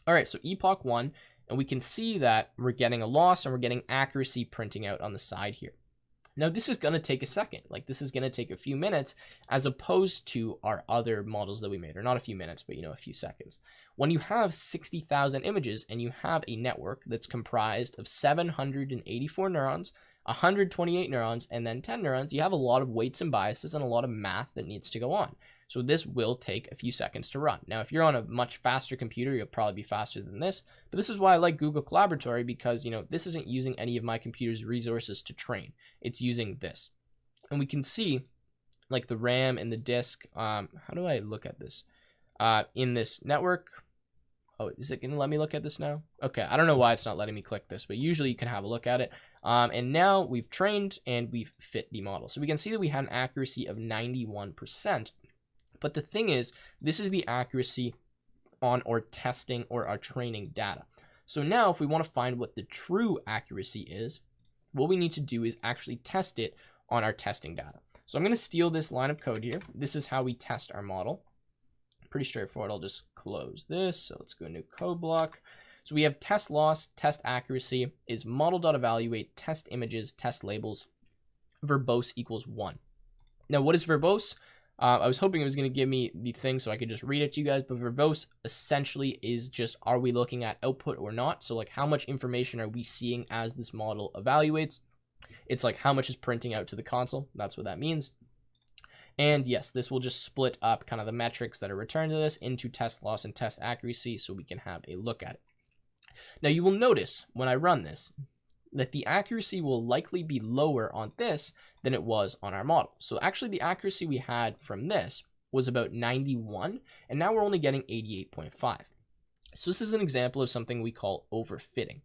All right, so epoch 1, and we can see that we're getting a loss and we're getting accuracy printing out on the side here. Now this is going to take a second, like this is going to take a few minutes as opposed to our other models that we made, or not a few minutes, but a few seconds. When you have 60,000 images and you have a network that's comprised of 784 neurons, 128 neurons, and then 10 neurons, you have a lot of weights and biases and a lot of math that needs to go on. So this will take a few seconds to run. Now, if you're on a much faster computer, you'll probably be faster than this. But this is why I like Google Collaboratory, because, this isn't using any of my computer's resources to train. It's using this. And we can see, like, the RAM and the disk. How do I look at this? In this network. Oh, is it going to let me look at this now? Okay, I don't know why it's not letting me click this, but usually you can have a look at it. And now we've trained and we've fit the model. So we can see that we had an accuracy of 91%. But the thing is, this is the accuracy on our testing or our training data. So now if we want to find what the true accuracy is, what we need to do is actually test it on our testing data. So I'm going to steal this line of code here. This is how we test our model. Pretty straightforward. I'll just close this. So let's go into code block. So we have test loss, test accuracy is model.evaluate, test images, test labels, verbose equals 1. Now, what is verbose? I was hoping it was going to give me the thing so I could just read it to you guys, but verbose essentially is just, are we looking at output or not? So like, how much information are we seeing as this model evaluates? It's like how much is printing out to the console. That's what that means. And yes, this will just split up kind of the metrics that are returned to this into test loss and test accuracy so we can have a look at it. Now you will notice when I run this that the accuracy will likely be lower on this than it was on our model. So actually the accuracy we had from this was about 91, and now we're only getting 88.5. So this is an example of something we call overfitting.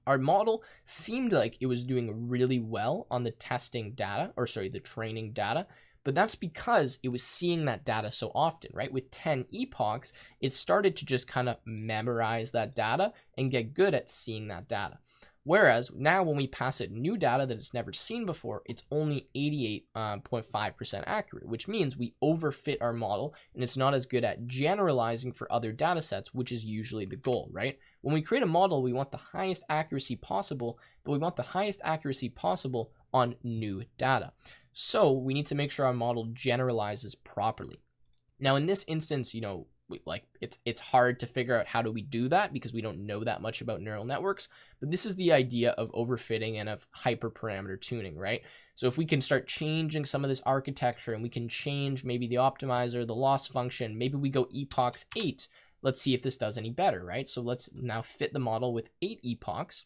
Our model seemed like it was doing really well on the testing data, or sorry, the training data, but that's because it was seeing that data so often, right? With 10 epochs, it started to just kind of memorize that data and get good at seeing that data. Whereas now when we pass it new data that it's never seen before, it's only 88.5% accurate, which means we overfit our model and it's not as good at generalizing for other data sets, which is usually the goal, right? When we create a model, we want the highest accuracy possible, but we want the highest accuracy possible on new data. So we need to make sure our model generalizes properly. Now in this instance, it's hard to figure out how do we do that because we don't know that much about neural networks, but this is the idea of overfitting and of hyperparameter tuning, right? So if we can start changing some of this architecture and we can change maybe the optimizer, the loss function, maybe we go epochs 8, let's see if this does any better, right? So let's now fit the model with 8 epochs.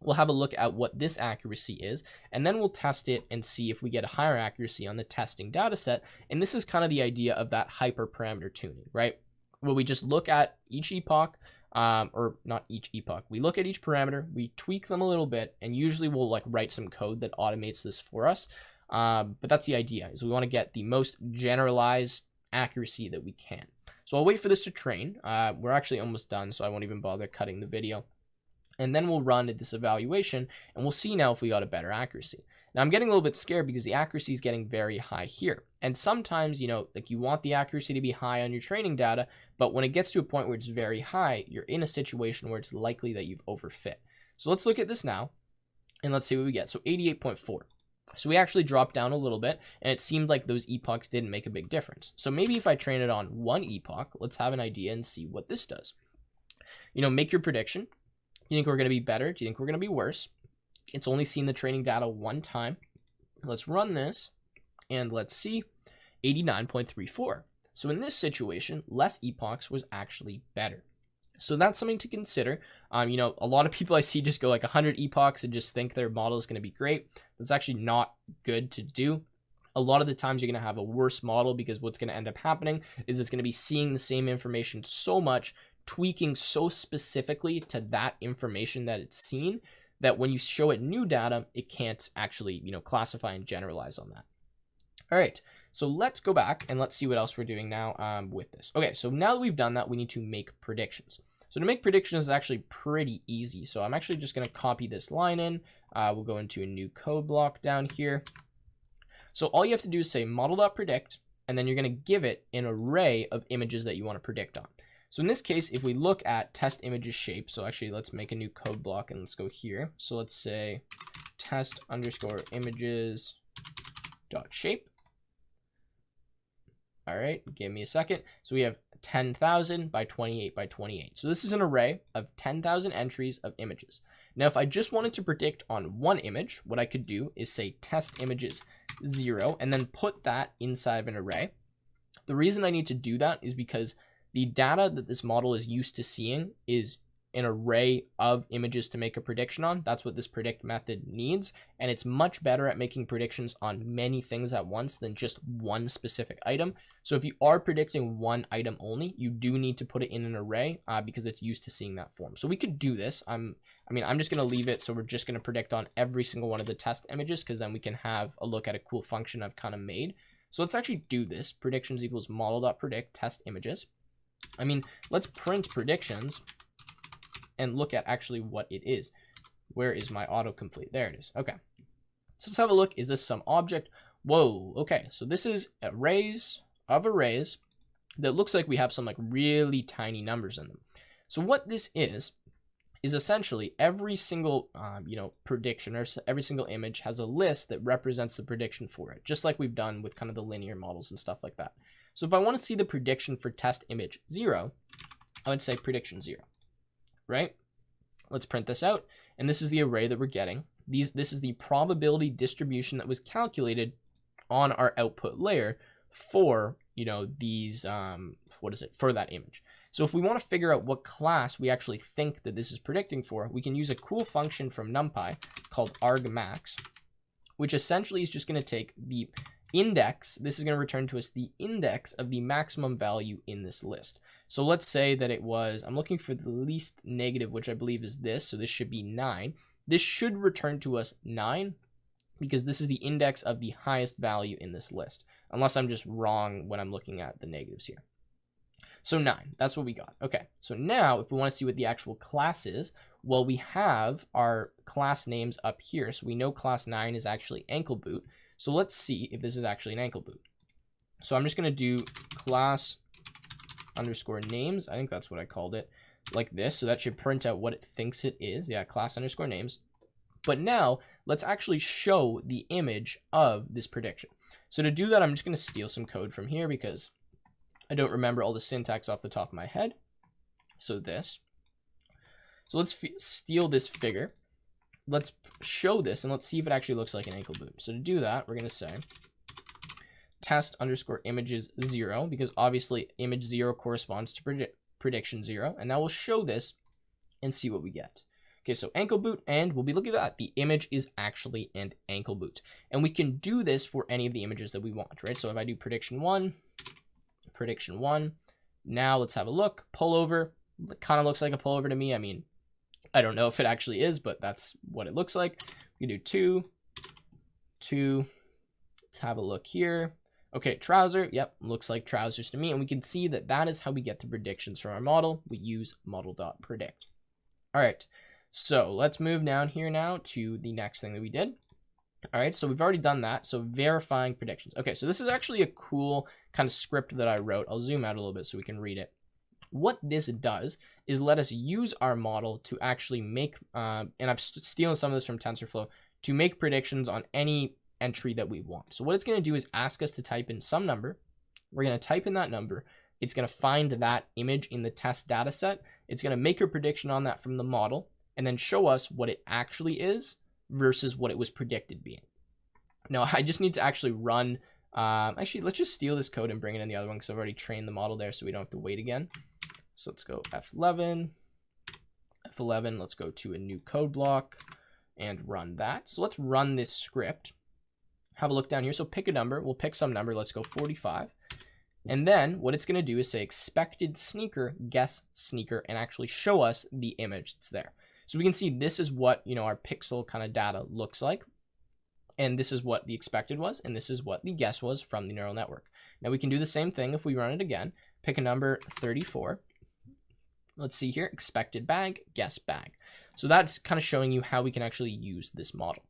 We'll have a look at what this accuracy is, and then we'll test it and see if we get a higher accuracy on the testing data set. And this is kind of the idea of that hyperparameter tuning, right? Where we just look at each epoch, or not each epoch, we look at each parameter, we tweak them a little bit, and usually we'll like write some code that automates this for us. But that's the idea, is we want to get the most generalized accuracy that we can. So I'll wait for this to train. We're actually almost done, so I won't even bother cutting the video. And then we'll run this evaluation and we'll see now if we got a better accuracy. Now I'm getting a little bit scared because the accuracy is getting very high here. And sometimes, like you want the accuracy to be high on your training data, but when it gets to a point where it's very high, you're in a situation where it's likely that you've overfit. So let's look at this now and let's see what we get. So 88.4. So we actually dropped down a little bit and it seemed like those epochs didn't make a big difference. So maybe if I train it on one epoch, let's have an idea and see what this does. Make your prediction. Do you think we're going to be better? Do you think we're going to be worse? It's only seen the training data one time. Let's run this and let's see 89.34. So in this situation, less epochs was actually better. So that's something to consider. A lot of people I see just go like 100 epochs and just think their model is going to be great. That's actually not good to do. A lot of the times you're going to have a worse model because what's going to end up happening is it's going to be seeing the same information so much, tweaking so specifically to that information that it's seen, that when you show it new data, it can't actually, classify and generalize on that. All right, so let's go back and let's see what else we're doing now with this. Okay, so now that we've done that, we need to make predictions. So to make predictions is actually pretty easy. So I'm actually just going to copy this line in. We'll go into a new code block down here. So all you have to do is say model.predict, and then you're going to give it an array of images that you want to predict on. So in this case, if we look at test images shape, so actually let's make a new code block and let's go here. So let's say test underscore images dot shape. All right, give me a second. So we have 10,000 by 28 by 28. So this is an array of 10,000 entries of images. Now, if I just wanted to predict on one image, what I could do is say test images 0 and then put that inside of an array. The reason I need to do that is because the data that this model is used to seeing is an array of images to make a prediction on. That's what this predict method needs. And it's much better at making predictions on many things at once than just one specific item. So if you are predicting one item only, you do need to put it in an array because it's used to seeing that form. So we could do this. I'm just going to leave it. So we're just going to predict on every single one of the test images, because then we can have a look at a cool function I've kind of made. So let's actually do this. Predictions equals model.predict test images. Let's print predictions and look at actually what it is. Where is my autocomplete? There it is. Okay. So let's have a look. Is this some object? Whoa. Okay. So this is arrays of arrays that looks like we have some like really tiny numbers in them. So what this is essentially every single, prediction, or every single image has a list that represents the prediction for it, just like we've done with kind of the linear models and stuff like that. So if I want to see the prediction for test image 0, I would say prediction 0, right? Let's print this out. And this is the array that we're getting. This is the probability distribution that was calculated on our output layer for, for that image. So if we want to figure out what class we actually think that this is predicting for, we can use a cool function from NumPy called argmax, which essentially is just going to take the index. This is going to return to us the index of the maximum value in this list. So let's say that it was, I'm looking for the least negative, which I believe is this. So this should be 9. This should return to us 9 because this is the index of the highest value in this list, unless I'm just wrong when I'm looking at the negatives here. So 9, that's what we got. Okay, so now if we want to see what the actual class is, well, we have our class names up here. So we know class 9 is actually ankle boot. So let's see if this is actually an ankle boot. So I'm just going to do class underscore names. I think that's what I called it, like this. So that should print out what it thinks it is. Yeah, class underscore names. But now let's actually show the image of this prediction. So to do that, I'm just going to steal some code from here because I don't remember all the syntax off the top of my head. So this. So let's steal this figure. Let's show this and let's see if it actually looks like an ankle boot. So to do that, we're going to say test underscore images 0, because obviously image 0 corresponds to prediction 0. And now we'll show this and see what we get. Okay, so ankle boot, and we'll be looking at that. The image is actually an ankle boot. And we can do this for any of the images that we want, right? So if I do prediction 1, now let's have a look. Pullover, it kind of looks like a pullover to me. I don't know if it actually is, but that's what it looks like. We can do 2. Let's have a look here. Okay, trouser. Yep, looks like trousers to me. And we can see that that is how we get the predictions from our model. We use model.predict. All right, so let's move down here now to the next thing that we did. All right, so we've already done that. So verifying predictions. Okay, so this is actually a cool kind of script that I wrote. I'll zoom out a little bit so we can read it. What this does is let us use our model to actually make, and I've stolen some of this from TensorFlow, to make predictions on any entry that we want. So what it's going to do is ask us to type in some number. We're going to type in that number. It's going to find that image in the test data set. It's going to make a prediction on that from the model and then show us what it actually is versus what it was predicted being. Now, I just need to actually run, actually, let's just steal this code and bring it in the other one because I've already trained the model there so we don't have to wait again. So let's go F11, let's go to a new code block and run that. So let's run this script. Have a look down here. So pick a number. We'll pick some number. Let's go 45. And then what it's going to do is say expected sneaker, guess sneaker, and actually show us the image that's there. So we can see this is what, our pixel kind of data looks like. And this is what the expected was. And this is what the guess was from the neural network. Now we can do the same thing if we run it again. Pick a number 34. Let's see here, expected bag, guess bag. So that's kind of showing you how we can actually use this model.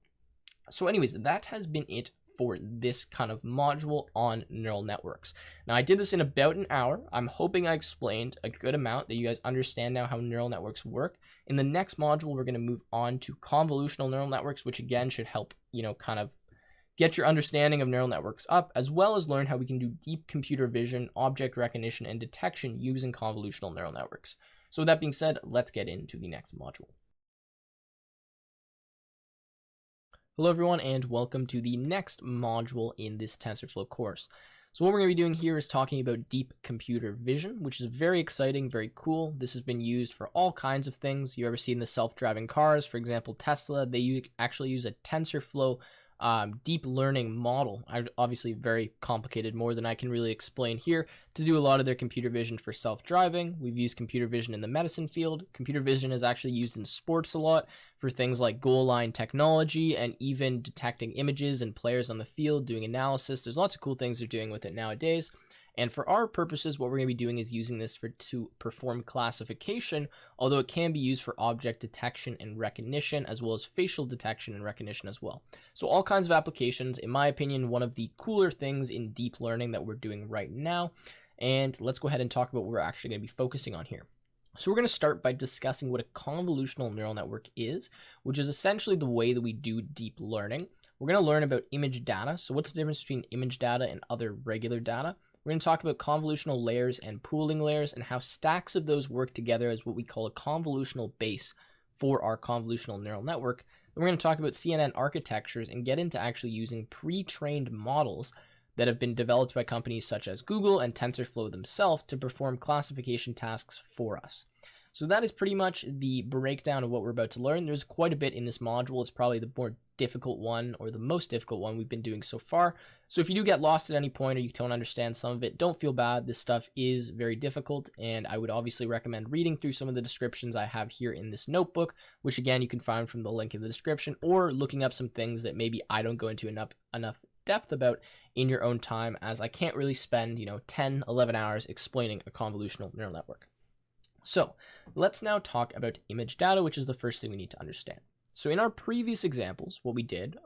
So anyways, that has been it for this kind of module on neural networks. Now, I did this in about an hour. I'm hoping I explained a good amount, that you guys understand now how neural networks work. In the next module, we're going to move on to convolutional neural networks, which again should help, kind of get your understanding of neural networks up, as well as learn how we can do deep computer vision, object recognition, and detection using convolutional neural networks. So with that being said, let's get into the next module. Hello everyone, and welcome to the next module in this TensorFlow course. So what we're going to be doing here is talking about deep computer vision, which is very exciting, very cool. This has been used for all kinds of things. You ever seen the self-driving cars? For example, Tesla, they actually use a TensorFlow deep learning model, obviously very complicated, more than I can really explain here, to do a lot of their computer vision for self-driving. We've used computer vision in the medicine field. Computer vision is actually used in sports a lot for things like goal line technology and even detecting images and players on the field, doing analysis. There's lots of cool things they're doing with it nowadays. And for our purposes, what we're going to be doing is using this to perform classification, although it can be used for object detection and recognition, as well as facial detection and recognition as well. So all kinds of applications. In my opinion, one of the cooler things in deep learning that we're doing right now. And let's go ahead and talk about what we're actually going to be focusing on here. So we're going to start by discussing what a convolutional neural network is, which is essentially the way that we do deep learning. We're going to learn about image data. So what's the difference between image data and other regular data? We're going to talk about convolutional layers and pooling layers and how stacks of those work together as what we call a convolutional base for our convolutional neural network. Then we're going to talk about CNN architectures and get into actually using pre-trained models that have been developed by companies such as Google and TensorFlow themselves to perform classification tasks for us. So that is pretty much the breakdown of what we're about to learn. There's quite a bit in this module. It's probably the more difficult one, or the most difficult one we've been doing so far. So if you do get lost at any point or you don't understand some of it, don't feel bad. This stuff is very difficult, and I would obviously recommend reading through some of the descriptions I have here in this notebook, which again you can find from the link in the description, or looking up some things that maybe I don't go into enough depth about in your own time, as I can't really spend 10, 11 hours explaining a convolutional neural network. So let's now talk about image data, which is the first thing we need to understand. So in our previous examples, what we did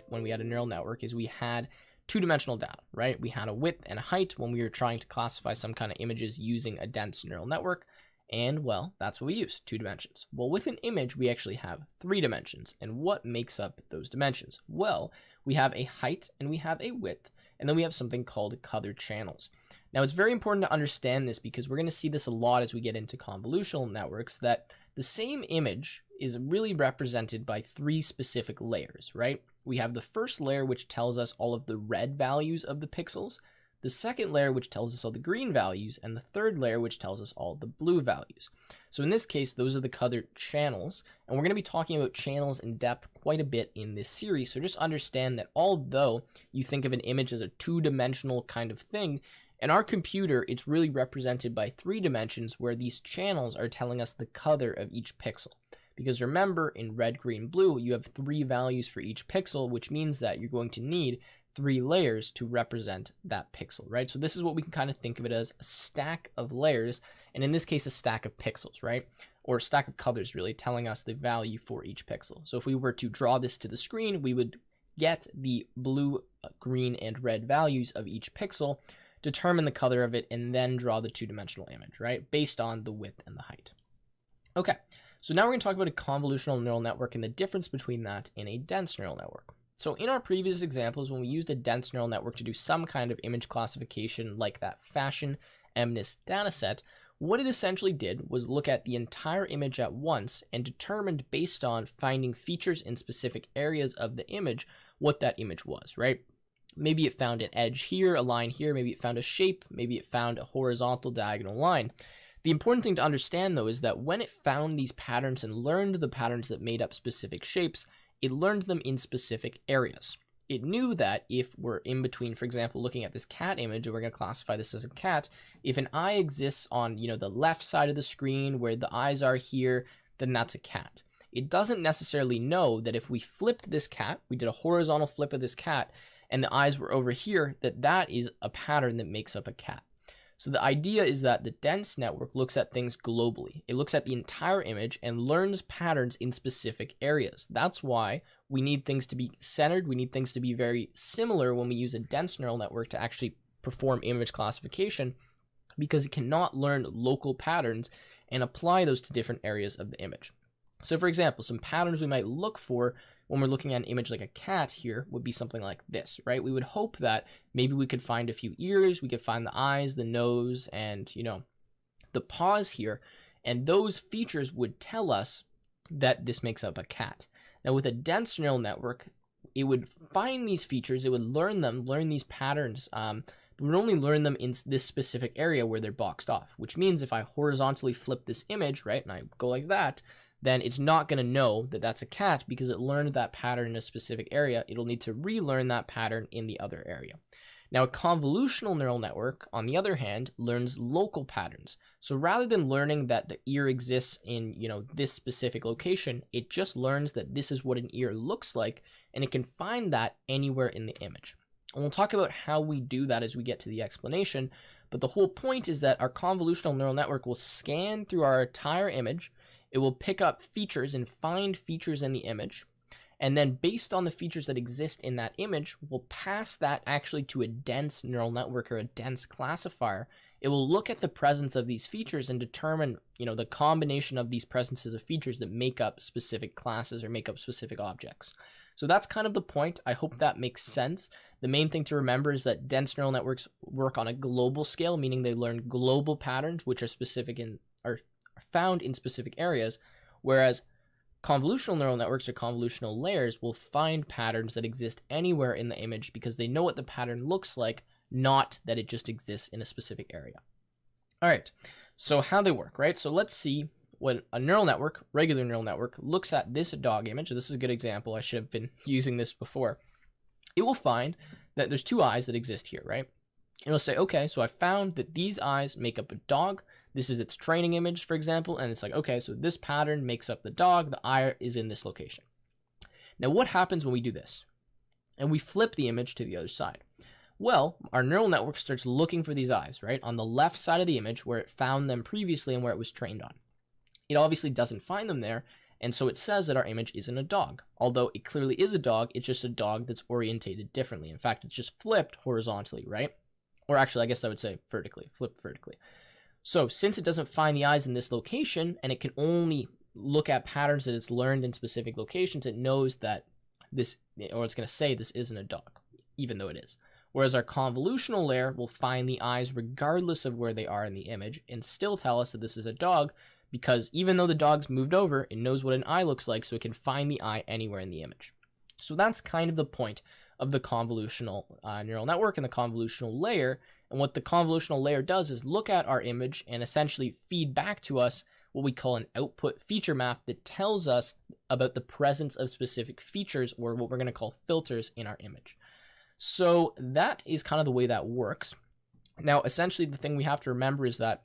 when we had a neural network is we had two-dimensional data, right? We had a width and a height when we were trying to classify some kind of images using a dense neural network. And well, that's what we used, 2 dimensions. Well, with an image, we actually have 3 dimensions. And what makes up those dimensions? Well, we have a height and we have a width, and then we have something called color channels. Now, it's very important to understand this because we're going to see this a lot as we get into convolutional networks, that the same image is really represented by 3 specific layers, right? We have the first layer, which tells us all of the red values of the pixels, the second layer, which tells us all the green values, and the third layer, which tells us all the blue values. So in this case, those are the color channels, and we're going to be talking about channels in depth quite a bit in this series. So just understand that although you think of an image as a 2-dimensional kind of thing, in our computer, it's really represented by 3 dimensions, where these channels are telling us the color of each pixel. Because remember, in red, green, blue, you have 3 values for each pixel, which means that you're going to need 3 layers to represent that pixel, right? So this is what we can kind of think of it as, a stack of layers, and in this case, a stack of pixels, right? Or a stack of colors, really, telling us the value for each pixel. So if we were to draw this to the screen, we would get the blue, green, and red values of each pixel, determine the color of it, and then draw the 2-dimensional image, right? Based on the width and the height. Okay, so now we're going to talk about a convolutional neural network and the difference between that and a dense neural network. So in our previous examples, when we used a dense neural network to do some kind of image classification like that fashion MNIST dataset, what it essentially did was look at the entire image at once and determined, based on finding features in specific areas of the image, what that image was, right? Maybe it found an edge here, a line here, maybe it found a shape, maybe it found a horizontal diagonal line. The important thing to understand, though, is that when it found these patterns and learned the patterns that made up specific shapes, it learned them in specific areas. It knew that if we're in between, for example, looking at this cat image, and we're going to classify this as a cat, if an eye exists on, the left side of the screen where the eyes are here, then that's a cat. It doesn't necessarily know that if we flipped this cat, we did a horizontal flip of this cat, and the eyes were over here, that is a pattern that makes up a cat. So the idea is that the dense network looks at things globally. It looks at the entire image and learns patterns in specific areas. That's why we need things to be centered. We need things to be very similar when we use a dense neural network to actually perform image classification, because it cannot learn local patterns and apply those to different areas of the image. So for example, some patterns we might look for when we're looking at an image like a cat here would be something like this, right? We would hope that maybe we could find a few ears, we could find the eyes, the nose, and the paws here, and those features would tell us that this makes up a cat. Now with a dense neural network, it would find these features, it would learn these patterns, but would only learn them in this specific area where they're boxed off, which means if I horizontally flip this image, right, and I go like that, then it's not going to know that that's a cat because it learned that pattern in a specific area. It'll need to relearn that pattern in the other area. Now, a convolutional neural network, on the other hand, learns local patterns. So rather than learning that the ear exists in, this specific location, it just learns that this is what an ear looks like, and it can find that anywhere in the image. And we'll talk about how we do that as we get to the explanation, but the whole point is that our convolutional neural network will scan through our entire image. It will pick up features and find features in the image. And then based on the features that exist in that image, we'll pass that actually to a dense neural network or a dense classifier. It will look at the presence of these features and determine, the combination of these presences of features that make up specific classes or make up specific objects. So that's kind of the point. I hope that makes sense. The main thing to remember is that dense neural networks work on a global scale, meaning they learn global patterns, which are found in specific areas, whereas convolutional neural networks or convolutional layers will find patterns that exist anywhere in the image because they know what the pattern looks like, not that it just exists in a specific area. All right, so how they work, right? So let's see when a neural network, regular neural network, looks at this dog image. This is a good example. I should have been using this before. It will find that there's two eyes that exist here, right? It'll say, okay, so I found that these eyes make up a dog. This is its training image, for example, and it's like, okay, so this pattern makes up the dog, the eye is in this location. Now, what happens when we do this? And we flip the image to the other side. Well, our neural network starts looking for these eyes, right, on the left side of the image where it found them previously and where it was trained on. It obviously doesn't find them there, and so it says that our image isn't a dog. Although it clearly is a dog, it's just a dog that's orientated differently. In fact, it's just flipped horizontally, right? Or actually, I guess I would say vertically, flipped vertically. So since it doesn't find the eyes in this location, and it can only look at patterns that it's learned in specific locations, it knows that this, or it's going to say this isn't a dog, even though it is. Whereas our convolutional layer will find the eyes regardless of where they are in the image and still tell us that this is a dog, because even though the dog's moved over, it knows what an eye looks like, so it can find the eye anywhere in the image. So that's kind of the point of the convolutional neural network and the convolutional layer. And what the convolutional layer does is look at our image and essentially feed back to us what we call an output feature map that tells us about the presence of specific features, or what we're going to call filters, in our image. So that is kind of the way that works. Now, essentially, the thing we have to remember is that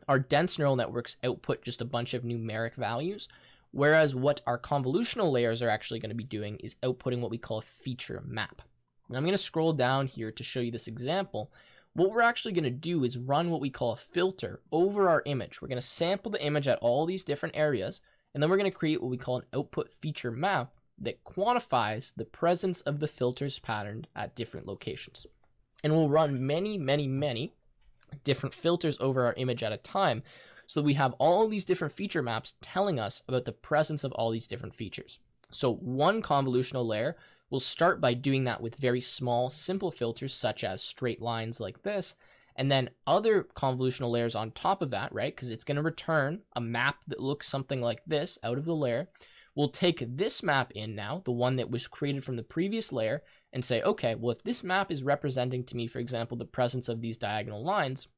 our dense neural networks output just a bunch of numeric values, whereas what our convolutional layers are actually going to be doing is outputting what we call a feature map. Now, I'm going to scroll down here to show you this example. What we're actually going to do is run what we call a filter over our image. We're going to sample the image at all these different areas, and then we're going to create what we call an output feature map that quantifies the presence of the filters patterned at different locations. And we'll run many different filters over our image at a time, so that we have all these different feature maps telling us about the presence of all these different features. So one convolutional layer will start by doing that with very small, simple filters, such as straight lines like this, and then other convolutional layers on top of that, right? Because it's going to return a map that looks something like this out of the layer. We'll take this map in now, the one that was created from the previous layer, and say, okay, well, if this map is representing to me, for example, the presence of these diagonal lines,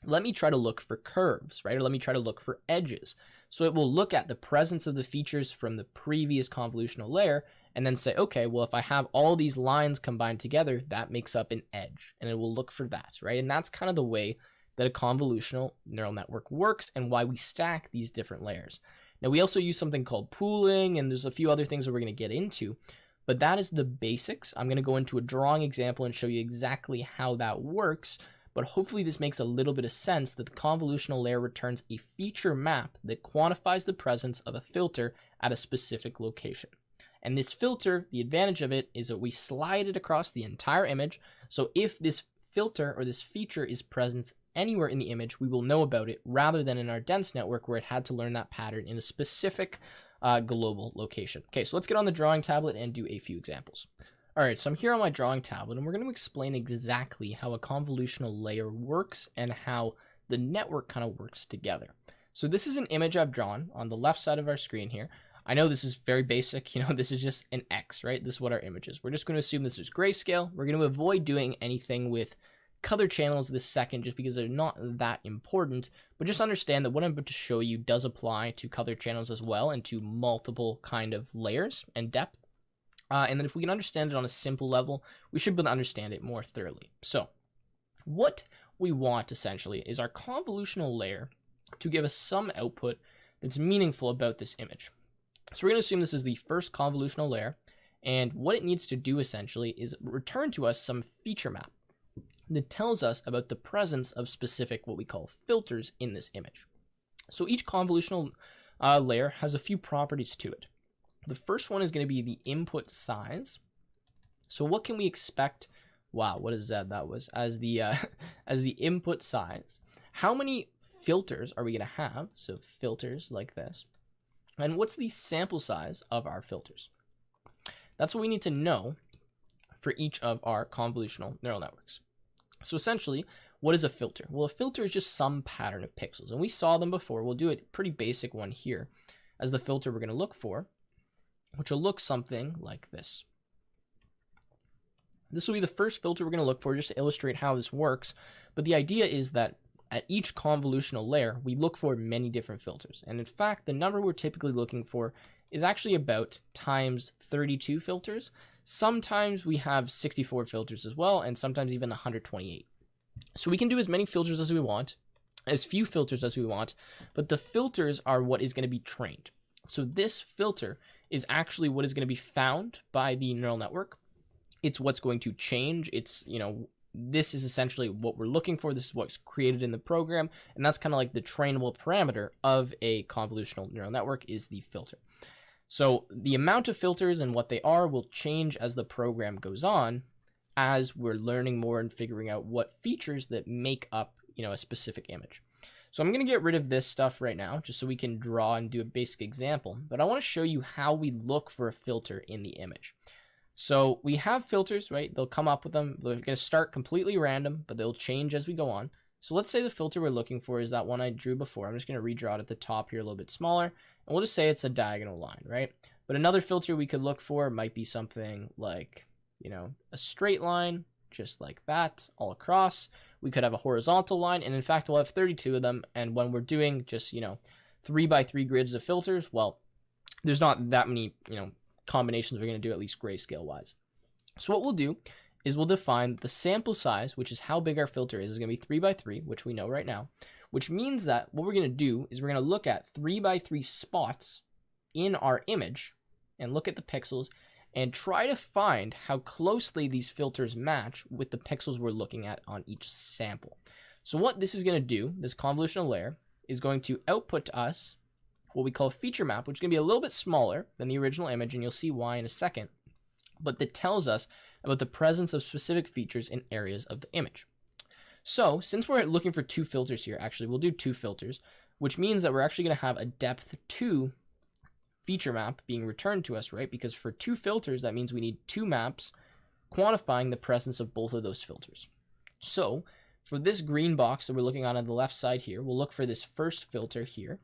let me try to look for curves, right? Or let me try to look for edges. So it will look at the presence of the features from the previous convolutional layer and then say, okay, well, if I have all these lines combined together, that makes up an edge, and it will look for that, right? And that's kind of the way that a convolutional neural network works and why we stack these different layers. Now, we also use something called pooling, and there's a few other things that we're going to get into, but that is the basics. I'm going to go into a drawing example and show you exactly how that works. but hopefully this makes a little bit of sense that the convolutional layer returns a feature map that quantifies the presence of a filter at a specific location. And this filter, the advantage of it is that we slide it across the entire image. So if this filter or this feature is present anywhere in the image, we will know about it rather than in our dense network where it had to learn that pattern in a specific global location. Okay, so let's get on the drawing tablet and do a few examples. All right, so I'm here on my drawing tablet and we're going to explain exactly how a convolutional layer works and how the network kind of works together. So this is an image I've drawn on the left side of our screen here. I know this is very basic, this is just an X, right? This is what our image is. We're just going to assume this is grayscale. We're going to avoid doing anything with color channels this second just because they're not that important, but just understand that what I'm about to show you does apply to color channels as well and to multiple kind of layers and depth. And then if we can understand it on a simple level, we should be able to understand it more thoroughly. So what we want essentially is our convolutional layer to give us some output that's meaningful about this image. So we're going to assume this is the first convolutional layer, and what it needs to do essentially is return to us some feature map that tells us about the presence of specific what we call filters in this image. So each convolutional layer has a few properties to it. The first one is going to be the input size. So what can we expect? Wow, what is that? That was as the as the input size. How many filters are we going to have? So filters like this. And what's the sample size of our filters? That's what we need to know for each of our convolutional neural networks. So essentially, what is a filter? Well, a filter is just some pattern of pixels. And we saw them before. We'll do a pretty basic one here as the filter we're going to look for, which will look something like this. This will be the first filter we're going to look for just to illustrate how this works. But the idea is that at each convolutional layer, we look for many different filters. And in fact, the number we're typically looking for is actually about times 32 filters. Sometimes we have 64 filters as well, and sometimes even 128. So we can do as many filters as we want, as few filters as we want, but the filters are what is going to be trained. So this filter is actually what is going to be found by the neural network. It's what's going to change. It's, this is essentially what we're looking for. This is what's created in the program. And that's kind of like the trainable parameter of a convolutional neural network is the filter. So the amount of filters and what they are will change as the program goes on, as we're learning more and figuring out what features that make up, a specific image. So I'm going to get rid of this stuff right now, just so we can draw and do a basic example. But I want to show you how we look for a filter in the image. So we have filters, right? They'll come up with them. They're going to start completely random, but they'll change as we go on. So let's say the filter we're looking for is that one I drew before. I'm just going to redraw it at the top here a little bit smaller. And we'll just say it's a diagonal line, right? But another filter we could look for might be something like, a straight line, just like that, all across. We could have a horizontal line, and in fact, we'll have 32 of them. And when we're doing just, 3x3 grids of filters, well, there's not that many, combinations we're going to do, at least grayscale wise. So what we'll do is we'll define the sample size, which is how big our filter is going to be 3x3, which we know right now, which means that what we're going to do is we're going to look at 3x3 spots in our image and look at the pixels and try to find how closely these filters match with the pixels we're looking at on each sample. So what this is going to do, this convolutional layer, is going to output to us what we call a feature map, which is going to be a little bit smaller than the original image, and you'll see why in a second, but that tells us about the presence of specific features in areas of the image. So since we're looking for two filters here, actually we'll do two filters, which means that we're actually going to have a depth 2 feature map being returned to us, right? Because for two filters, that means we need two maps quantifying the presence of both of those filters. So for this green box that we're looking on the left side here, we'll look for this first filter here.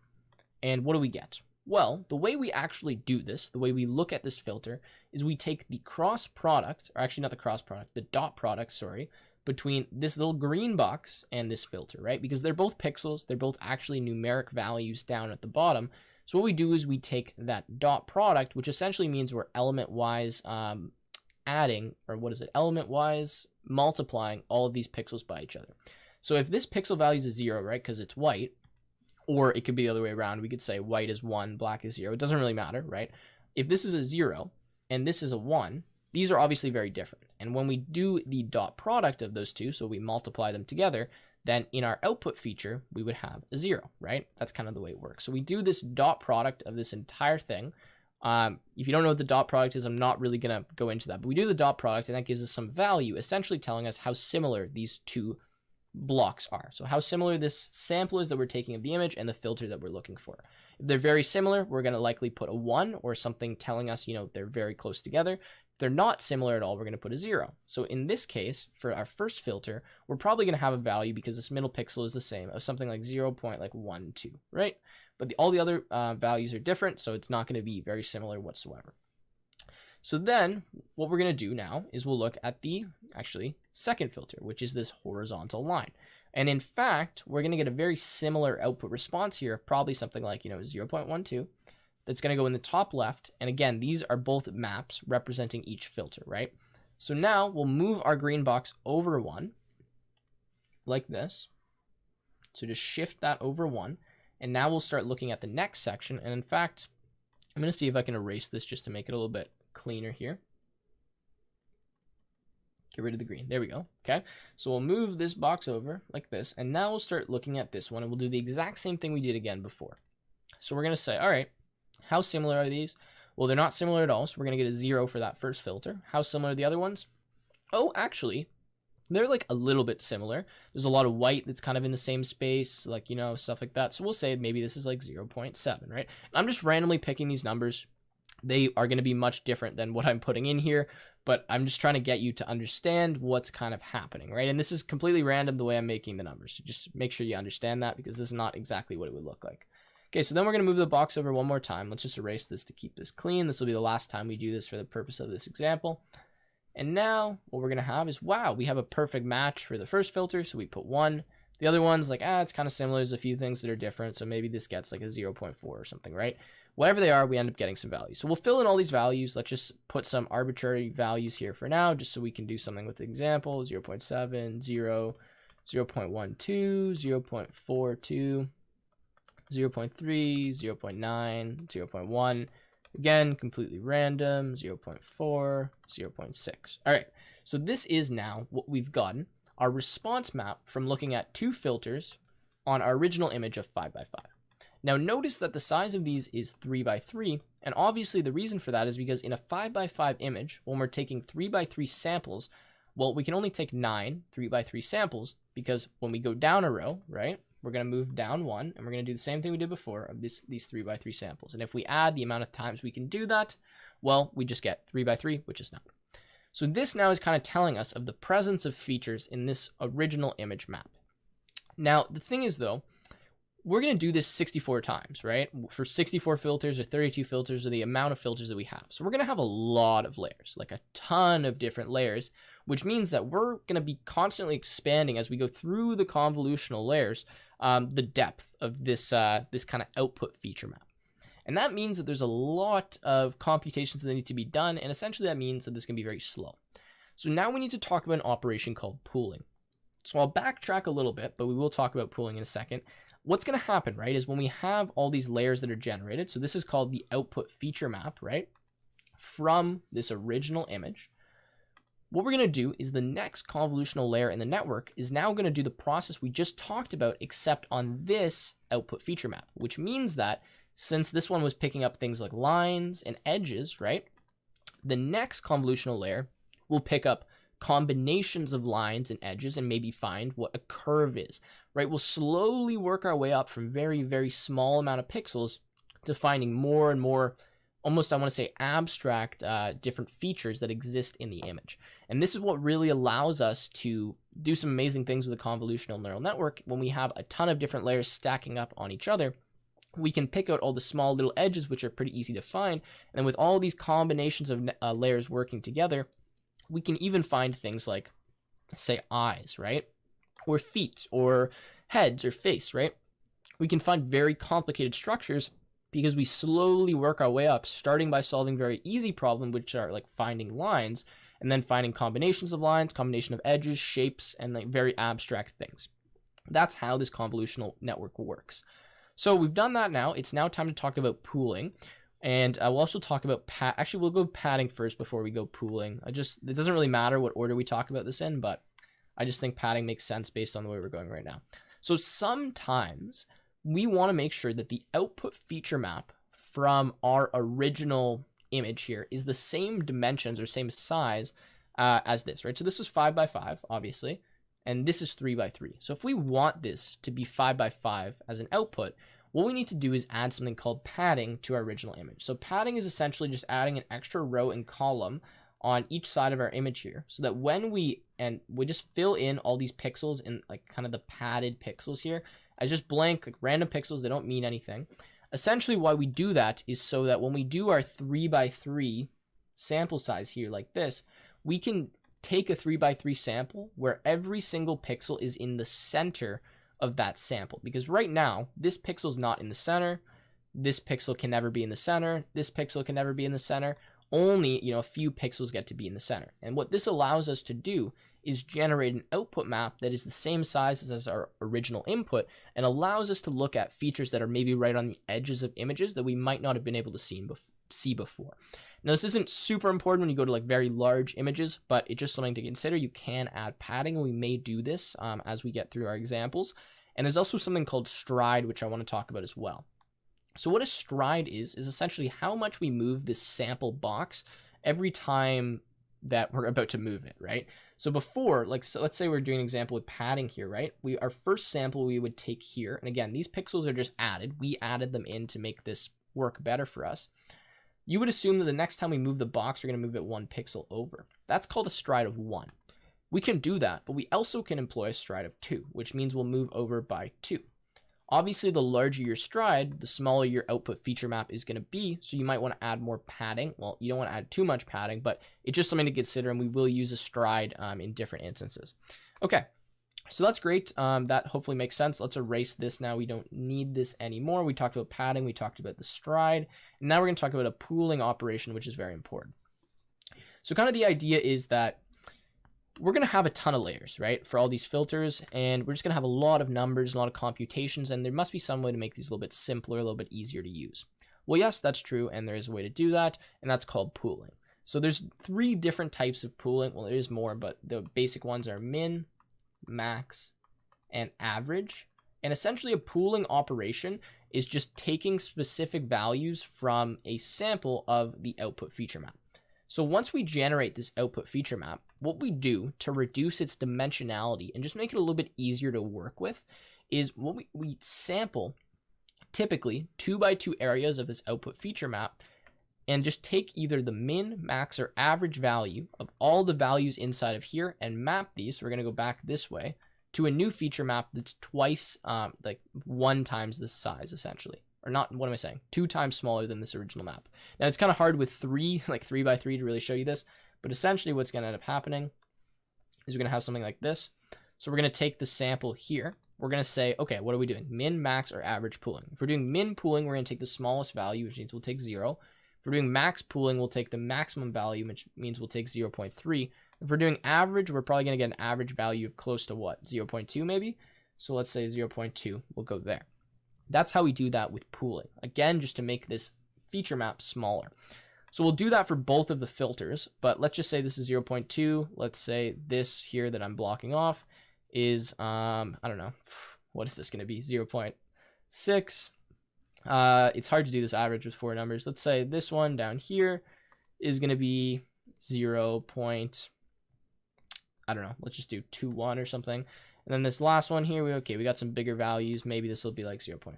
And what do we get? Well, the way we actually do this, the way we look at this filter, is we take the cross product, or actually not the cross product, the dot product, sorry, between this little green box and this filter, right? Because they're both pixels, they're both actually numeric values down at the bottom. So what we do is we take that dot product, which essentially means we're element-wise adding, or what is it, element-wise multiplying all of these pixels by each other. So if this pixel value is 0, right, because it's white, or it could be the other way around. We could say white is 1, black is 0. It doesn't really matter, right? If this is a 0 and this is a 1, these are obviously very different. And when we do the dot product of those two, so we multiply them together, then in our output feature, we would have a 0, right? That's kind of the way it works. So we do this dot product of this entire thing. If you don't know what the dot product is, I'm not really going to go into that, but we do the dot product, and that gives us some value, essentially telling us how similar these two blocks are. So how similar this sample is that we're taking of the image and the filter that we're looking for. If they're very similar, we're going to likely put a 1 or something telling us, they're very close together. If they're not similar at all, we're going to put a 0. So in this case, for our first filter, we're probably going to have a value, because this middle pixel is the same, of something like 0.12, right? But all the other values are different, so it's not going to be very similar whatsoever. So then what we're going to do now is we'll look at the second filter, which is this horizontal line. And in fact, we're going to get a very similar output response here, probably something like, 0.12. That's going to go in the top left. And again, these are both maps representing each filter, right? So now we'll move our green box over 1 like this. So just shift that over 1. And now we'll start looking at the next section. And in fact, I'm going to see if I can erase this just to make it a little bit cleaner here. Get rid of the green. There we go. Okay. So we'll move this box over like this. And now we'll start looking at this one, and we'll do the exact same thing we did again before. So we're going to say, all right, how similar are these? Well, they're not similar at all. So we're going to get a 0 for that first filter. How similar are the other ones? Oh, actually, they're like a little bit similar. There's a lot of white that's kind of in the same space, like, stuff like that. So we'll say maybe this is like 0.7, right? I'm just randomly picking these numbers. They are going to be much different than what I'm putting in here, but I'm just trying to get you to understand what's kind of happening, right? And this is completely random the way I'm making the numbers. So just make sure you understand that, because this is not exactly what it would look like. Okay, so then we're going to move the box over one more time. Let's just erase this to keep this clean. This will be the last time we do this for the purpose of this example. And now what we're going to have is, wow, we have a perfect match for the first filter. So we put 1. The other one's like, it's kind of similar. There's a few things that are different. So maybe this gets like a 0.4 or something, right? Whatever they are, we end up getting some values. So we'll fill in all these values. Let's just put some arbitrary values here for now, just so we can do something with the example. 0.7, 0, 0.12, 0.42, 0.3, 0.9, 0.1. Again, completely random, 0.4, 0.6. All right, so this is now what we've gotten, our response map from looking at 2 filters on our original image of 5 by 5. Now notice that the size of these is 3 by 3, and obviously the reason for that is because in a 5 by 5 image, when we're taking 3 by 3 samples, well, we can only take 9 3 by 3 samples, because when we go down a row, right, we're going to move down 1, and we're going to do the same thing we did before of these 3 by 3 samples. And if we add the amount of times we can do that, well, we just get 3 by 3, which is 9. So this now is kind of telling us of the presence of features in this original image map. Now, the thing is, though, we're going to do this 64 times, right? For 64 filters or 32 filters, or the amount of filters that we have. So we're going to have a lot of layers, like a ton of different layers, which means that we're going to be constantly expanding as we go through the convolutional layers, the depth of this kind of output feature map. And that means that there's a lot of computations that need to be done, and essentially that means that this can be very slow. So now we need to talk about an operation called pooling. So I'll backtrack a little bit, but we will talk about pooling in a second. What's going to happen, right, is when we have all these layers that are generated, so this is called the output feature map, right, from this original image, what we're going to do is the next convolutional layer in the network is now going to do the process we just talked about, except on this output feature map, which means that since this one was picking up things like lines and edges, right, the next convolutional layer will pick up combinations of lines and edges and maybe find what a curve is, right? We'll slowly work our way up from very, very small amount of pixels to finding more and more, almost I want to say abstract different features that exist in the image. And this is what really allows us to do some amazing things with a convolutional neural network. When we have a ton of different layers stacking up on each other, we can pick out all the small little edges, which are pretty easy to find. And with all these combinations of layers working together, we can even find things like, say, eyes, right? Or feet, or heads, or face, right? We can find very complicated structures because we slowly work our way up, starting by solving very easy problems, which are like finding lines, and then finding combinations of lines, combination of edges, shapes, and like very abstract things. That's how this convolutional network works. So we've done that now. It's now time to talk about pooling. And we'll also talk about actually, we'll go padding first before we go pooling. It doesn't really matter what order we talk about this in, but I just think padding makes sense based on the way we're going right now. So sometimes we want to make sure that the output feature map from our original image here is the same dimensions or same size as this, right? So this is 5 by 5, obviously, and this is 3 by 3. So if we want this to be 5 by 5 as an output, what we need to do is add something called padding to our original image. So padding is essentially just adding an extra row and column on each side of our image here, so that when we just fill in all these pixels in like kind of the padded pixels here as just blank, like random pixels, they don't mean anything. Essentially why we do that is so that when we do our 3 by 3 sample size here like this, we can take a 3 by 3 sample where every single pixel is in the center of that sample, because right now this pixel is not in the center, this pixel can never be in the center, this pixel can never be in the center. Only, you know, a few pixels get to be in the center. And what this allows us to do is generate an output map that is the same size as our original input and allows us to look at features that are maybe right on the edges of images that we might not have been able to see before. Now, this isn't super important when you go to like very large images, but it's just something to consider. You can add padding, and we may do this as we get through our examples. And there's also something called stride, which I want to talk about as well. So what a stride is essentially how much we move this sample box every time that we're about to move it, right? So before, like, so let's say we're doing an example with padding here, right? Our first sample we would take here, and again, these pixels are just added. We added them in to make this work better for us. You would assume that the next time we move the box, we're going to move it 1 pixel over. That's called a stride of 1. We can do that, but we also can employ a stride of 2, which means we'll move over by 2. Obviously, the larger your stride, the smaller your output feature map is going to be, so you might want to add more padding. Well, you don't want to add too much padding, but it's just something to consider, and we will use a stride in different instances. Okay, so that's great. That hopefully makes sense. Let's erase this now. We don't need this anymore. We talked about padding. We talked about the stride. And now we're going to talk about a pooling operation, which is very important. So kind of the idea is that we're going to have a ton of layers, right, for all these filters, and we're just going to have a lot of numbers, a lot of computations, and there must be some way to make these a little bit simpler, a little bit easier to use. Well, yes, that's true, and there is a way to do that, and that's called pooling. So there's 3 different types of pooling. Well, there is more, but the basic ones are min, max, and average. And essentially a pooling operation is just taking specific values from a sample of the output feature map. So once we generate this output feature map, what we do to reduce its dimensionality and just make it a little bit easier to work with is what we sample typically 2 by 2 areas of this output feature map and just take either the min, max, or average value of all the values inside of here and map these. So we're going to go back this way to a new feature map that's twice, like 1 times this size essentially. Or not, what am I saying? 2 times smaller than this original map. Now it's kind of hard with 3 by 3 to really show you this, but essentially what's going to end up happening is we're going to have something like this. So we're going to take the sample here. We're going to say, okay, what are we doing? Min, max, or average pooling? If we're doing min pooling, we're going to take the smallest value, which means we'll take 0. If we're doing max pooling, we'll take the maximum value, which means we'll take 0.3. If we're doing average, we're probably going to get an average value of close to what? 0.2 maybe? So let's say 0.2, we'll go there. That's how we do that with pooling. Again, just to make this feature map smaller. So we'll do that for both of the filters, but let's just say this is 0.2. Let's say this here that I'm blocking off is, I don't know, what is this going to be? 0.6. It's hard to do this average with 4 numbers. Let's say this one down here is going to be 0. I don't know, let's just do 2.1 or something. And then this last one here, we got some bigger values. Maybe this will be like 0.4.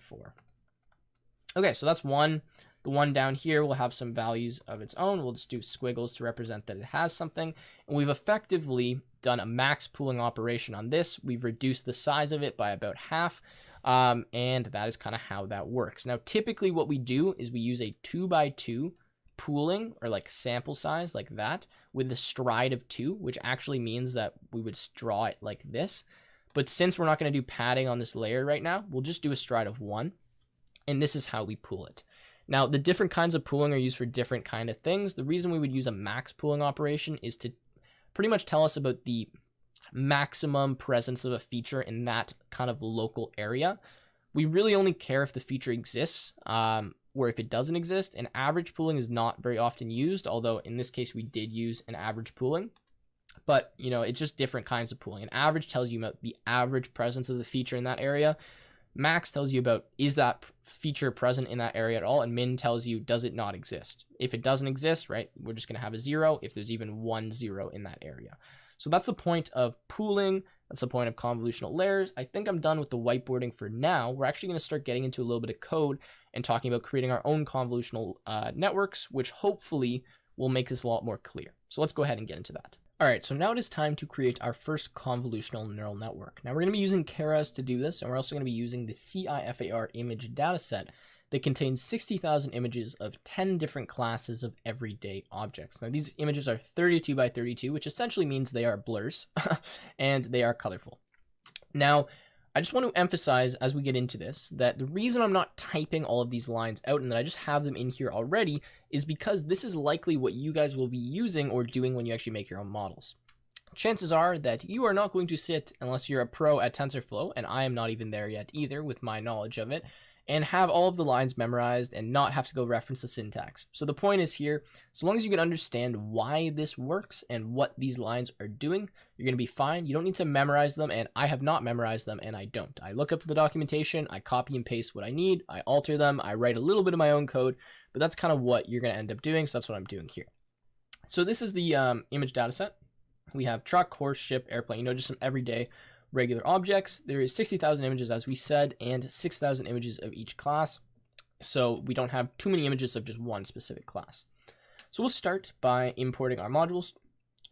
Okay, so that's one. The one down here will have some values of its own. We'll just do squiggles to represent that it has something. And we've effectively done a max pooling operation on this. We've reduced the size of it by about half. And that is kind of how that works. Now, typically what we do is we use a 2 by 2 pooling or like sample size like that with the stride of 2, which actually means that we would draw it like this. But since we're not going to do padding on this layer right now, we'll just do a stride of 1. And this is how we pool it. Now, the different kinds of pooling are used for different kind of things. The reason we would use a max pooling operation is to pretty much tell us about the maximum presence of a feature in that kind of local area. We really only care if the feature exists. or if it doesn't exist. And average pooling is not very often used, although in this case we did use an average pooling. But, you know, it's just different kinds of pooling. An average tells you about the average presence of the feature in that area. Max tells you about, is that feature present in that area at all? And min tells you, does it not exist? If it doesn't exist, right, we're just going to have a 0 if there's even 1 0 in that area. So that's the point of pooling. That's the point of convolutional layers. I think I'm done with the whiteboarding for now. We're actually going to start getting into a little bit of code and talking about creating our own convolutional networks, which hopefully will make this a lot more clear. So let's go ahead and get into that. All right, so now it is time to create our first convolutional neural network. Now we're going to be using Keras to do this, and we're also going to be using the CIFAR image dataset that contains 60,000 images of 10 different classes of everyday objects. Now these images are 32 by 32, which essentially means they are blurs and they are colorful. Now, I just want to emphasize as we get into this that the reason I'm not typing all of these lines out and that I just have them in here already is because this is likely what you guys will be using or doing when you actually make your own models. Chances are that you are not going to sit, unless you're a pro at TensorFlow, and I am not even there yet either with my knowledge of it, and have all of the lines memorized and not have to go reference the syntax. So the point is here, so long as you can understand why this works and what these lines are doing, you're going to be fine. You don't need to memorize them, and I have not memorized them, and I don't. I look up the documentation, I copy and paste what I need, I alter them, I write a little bit of my own code, but that's kind of what you're going to end up doing, so that's what I'm doing here. So this is the image dataset. We have truck, horse, ship, airplane, you know, just some everyday regular objects. There is 60,000 images, as we said, and 6,000 images of each class. So we don't have too many images of just one specific class. So we'll start by importing our modules.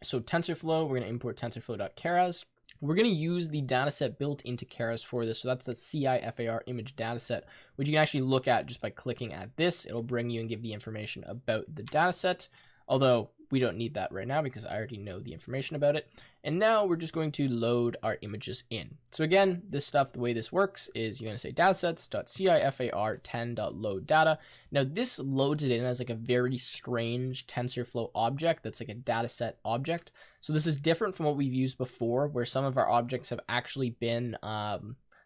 So TensorFlow, we're going to import TensorFlow.keras. We're going to use the dataset built into Keras for this. So that's the CIFAR image dataset, which you can actually look at just by clicking at this. It'll bring you and give the information about the dataset, although we don't need that right now because I already know the information about it. And now we're just going to load our images in. So again, this stuff, the way this works is you're going to say datasets.cifar10.load_data. Now this loads it in as like a very strange TensorFlow object that's like a dataset object. So this is different from what we've used before, where some of our objects have actually been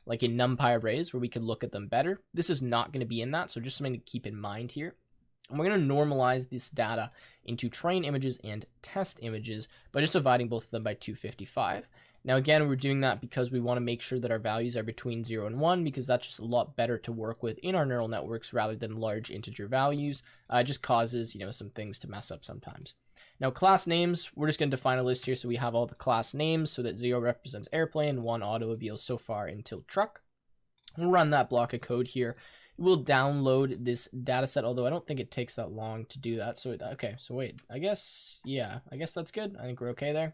like in NumPy arrays where we can look at them better. This is not going to be in that, so just something to keep in mind here. And we're going to normalize this data into train images and test images by just dividing both of them by 255. Now again, we're doing that because we want to make sure that our values are between 0 and 1, because that's just a lot better to work with in our neural networks rather than large integer values. It just causes, you know, some things to mess up sometimes. Now class names, we're just going to define a list here so we have all the class names, so that 0 represents airplane, 1 automobile so far until truck. We'll run that block of code here. We'll download this data set, although I don't think it takes that long to do that. So, okay, so wait, I guess that's good. I think we're okay there.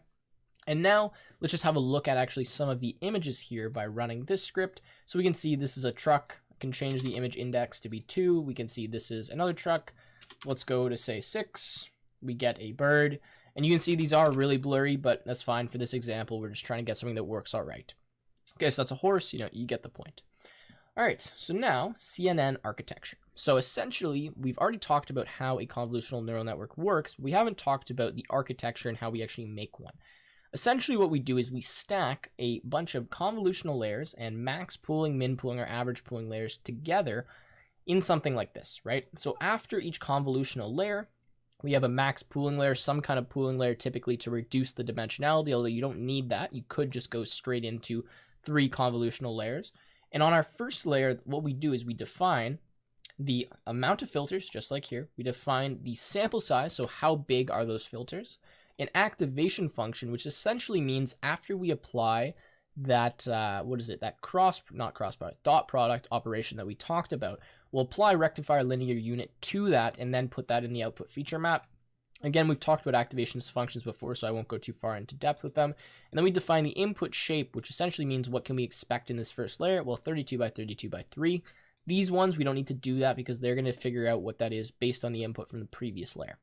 And now let's just have a look at actually some of the images here by running this script. So we can see this is a truck. I can change the image index to be 2. We can see this is another truck. Let's go to say 6. We get a bird. And you can see these are really blurry, but that's fine for this example. We're just trying to get something that works all right. Okay, so that's a horse. You know, you get the point. All right, so now CNN architecture. So essentially, we've already talked about how a convolutional neural network works. But we haven't talked about the architecture and how we actually make one. Essentially, what we do is we stack a bunch of convolutional layers and max pooling, min pooling, or average pooling layers together in something like this, right? So after each convolutional layer, we have a max pooling layer, some kind of pooling layer typically to reduce the dimensionality, although you don't need that. You could just go straight into 3 convolutional layers. And on our first layer, what we do is we define the amount of filters, just like here. We define the sample size, so how big are those filters. An activation function, which essentially means after we apply that, that dot product operation that we talked about, we'll apply rectifier linear unit to that and then put that in the output feature map. Again, we've talked about activation functions before, so I won't go too far into depth with them. And then we define the input shape, which essentially means what can we expect in this first layer? Well, 32 by 32 by 3. These ones, we don't need to do that because they're going to figure out what that is based on the input from the previous layer.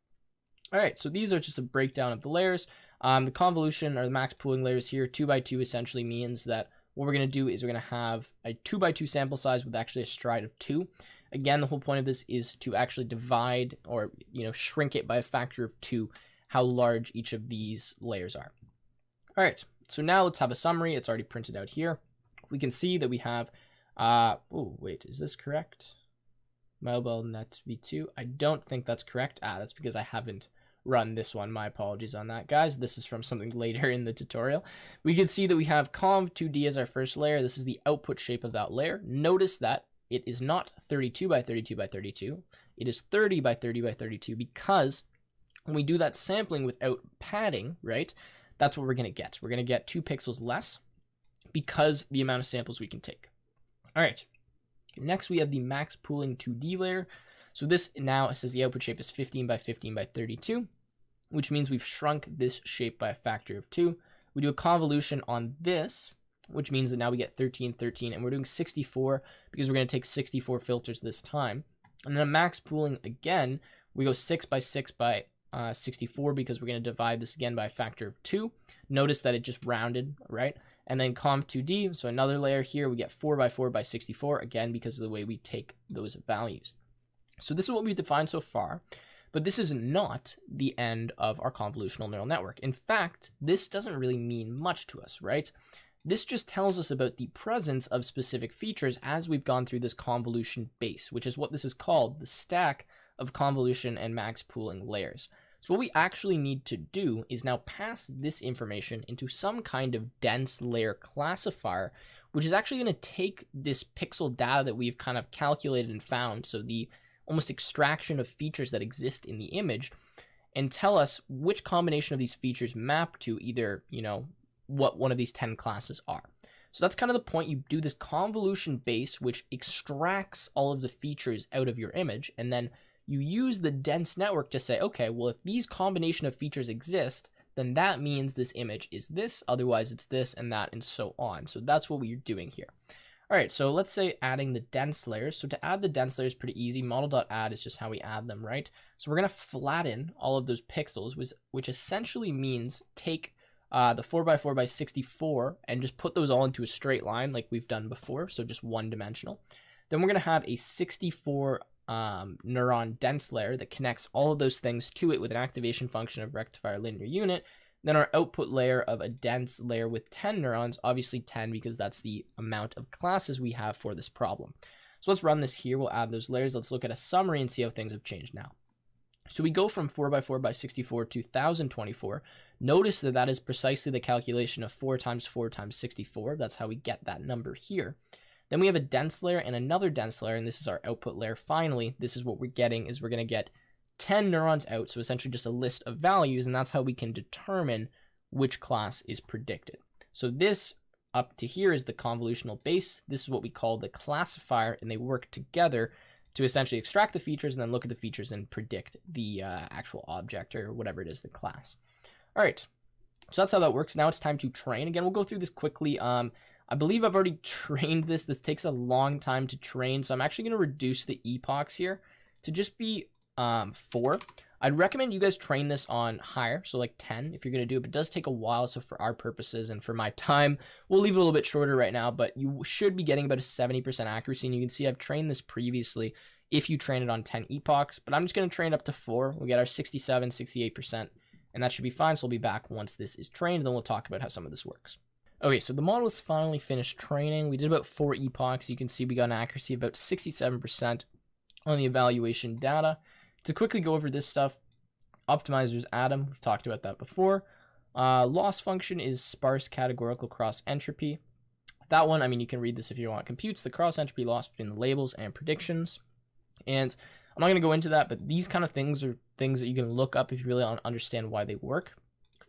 All right, so these are just a breakdown of the layers. The convolution or the max pooling layers here, 2 by 2 essentially means that what we're going to do is we're going to have a 2 by 2 sample size with actually a stride of 2. Again, the whole point of this is to actually divide or, you know, shrink it by a factor of 2, how large each of these layers are. All right, so now let's have a summary. It's already printed out here. We can see that we have, oh, wait, is this correct? mobile net v2. I don't think that's correct. That's because I haven't run this one. My apologies on that, guys. This is from something later in the tutorial. We can see that we have conv2d as our first layer. This is the output shape of that layer. Notice that it is not 32 by 32 by 32. It is 30 by 30 by 32 because when we do that sampling without padding, right, that's what we're going to get. We're going to get 2 pixels less because the amount of samples we can take. All right. Next, we have the max pooling 2D layer. So this now says the output shape is 15 by 15 by 32, which means we've shrunk this shape by a factor of 2. We do a convolution on this, which means that now we get 13, 13, and we're doing 64 because we're going to take 64 filters this time. And then a max pooling again, we go 6 by 6 by 64 because we're going to divide this again by a factor of 2. Notice that it just rounded, right? And then conv2d, so another layer here, we get 4 by 4 by 64, again, because of the way we take those values. So this is what we've defined so far, but this is not the end of our convolutional neural network. In fact, this doesn't really mean much to us, right? This just tells us about the presence of specific features as we've gone through this convolution base, which is what this is called, the stack of convolution and max pooling layers. So what we actually need to do is now pass this information into some kind of dense layer classifier, which is actually going to take this pixel data that we've kind of calculated and found, so the almost extraction of features that exist in the image, and tell us which combination of these features map to either, you know, what one of these 10 classes are. So that's kind of the point. You do this convolution base, which extracts all of the features out of your image, and then you use the dense network to say, okay, well, if these combination of features exist, then that means this image is this, otherwise it's this and that, and so on. So that's what we're doing here. All right, so let's say adding the dense layers. So to add the dense layers is pretty easy. Model.add is just how we add them, right? So we're going to flatten all of those pixels, which essentially means take the 4 by 4 by 64 and just put those all into a straight line like we've done before, so just one dimensional. Then we're going to have a 64 neuron dense layer that connects all of those things to it with an activation function of rectifier linear unit. Then our output layer of a dense layer with 10 neurons, obviously 10 because that's the amount of classes we have for this problem. So let's run this here. We'll add those layers. Let's look at a summary and see how things have changed now. So we go from 4 by 4 by 64 to 1024. Notice that that is precisely the calculation of 4 times 4 times 64. That's how we get that number here. Then we have a dense layer and another dense layer, and this is our output layer. Finally, this is what we're getting, is we're going to get 10 neurons out, so essentially just a list of values, and that's how we can determine which class is predicted. So this up to here is the convolutional base. This is what we call the classifier, and they work together to essentially extract the features and then look at the features and predict the actual object or whatever it is, the class. All right, so that's how that works. Now it's time to train. Again, we'll go through this quickly. I believe I've already trained this. This takes a long time to train, so I'm actually going to reduce the epochs here to just be 4. I'd recommend you guys train this on higher, so like 10 if you're going to do it, but it does take a while, so for our purposes and for my time, we'll leave it a little bit shorter right now, but you should be getting about a 70% accuracy, and you can see I've trained this previously if you train it on 10 epochs, but I'm just going to train it up to 4. We'll get our 67, 68%, and that should be fine, so we'll be back once this is trained, and then we'll talk about how some of this works. Okay, so the model is finally finished training. We did about 4 epochs. You can see we got an accuracy of about 67% on the evaluation data. To quickly go over this stuff, optimizer's atom, we've talked about that before. Loss function is sparse categorical cross entropy. That one, I mean, you can read this if you want. Computes the cross entropy loss between the labels and predictions. And I'm not going to go into that, but these kind of things are things that you can look up if you really want to understand why they work.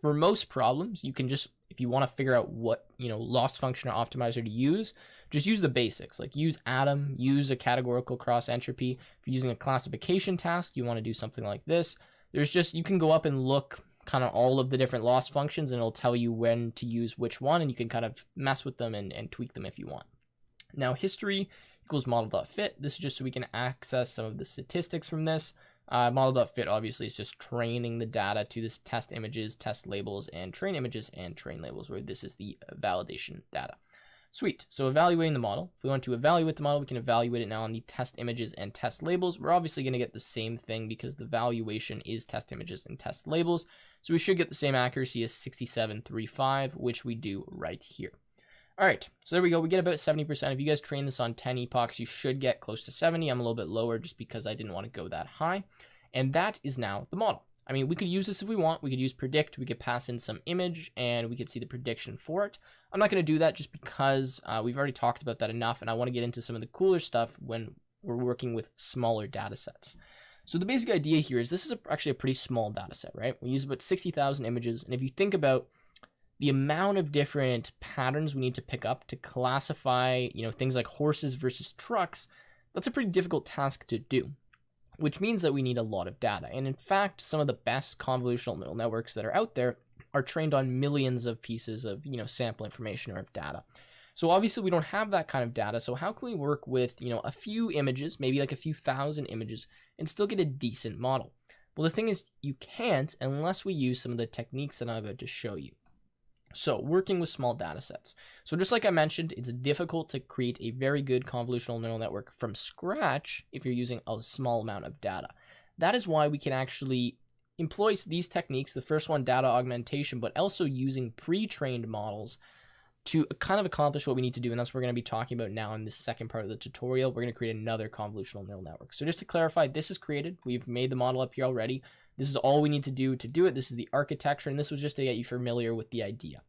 For most problems, you can just, if you want to figure out what, loss function or optimizer to use, just use the basics, like use atom, use a categorical cross entropy. If you're using a classification task, you want to do something like this. You can go up and look kind of all of the different loss functions, and it'll tell you when to use which one, and you can kind of mess with them and tweak them if you want. Now, history equals model.fit. This is just so we can access some of the statistics from this. Model.fit obviously is just training the data to this test images, test labels, and train images and train labels, where this is the validation data. Sweet. So evaluating the model. If we want to evaluate the model, we can evaluate it now on the test images and test labels. We're obviously going to get the same thing because the valuation is test images and test labels. So we should get the same accuracy as 67.35, which we do right here. All right, so there we go. We get about 70%. If you guys train this on 10 epochs, you should get close to 70. I'm a little bit lower just because I didn't want to go that high. And that is now the model. I mean, we could use this if we want. We could use predict. We could pass in some image, and we could see the prediction for it. I'm not going to do that just because we've already talked about that enough, and I want to get into some of the cooler stuff when we're working with smaller data sets. So the basic idea here is this is actually a pretty small data set, right? We use about 60,000 images, and if you think about the amount of different patterns we need to pick up to classify, things like horses versus trucks, that's a pretty difficult task to do, which means that we need a lot of data. And in fact, some of the best convolutional neural networks that are out there are trained on millions of pieces of, sample information or of data. So obviously we don't have that kind of data. So how can we work with, a few images, maybe like a few thousand images, and still get a decent model? Well, the thing is, you can't unless we use some of the techniques that I'm about to show you. So working with small data sets. So just like I mentioned, it's difficult to create a very good convolutional neural network from scratch if you're using a small amount of data. That is why we can actually employ these techniques. The first one, data augmentation, but also using pre-trained models to kind of accomplish what we need to do. And that's what we're going to be talking about now in this second part of the tutorial. We're going to create another convolutional neural network. So just to clarify, this is created. We've made the model up here already. This is all we need to do it. This is the architecture, and this was just to get you familiar with the idea.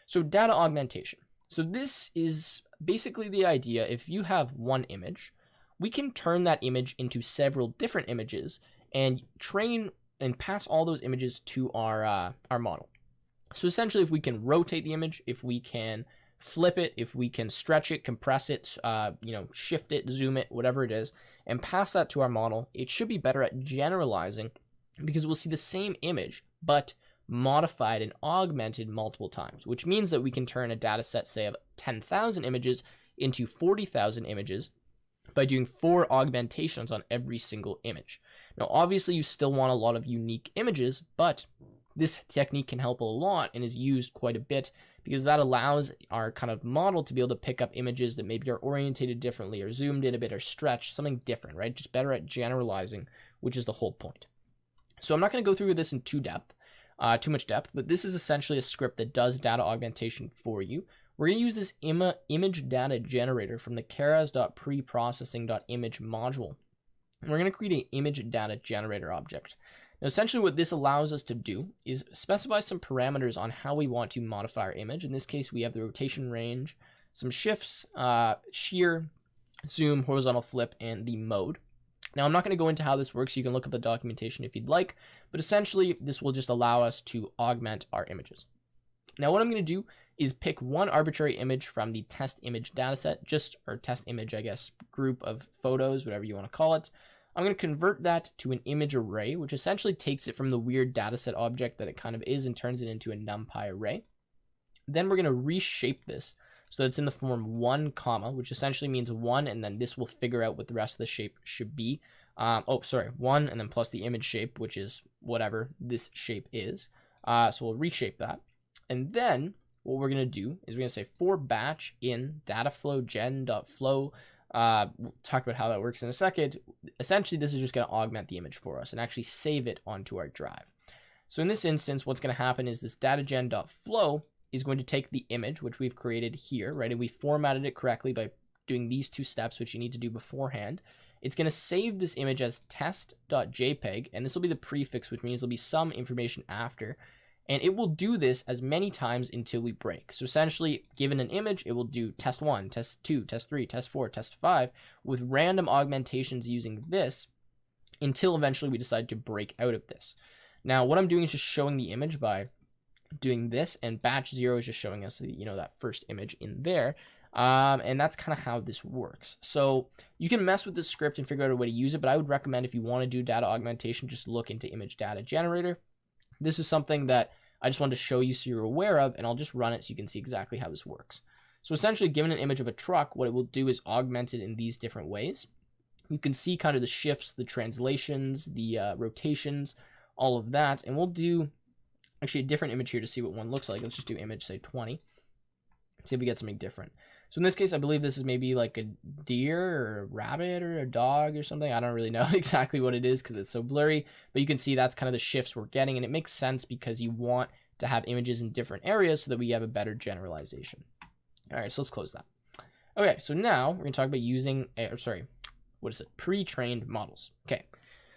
So data augmentation. So this is basically the idea. If you have one image, we can turn that image into several different images and train and pass all those images to our model. So essentially, if we can rotate the image, if we can flip it, if we can stretch it, compress it, shift it, zoom it, whatever it is, and pass that to our model, it should be better at generalizing, because we'll see the same image, but modified and augmented multiple times, which means that we can turn a data set, say, of 10,000 images into 40,000 images by doing 4 augmentations on every single image. Now, obviously, you still want a lot of unique images, but this technique can help a lot and is used quite a bit because that allows our kind of model to be able to pick up images that maybe are orientated differently or zoomed in a bit or stretched, something different, right? Just better at generalizing, which is the whole point. So I'm not going to go through this in too much depth, but this is essentially a script that does data augmentation for you. We're going to use this image data generator from the keras.preprocessing.image module. And we're going to create an image data generator object. Now, essentially what this allows us to do is specify some parameters on how we want to modify our image. In this case, we have the rotation range, some shifts, shear, zoom, horizontal flip, and the mode. Now, I'm not going to go into how this works. You can look up the documentation if you'd like, but essentially this will just allow us to augment our images. Now, what I'm going to do is pick one arbitrary image from the test image dataset, or test image, I guess, group of photos, whatever you want to call it. I'm going to convert that to an image array, which essentially takes it from the weird dataset object that it kind of is and turns it into a NumPy array. Then we're going to reshape this so that it's in the form 1, which essentially means 1, and then this will figure out what the rest of the shape should be. 1, and then plus the image shape, which is whatever this shape is. So we'll reshape that. And then what we're going to do is we're going to say for batch in dataflow gen.flow. We'll talk about how that works in a second. Essentially, this is just going to augment the image for us and actually save it onto our drive. So in this instance, what's going to happen is this datagen.flow is going to take the image, which we've created here, right? And we formatted it correctly by doing these 2 steps, which you need to do beforehand. It's going to save this image as test.jpg, and this will be the prefix, which means there'll be some information after. And it will do this as many times until we break. So essentially, given an image, it will do test 1, test 2, test 3, test 4, test 5, with random augmentations using this until eventually we decide to break out of this. Now, what I'm doing is just showing the image by doing this, and batch 0 is just showing us, that first image in there. And that's kind of how this works. So you can mess with this script and figure out a way to use it, but I would recommend if you want to do data augmentation, just look into image data generator. This is something that I just wanted to show you so you're aware of, and I'll just run it so you can see exactly how this works. So essentially, given an image of a truck, what it will do is augment it in these different ways. You can see kind of the shifts, the translations, the rotations, all of that. And we'll do actually a different image here to see what one looks like. Let's just do image, say 20. See if we get something different. So in this case, I believe this is maybe like a deer or a rabbit or a dog or something. I don't really know exactly what it is because it's so blurry, but you can see that's kind of the shifts we're getting, and it makes sense because you want to have images in different areas so that we have a better generalization. All right, so let's close that. Okay, so now we're going to talk about using, pre-trained models. Okay,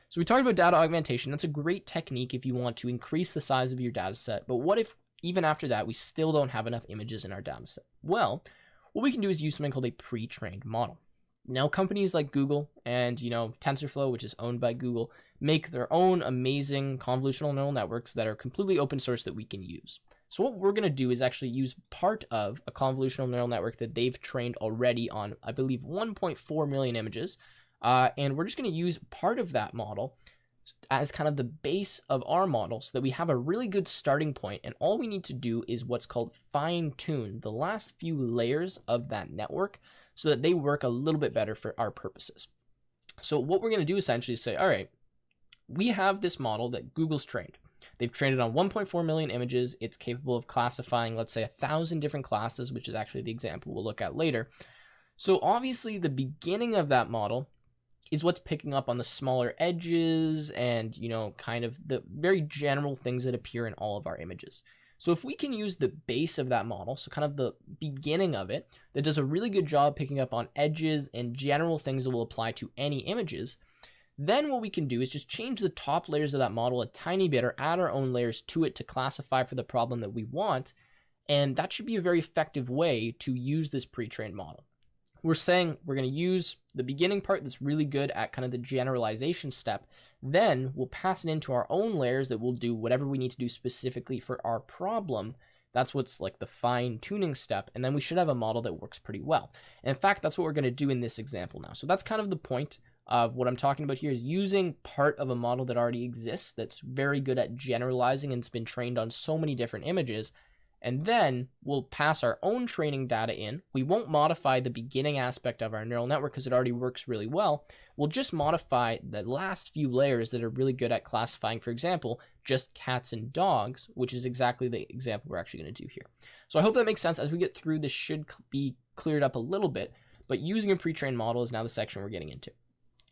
so we talked about data augmentation. That's a great technique if you want to increase the size of your data set. But what if even after that, we still don't have enough images in our data set? Well, what we can do is use something called a pre-trained model. Now, companies like Google and, TensorFlow, which is owned by Google, make their own amazing convolutional neural networks that are completely open source that we can use. So what we're going to do is actually use part of a convolutional neural network that they've trained already on, I believe, 1.4 million images. And we're just going to use part of that model as kind of the base of our model so that we have a really good starting point. And all we need to do is what's called fine tune the last few layers of that network so that they work a little bit better for our purposes. So what we're going to do essentially is say, all right, we have this model that Google's trained. They've trained it on 1.4 million images. It's capable of classifying, let's say, 1,000 different classes, which is actually the example we'll look at later. So obviously the beginning of that model is what's picking up on the smaller edges and, kind of the very general things that appear in all of our images. So if we can use the base of that model, so kind of the beginning of it, that does a really good job picking up on edges and general things that will apply to any images, then what we can do is just change the top layers of that model a tiny bit or add our own layers to it to classify for the problem that we want. And that should be a very effective way to use this pre-trained model. We're saying we're going to use the beginning part that's really good at kind of the generalization step. Then we'll pass it into our own layers that will do whatever we need to do specifically for our problem. That's what's like the fine tuning step. And then we should have a model that works pretty well. And in fact, that's what we're going to do in this example now. So that's kind of the point of what I'm talking about here, is using part of a model that already exists that's very good at generalizing and it's been trained on so many different images. And then we'll pass our own training data in. We won't modify the beginning aspect of our neural network because it already works really well. We'll just modify the last few layers that are really good at classifying, for example, just cats and dogs, which is exactly the example we're actually going to do here. So I hope that makes sense. As we get through, this should be cleared up a little bit, but using a pre-trained model is now the section we're getting into.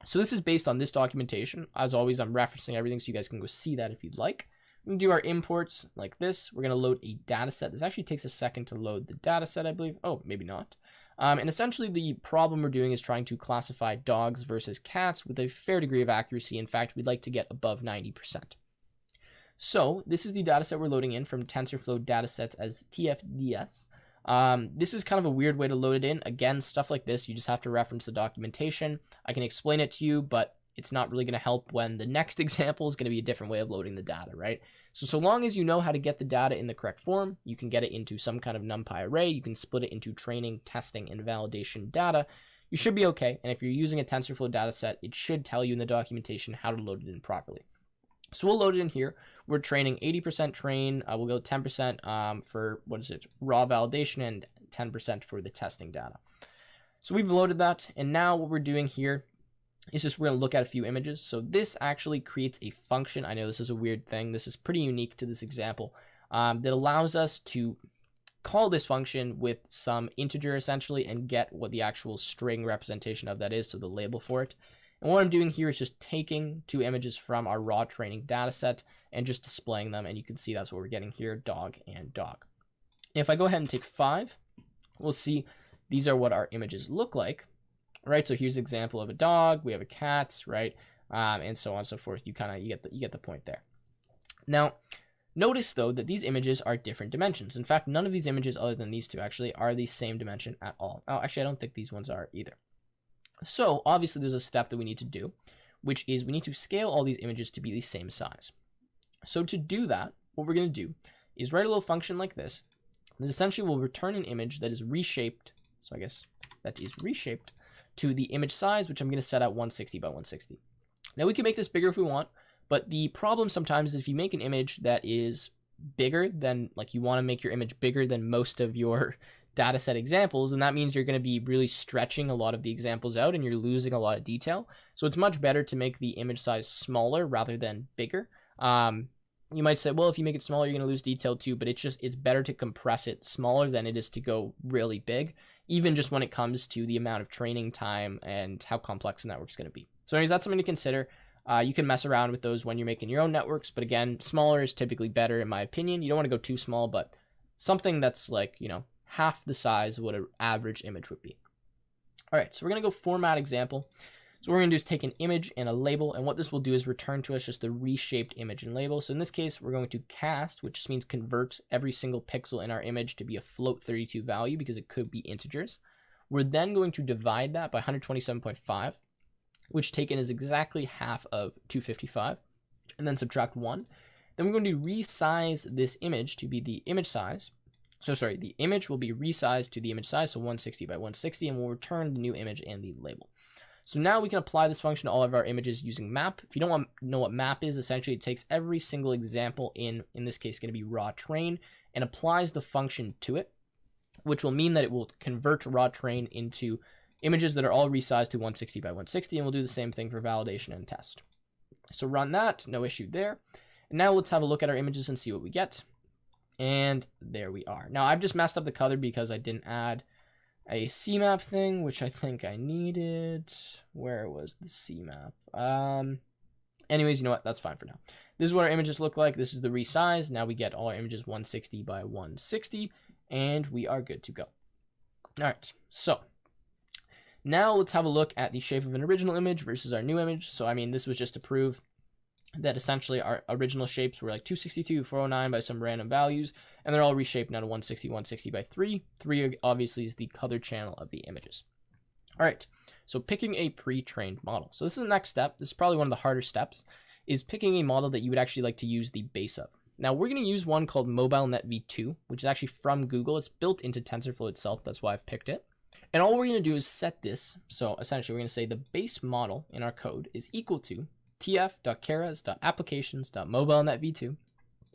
So this is based on this documentation. As always, I'm referencing everything so you guys can go see that if you'd like. We can do our imports like this. We're going to load a data set. This actually takes a second to load the data set, I believe. Oh, maybe not. And essentially the problem we're doing is trying to classify dogs versus cats with a fair degree of accuracy. In fact, we'd like to get above 90%. So this is the data set we're loading in from TensorFlow datasets as TFDS. This is kind of a weird way to load it in. Again, stuff like this, you just have to reference the documentation. I can explain it to you, but it's not really going to help when the next example is going to be a different way of loading the data, right? So long as you know how to get the data in the correct form, you can get it into some kind of NumPy array, you can split it into training, testing, and validation data, you should be okay. And if you're using a TensorFlow dataset, it should tell you in the documentation how to load it in properly. So we'll load it in here. We're training 80% train. We'll go 10% for, raw validation and 10% for the testing data. So we've loaded that. And now what we're doing here is just we're going to look at a few images. So this actually creates a function. I know this is a weird thing. This is pretty unique to this example that allows us to call this function with some integer essentially and get what the actual string representation of that is, so the label for it. And what I'm doing here is just taking two images from our raw training data set and just displaying them. And you can see that's what we're getting here, dog and dog. And if I go ahead and take 5, we'll see these are what our images look like. Right, so here's an example of a dog. We have a cat, right, and so on and so forth. You get the point there. Now, notice though that these images are different dimensions. In fact, none of these images, other than these two, actually are the same dimension at all. Oh, actually, I don't think these ones are either. So obviously, there's a step that we need to do, which is we need to scale all these images to be the same size. So to do that, what we're going to do is write a little function like this that essentially will return an image that is reshaped. So I guess that is reshaped to the image size, which I'm going to set at 160 by 160. Now we can make this bigger if we want, but the problem sometimes is if you make an image that is bigger than, like you want to make your image bigger than most of your data set examples, and that means you're going to be really stretching a lot of the examples out and you're losing a lot of detail. So it's much better to make the image size smaller rather than bigger. You might say, well, if you make it smaller, you're going to lose detail too, but it's better to compress it smaller than it is to go really big, even just when it comes to the amount of training time and how complex the network is going to be. So anyways, that's something to consider. You can mess around with those when you're making your own networks, but again, smaller is typically better in my opinion. You don't want to go too small, but something that's like, half the size of what an average image would be. All right, so we're going to go format example. So what we're going to do is take an image and a label, and what this will do is return to us just the reshaped image and label. So in this case, we're going to cast, which just means convert every single pixel in our image to be a float 32 value because it could be integers. We're then going to divide that by 127.5, which taken is exactly half of 255, and then subtract 1. Then we're going to resize this image to be the image size. So sorry, the image will be resized to the image size, so 160 by 160, and we'll return the new image and the label. So now we can apply this function to all of our images using map. If you don't know what map is, essentially it takes every single example in this case going to be raw train, and applies the function to it, which will mean that it will convert raw train into images that are all resized to 160 by 160, and we'll do the same thing for validation and test. So run that, no issue there. And now let's have a look at our images and see what we get. And there we are. Now I've just messed up the color because I didn't add a CMap thing, which I think I needed. Where was the CMap? Anyways, you know what? That's fine for now. This is what our images look like. This is the resize. Now we get all our images 160 by 160, and we are good to go. All right, so now let's have a look at the shape of an original image versus our new image. So, I mean, this was just to prove that essentially our original shapes were like 262, 409 by some random values, and they're all reshaped now to 160, 160 by 3. 3 obviously is the color channel of the images. All right, so picking a pre-trained model. So this is the next step. This is probably one of the harder steps, is picking a model that you would actually like to use the base of. Now we're going to use one called MobileNet v2, which is actually from Google. It's built into TensorFlow itself. That's why I've picked it. And all we're going to do is set this. So essentially we're going to say the base model in our code is equal to tf.keras.applications.mobilenet-v2,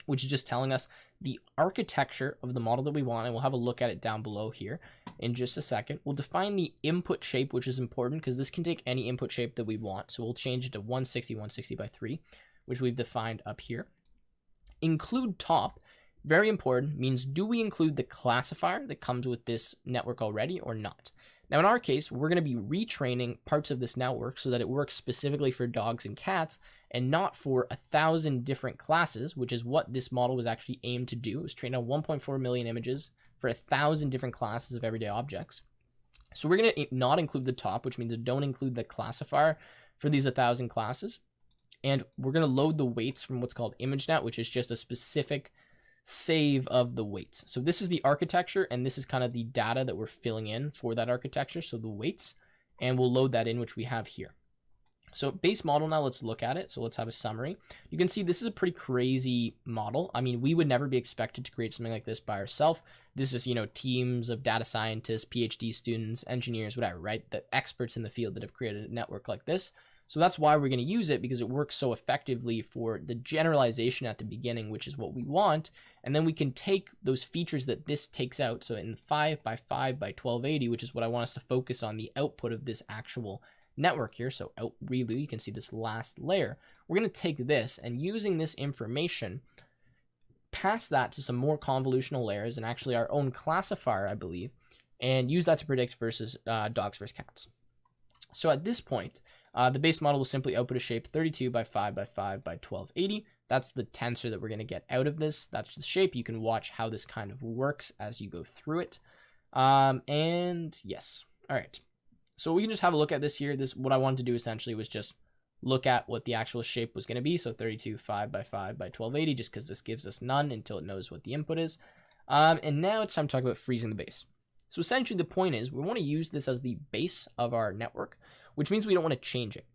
which is just telling us the architecture of the model that we want, and we'll have a look at it down below here in just a second. We'll define the input shape, which is important because this can take any input shape that we want. So we'll change it to 160, 160 by 3, which we've defined up here. Include top, very important, means do we include the classifier that comes with this network already or not? Now, in our case, we're going to be retraining parts of this network so that it works specifically for dogs and cats and not for 1,000 different classes, which is what this model was actually aimed to do. It was trained on 1.4 million images for 1,000 different classes of everyday objects. So we're going to not include the top, which means don't include the classifier for these 1,000 classes. And we're going to load the weights from what's called ImageNet, which is just a specific save of the weights. So this is the architecture, and this is kind of the data that we're filling in for that architecture, so the weights, and we'll load that in, which we have here. So base model, now let's look at it. So let's have a summary. You can see this is a pretty crazy model. I mean, we would never be expected to create something like this by ourselves. This is, you know, teams of data scientists, PhD students, engineers, whatever, right? The experts in the field that have created a network like this. So that's why we're going to use it, because it works so effectively for the generalization at the beginning, which is what we want. And then we can take those features that this takes out. So in 5 by 5 by 1280, which is what I want us to focus on, the output of this actual network here. So out ReLU, you can see this last layer. We're going to take this and using this information, pass that to some more convolutional layers and actually our own classifier, I believe, and use that to predict versus dogs versus cats. So at this point, the base model will simply output a shape 32 by 5 by 5 by 1280. That's the tensor that we're going to get out of this. That's the shape. You can watch how this kind of works as you go through it. And yes. All right. So we can just have a look at this here. What I wanted to do essentially was just look at what the actual shape was going to be. So 32 5 by 5 by 1280, just because this gives us none until it knows what the input is. And now it's time to talk about freezing the base. So essentially the point is we want to use this as the base of our network, which means we don't want to change it.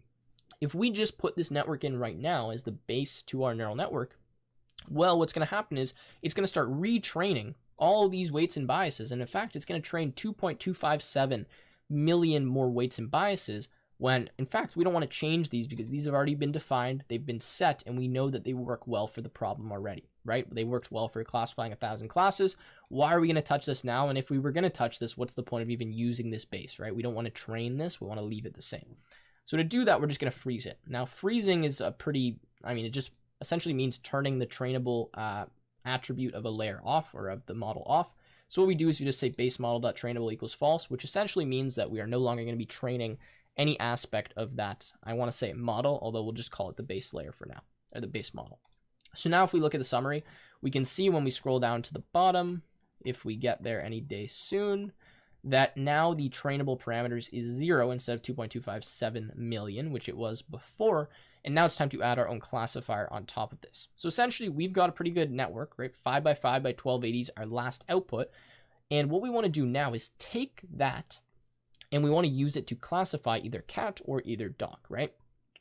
If we just put this network in right now as the base to our neural network, well, what's going to happen is it's going to start retraining all these weights and biases. And in fact, it's going to train 2.257 million more weights and biases when, in fact, we don't want to change these because these have already been defined, they've been set, and we know that they work well for the problem already, right? They worked well for classifying 1,000 classes. Why are we going to touch this now? And if we were going to touch this, what's the point of even using this base, right? We don't want to train this. We want to leave it the same. So to do that, we're just going to freeze it. Now, freezing is a pretty, it just essentially means turning the trainable attribute of a layer off or of the model off. So what we do is we just say base model.trainable equals false, which essentially means that we are no longer going to be training any aspect of that, I want to say model, although we'll just call it the base layer for now, or the base model. So now if we look at the summary, we can see when we scroll down to the bottom, if we get there any day soon, that now the trainable parameters is 0 instead of 2.257 million, which it was before. And now it's time to add our own classifier on top of this. So essentially, we've got a pretty good network, right? 5 by 5 by 1280 is our last output. And what we want to do now is take that and we want to use it to classify either cat or either dog, right?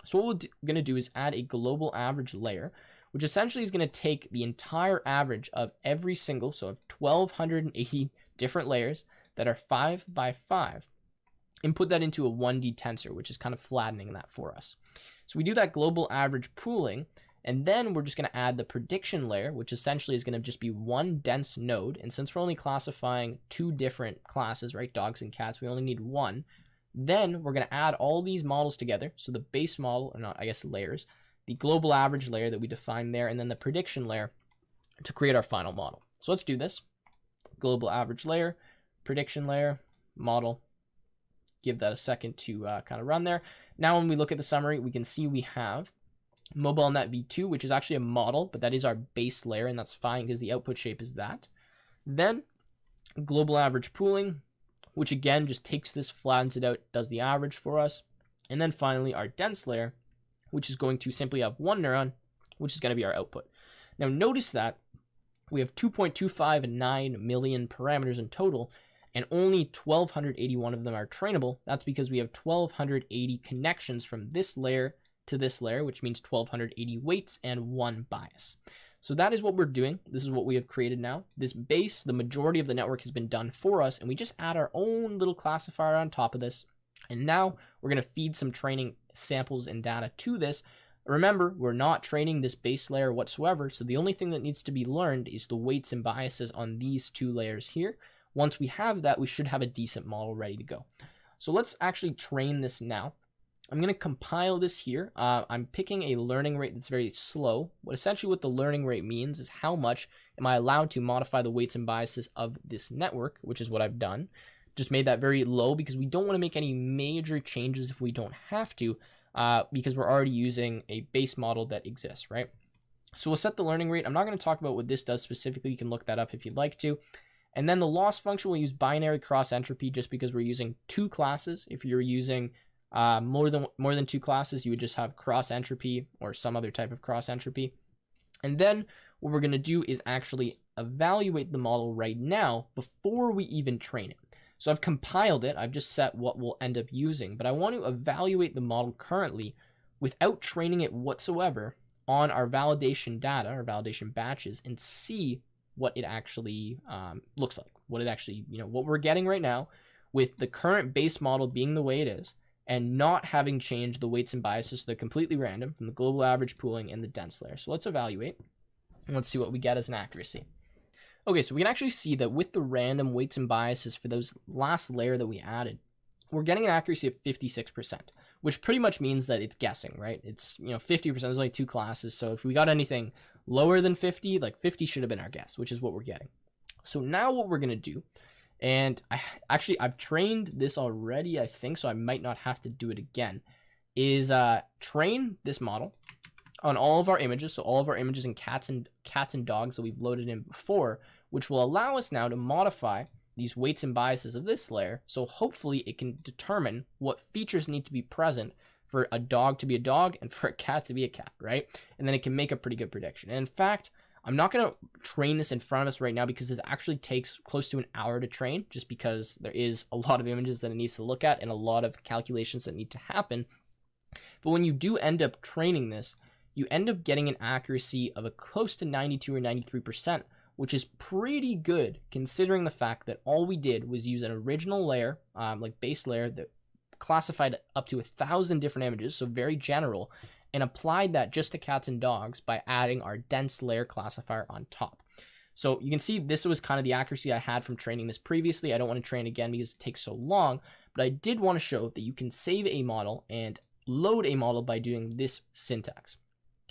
So what we're going to do is add a global average layer, which essentially is going to take the entire average of every single, so of 1280 different layers that are 5 by 5, and put that into a 1D tensor, which is kind of flattening that for us. So we do that global average pooling, and then we're just going to add the prediction layer, which essentially is going to just be one dense node. And since we're only classifying 2 different classes, right, dogs and cats, we only need 1. Then we're going to add all these models together. So the base model, or not, I guess layers, the global average layer that we defined there, and then the prediction layer to create our final model. So let's do this. Global average layer, prediction layer, model. Give that a second to kind of run there. Now when we look at the summary, we can see we have MobileNet v2, which is actually a model, but that is our base layer, and that's fine because the output shape is that. Then global average pooling, which again just takes this, flattens it out, does the average for us. And then finally our dense layer, which is going to simply have 1 neuron, which is going to be our output. Now notice that we have 2.259 million parameters in total, and only 1,281 of them are trainable. That's because we have 1,280 connections from this layer to this layer, which means 1,280 weights and 1 bias. So that is what we're doing. This is what we have created now. This base, the majority of the network has been done for us, and we just add our own little classifier on top of this. And now we're going to feed some training samples and data to this. Remember, we're not training this base layer whatsoever, so the only thing that needs to be learned is the weights and biases on these 2 layers here. Once we have that, we should have a decent model ready to go. So let's actually train this now. I'm going to compile this here. I'm picking a learning rate that's very slow. Essentially what the learning rate means is how much am I allowed to modify the weights and biases of this network, which is what I've done. Just made that very low because we don't want to make any major changes if we don't have to, because we're already using a base model that exists, right? So we'll set the learning rate. I'm not going to talk about what this does specifically. You can look that up if you'd like to. And then the loss function will use binary cross entropy just because we're using 2 classes. If you're using more than 2 classes, you would just have cross entropy or some other type of cross entropy. And then what we're going to do is actually evaluate the model right now before we even train it. So I've compiled it. I've just set what we'll end up using, but I want to evaluate the model currently without training it whatsoever on our validation data, our validation batches, and see what it actually looks like, what it actually, what we're getting right now with the current base model being the way it is, and not having changed the weights and biases, so they're completely random from the global average pooling and the dense layer. So let's evaluate, and let's see what we get as an accuracy. Okay, so we can actually see that with the random weights and biases for those last layer that we added, we're getting an accuracy of 56%, which pretty much means that it's guessing, right? It's, 50%, there's only 2 classes, so if we got anything lower than 50, like 50 should have been our guess, which is what we're getting. So now what we're going to do, and I've trained this already, I think, so I might not have to do it again, is train this model on all of our images, so all of our images in cats and dogs that we've loaded in before, which will allow us now to modify these weights and biases of this layer, so hopefully it can determine what features need to be present for a dog to be a dog and for a cat to be a cat, right? And then it can make a pretty good prediction. And in fact, I'm not going to train this in front of us right now because it actually takes close to an hour to train, just because there is a lot of images that it needs to look at and a lot of calculations that need to happen. But when you do end up training this, you end up getting an accuracy of a close to 92 or 93%, which is pretty good considering the fact that all we did was use an original layer, like base layer, that classified up to 1,000 different images, so very general, and applied that just to cats and dogs by adding our dense layer classifier on top. So you can see this was kind of the accuracy I had from training this previously. I don't want to train again because it takes so long, but I did want to show that you can save a model and load a model by doing this syntax.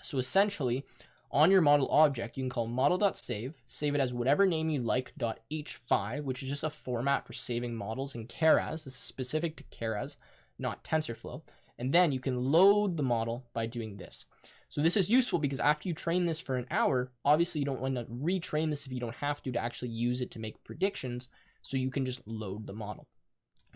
So essentially, on your model object, you can call model.save, save it as whatever name you like, .h5, which is just a format for saving models in Keras. This is specific to Keras, not TensorFlow. And then you can load the model by doing this. So this is useful because after you train this for an hour, obviously you don't want to retrain this if you don't have to actually use it to make predictions, so you can just load the model.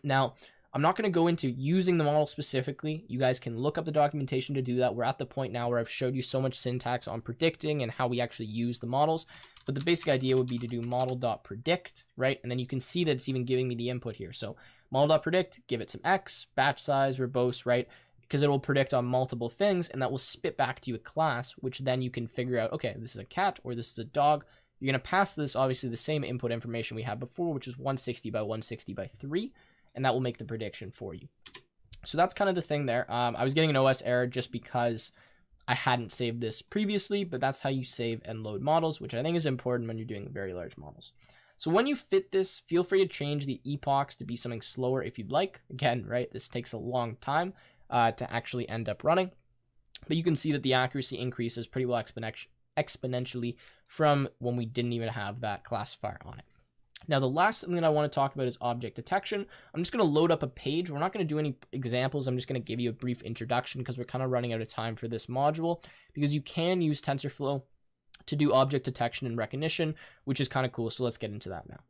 Now, I'm not going to go into using the model specifically. You guys can look up the documentation to do that. We're at the point now where I've showed you so much syntax on predicting and how we actually use the models. But the basic idea would be to do model.predict, right? And then you can see that it's even giving me the input here. So model.predict, give it some X, batch size, verbose, right? Because it will predict on multiple things, and that will spit back to you a class, which then you can figure out, okay, this is a cat or this is a dog. You're going to pass this, obviously, the same input information we had before, which is 160 by 160 by 3, and that will make the prediction for you. So that's kind of the thing there. I was getting an OS error just because I hadn't saved this previously, but that's how you save and load models, which I think is important when you're doing very large models. So when you fit this, feel free to change the epochs to be something slower if you'd like. Again, right, this takes a long time to actually end up running. But you can see that the accuracy increases pretty well exponentially from when we didn't even have that classifier on it. Now, the last thing that I want to talk about is object detection. I'm just going to load up a page. We're not going to do any examples. I'm just going to give you a brief introduction because we're kind of running out of time for this module, because you can use TensorFlow to do object detection and recognition, which is kind of cool. So let's get into that now.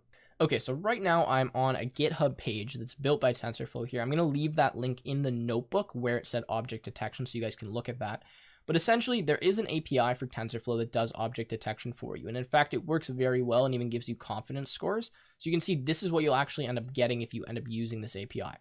Okay, so right now I'm on a GitHub page that's built by TensorFlow here. I'm going to leave that link in the notebook where it said object detection so you guys can look at that. But essentially, there is an API for TensorFlow that does object detection for you. And in fact, it works very well and even gives you confidence scores. So you can see this is what you'll actually end up getting if you end up using this API.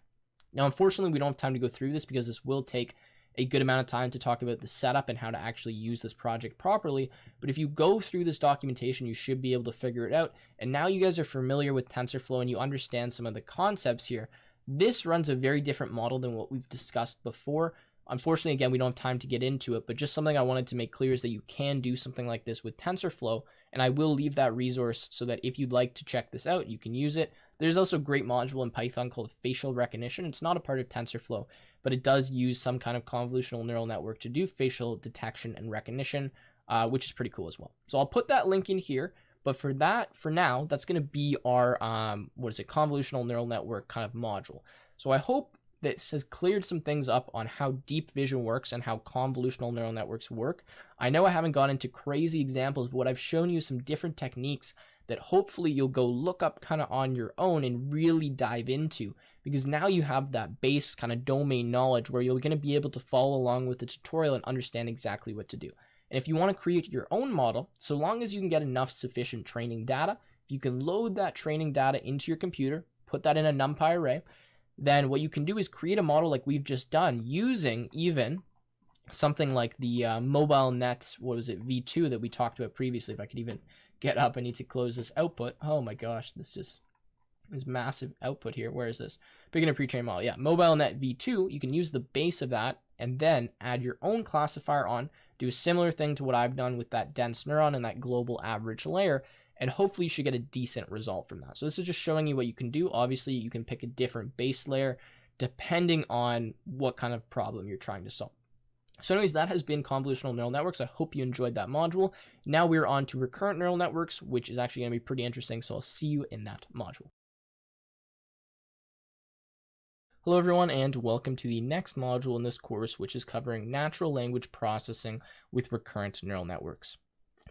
Now, unfortunately, we don't have time to go through this because this will take a good amount of time to talk about the setup and how to actually use this project properly. But if you go through this documentation, you should be able to figure it out. And now you guys are familiar with TensorFlow and you understand some of the concepts here. This runs a very different model than what we've discussed before. Unfortunately, again, we don't have time to get into it, but just something I wanted to make clear is that you can do something like this with TensorFlow, and I will leave that resource so that if you'd like to check this out, you can use it. There's also a great module in Python called facial recognition. It's not a part of TensorFlow, but it does use some kind of convolutional neural network to do facial detection and recognition, which is pretty cool as well. So I'll put that link in here, but for now, that's going to be our, convolutional neural network kind of module. So I hope this has cleared some things up on how deep vision works and how convolutional neural networks work. I know I haven't gone into crazy examples, but what I've shown you some different techniques that hopefully you'll go look up kind of on your own and really dive into, because now you have that base kind of domain knowledge where you're going to be able to follow along with the tutorial and understand exactly what to do. And if you want to create your own model, so long as you can get enough sufficient training data, if you can load that training data into your computer, put that in a NumPy array, then what you can do is create a model like we've just done using even something like the MobileNet, V2 that we talked about previously. If I could even get up, I need to close this output. Oh my gosh, this massive output here. Where is this? Beginner pre-trained model. Yeah, MobileNet V2, you can use the base of that and then add your own classifier on, do a similar thing to what I've done with that dense neuron and that global average layer, and hopefully you should get a decent result from that. So this is just showing you what you can do. Obviously, you can pick a different base layer depending on what kind of problem you're trying to solve. So anyways, that has been convolutional neural networks. I hope you enjoyed that module. Now we're on to recurrent neural networks, which is actually going to be pretty interesting. So I'll see you in that module. Hello everyone, and welcome to the next module in this course, which is covering natural language processing with recurrent neural networks.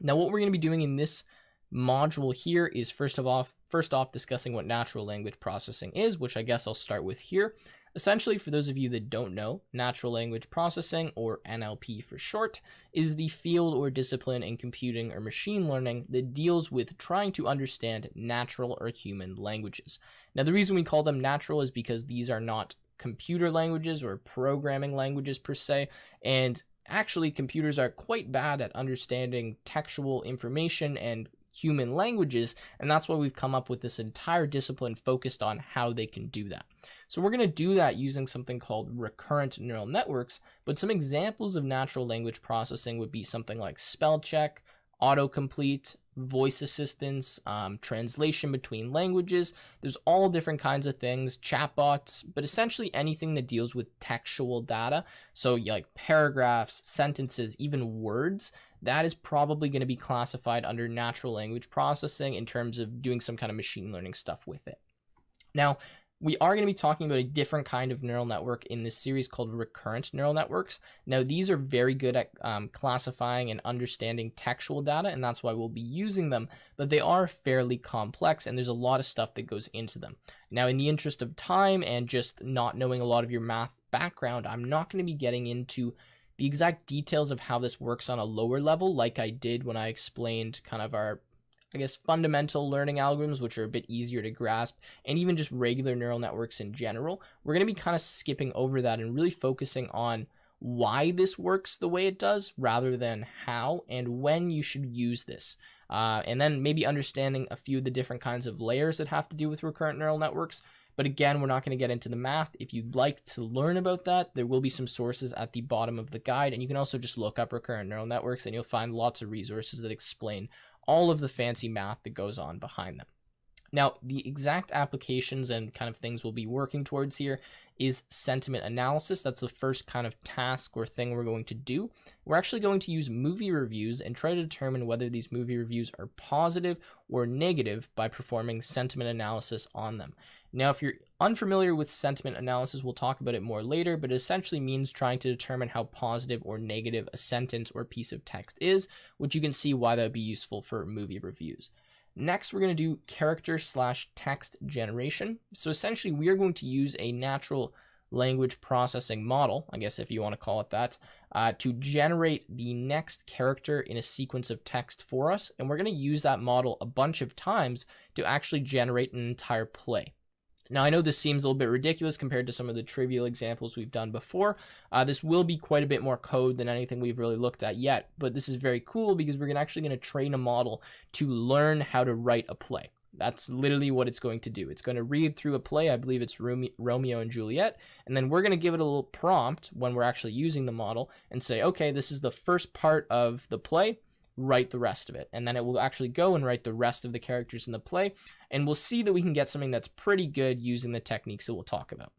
Now what we're going to be doing in this module here is first off discussing what natural language processing is, which I guess I'll start with here. Essentially, for those of you that don't know, natural language processing, or NLP for short, is the field or discipline in computing or machine learning that deals with trying to understand natural or human languages. Now, the reason we call them natural is because these are not computer languages or programming languages per se, and actually computers are quite bad at understanding textual information and human languages, and that's why we've come up with this entire discipline focused on how they can do that. So we're going to do that using something called recurrent neural networks, but some examples of natural language processing would be something like spell check, autocomplete, voice assistance, translation between languages. There's all different kinds of things, chatbots, but essentially anything that deals with textual data. So like paragraphs, sentences, even words, that is probably going to be classified under natural language processing in terms of doing some kind of machine learning stuff with it. Now, we are going to be talking about a different kind of neural network in this series called recurrent neural networks. Now, these are very good at classifying and understanding textual data, and that's why we'll be using them, but they are fairly complex, and there's a lot of stuff that goes into them. Now, in the interest of time and just not knowing a lot of your math background, I'm not going to be getting into the exact details of how this works on a lower level, like I did when I explained kind of our, I guess, fundamental learning algorithms, which are a bit easier to grasp, and even just regular neural networks in general. We're going to be kind of skipping over that and really focusing on why this works the way it does rather than how and when you should use this. And then maybe understanding a few of the different kinds of layers that have to do with recurrent neural networks. But again, we're not going to get into the math. If you'd like to learn about that, there will be some sources at the bottom of the guide. And you can also just look up recurrent neural networks and you'll find lots of resources that explain all of the fancy math that goes on behind them. Now, the exact applications and kind of things we'll be working towards here is sentiment analysis. That's the first kind of task or thing we're going to do. We're actually going to use movie reviews and try to determine whether these movie reviews are positive or negative by performing sentiment analysis on them. Now, if you're unfamiliar with sentiment analysis, we'll talk about it more later, but it essentially means trying to determine how positive or negative a sentence or piece of text is, which you can see why that would be useful for movie reviews. Next, we're going to do character/text generation. So essentially, we are going to use a natural language processing model, I guess if you want to call it that, to generate the next character in a sequence of text for us. And we're going to use that model a bunch of times to actually generate an entire play. Now, I know this seems a little bit ridiculous compared to some of the trivial examples we've done before. This will be quite a bit more code than anything we've really looked at yet, but this is very cool because we're actually going to train a model to learn how to write a play. That's literally what it's going to do. It's going to read through a play. I believe it's Romeo and Juliet, and then we're going to give it a little prompt when we're actually using the model and say, okay, this is the first part of the play. Write the rest of it, and then it will actually go and write the rest of the characters in the play, and we'll see that we can get something that's pretty good using the techniques that we'll talk about.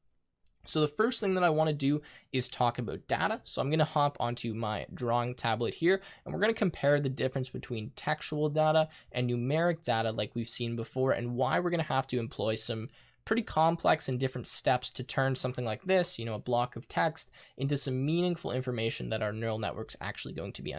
So the first thing that I want to do is talk about data. So I'm going to hop onto my drawing tablet here, and we're going to compare the difference between textual data and numeric data like we've seen before, and why we're going to have to employ some pretty complex and different steps to turn something like this, a block of text, into some meaningful information that our neural network's actually going to be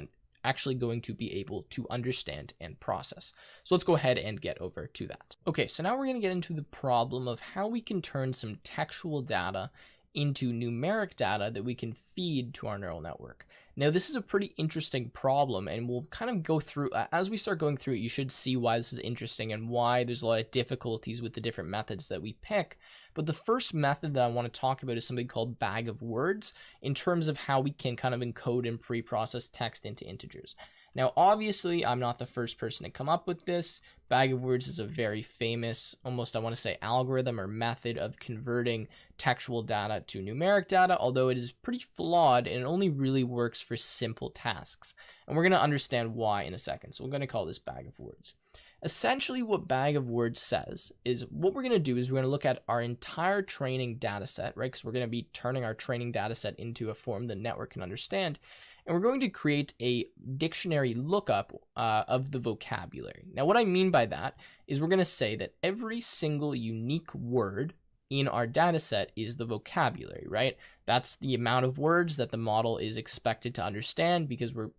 able to understand and process. So let's go ahead and get over to that. Okay, so now we're going to get into the problem of how we can turn some textual data into numeric data that we can feed to our neural network. Now, this is a pretty interesting problem, and we'll kind of go through, as we start going through it, you should see why this is interesting and why there's a lot of difficulties with the different methods that we pick. But the first method that I want to talk about is something called bag of words in terms of how we can kind of encode and pre-process text into integers. Now, obviously, I'm not the first person to come up with this. Bag of words is a very famous, almost I want to say algorithm or method of converting textual data to numeric data, although it is pretty flawed and it only really works for simple tasks. And we're going to understand why in a second. So we're going to call this bag of words. Essentially, what bag of words says is what we're going to do is we're going to look at our entire training data set, right? Because we're going to be turning our training data set into a form the network can understand. And we're going to create a dictionary lookup of the vocabulary. Now, what I mean by that is we're going to say that every single unique word in our data set is the vocabulary, right? That's the amount of words that the model is expected to understand because we're,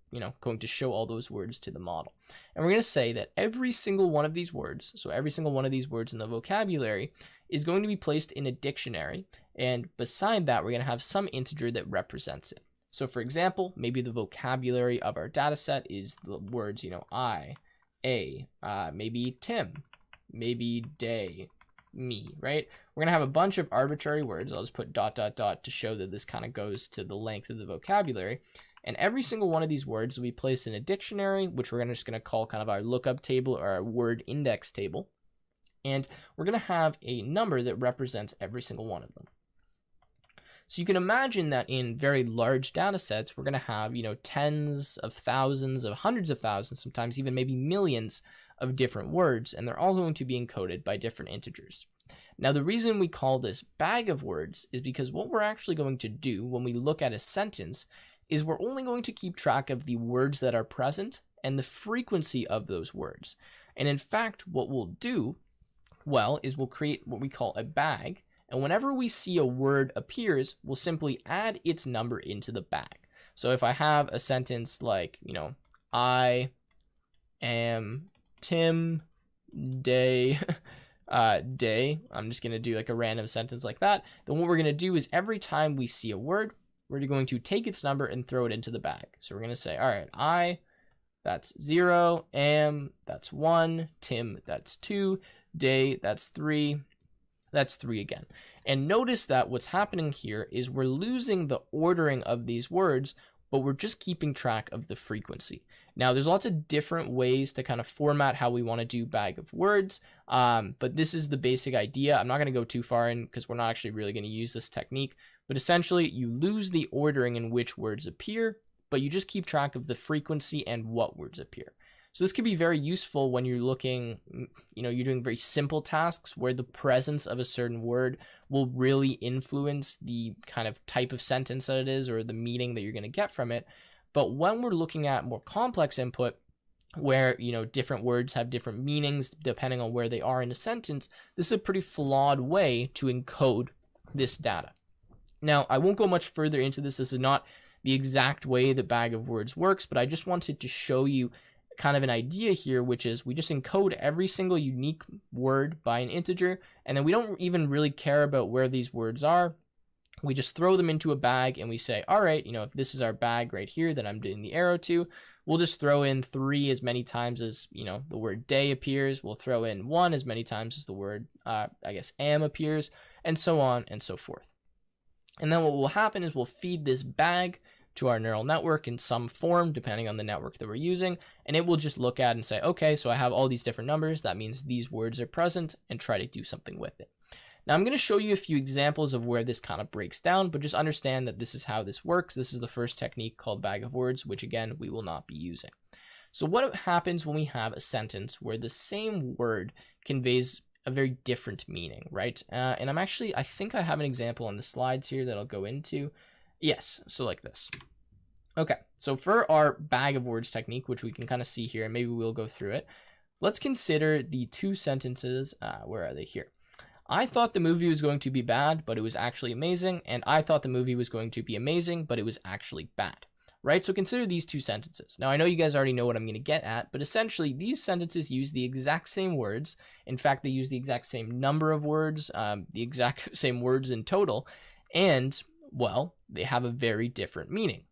going to show all those words to the model. And we're going to say that every single one of these words, so every single one of these words in the vocabulary is going to be placed in a dictionary. And beside that, we're going to have some integer that represents it. So for example, maybe the vocabulary of our data set is the words, I, a, maybe Tim, maybe day, me, right? We're going to have a bunch of arbitrary words. I'll just put ... to show that this kind of goes to the length of the vocabulary. And every single one of these words will be placed in a dictionary, which we're just going to call kind of our lookup table or our word index table. And we're going to have a number that represents every single one of them. So you can imagine that in very large data sets, we're going to have, tens of thousands of hundreds of thousands, sometimes even maybe millions of different words, and they're all going to be encoded by different integers. Now, the reason we call this bag of words is because what we're actually going to do when we look at a sentence is we're only going to keep track of the words that are present and the frequency of those words. And in fact, what we'll do, is we'll create what we call a bag. And whenever we see a word appears, we'll simply add its number into the bag. So if I have a sentence like, I am Tim Day, day, I'm just going to do like a random sentence like that. Then what we're going to do is every time we see a word, we're going to take its number and throw it into the bag. So we're going to say, all right, I, that's 0, am, that's 1, Tim, that's 2, day, that's 3, that's 3 again. And notice that what's happening here is we're losing the ordering of these words, but we're just keeping track of the frequency. Now, there's lots of different ways to kind of format how we want to do bag of words, but this is the basic idea. I'm not going to go too far in because we're not actually really going to use this technique, but essentially you lose the ordering in which words appear, but you just keep track of the frequency and what words appear. So this could be very useful when you're looking, you're doing very simple tasks where the presence of a certain word will really influence the kind of type of sentence that it is or the meaning that you're going to get from it. But when we're looking at more complex input, where, different words have different meanings depending on where they are in a sentence, this is a pretty flawed way to encode this data. Now, I won't go much further into this. This is not the exact way the bag of words works, but I just wanted to show you kind of an idea here, which is we just encode every single unique word by an integer, and then we don't even really care about where these words are. We just throw them into a bag and we say, all right, if this is our bag right here that I'm doing the arrow to, we'll just throw in 3 as many times as, the word day appears. We'll throw in 1 as many times as the word, am appears, and so on and so forth. And then what will happen is we'll feed this bag to our neural network in some form, depending on the network that we're using, and it will just look at and say, okay, so I have all these different numbers. That means these words are present, and try to do something with it. Now, I'm going to show you a few examples of where this kind of breaks down, but just understand that this is how this works. This is the first technique called bag of words, which again, we will not be using. So what happens when we have a sentence where the same word conveys a very different meaning, right? And I think I have an example on the slides here that I'll go into. Yes, so like this. Okay, so for our bag of words technique, which we can kind of see here, and maybe we'll go through it, let's consider the two sentences. Where are they here? I thought the movie was going to be bad, but it was actually amazing, and I thought the movie was going to be amazing, but it was actually bad, right? So consider these two sentences. Now, I know you guys already know what I'm going to get at, but essentially these sentences use the exact same words. In fact, they use the exact same number of words, the exact same words in total, and well, they have a very different meaning.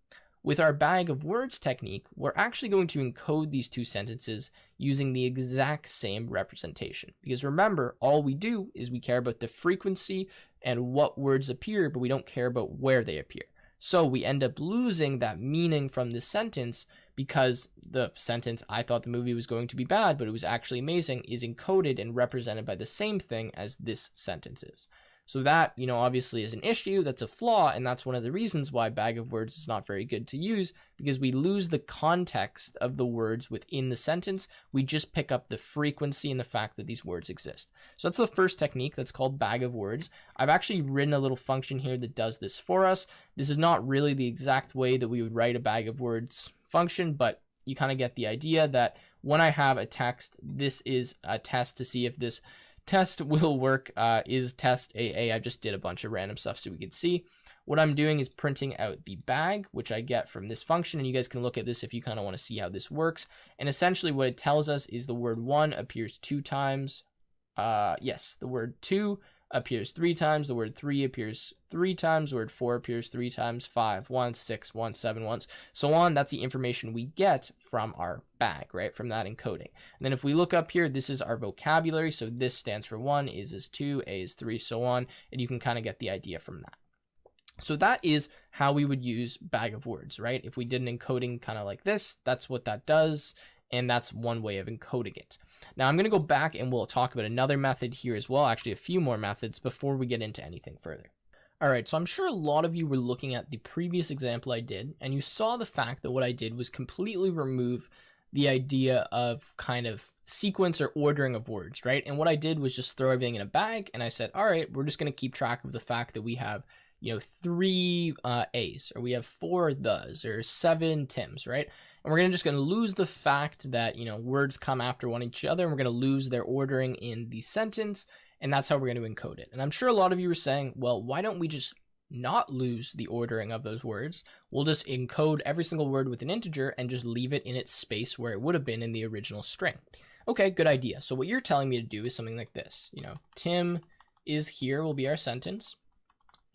With our bag of words technique, we're actually going to encode these two sentences using the exact same representation. Because remember, all we do is we care about the frequency and what words appear, but we don't care about where they appear. So we end up losing that meaning from this sentence because the sentence, I thought the movie was going to be bad, but it was actually amazing, is encoded and represented by the same thing as this sentence is. So that, obviously is an issue, that's a flaw, and that's one of the reasons why bag of words is not very good to use, because we lose the context of the words within the sentence. We just pick up the frequency and the fact that these words exist. So that's the first technique, that's called bag of words. I've actually written a little function here that does this for us. This is not really the exact way that we would write a bag of words function, but you kind of get the idea that when I have a text, this is a test to see if this test will work. Is test AA. I just did a bunch of random stuff so we could see. What I'm doing is printing out the bag, which I get from this function, and you guys can look at this if you kind of want to see how this works. And essentially what it tells us is the word 1 appears 2 times. Yes, the word 2 appears 3 times, the word 3 appears 3 times, the word 4 appears 3 times, 5 once, 6 once, 7 once, so on. That's the information we get from our bag, right, from that encoding. And then if we look up here, this is our vocabulary, so this stands for 1, is 2, A is 3, so on, and you can kind of get the idea from that. So that is how we would use bag of words, right? If we did an encoding kind of like this, that's what that does, and that's one way of encoding it. Now I'm going to go back and we'll talk about another method here as well, actually a few more methods before we get into anything further. All right, so I'm sure a lot of you were looking at the previous example I did, and you saw the fact that what I did was completely remove the idea of kind of sequence or ordering of words, right? And what I did was just throw everything in a bag, and I said, all right, we're just going to keep track of the fact that we have 3 A's, or we have 4 thes, or 7 Tims, right? And we're just going to lose the fact that, words come after one each other, and we're going to lose their ordering in the sentence. and that's how we're going to encode it. And I'm sure a lot of you are saying, well, why don't we just not lose the ordering of those words? We'll just encode every single word with an integer and just leave it in its space where it would have been in the original string. Okay, good idea. So what you're telling me to do is something like this. Tim is here will be our sentence.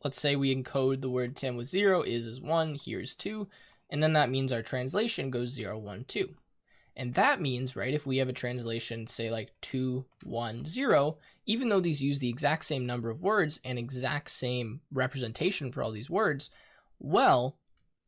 Let's say we encode the word Tim with 0, is 1, here is 2, and then that means our translation goes 0, 1, 2. And that means, right, if we have a translation, say like 2, 1, 0, even though these use the exact same number of words and exact same representation for all these words, well,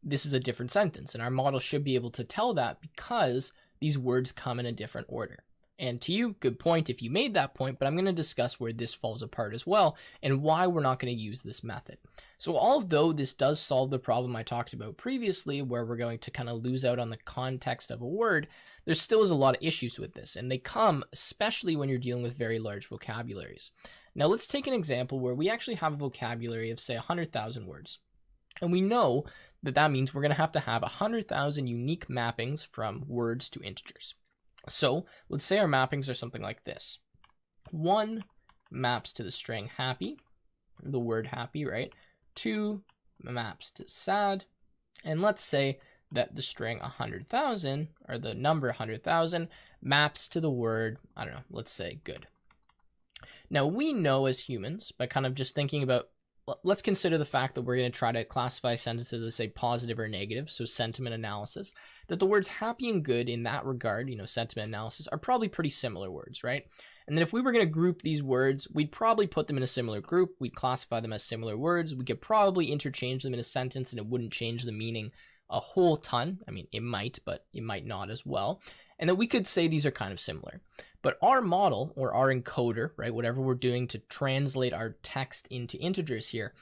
this is a different sentence, and our model should be able to tell that because these words come in a different order. And to you, good point if you made that point, but I'm going to discuss where this falls apart as well and why we're not going to use this method. So although this does solve the problem I talked about previously, where we're going to kind of lose out on the context of a word, there still is a lot of issues with this, and they come especially when you're dealing with very large vocabularies. Now let's take an example where we actually have a vocabulary of, say, 100,000 words. And we know that that means we're going to have 100,000 unique mappings from words to integers. So let's say our mappings are something like this. 1 maps to the string happy, the word happy, right? 2 maps to sad. And let's say that the string 100,000, or the number 100,000, maps to the word, I don't know, let's say good. Now we know as humans, by kind of just thinking about, let's consider the fact that we're going to try to classify sentences as, say, positive or negative, so sentiment analysis, that the words happy and good in that regard, sentiment analysis, are probably pretty similar words, right? And then if we were going to group these words, we'd probably put them in a similar group, we'd classify them as similar words, we could probably interchange them in a sentence and it wouldn't change the meaning a whole ton. I mean, it might, but it might not as well. And that we could say these are kind of similar. But our model, or our encoder, right, whatever we're doing to translate our text into integers here,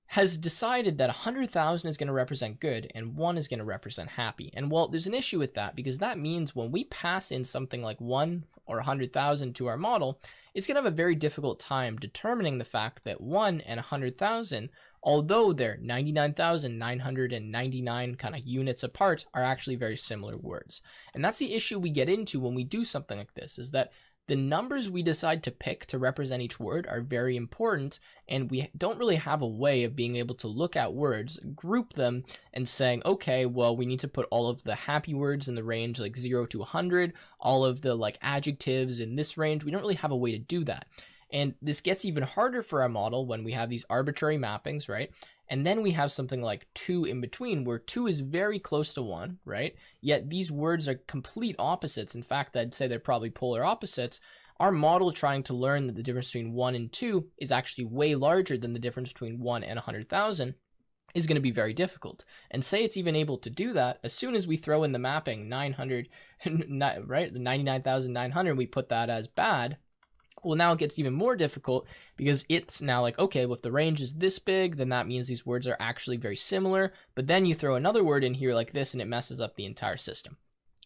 has decided that 100,000 is going to represent good and 1 is going to represent happy. And well, there's an issue with that, because that means when we pass in something like 1 or 100,000 to our model, it's going to have a very difficult time determining the fact that 1 and 100,000, although they're 99,999 kind of units apart, are actually very similar words. And that's the issue we get into when we do something like this, is that the numbers we decide to pick to represent each word are very important, and we don't really have a way of being able to look at words, group them, and saying, okay, well, we need to put all of the happy words in the range like 0 to 100, all of the like adjectives in this range. We don't really have a way to do that. And this gets even harder for our model when we have these arbitrary mappings, right? And then we have something like 2 in between, where 2 is very close to 1, right? Yet these words are complete opposites. In fact, I'd say they're probably polar opposites. Our model trying to learn that the difference between 1 and 2 is actually way larger than the difference between 1 and 100,000 is going to be very difficult. And say it's even able to do that, as soon as we throw in the mapping 900, right? The 99,900, we put that as bad. Well, now it gets even more difficult, because it's now like, okay, well, if the range is this big, then that means these words are actually very similar. But then you throw another word in here like this and it messes up the entire system.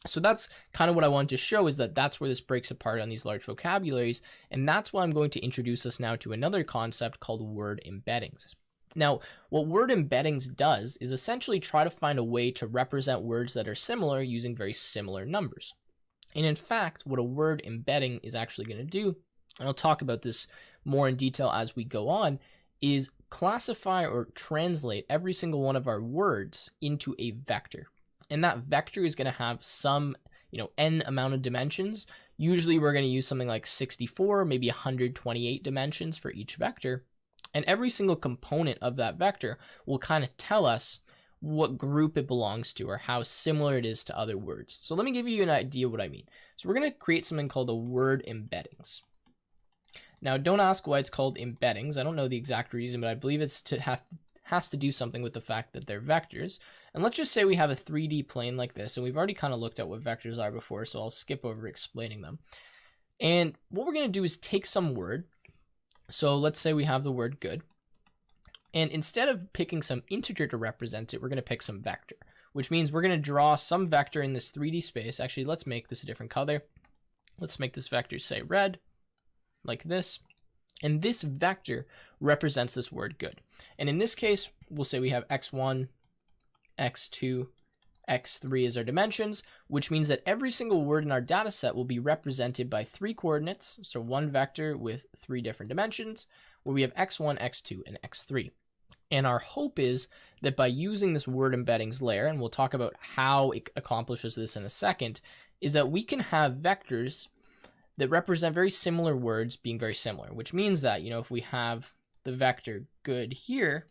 So that's kind of what I wanted to show, is that that's where this breaks apart on these large vocabularies. And that's why I'm going to introduce us now to another concept called word embeddings. Now, what word embeddings does is essentially try to find a way to represent words that are similar using very similar numbers. And in fact, what a word embedding is actually going to do, and I'll talk about this more in detail as we go on, is classify or translate every single one of our words into a vector. And that vector is going to have some, n amount of dimensions. Usually we're going to use something like 64, maybe 128 dimensions for each vector. And every single component of that vector will kind of tell us what group it belongs to or how similar it is to other words. So let me give you an idea what I mean. So we're going to create something called a word embeddings. Now, don't ask why it's called embeddings. I don't know the exact reason, but I believe it's has to do something with the fact that they're vectors. And let's just say we have a 3D plane like this, and we've already kind of looked at what vectors are before, so I'll skip over explaining them. And what we're going to do is take some word. So let's say we have the word good. And instead of picking some integer to represent it, we're going to pick some vector, which means we're going to draw some vector in this 3D space. Actually, let's make this a different color. Let's make this vector, say, red, like this. And this vector represents this word good. And in this case, we'll say we have x1, x2, x3 as our dimensions, which means that every single word in our data set will be represented by 3 coordinates, so one vector with 3 different dimensions, where we have x1, x2, and x3. And our hope is that by using this word embeddings layer, and we'll talk about how it accomplishes this in a second, is that we can have vectors that represent very similar words being very similar, which means that, if we have the vector good here,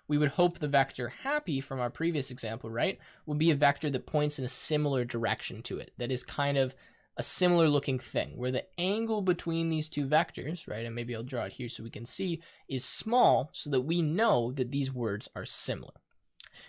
we would hope the vector happy from our previous example, right, would be a vector that points in a similar direction to it, that is kind of a similar looking thing, where the angle between these two vectors, right, and maybe I'll draw it here so we can see, is small so that we know that these words are similar.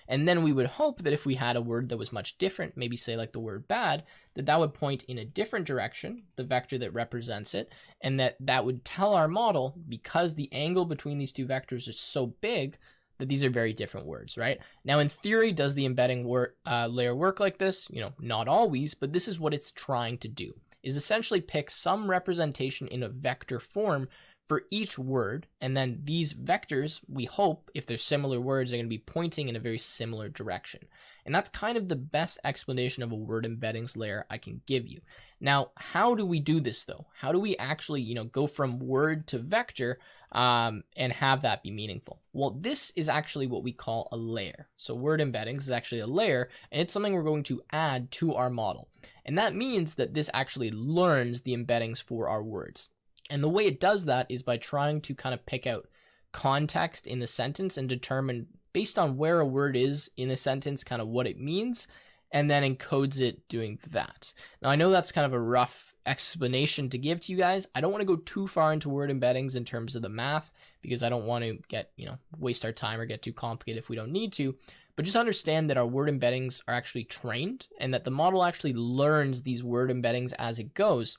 And then we would hope that if we had a word that was much different, maybe say like the word bad, that would point in a different direction, the vector that represents it, and that would tell our model, because the angle between these two vectors is so big, that these are very different words, right? Now, in theory, does the embedding layer work like this? Not always, but this is what it's trying to do, is essentially pick some representation in a vector form for each word, and then these vectors, we hope, if they're similar words, are going to be pointing in a very similar direction. And that's kind of the best explanation of a word embeddings layer I can give you. Now, how do we do this though? How do we actually, go from word to vector and have that be meaningful? Well, this is actually what we call a layer. So word embeddings is actually a layer, and it's something we're going to add to our model. And that means that this actually learns the embeddings for our words. And the way it does that is by trying to kind of pick out context in the sentence and determine, based on where a word is in a sentence, kind of what it means, and then encodes it doing that. Now, I know that's kind of a rough explanation to give to you guys. I don't want to go too far into word embeddings in terms of the math, because I don't want to get, waste our time or get too complicated if we don't need to. But just understand that our word embeddings are actually trained, and that the model actually learns these word embeddings as it goes.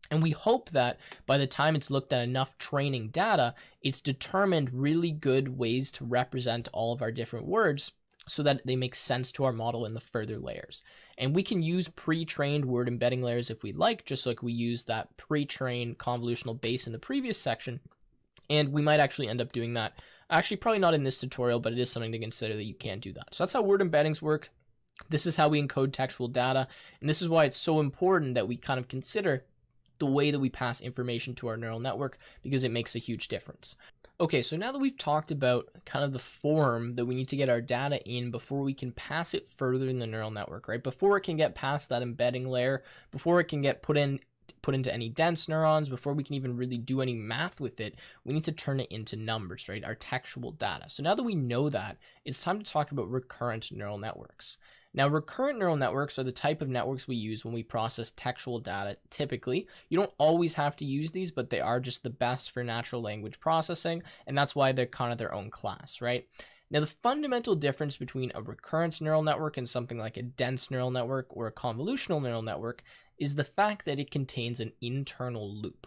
And we hope that by the time it's looked at enough training data, it's determined really good ways to represent all of our different words so that they make sense to our model in the further layers. And we can use pre-trained word embedding layers if we'd like, just like we used that pre-trained convolutional base in the previous section. And we might actually end up doing that. Actually, probably not in this tutorial, but it is something to consider that you can do that. So that's how word embeddings work. This is how we encode textual data. And this is why it's so important that we kind of consider the way that we pass information to our neural network, because it makes a huge difference. Okay, so now that we've talked about kind of the form that we need to get our data in before we can pass it further in the neural network, right? Before it can get past that embedding layer, before it can get put into any dense neurons, before we can even really do any math with it, we need to turn it into numbers, right? Our textual data. So now that we know that, it's time to talk about recurrent neural networks. Now, recurrent neural networks are the type of networks we use when we process textual data. Typically, you don't always have to use these, but they are just the best for natural language processing, and that's why they're kind of their own class, right? Now, the fundamental difference between a recurrent neural network and something like a dense neural network or a convolutional neural network is the fact that it contains an internal loop.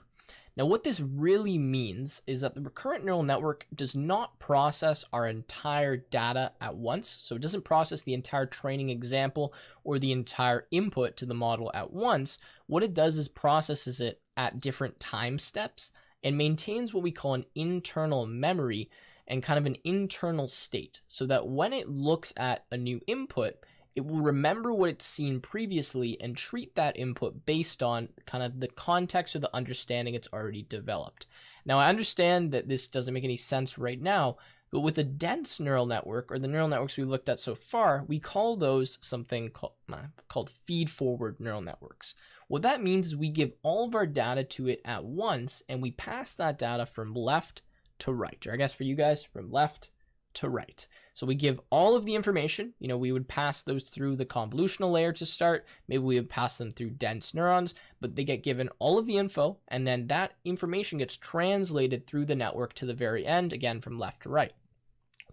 Now, what this really means is that the recurrent neural network does not process our entire data at once. So it doesn't process the entire training example or the entire input to the model at once. What it does is processes it at different time steps and maintains what we call an internal memory and kind of an internal state, so that when it looks at a new input, it will remember what it's seen previously and treat that input based on kind of the context or the understanding it's already developed. Now, I understand that this doesn't make any sense right now, but with a dense neural network, or the neural networks we looked at so far, we call those something called feed-forward neural networks. What that means is we give all of our data to it at once, and we pass that data from left to right, or I guess for you guys, from left to right. So we give all of the information, we would pass those through the convolutional layer to start. Maybe we would pass them through dense neurons, but they get given all of the info, and then that information gets translated through the network to the very end, again, from left to right.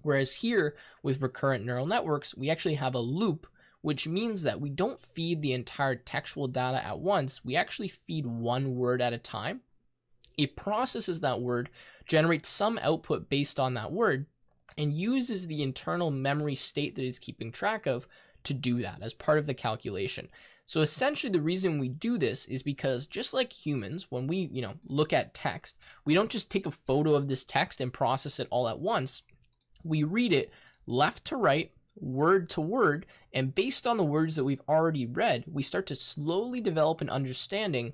Whereas here, with recurrent neural networks, we actually have a loop, which means that we don't feed the entire textual data at once. We actually feed one word at a time. It processes that word, generates some output based on that word, and uses the internal memory state that it's keeping track of to do that as part of the calculation. So essentially the reason we do this is because, just like humans, when we look at text, we don't just take a photo of this text and process it all at once. We read it left to right word to word, and based on the words that we've already read, we start to slowly develop an understanding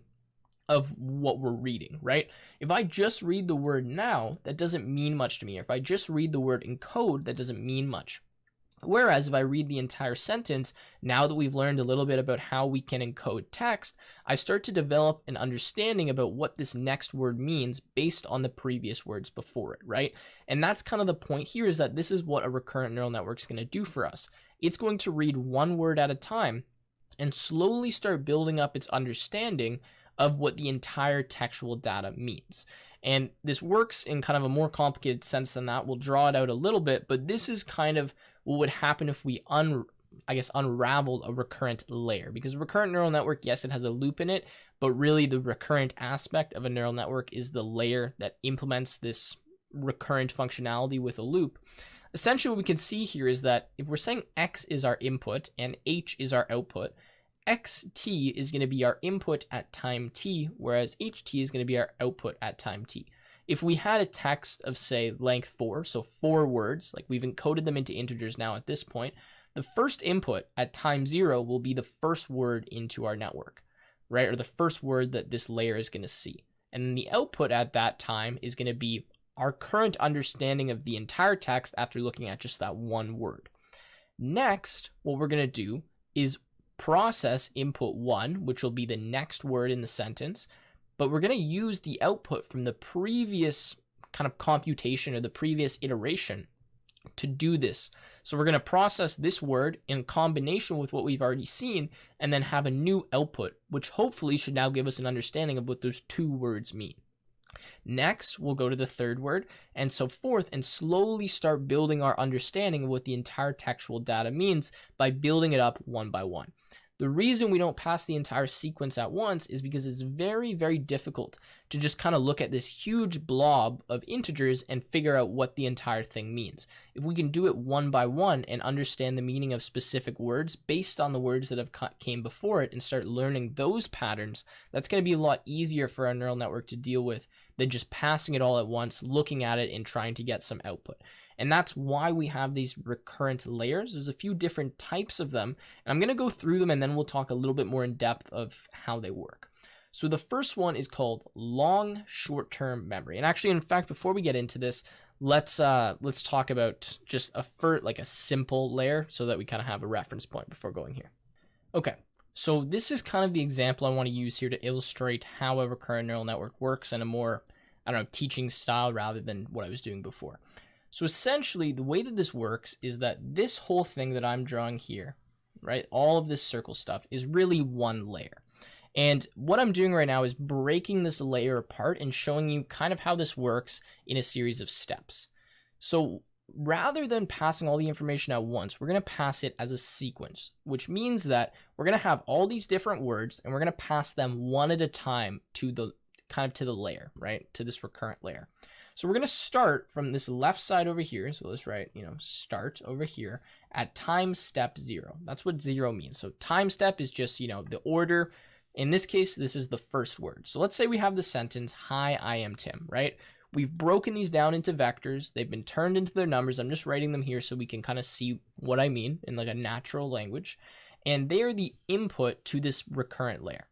of what we're reading, right? If I just read the word now, that doesn't mean much to me. Or if I just read the word in code, that doesn't mean much. Whereas if I read the entire sentence, now that we've learned a little bit about how we can encode text, I start to develop an understanding about what this next word means based on the previous words before it, right? And that's kind of the point here, is that this is what a recurrent neural network is going to do for us. It's going to read one word at a time and slowly start building up its understanding of what the entire textual data means. And this works in kind of a more complicated sense than that. We'll draw it out a little bit, but this is kind of what would happen if we unraveled a recurrent layer. Because a recurrent neural network, yes, it has a loop in it, but really the recurrent aspect of a neural network is the layer that implements this recurrent functionality with a loop. Essentially what we can see here is that if we're saying X is our input and H is our output, xt is going to be our input at time t, whereas ht is going to be our output at time t. If we had a text of, say, length 4, so 4 words, like we've encoded them into integers now at this point, the first input at time 0 will be the first word into our network, right? Or the first word that this layer is going to see. And then the output at that time is going to be our current understanding of the entire text after looking at just that one word. Next, what we're going to do is process input 1, which will be the next word in the sentence, but we're going to use the output from the previous kind of computation or the previous iteration to do this. So we're going to process this word in combination with what we've already seen and then have a new output, which hopefully should now give us an understanding of what those 2 words mean. Next, we'll go to the third word and so forth and slowly start building our understanding of what the entire textual data means by building it up one by one. The reason we don't pass the entire sequence at once is because it's very, very difficult to just kind of look at this huge blob of integers and figure out what the entire thing means. If we can do it one by one and understand the meaning of specific words based on the words that have came before it and start learning those patterns, that's going to be a lot easier for our neural network to deal with than just passing it all at once, looking at it and trying to get some output. And that's why we have these recurrent layers. There's a few different types of them, and I'm going to go through them and then we'll talk a little bit more in depth of how they work. So the first one is called long short-term memory. And actually, in fact, before we get into this, let's talk about just a simple layer so that we kind of have a reference point before going here. Okay, so this is kind of the example I want to use here to illustrate how a recurrent neural network works in a more, teaching style rather than what I was doing before. So essentially, the way that this works is that this whole thing that I'm drawing here, right, all of this circle stuff is really one layer. And what I'm doing right now is breaking this layer apart and showing you kind of how this works in a series of steps. So rather than passing all the information at once, we're going to pass it as a sequence, which means that we're going to have all these different words and we're going to pass them one at a time to the layer, right, to this recurrent layer. So we're going to start from this left side over here. So let's write, start over here at time step 0. That's what 0 means. So time step is just, the order. In this case, this is the first word. So let's say we have the sentence, "Hi, I am Tim," right? We've broken these down into vectors. They've been turned into their numbers. I'm just writing them here so we can kind of see what I mean in like a natural language. And they are the input to this recurrent layer.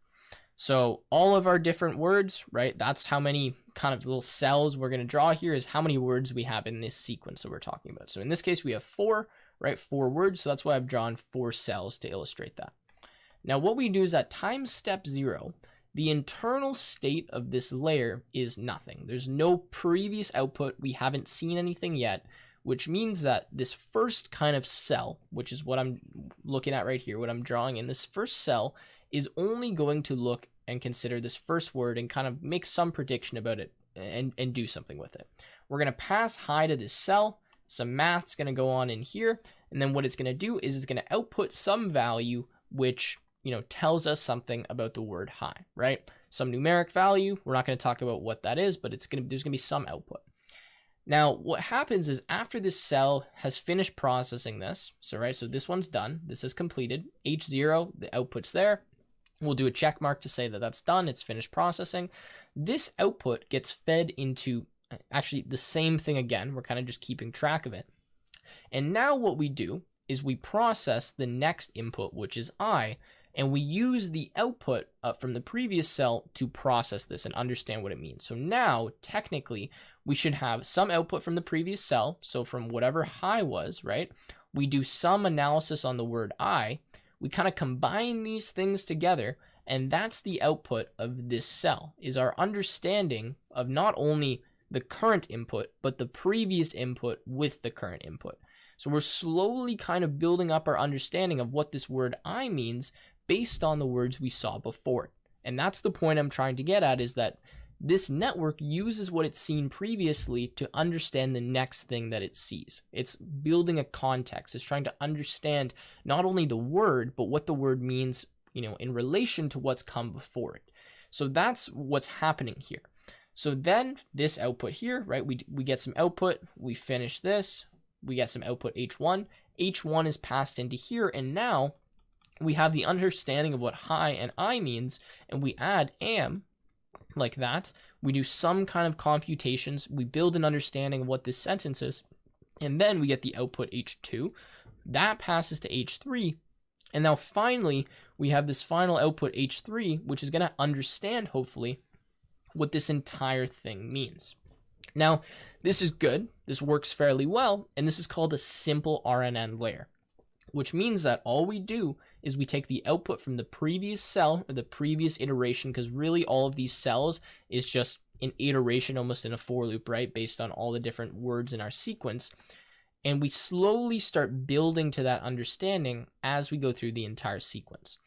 So all of our different words, right? That's how many kind of little cells we're going to draw here, is how many words we have in this sequence that we're talking about. So in this case, we have 4, right? 4 words. So that's why I've drawn 4 cells to illustrate that. Now what we do is at time step 0, the internal state of this layer is nothing. There's no previous output. We haven't seen anything yet, which means that this first kind of cell, which is what I'm looking at right here, what I'm drawing in this first cell, is only going to look and consider this first word and kind of make some prediction about it and do something with it. We're going to pass "hi" to this cell. Some math's going to go on in here. And then what it's going to do is it's going to output some value, which, tells us something about the word "hi," right? Some numeric value. We're not going to talk about what that is, but there's going to be some output. Now, what happens is after this cell has finished processing this, so this one's done. This is completed. H0, the output's there. We'll do a check mark to say that that's done. It's finished processing. This output gets fed into actually the same thing again. We're kind of just keeping track of it. And now what we do is we process the next input, which is I, and we use the output from the previous cell to process this and understand what it means. So now, technically, we should have some output from the previous cell, so from whatever high was, right? We do some analysis on the word I, we kind of combine these things together, and that's the output of this cell, is our understanding of not only the current input, but the previous input with the current input. So we're slowly kind of building up our understanding of what this word I means based on the words we saw before. And that's the point I'm trying to get at, is that this network uses what it's seen previously to understand the next thing that it sees. It's building a context. It's trying to understand not only the word, but what the word means, in relation to what's come before it. So that's what's happening here. So then this output here, right? We get some output, we finish this, we get some output H1. H1 is passed into here, and now we have the understanding of what high and I means, and we add am like that. We do some kind of computations, we build an understanding of what this sentence is, and then we get the output H2. That passes to H3, and now finally we have this final output H3, which is going to understand, hopefully, what this entire thing means. Now, this is good, this works fairly well, and this is called a simple RNN layer, which means that all we do is we take the output from the previous cell or the previous iteration, because really all of these cells is just an iteration almost in a for loop, right, based on all the different words in our sequence, and we slowly start building to that understanding as we go through the entire sequence.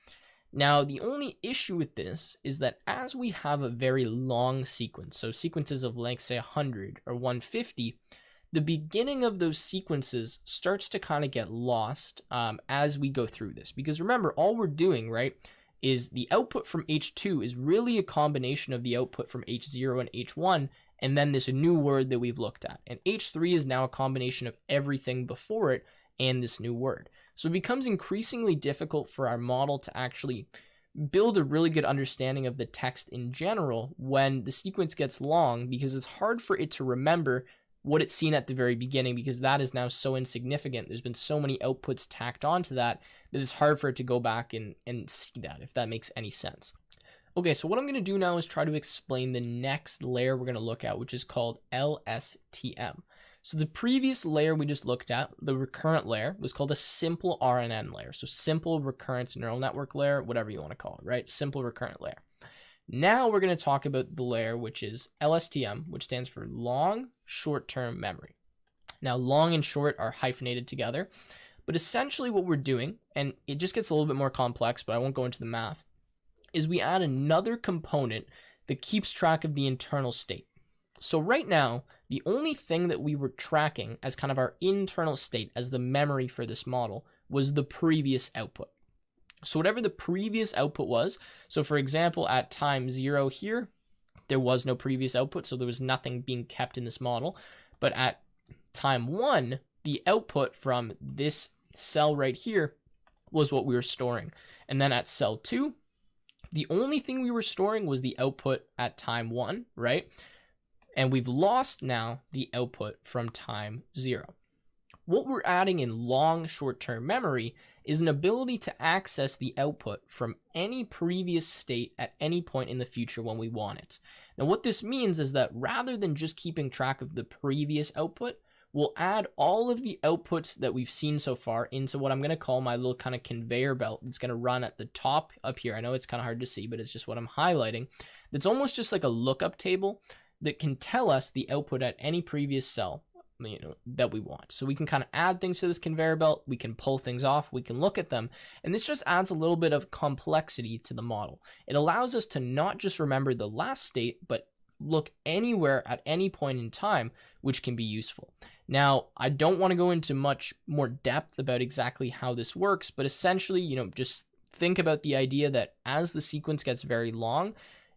Now, the only issue with this is that as we have a very long sequence, so sequences of length, say 100 or 150, the beginning of those sequences starts to kind of get lost as we go through this. Because remember, all we're doing, right, is the output from H2 is really a combination of the output from H0 and H1, and then this new word that we've looked at. And H3 is now a combination of everything before it and this new word. So it becomes increasingly difficult for our model to actually build a really good understanding of the text in general when the sequence gets long, because it's hard for it to remember what it's seen at the very beginning, because that is now so insignificant. There's been so many outputs tacked onto that it's hard for it to go back and see that, if that makes any sense. Okay, so what I'm going to do now is try to explain the next layer we're going to look at, which is called LSTM. So the previous layer we just looked at, the recurrent layer, was called a simple RNN layer. So simple recurrent neural network layer, whatever you want to call it, right? Simple recurrent layer. Now we're going to talk about the layer, which is LSTM, which stands for long short-term memory. Now, long and short are hyphenated together, but essentially what we're doing, and it just gets a little bit more complex, but I won't go into the math, is we add another component that keeps track of the internal state. So right now, the only thing that we were tracking as kind of our internal state, as the memory for this model, was the previous output. So whatever the previous output was, so for example, at time 0 here, there was no previous output, so there was nothing being kept in this model. But at time 1, the output from this cell right here was what we were storing. And then at cell 2, the only thing we were storing was the output at time 1, right? And we've lost now the output from time 0. What we're adding in long short-term memory is an ability to access the output from any previous state at any point in the future when we want it. Now, what this means is that rather than just keeping track of the previous output, we'll add all of the outputs that we've seen so far into what I'm going to call my little kind of conveyor belt that's going to run at the top up here. I know it's kind of hard to see, but it's just what I'm highlighting. That's almost just like a lookup table that can tell us the output at any previous cell that we want. So we can kind of add things to this conveyor belt, we can pull things off, we can look at them, and this just adds a little bit of complexity to the model. It allows us to not just remember the last state, but look anywhere at any point in time, which can be useful. Now, I don't want to go into much more depth about exactly how this works, but essentially, just think about the idea that as the sequence gets very long,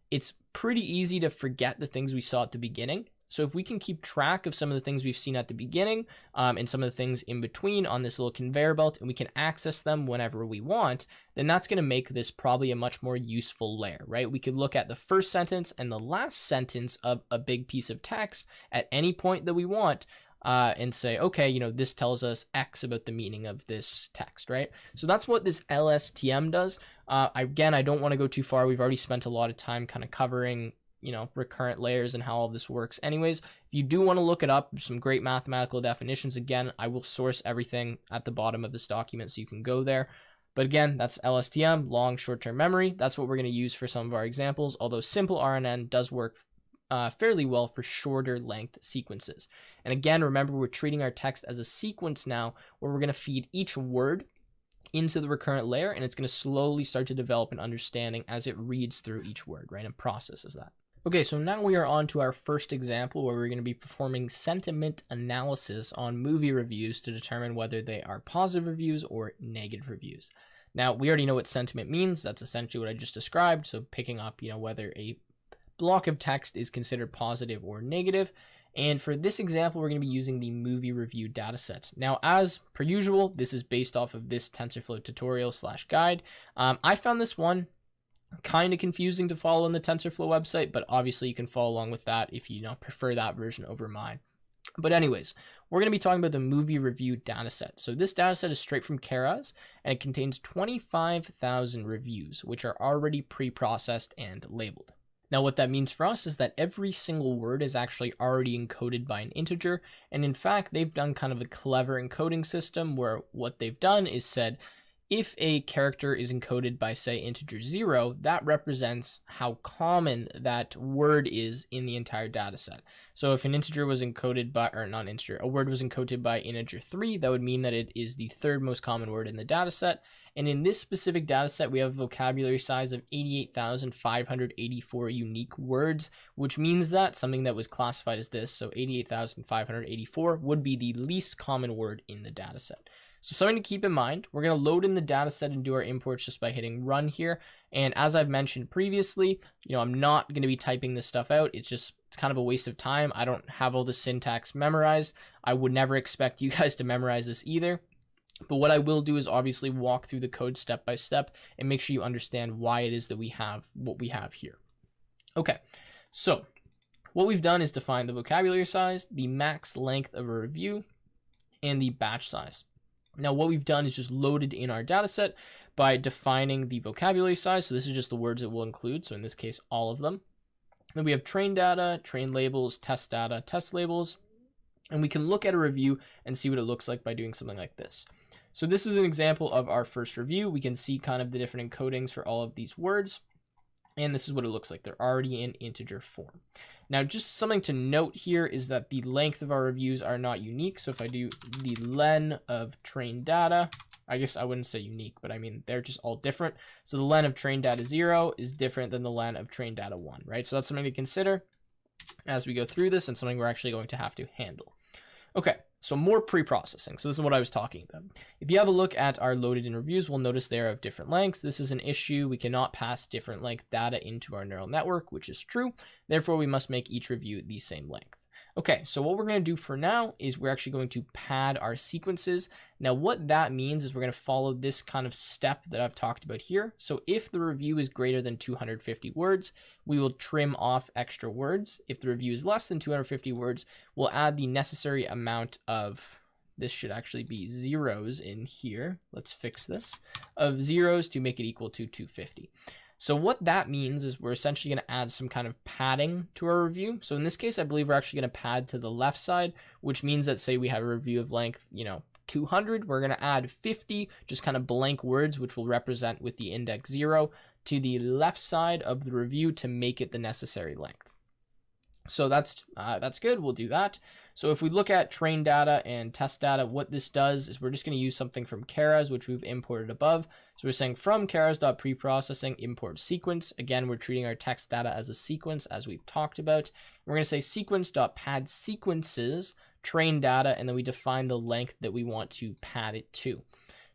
it's pretty easy to forget the things we saw at the beginning. So if we can keep track of some of the things we've seen at the beginning and some of the things in between on this little conveyor belt, and we can access them whenever we want, then that's going to make this probably a much more useful layer, right? We could look at the first sentence and the last sentence of a big piece of text at any point that we want, and say, okay, you know, this tells us X about the meaning of this text, right? So that's what this LSTM does. Again, I don't want to go too far. We've already spent a lot of time kind of covering, you know, recurrent layers and how all this works anyways. If you do want to look it up, some great mathematical definitions. Again, I will source everything at the bottom of this document so you can go there. But again, that's LSTM, long short-term memory. That's what we're going to use for some of our examples, although simple RNN does work fairly well for shorter length sequences. And again, remember, we're treating our text as a sequence now, where we're going to feed each word into the recurrent layer, and it's going to slowly start to develop an understanding as it reads through each word, right, and processes that. Okay, so now we are on to our first example, where we're going to be performing sentiment analysis on movie reviews to determine whether they are positive reviews or negative reviews. Now, we already know what sentiment means. That's essentially what I just described. So picking up, you know, whether a block of text is considered positive or negative. And for this example, we're going to be using the movie review dataset. Now, as per usual, this is based off of this TensorFlow tutorial / guide. I found this one kind of confusing to follow on the TensorFlow website, but obviously you can follow along with that if you prefer that version over mine. But anyways, we're going to be talking about the movie review dataset. So this dataset is straight from Keras, and it contains 25,000 reviews, which are already pre-processed and labeled. Now, what that means for us is that every single word is actually already encoded by an integer. And in fact, they've done kind of a clever encoding system where what they've done is said, if a character is encoded by, say, integer 0, that represents how common that word is in the entire data set. So if an integer was encoded by, or not integer, a word was encoded by integer 3, that would mean that it is the third most common word in the data set. And in this specific data set, we have a vocabulary size of 88,584 unique words, which means that something that was classified as this, so 88,584, would be the least common word in the data set. So something to keep in mind, we're going to load in the data set and do our imports just by hitting run here. And as I've mentioned previously, I'm not going to be typing this stuff out. It's kind of a waste of time. I don't have all the syntax memorized. I would never expect you guys to memorize this either. But what I will do is obviously walk through the code step by step and make sure you understand why it is that we have what we have here. Okay, so what we've done is define the vocabulary size, the max length of a review, and the batch size. Now, what we've done is just loaded in our data set by defining the vocabulary size. So this is just the words it will include. So in this case, all of them. Then we have train data, train labels, test data, test labels. And we can look at a review and see what it looks like by doing something like this. So this is an example of our first review. We can see kind of the different encodings for all of these words. And this is what it looks like. They're already in integer form. Now, just something to note here is that the length of our reviews are not unique. So if I do the len of train data, I guess I wouldn't say unique, but I mean, they're just all different. So the len of train data 0 is different than the len of train data 1, right? So that's something to consider as we go through this and something we're actually going to have to handle. Okay, so more pre-processing. So this is what I was talking about. If you have a look at our loaded in reviews, we'll notice they're of different lengths. This is an issue. We cannot pass different length data into our neural network, which is true. Therefore, we must make each review the same length. Okay, so what we're going to do for now is we're actually going to pad our sequences. Now, what that means is we're going to follow this kind of step that I've talked about here. So if the review is greater than 250 words, we will trim off extra words. If the review is less than 250 words, we'll add the necessary amount of, this should actually be zeros in here. Let's fix this, of zeros to make it equal to 250. So what that means is we're essentially going to add some kind of padding to our review. So in this case, I believe we're actually going to pad to the left side, which means that, say we have a review of length, 200, we're going to add 50 just kind of blank words, which will represent with the index 0 to the left side of the review to make it the necessary length. So that's good. We'll do that. So if we look at train data and test data, what this does is we're just going to use something from Keras, which we've imported above. So we're saying from Keras.preprocessing import sequence. Again, we're treating our text data as a sequence, as we've talked about. We're going to say sequence.pad sequences train data, and then we define the length that we want to pad it to.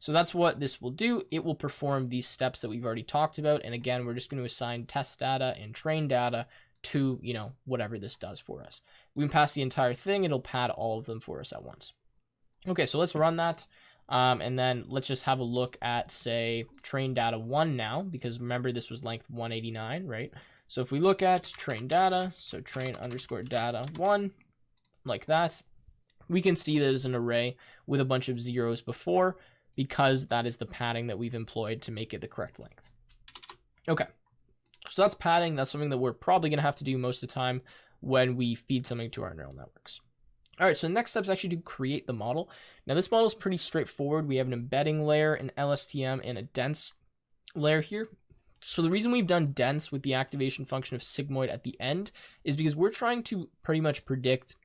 So that's what this will do. It will perform these steps that we've already talked about. And again, we're just going to assign test data and train data to, whatever this does for us. We can pass the entire thing. It'll pad all of them for us at once. Okay, so let's run that. And then let's just have a look at, say, train data 1 now, because remember this was length 189, right? So if we look at train data, so train_data 1, like that, we can see that it's an array with a bunch of zeros before, because that is the padding that we've employed to make it the correct length. Okay, so that's padding. That's something that we're probably going to have to do most of the time when we feed something to our neural networks. All right, so the next step is actually to create the model. Now this model is pretty straightforward. We have an embedding layer, an LSTM, and a dense layer here. So the reason we've done dense with the activation function of sigmoid at the end is because we're trying to pretty much predict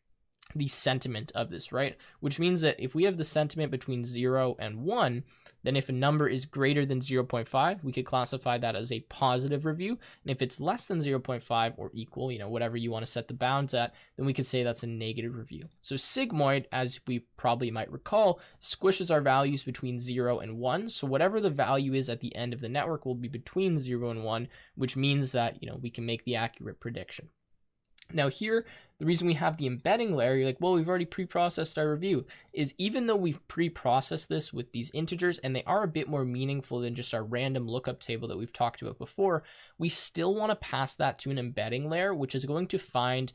the sentiment of this, right? Which means that if we have the sentiment between 0 and 1, then if a number is greater than 0.5, we could classify that as a positive review. And if it's less than 0.5 or equal, whatever you want to set the bounds at, then we could say that's a negative review. So sigmoid, as we probably might recall, squishes our values between 0 and 1. So whatever the value is at the end of the network will be between 0 and 1, which means that, we can make the accurate prediction. Now here, the reason we have the embedding layer, you're like, well, we've already pre-processed our review, is even though we've pre-processed this with these integers, and they are a bit more meaningful than just our random lookup table that we've talked about before, we still want to pass that to an embedding layer, which is going to find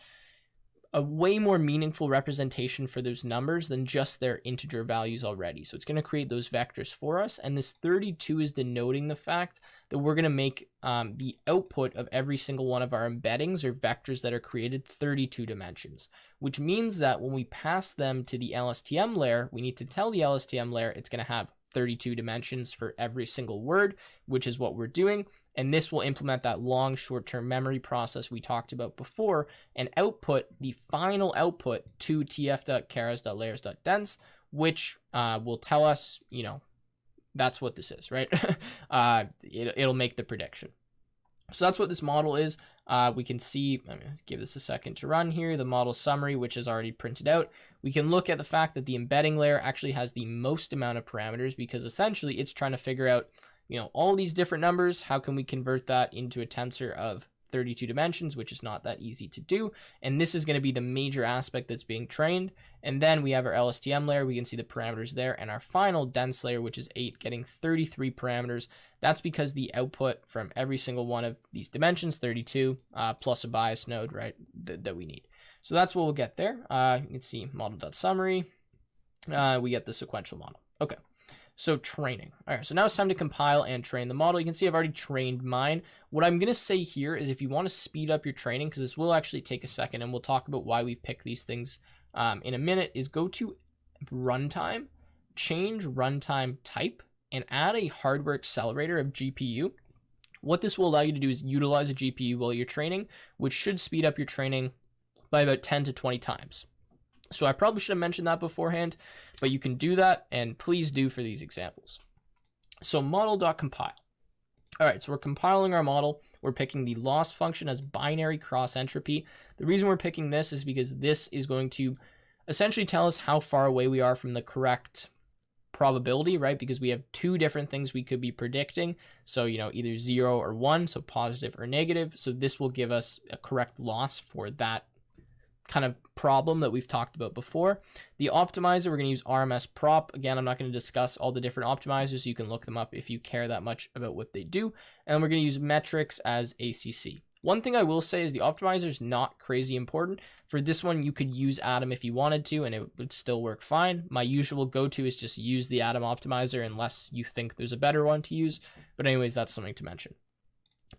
a way more meaningful representation for those numbers than just their integer values already. So it's going to create those vectors for us. And this 32 is denoting the fact that we're going to make the output of every single one of our embeddings or vectors that are created 32 dimensions, which means that when we pass them to the LSTM layer, we need to tell the LSTM layer it's going to have 32 dimensions for every single word, which is what we're doing. And this will implement that long short-term memory process we talked about before and output the final output to tf.keras.layers.dense, which will tell us, that's what this is, right? It'll make the prediction. So that's what this model is. We can see, I'm going to give this a second to run here, the model summary, which is already printed out. We can look at the fact that the embedding layer actually has the most amount of parameters because essentially it's trying to figure out, all these different numbers. How can we convert that into a tensor of 32 dimensions, which is not that easy to do. And this is going to be the major aspect that's being trained. And then we have our LSTM layer. We can see the parameters there. And our final dense layer, which is 8, getting 33 parameters. That's because the output from every single one of these dimensions, 32, plus a bias node, right, that we need. So that's what we'll get there. You can see model.summary. We get the sequential model. Okay. So training. All right, so now it's time to compile and train the model. You can see I've already trained mine. What I'm going to say here is if you want to speed up your training, because this will actually take a second, and we'll talk about why we pick these things in a minute, is go to runtime, change runtime type, and add a hardware accelerator of GPU. What this will allow you to do is utilize a GPU while you're training, which should speed up your training by about 10 to 20 times. So I probably should have mentioned that beforehand, but you can do that, and please do for these examples. So model.compile. All right, so we're compiling our model. We're picking the loss function as binary cross entropy. The reason we're picking this is because this is going to essentially tell us how far away we are from the correct probability, right? Because we have two different things we could be predicting. So, either 0 or 1, so positive or negative. So this will give us a correct loss for that kind of problem that we've talked about before. The optimizer, we're going to use RMS prop. Again, I'm not going to discuss all the different optimizers. You can look them up if you care that much about what they do. And we're going to use metrics as ACC. One thing I will say is the optimizer is not crazy important. For this one, you could use Atom if you wanted to, and it would still work fine. My usual go-to is just use the Atom optimizer unless you think there's a better one to use. But anyways, that's something to mention.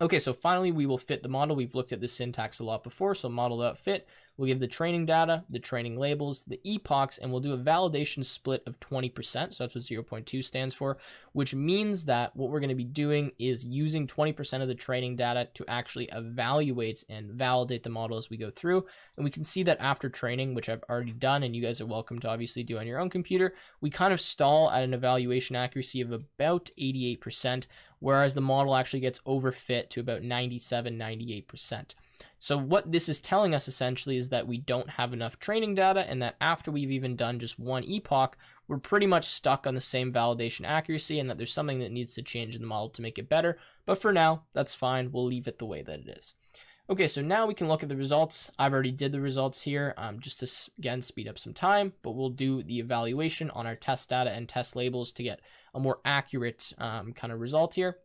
Okay, so finally, we will fit the model. We've looked at this syntax a lot before, so model.fit. We'll give the training data, the training labels, the epochs, and we'll do a validation split of 20%. So that's what 0.2 stands for, which means that what we're going to be doing is using 20% of the training data to actually evaluate and validate the model as we go through. And we can see that after training, which I've already done, and you guys are welcome to obviously do on your own computer, we kind of stall at an evaluation accuracy of about 88%, whereas the model actually gets overfit to about 97, 98%. So what this is telling us essentially is that we don't have enough training data, and that after we've even done just one epoch, we're pretty much stuck on the same validation accuracy, and that there's something that needs to change in the model to make it better. But for now, that's fine. We'll leave it the way that it is. Okay, so now we can look at the results. I've already did the results here just to, again, speed up some time, but we'll do the evaluation on our test data and test labels to get a more accurate kind of result here.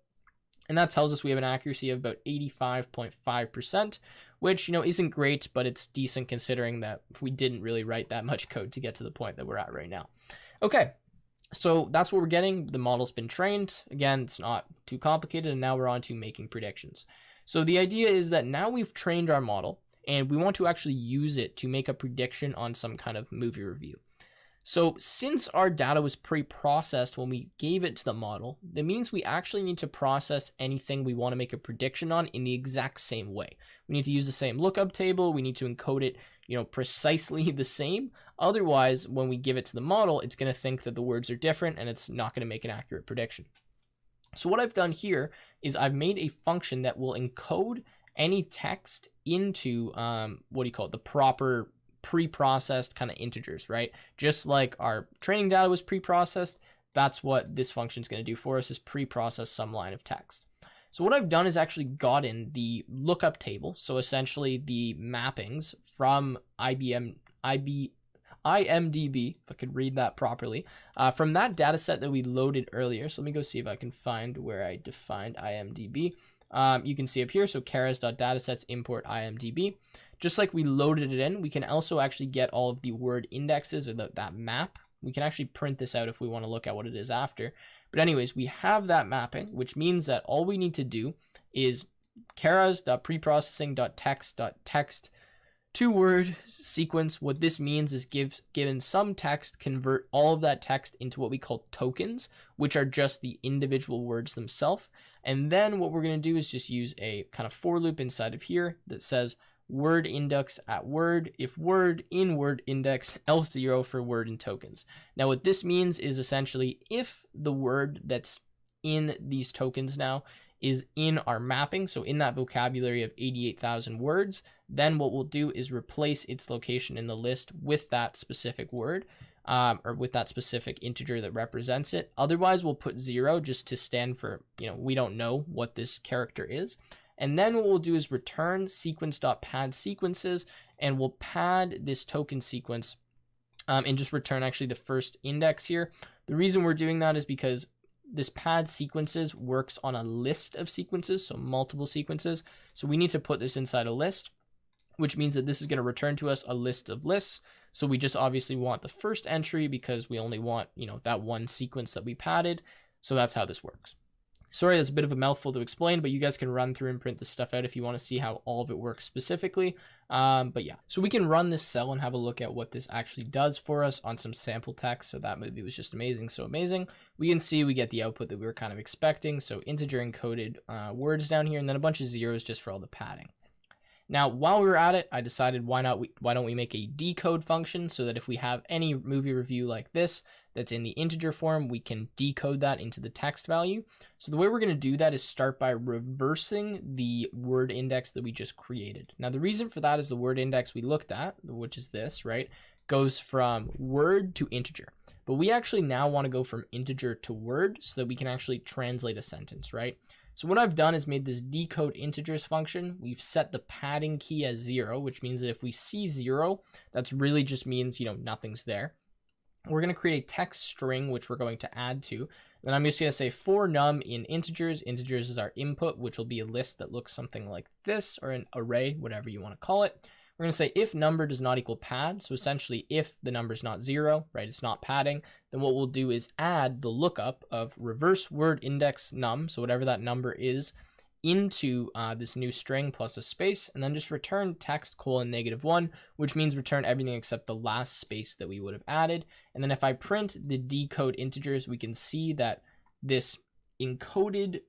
And that tells us we have an accuracy of about 85.5%, which, you know, isn't great, but it's decent considering that we didn't really write that much code to get to the point that we're at right now. Okay, so that's what we're getting. The model's been trained. Again, it's not too complicated, and now we're on to making predictions. So the idea is that now we've trained our model, and we want to actually use it to make a prediction on some kind of movie review. So since our data was pre-processed when we gave it to the model, that means we actually need to process anything we want to make a prediction on in the exact same way. We need to use the same lookup table. We need to encode it, you know, precisely the same. Otherwise, when we give it to the model, it's going to think that the words are different and it's not going to make an accurate prediction. So what I've done here is I've made a function that will encode any text into, the proper pre-processed kind of integers, right? Just like our training data was pre-processed, that's what this function is going to do for us, is pre-process some line of text. So what I've done is actually gotten the lookup table, so essentially the mappings from IMDb, if I could read that properly, from that data set that we loaded earlier. So let me go see if I can find where I defined IMDb. You can see up here, so keras.datasets import IMDb. Just like we loaded it in, we can also actually get all of the word indexes, or that map. We can actually print this out if we want to look at what it is after. But anyways, we have that mapping, which means that all we need to do is keras.preprocessing.text.text to word sequence. What this means is given some text, convert all of that text into what we call tokens, which are just the individual words themselves. And then what we're going to do is just use a kind of for loop inside of here that says word index at word, if word in word index, else 0 for word in tokens. Now what this means is essentially if the word that's in these tokens now is in our mapping, so in that vocabulary of 88,000 words, then what we'll do is replace its location in the list with that specific word, or with that specific integer that represents it. Otherwise, we'll put 0 just to stand for, you know, we don't know what this character is. And then what we'll do is return sequence.pad sequences, and we'll pad this token sequence and just return actually the first index here. The reason we're doing that is because this pad sequences works on a list of sequences, so multiple sequences. So we need to put this inside a list, which means that this is going to return to us a list of lists. So we just obviously want the first entry because we only want, you know, that one sequence that we padded. So that's how this works. Sorry, that's a bit of a mouthful to explain, but you guys can run through and print this stuff out if you want to see how all of it works specifically. But yeah, so we can run this cell and have a look at what this actually does for us on some sample text. So that movie was just amazing, so amazing. We can see we get the output that we were kind of expecting. So integer encoded words down here, and then a bunch of zeros just for all the padding. Now, while we were at it, I decided why don't we make a decode function so that if we have any movie review like this that's in the integer form, we can decode that into the text value. So the way we're going to do that is start by reversing the word index that we just created. Now, the reason for that is the word index we looked at, which is this, right, goes from word to integer. But we actually now want to go from integer to word so that we can actually translate a sentence, right? So what I've done is made this decode integers function. We've set the padding key as 0, which means that if we see 0, that's really just means, you know, nothing's there. We're going to create a text string, which we're going to add to. Then I'm just going to say for num in integers. Integers is our input, which will be a list that looks something like this, or an array, whatever you want to call it. We're going to say if number does not equal pad. So essentially, if the number is not 0, right, it's not padding, then what we'll do is add the lookup of reverse word index num, so whatever that number is, into this new string plus a space, and then just return text :-1, which means return everything except the last space that we would have added. And then if I print the decode integers, we can see that this encoded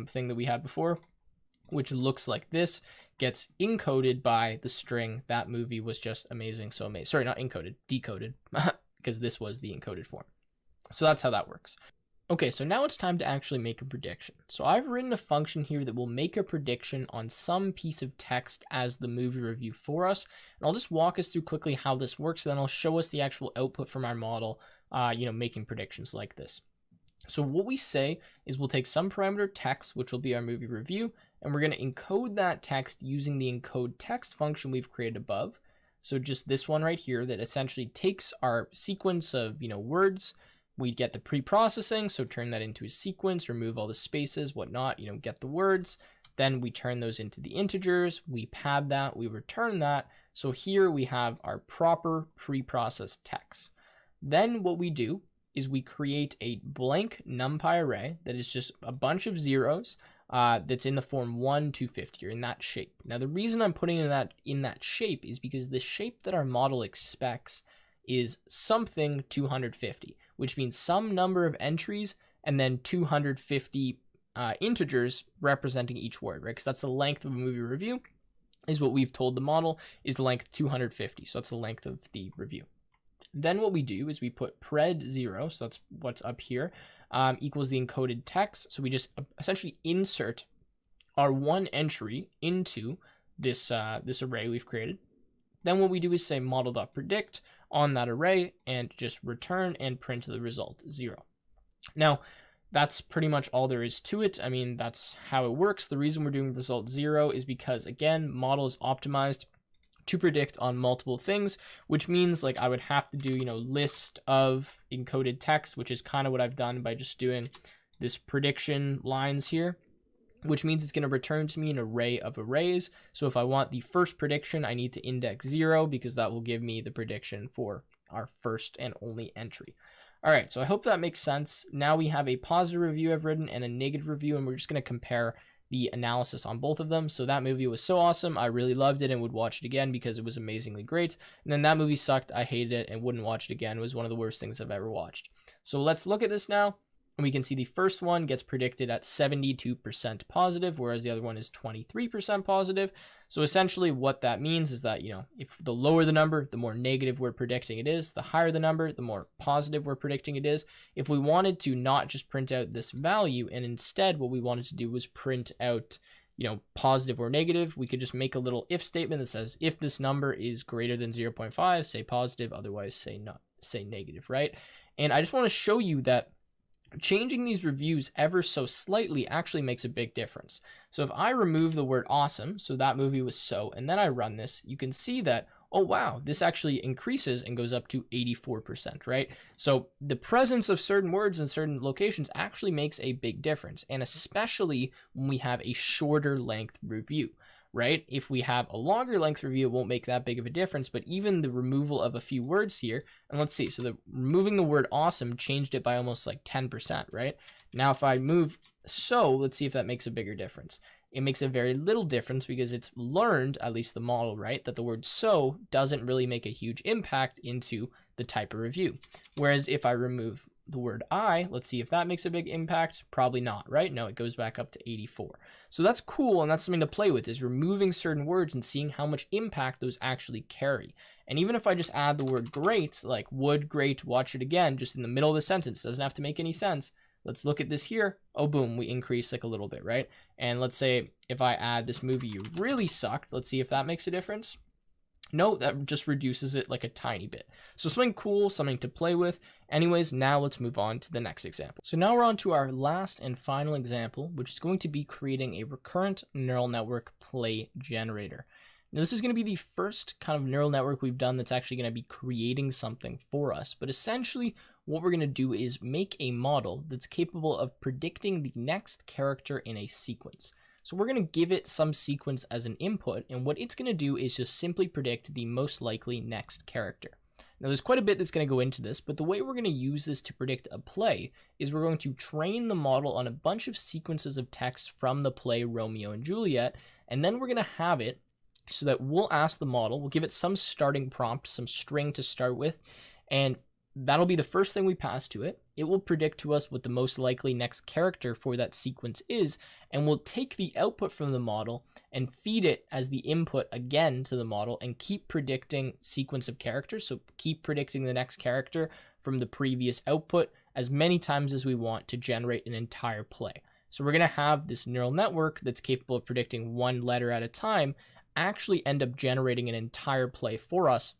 thing that we had before, which looks like this, gets encoded by the string that movie was just amazing, so amazing. Sorry, not encoded, decoded, because this was the encoded form. So that's how that works. Okay, so now it's time to actually make a prediction. So I've written a function here that will make a prediction on some piece of text as the movie review for us. And I'll just walk us through quickly how this works, and then I'll show us the actual output from our model, making predictions like this. So what we say is we'll take some parameter text, which will be our movie review, and we're going to encode that text using the encode text function we've created above. So just this one right here that essentially takes our sequence of, words. We get the pre-processing, so turn that into a sequence, remove all the spaces, whatnot, get the words, Then we turn those into the integers, we pad that, we return that. So here we have our proper pre-processed text. Then what we do is we create a blank NumPy array that is just a bunch of zeros that's in the form 1 to 50, or in that shape. Now the reason I'm putting in that shape is because the shape that our model expects is something 250, which means some number of entries and then 250 integers representing each word, right? Because that's the length of a movie review, is what we've told the model is the length 250. So that's the length of the review. Then what we do is we put pred 0, so that's what's up here, equals the encoded text. So we just essentially insert our one entry into this array we've created. Then what we do is say model.predict on that array and just return and print the result 0. Now, that's pretty much all there is to it. I mean, that's how it works. The reason we're doing result 0 is because, again, model is optimized to predict on multiple things, which means like I would have to do, list of encoded text, which is kind of what I've done by just doing this prediction lines here, which means it's going to return to me an array of arrays. So if I want the first prediction, I need to index 0 because that will give me the prediction for our first and only entry. All right, so I hope that makes sense. Now we have a positive review I've written and a negative review, and we're just going to compare the analysis on both of them. So that movie was so awesome, I really loved it and would watch it again because it was amazingly great. And then that movie sucked, I hated it and wouldn't watch it again. It was one of the worst things I've ever watched. So let's look at this now. And we can see the first one gets predicted at 72% positive, whereas the other one is 23% positive. So essentially what that means is that, if the lower the number, the more negative we're predicting it is. The higher the number, the more positive we're predicting it is. If we wanted to not just print out this value, and instead what we wanted to do was print out, positive or negative, we could just make a little if statement that says, if this number is greater than 0.5, say positive, otherwise say negative, right? And I just want to show you that changing these reviews ever so slightly actually makes a big difference. So if I remove the word awesome, so that movie was so, and then I run this, you can see that, oh wow, this actually increases and goes up to 84%, right? So the presence of certain words in certain locations actually makes a big difference, and especially when we have a shorter length review, right? If we have a longer length review, it won't make that big of a difference, but even the removal of a few words here, and let's see, so removing the word awesome changed it by almost like 10%, right? Now if I move so, let's see if that makes a bigger difference. It makes a very little difference because it's learned, at least the model, right, that the word so doesn't really make a huge impact into the type of review. Whereas if I remove the word I, let's see if that makes a big impact. Probably not, right? No, it goes back up to 84. So that's cool, and that's something to play with, is removing certain words and seeing how much impact those actually carry. And even if I just add the word great, like would, great, watch it again, just in the middle of the sentence, doesn't have to make any sense. Let's look at this here. Oh, boom, we increase like a little bit, right? And let's say if I add this movie you really sucked, let's see if that makes a difference. No, that just reduces it like a tiny bit. So something cool, something to play with. Anyways, now let's move on to the next example. So now we're on to our last and final example, which is going to be creating a recurrent neural network play generator. Now this is going to be the first kind of neural network we've done that's actually going to be creating something for us. But essentially what we're going to do is make a model that's capable of predicting the next character in a sequence. So we're going to give it some sequence as an input, and what it's going to do is just simply predict the most likely next character. Now there's quite a bit that's going to go into this, but the way we're going to use this to predict a play is we're going to train the model on a bunch of sequences of text from the play Romeo and Juliet, and then we're going to have it so that we'll ask the model, we'll give it some starting prompt, some string to start with, and that'll be the first thing we pass to it. It will predict to us what the most likely next character for that sequence is, and we'll take the output from the model and feed it as the input again to the model and keep predicting sequence of characters. So keep predicting the next character from the previous output as many times as we want to generate an entire play. So we're going to have this neural network that's capable of predicting one letter at a time actually end up generating an entire play for us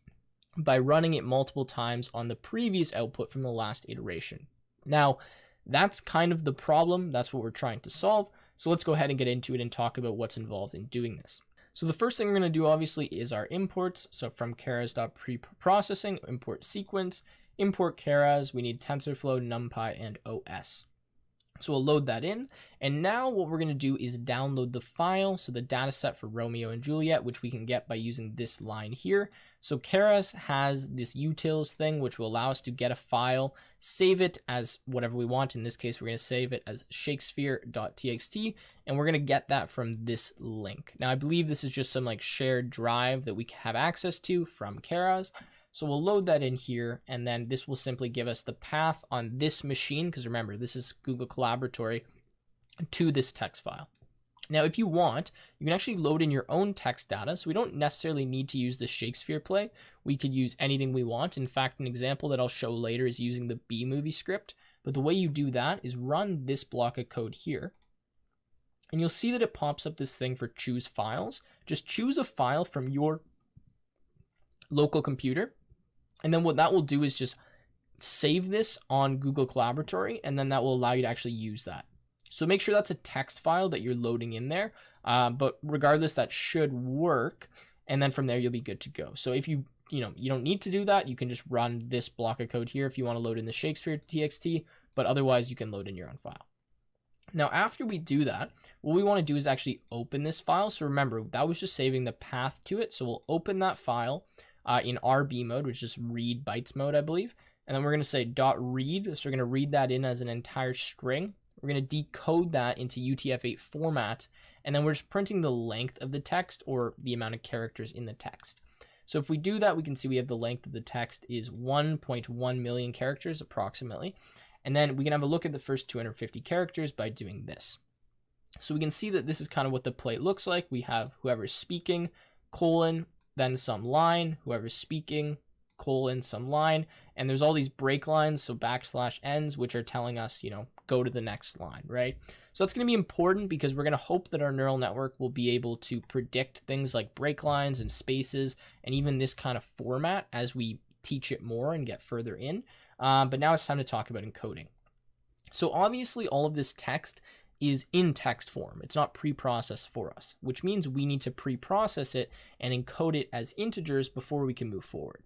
by running it multiple times on the previous output from the last iteration. Now, that's kind of the problem. That's what we're trying to solve. So let's go ahead and get into it and talk about what's involved in doing this. So the first thing we're going to do obviously is our imports. So from keras.preprocessing, import sequence, import keras, we need TensorFlow, NumPy, and OS. So we'll load that in. And now what we're going to do is download the file. So the data set for Romeo and Juliet, which we can get by using this line here. So Keras has this utils thing, which will allow us to get a file, save it as whatever we want. In this case, we're going to save it as shakespeare.txt, and we're going to get that from this link. Now, I believe this is just some like shared drive that we have access to from Keras. So we'll load that in here, and then this will simply give us the path on this machine, because remember, this is Google Collaboratory, to this text file. Now, if you want, you can actually load in your own text data, so we don't necessarily need to use the Shakespeare play. We could use anything we want. In fact, an example that I'll show later is using the B-movie script, but the way you do that is run this block of code here, and you'll see that it pops up this thing for choose files. Just choose a file from your local computer, and then what that will do is just save this on Google Collaboratory, and then that will allow you to actually use that. So make sure that's a text file that you're loading in there, but regardless, that should work, and then from there you'll be good to go. So if you don't need to do that, you can just run this block of code here if you want to load in the Shakespeare TXT, but otherwise you can load in your own file. Now, after we do that, what we want to do is actually open this file. So remember, that was just saving the path to it. So we'll open that file in RB mode, which is read bytes mode, I believe. And then we're going to say .read. So we're going to read that in as an entire string. We're going to decode that into UTF-8 format. And then we're just printing the length of the text, or the amount of characters in the text. So if we do that, we can see we have the length of the text is 1.1 million characters approximately. And then we can have a look at the first 250 characters by doing this. So we can see that this is kind of what the plate looks like. We have whoever's speaking, colon, then some line, whoever's speaking, colon, some line, and there's all these break lines, so backslash ends, which are telling us, go to the next line, right? So that's going to be important because we're going to hope that our neural network will be able to predict things like break lines and spaces, and even this kind of format as we teach it more and get further in. But now it's time to talk about encoding. So obviously all of this text is in text form. It's not pre-processed for us, which means we need to pre-process it and encode it as integers before we can move forward.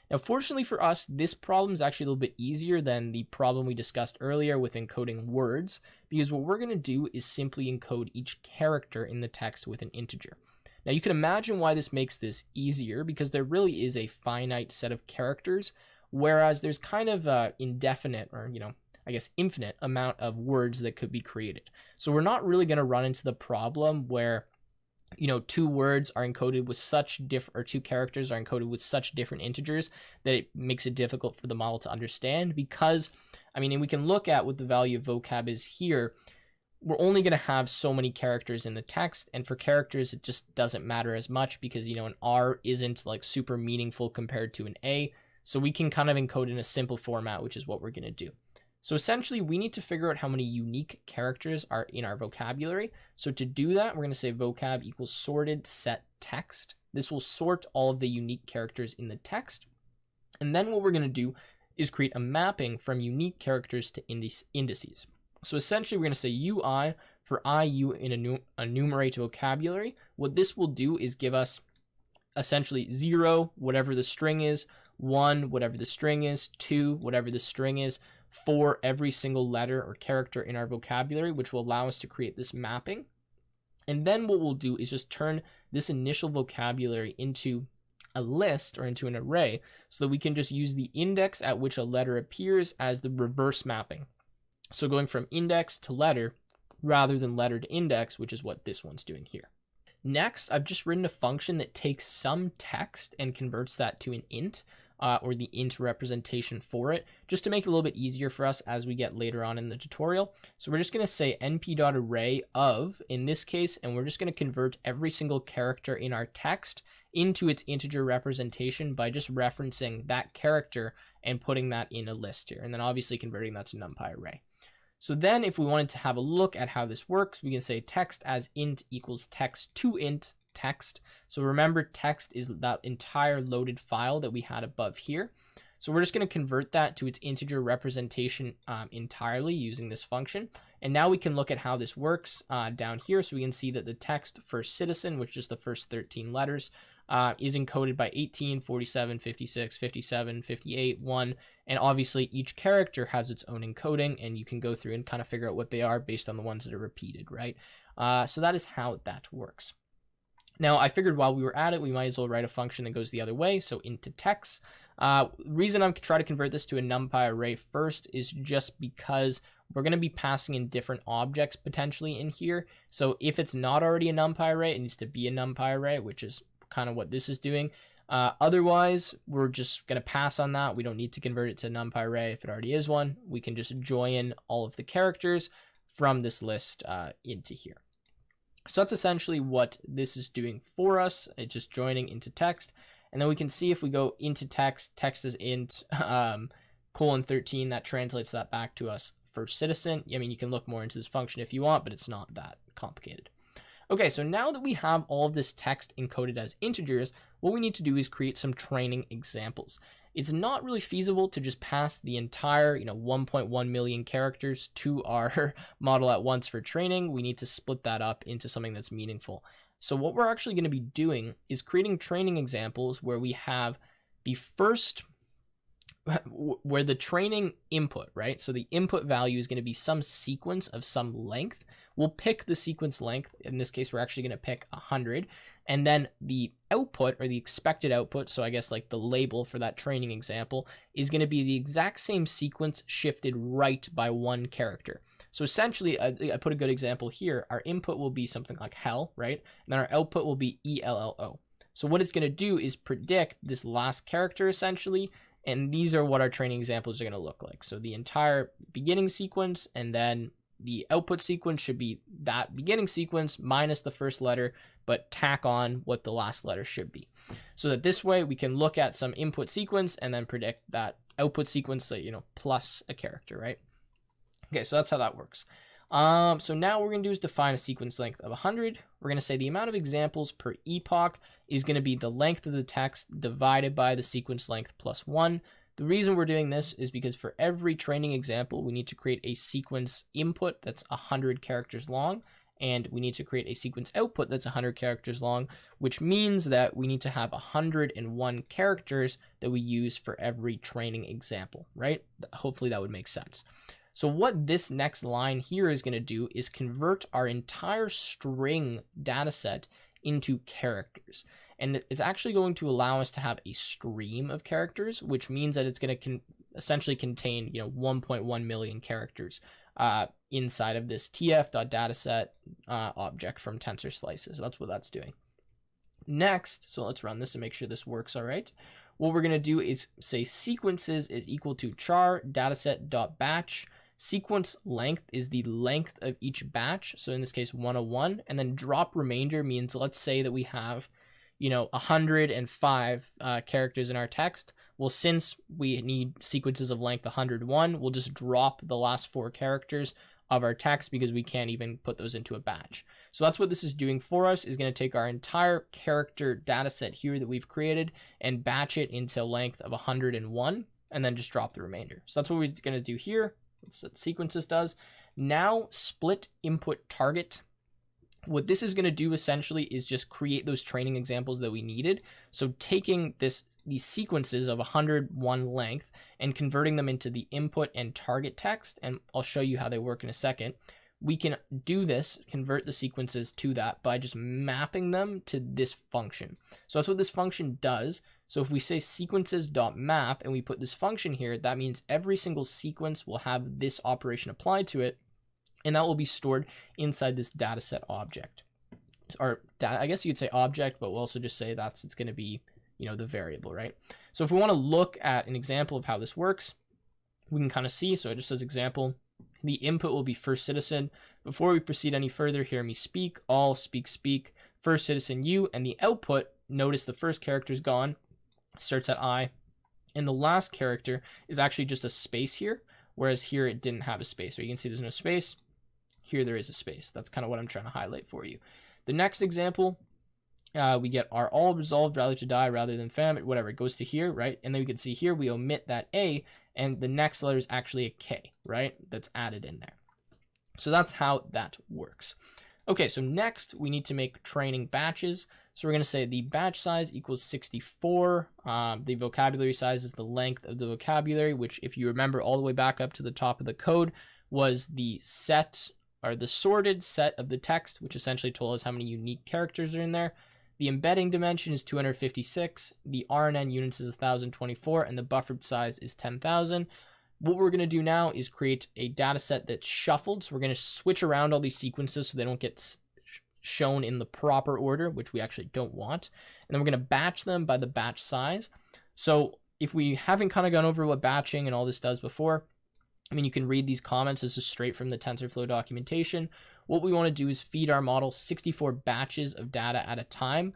Now, fortunately for us, this problem is actually a little bit easier than the problem we discussed earlier with encoding words, because what we're going to do is simply encode each character in the text with an integer. Now, you can imagine why this makes this easier, because there really is a finite set of characters, whereas there's kind of an indefinite, or I guess infinite amount of words that could be created. So we're not really going to run into the problem where two words are encoded with such or two characters are encoded with such different integers that it makes it difficult for the model to understand, because and we can look at what the value of vocab is here. We're only going to have so many characters in the text, and for characters it just doesn't matter as much because an R isn't like super meaningful compared to an A, so we can kind of encode in a simple format, which is what we're going to do. So essentially, we need to figure out how many unique characters are in our vocabulary. So to do that, we're going to say vocab equals sorted set text. This will sort all of the unique characters in the text. And then what we're going to do is create a mapping from unique characters to indices. So essentially, we're going to say UI for IU in a enumerate vocabulary. What this will do is give us essentially 0, whatever the string is, 1, whatever the string is, 2, whatever the string is, for every single letter or character in our vocabulary, which will allow us to create this mapping. And then what we'll do is just turn this initial vocabulary into a list or into an array, so that we can just use the index at which a letter appears as the reverse mapping. So going from index to letter rather than letter to index, which is what this one's doing here. Next, I've just written a function that takes some text and converts that to an int, or the int representation for it, just to make it a little bit easier for us as we get later on in the tutorial. So we're just going to say np.array of, in this case, and we're just going to convert every single character in our text into its integer representation by just referencing that character and putting that in a list here, and then obviously converting that to numpy array. So then if we wanted to have a look at how this works, we can say text as int equals text to int text. So remember, text is that entire loaded file that we had above here. So we're just going to convert that to its integer representation entirely using this function. And now we can look at how this works down here. So we can see that the text for citizen, which is the first 13 letters, is encoded by 18, 47, 56, 57, 58, 1, and obviously each character has its own encoding, and you can go through and kind of figure out what they are based on the ones that are repeated, right? So that is how that works. Now, I figured while we were at it, we might as well write a function that goes the other way, so into text. Reason I'm trying to convert this to a NumPy array first is just because we're going to be passing in different objects potentially in here. So if it's not already a NumPy array, it needs to be a NumPy array, which is kind of what this is doing. Otherwise, we're just going to pass on that. We don't need to convert it to a NumPy array if it already is one. We can just join all of the characters from this list into here. So that's essentially what this is doing for us. It's just joining into text. And then we can see if we go into text, text is int :13, that translates that back to us first citizen. I mean, you can look more into this function if you want, but it's not that complicated. Okay, so now that we have all of this text encoded as integers, what we need to do is create some training examples. It's not really feasible to just pass the entire 1.1 million characters to our model at once for training. We need to split that up into something that's meaningful. So what we're actually going to be doing is creating training examples where we have the first, where the training input, right? So the input value is going to be some sequence of some length. We'll pick the sequence length. In this case, we're actually going to pick 100. And then the output, or the expected output, so I guess like the label for that training example, is going to be the exact same sequence shifted right by one character. So essentially, I put a good example here. Our input will be something like hell, right? And then our output will be ELLO. So what it's going to do is predict this last character essentially, and these are what our training examples are going to look like. So the entire beginning sequence, and then the output sequence should be that beginning sequence minus the first letter, but tack on what the last letter should be. So that this way we can look at some input sequence and then predict that output sequence, plus a character, right? Okay, so that's how that works. So now what we're going to do is define a sequence length of 100. We're going to say the amount of examples per epoch is going to be the length of the text divided by the sequence length plus 1. The reason we're doing this is because for every training example, we need to create a sequence input that's 100 characters long, and we need to create a sequence output that's 100 characters long, which means that we need to have 101 characters that we use for every training example, right? Hopefully that would make sense. So what this next line here is going to do is convert our entire string data set into characters. And it's actually going to allow us to have a stream of characters, which means that it's going to essentially contain 1.1 million characters inside of this tf.dataset object from tensor slices. So that's what that's doing. Next, so let's run this and make sure this works all right. What we're going to do is say sequences is equal to char dataset.batch. Sequence length is the length of each batch. So in this case, 101. And then drop remainder means, let's say that we have 105 characters in our text. Well, since we need sequences of length 101, we'll just drop the last 4 characters of our text because we can't even put those into a batch. So that's what this is doing for us, is going to take our entire character data set here that we've created and batch it into length of 101 and then just drop the remainder. So that's what we're going to do here. That's what sequences does. Now split input target. What this is going to do essentially is just create those training examples that we needed. So taking these sequences of 101 length and converting them into the input and target text, and I'll show you how they work in a second. We can do this, convert the sequences to that by just mapping them to this function. So that's what this function does. So if we say sequences.map and we put this function here, that means every single sequence will have this operation applied to it, and that will be stored inside this dataset object. Or I guess you could say object, but we'll also just say it's going to be, the variable, right? So if we want to look at an example of how this works, we can kind of see. So it just says example. The input will be first citizen. Before we proceed any further, hear me speak. All speak, first citizen you. And the output, notice the first character is gone, starts at I. And the last character is actually just a space here, whereas here it didn't have a space. So you can see there's no space. Here there is a space. That's kind of what I'm trying to highlight for you. The next example, we get are all resolved rather to die rather than fam, whatever. It goes to here, right? And then we can see here we omit that A, and the next letter is actually a K, right? That's added in there. So that's how that works. Okay, so next we need to make training batches. So we're going to say the batch size equals 64. The vocabulary size is the length of the vocabulary, which if you remember all the way back up to the top of the code was the set or the sorted set of the text, which essentially told us how many unique characters are in there. The embedding dimension is 256. The RNN units is 1024 and the buffered size is 10,000. What we're going to do now is create a data set that's shuffled. So we're going to switch around all these sequences so they don't get shown in the proper order, which we actually don't want. And then we're going to batch them by the batch size. So if we haven't kind of gone over what batching and all this does before, I mean, you can read these comments. This is straight from the TensorFlow documentation. What we want to do is feed our model 64 batches of data at a time.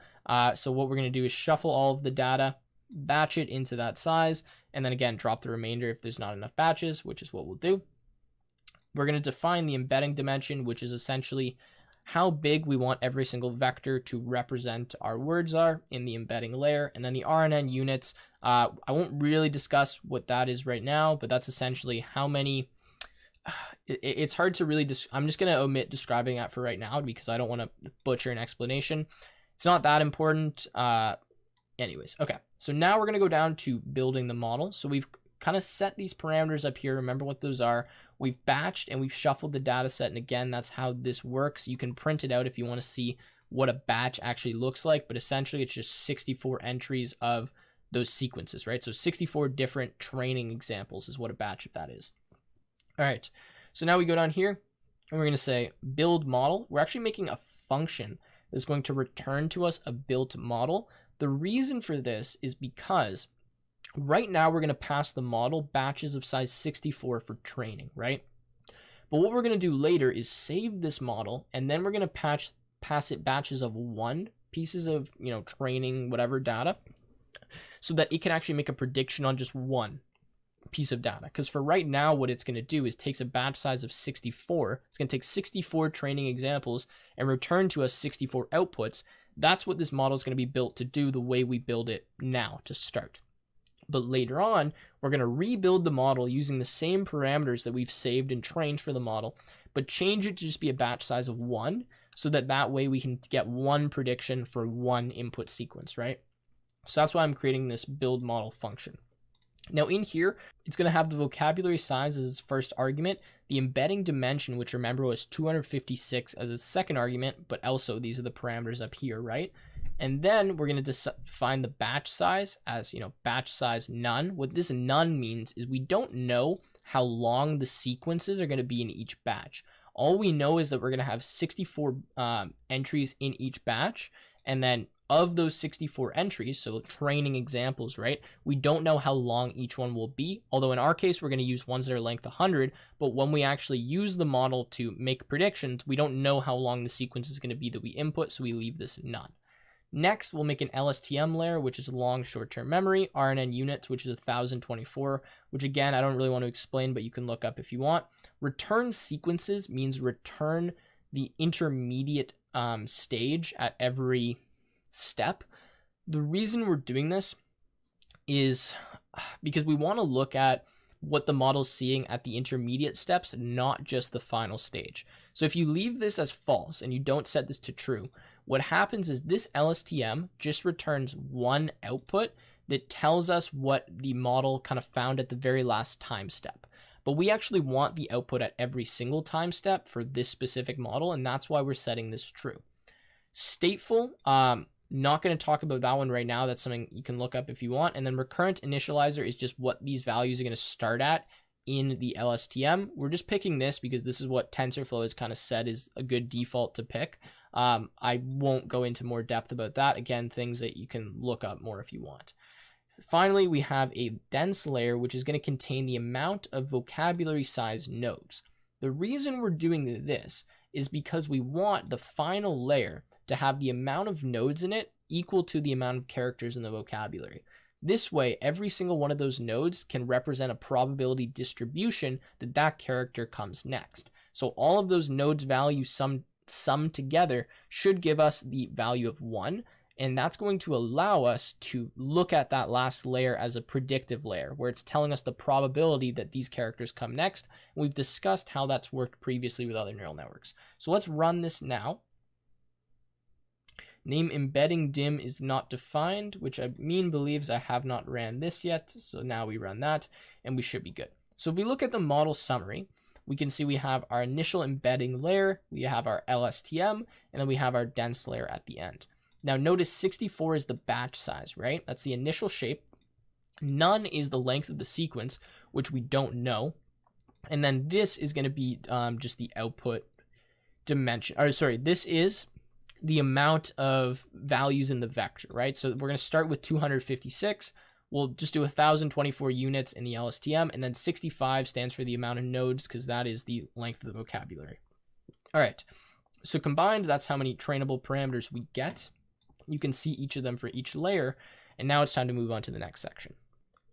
So what we're going to do is shuffle all of the data, batch it into that size, and then again, drop the remainder if there's not enough batches, which is what we'll do. We're going to define the embedding dimension, which is essentially how big we want every single vector to represent our words are in the embedding layer. And then the RNN units, I won't really discuss what that is right now, but that's essentially how many, it's hard to really, I'm just going to omit describing that for right now because I don't want to butcher an explanation. It's not that important. Anyways, okay. So now we're going to go down to building the model. So we've kind of set these parameters up here. Remember what those are. We've batched and we've shuffled the data set. And again, that's how this works. You can print it out if you want to see what a batch actually looks like, but essentially it's just 64 entries of those sequences, right? So 64 different training examples is what a batch of that is. All right. So now we go down here and we're going to say build model. We're actually making a function that's going to return to us a built model. The reason for this is because right now we're going to pass the model batches of size 64 for training, right? But what we're going to do later is save this model, and then we're going to pass it batches of 1 pieces of, training, whatever data, so that it can actually make a prediction on just 1 piece of data. Because for right now, what it's going to do is takes a batch size of 64. It's going to take 64 training examples and return to us 64 outputs. That's what this model is going to be built to do the way we build it now to start. But later on, we're going to rebuild the model using the same parameters that we've saved and trained for the model, but change it to just be a batch size of 1 so that way we can get 1 prediction for 1 input sequence, right? So that's why I'm creating this build model function. Now in here, it's going to have the vocabulary size as its first argument, the embedding dimension, which remember was 256 as its second argument, but also these are the parameters up here, right? And then we're going to define the batch size as, batch size none. What this none means is we don't know how long the sequences are going to be in each batch. All we know is that we're going to have 64 entries in each batch. And then of those 64 entries, so training examples, right? We don't know how long each one will be. Although in our case, we're going to use ones that are length 100. But when we actually use the model to make predictions, we don't know how long the sequence is going to be that we input. So we leave this none. Next, we'll make an LSTM layer, which is long short-term memory, RNN units, which is 1024, which again, I don't really want to explain, but you can look up if you want. Return sequences means return the intermediate stage at every step. The reason we're doing this is because we want to look at what the model's seeing at the intermediate steps, not just the final stage. So if you leave this as false and you don't set this to true, what happens is this LSTM just returns 1 output that tells us what the model kind of found at the very last time step. But we actually want the output at every single time step for this specific model, and that's why we're setting this true. Stateful, not going to talk about that one right now. That's something you can look up if you want. And then recurrent initializer is just what these values are going to start at in the LSTM. We're just picking this because this is what TensorFlow has kind of said is a good default to pick. I won't go into more depth about that. Again, things that you can look up more if you want. Finally, we have a dense layer, which is going to contain the amount of vocabulary size nodes. The reason we're doing this is because we want the final layer to have the amount of nodes in it equal to the amount of characters in the vocabulary. This way, every single one of those nodes can represent a probability distribution that that character comes next. So all of those nodes values sum together should give us the value of 1, and that's going to allow us to look at that last layer as a predictive layer where it's telling us the probability that these characters come next. We've discussed how that's worked previously with other neural networks. So let's run this now. Name embedding dim is not defined, which Amin believes I have not ran this yet. So now we run that and we should be good. So if we look at the model summary, we can see we have our initial embedding layer, we have our LSTM, and then we have our dense layer at the end. Now notice 64 is the batch size, right? That's the initial shape. None is the length of the sequence, which we don't know. And then this is going to be just the output dimension. Or sorry, this is the amount of values in the vector, right? So we're going to start with 256. We'll just do 1024 units in the LSTM, and then 65 stands for the amount of nodes because that is the length of the vocabulary. All right, so combined, that's how many trainable parameters we get. You can see each of them for each layer, and now it's time to move on to the next section.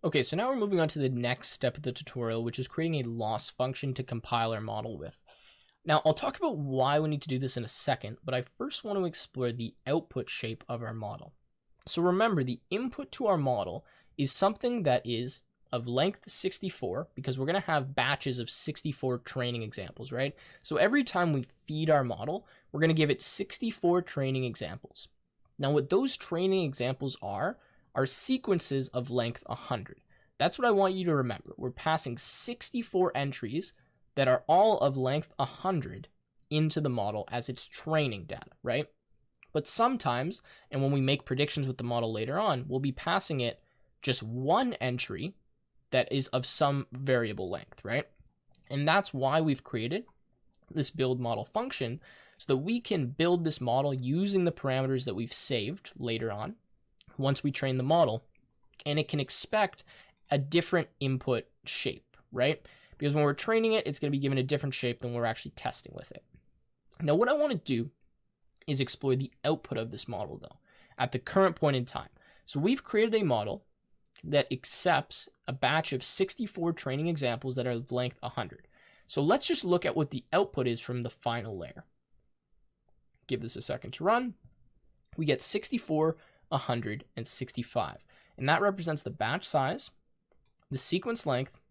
Okay, so now we're moving on to the next step of the tutorial, which is creating a loss function to compile our model with. Now, I'll talk about why we need to do this in a second, but I first want to explore the output shape of our model. So remember, the input to our model is something that is of length 64, because we're going to have batches of 64 training examples, right? So every time we feed our model, we're going to give it 64 training examples. Now, what those training examples are sequences of length 100. That's what I want you to remember. We're passing 64 entries that are all of length 100 into the model as its training data, right? But sometimes, and when we make predictions with the model later on, we'll be passing it just one entry that is of some variable length, right? And that's why we've created this build model function, so that we can build this model using the parameters that we've saved later on once we train the model, and it can expect a different input shape, right? Because when we're training it, it's going to be given a different shape than we're actually testing with it. Now, what I want to do is explore the output of this model, though, at the current point in time. So we've created a model that accepts a batch of 64 training examples that are of length 100. So let's just look at what the output is from the final layer. Give this a second to run. We get 64, 100, and 65. And that represents the batch size, the sequence length,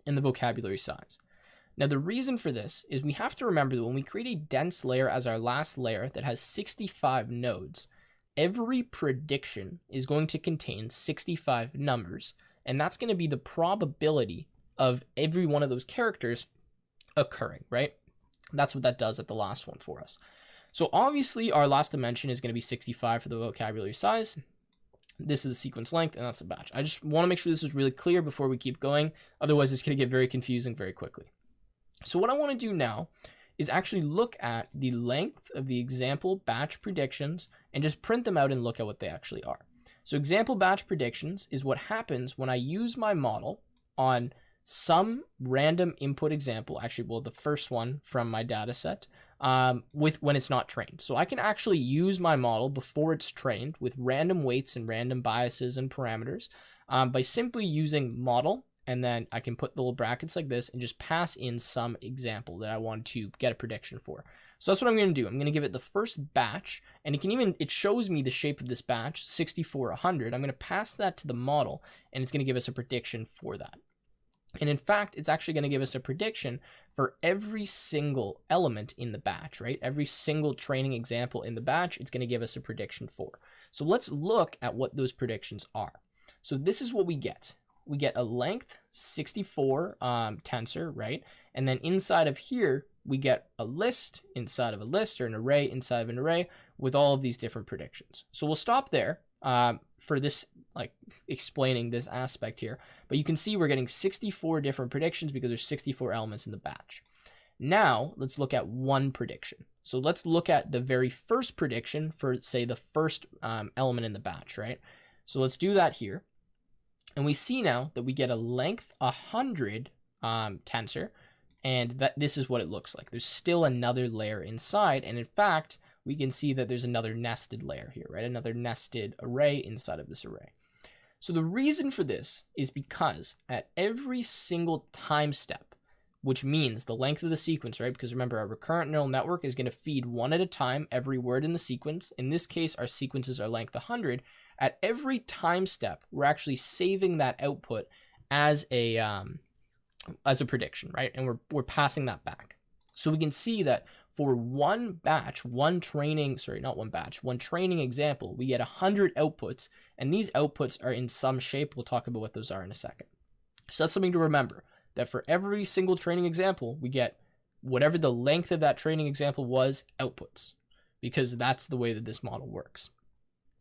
and the vocabulary size. Now, the reason for this is we have to remember that when we create a dense layer as our last layer that has 65 nodes, every prediction is going to contain 65 numbers, and that's going to be the probability of every one of those characters occurring, right? That's what that does at the last one for us. So obviously our last dimension is going to be 65 for the vocabulary size. This is the sequence length, and that's the batch. I just want to make sure this is really clear before we keep going. Otherwise, it's going to get very confusing very quickly. So what I want to do now is actually look at the length of the example batch predictions and just print them out and look at what they actually are. So example batch predictions is what happens when I use my model on some random input example, actually, well, the first one from my data set, when it's not trained. So I can actually use my model before it's trained with random weights and random biases and parameters by simply using model, and then I can put the little brackets like this and just pass in some example that I want to get a prediction for. So that's what I'm going to do. I'm going to give it the first batch, and it shows me the shape of this batch, 64, 100. I'm going to pass that to the model, and it's going to give us a prediction for that. And in fact, it's actually going to give us a prediction for every single element in the batch, right? Every single training example in the batch, it's going to give us a prediction for. So let's look at what those predictions are. So this is what we get. We get a length 64 tensor, right? And then inside of here, we get a list inside of a list, or an array inside of an array, with all of these different predictions. So we'll stop there for this, like explaining this aspect here. But you can see we're getting 64 different predictions because there's 64 elements in the batch. Now let's look at one prediction. So let's look at the very first prediction for, say, the first element in the batch, right? So let's do that here. And we see now that we get a length 100 tensor, and that this is what it looks like. There's still another layer inside, and in fact, we can see that there's another nested layer here, right? Another nested array inside of this array. So the reason for this is because at every single time step, which means the length of the sequence, right? Because remember, our recurrent neural network is going to feed one at a time every word in the sequence. In this case, our sequences are length 100. At every time step, we're actually saving that output as a prediction, right? And we're passing that back. So we can see that for one training example, we get 100 outputs, and these outputs are in some shape. We'll talk about what those are in a second. So that's something to remember, that for every single training example, we get whatever the length of that training example was, outputs, because that's the way that this model works.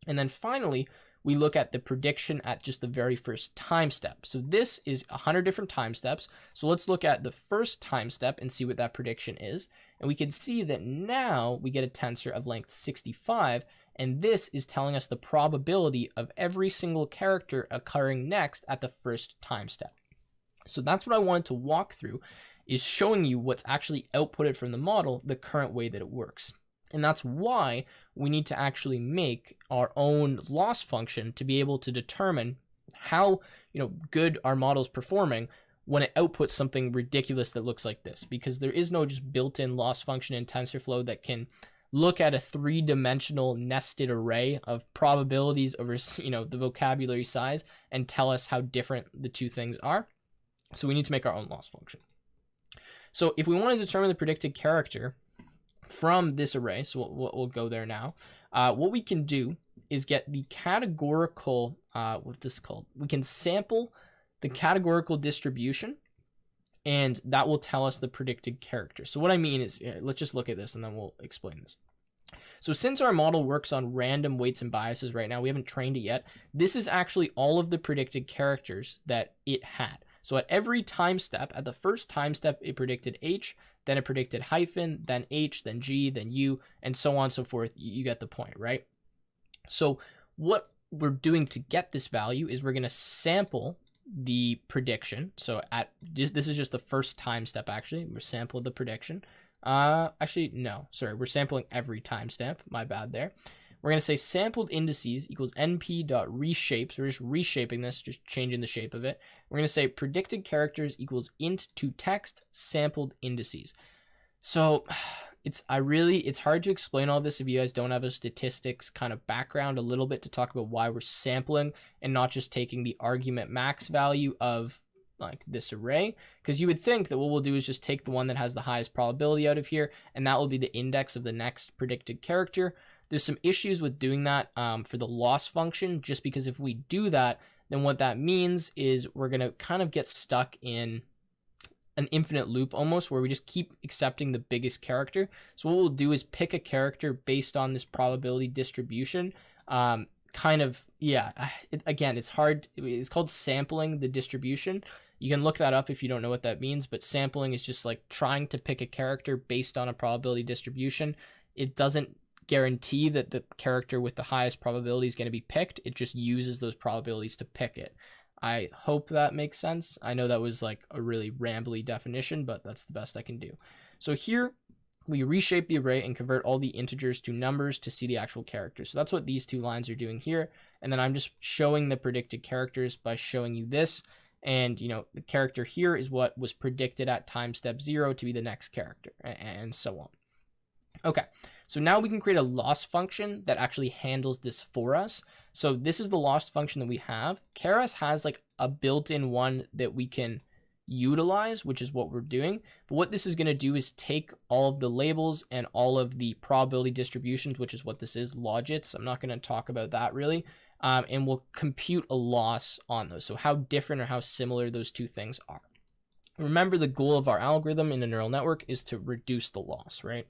And then finally, we look at the prediction at just the very first time step. So this is 100 different time steps. So let's look at the first time step and see what that prediction is. And we can see that now we get a tensor of length 65, and this is telling us the probability of every single character occurring next at the first time step. So that's what I wanted to walk through, is showing you what's actually outputted from the model the current way that it works. And that's why we need to actually make our own loss function to be able to determine how good our model is performing when it outputs something ridiculous that looks like this, because there is no just built-in loss function in TensorFlow that can look at a three-dimensional nested array of probabilities over the vocabulary size and tell us how different the two things are. So we need to make our own loss function. So if we want to determine the predicted character from this array, so we'll go there now, what we can do is get the categorical, what's this called? We can sample the categorical distribution, and that will tell us the predicted character. So what I mean is, let's just look at this and then we'll explain this. So since our model works on random weights and biases right now, we haven't trained it yet, this is actually all of the predicted characters that it had. So at every time step, at the first time step, it predicted H, then it predicted hyphen, then H, then G, then U, and so on and so forth. You get the point, right? So what we're doing to get this value is we're going to sample the prediction. So this is just the first time step, actually. We're sampling the prediction. We're sampling every time step. My bad there. We're going to say sampled indices equals np.reshape. So we're just reshaping this, just changing the shape of it. We're going to say predicted characters equals int to text sampled indices. So it's hard to explain all this if you guys don't have a statistics kind of background a little bit to talk about why we're sampling and not just taking the argument max value of like this array, because you would think that what we'll do is just take the one that has the highest probability out of here, and that will be the index of the next predicted character. There's some issues with doing that for the loss function, just because if we do that, then what that means is we're going to kind of get stuck in an infinite loop almost, where we just keep accepting the biggest character. So what we'll do is pick a character based on this probability distribution. It's hard. It's called sampling the distribution. You can look that up if you don't know what that means, but sampling is just like trying to pick a character based on a probability distribution. It doesn't guarantee that the character with the highest probability is going to be picked. It just uses those probabilities to pick it. I hope that makes sense. I know that was like a really rambly definition, but that's the best I can do. So here we reshape the array and convert all the integers to numbers to see the actual characters. So that's what these two lines are doing here. And then I'm just showing the predicted characters by showing you this. And the character here is what was predicted at time step 0 to be the next character, and so on. Okay, so now we can create a loss function that actually handles this for us. So this is the loss function that we have. Keras has like a built-in one that we can utilize, which is what we're doing. But what this is going to do is take all of the labels and all of the probability distributions, which is what this is, logits. I'm not going to talk about that really. And we'll compute a loss on those. So how different or how similar those two things are. Remember, the goal of our algorithm in a neural network is to reduce the loss, right?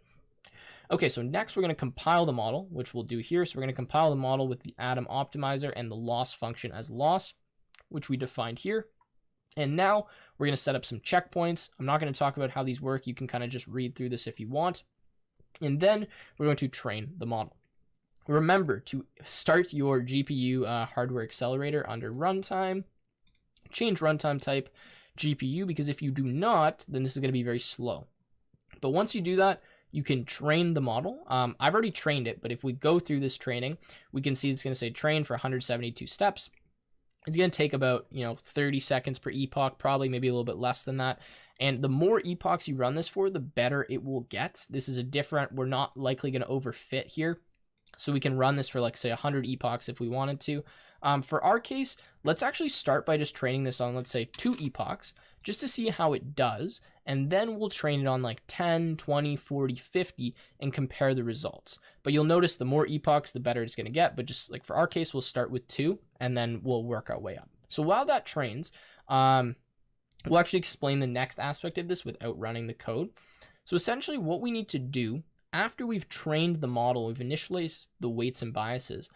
Okay, so next we're going to compile the model, which we'll do here. So we're going to compile the model with the Atom optimizer and the loss function as loss, which we defined here. And now we're going to set up some checkpoints. I'm not going to talk about how these work. You can kind of just read through this if you want. And then we're going to train the model. Remember to start your GPU hardware accelerator under runtime, change runtime type GPU, because if you do not, then this is going to be very slow. But once you do that, you can train the model. I've already trained it, but if we go through this training, we can see it's going to say train for 172 steps. It's going to take about 30 seconds per epoch, probably maybe a little bit less than that. And the more epochs you run this for, the better it will get. This is we're not likely going to overfit here. So we can run this for, like, say 100 epochs if we wanted to. For our case, let's actually start by just training this on, let's say, 2 epochs, just to see how it does. And then we'll train it on like 10, 20, 40, 50 and compare the results. But you'll notice the more epochs, the better it's going to get. But just like for our case, we'll start with 2 and then we'll work our way up. So while that trains, we'll actually explain the next aspect of this without running the code. So essentially what we need to do after we've trained the model, we've initialized the weights and biases,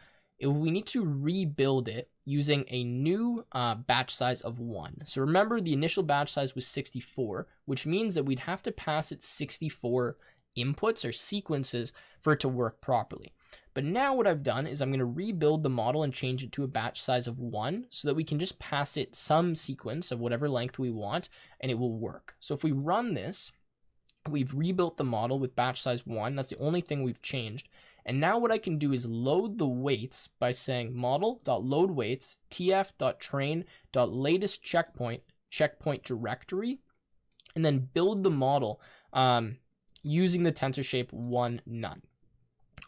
we need to rebuild it using a new batch size of 1. So remember, the initial batch size was 64, which means that we'd have to pass it 64 inputs or sequences for it to work properly. But now what I've done is I'm going to rebuild the model and change it to a batch size of 1 so that we can just pass it some sequence of whatever length we want and it will work. So if we run this, we've rebuilt the model with batch size 1. That's the only thing we've changed. And now what I can do is load the weights by saying model.loadWeights tf.train.latest checkpoint directory, and then build the model using the tensor shape 1 none.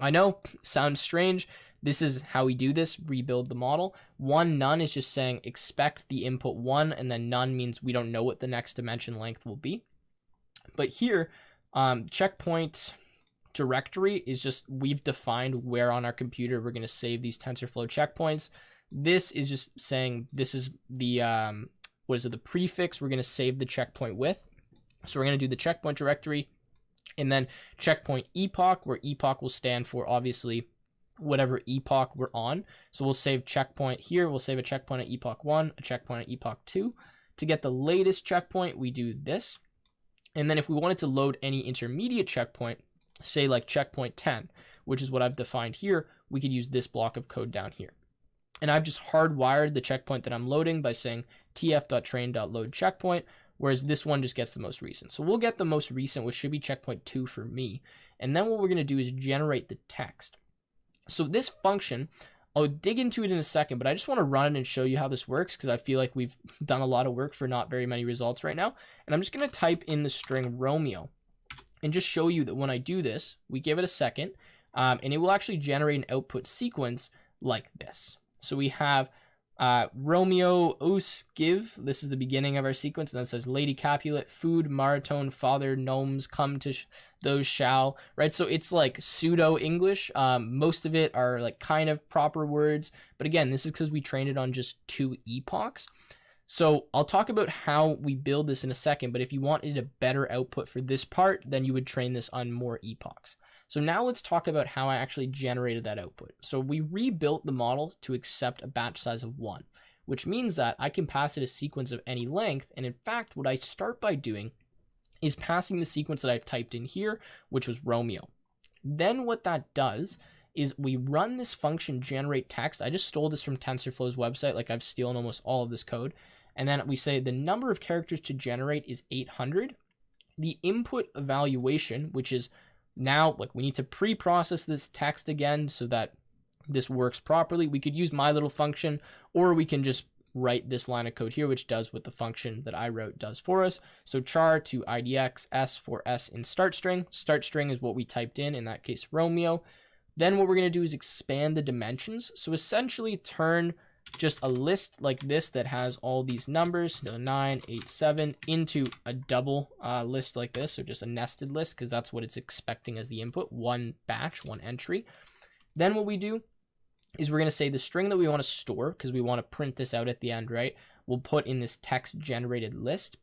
I know, sounds strange. This is how we do this, rebuild the model. 1 none is just saying expect the input 1, and then none means we don't know what the next dimension length will be. But here, checkpoint directory is just, we've defined where on our computer we're going to save these TensorFlow checkpoints. This is just saying this is the, the prefix we're going to save the checkpoint with. So we're going to do the checkpoint directory and then checkpoint epoch, where epoch will stand for obviously whatever epoch we're on. So we'll save checkpoint here. We'll save a checkpoint at epoch 1, a checkpoint at epoch 2. To get the latest checkpoint, we do this. And then if we wanted to load any intermediate checkpoint, say like checkpoint 10, which is what I've defined here, we could use this block of code down here. And I've just hardwired the checkpoint that I'm loading by saying tf.train.load checkpoint, whereas this one just gets the most recent. So we'll get the most recent, which should be checkpoint 2 for me. And then what we're going to do is generate the text. So this function, I'll dig into it in a second, but I just want to run and show you how this works because I feel like we've done a lot of work for not very many results right now. And I'm just going to type in the string Romeo and just show you that when I do this, we give it a second, and it will actually generate an output sequence like this. So we have Romeo Oskiv, this is the beginning of our sequence, and then it says Lady Capulet, food, maratone, father, gnomes, come to those shall, right? So it's like pseudo English. Most of it are like kind of proper words, but again, this is because we trained it on just 2 epochs. So I'll talk about how we build this in a second, but if you wanted a better output for this part, then you would train this on more epochs. So now let's talk about how I actually generated that output. So we rebuilt the model to accept a batch size of 1, which means that I can pass it a sequence of any length. And in fact, what I start by doing is passing the sequence that I've typed in here, which was Romeo. Then what that does is we run this function generate text. I just stole this from TensorFlow's website, like I've stolen almost all of this code. And then we say the number of characters to generate is 800. The input evaluation, which is now, like, we need to pre-process this text again so that this works properly. We could use my little function, or we can just write this line of code here, which does what the function that I wrote does for us. So char to idx s for s in start string. Start string is what we typed in that case, Romeo. Then what we're going to do is expand the dimensions. So essentially turn just a list like this that has all these numbers, 9, 8, 7, into a double list like this. So just a nested list, because that's what it's expecting as the input, 1 batch, 1 entry. Then what we do is we're going to say the string that we want to store, because we want to print this out at the end, right? We'll put in this text generated list.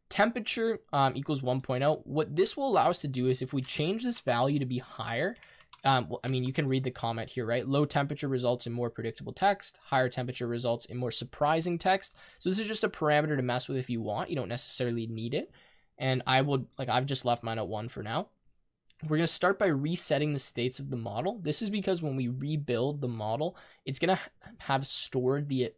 Temperature equals 1.0. What this will allow us to do is if we change this value to be higher, well, I mean, you can read the comment here, right? Low temperature results in more predictable text. Higher temperature results in more surprising text. So this is just a parameter to mess with if you want. You don't necessarily need it. And I've just left mine at 1 for now. We're going to start by resetting the states of the model. This is because when we rebuild the model, it's going to have stored the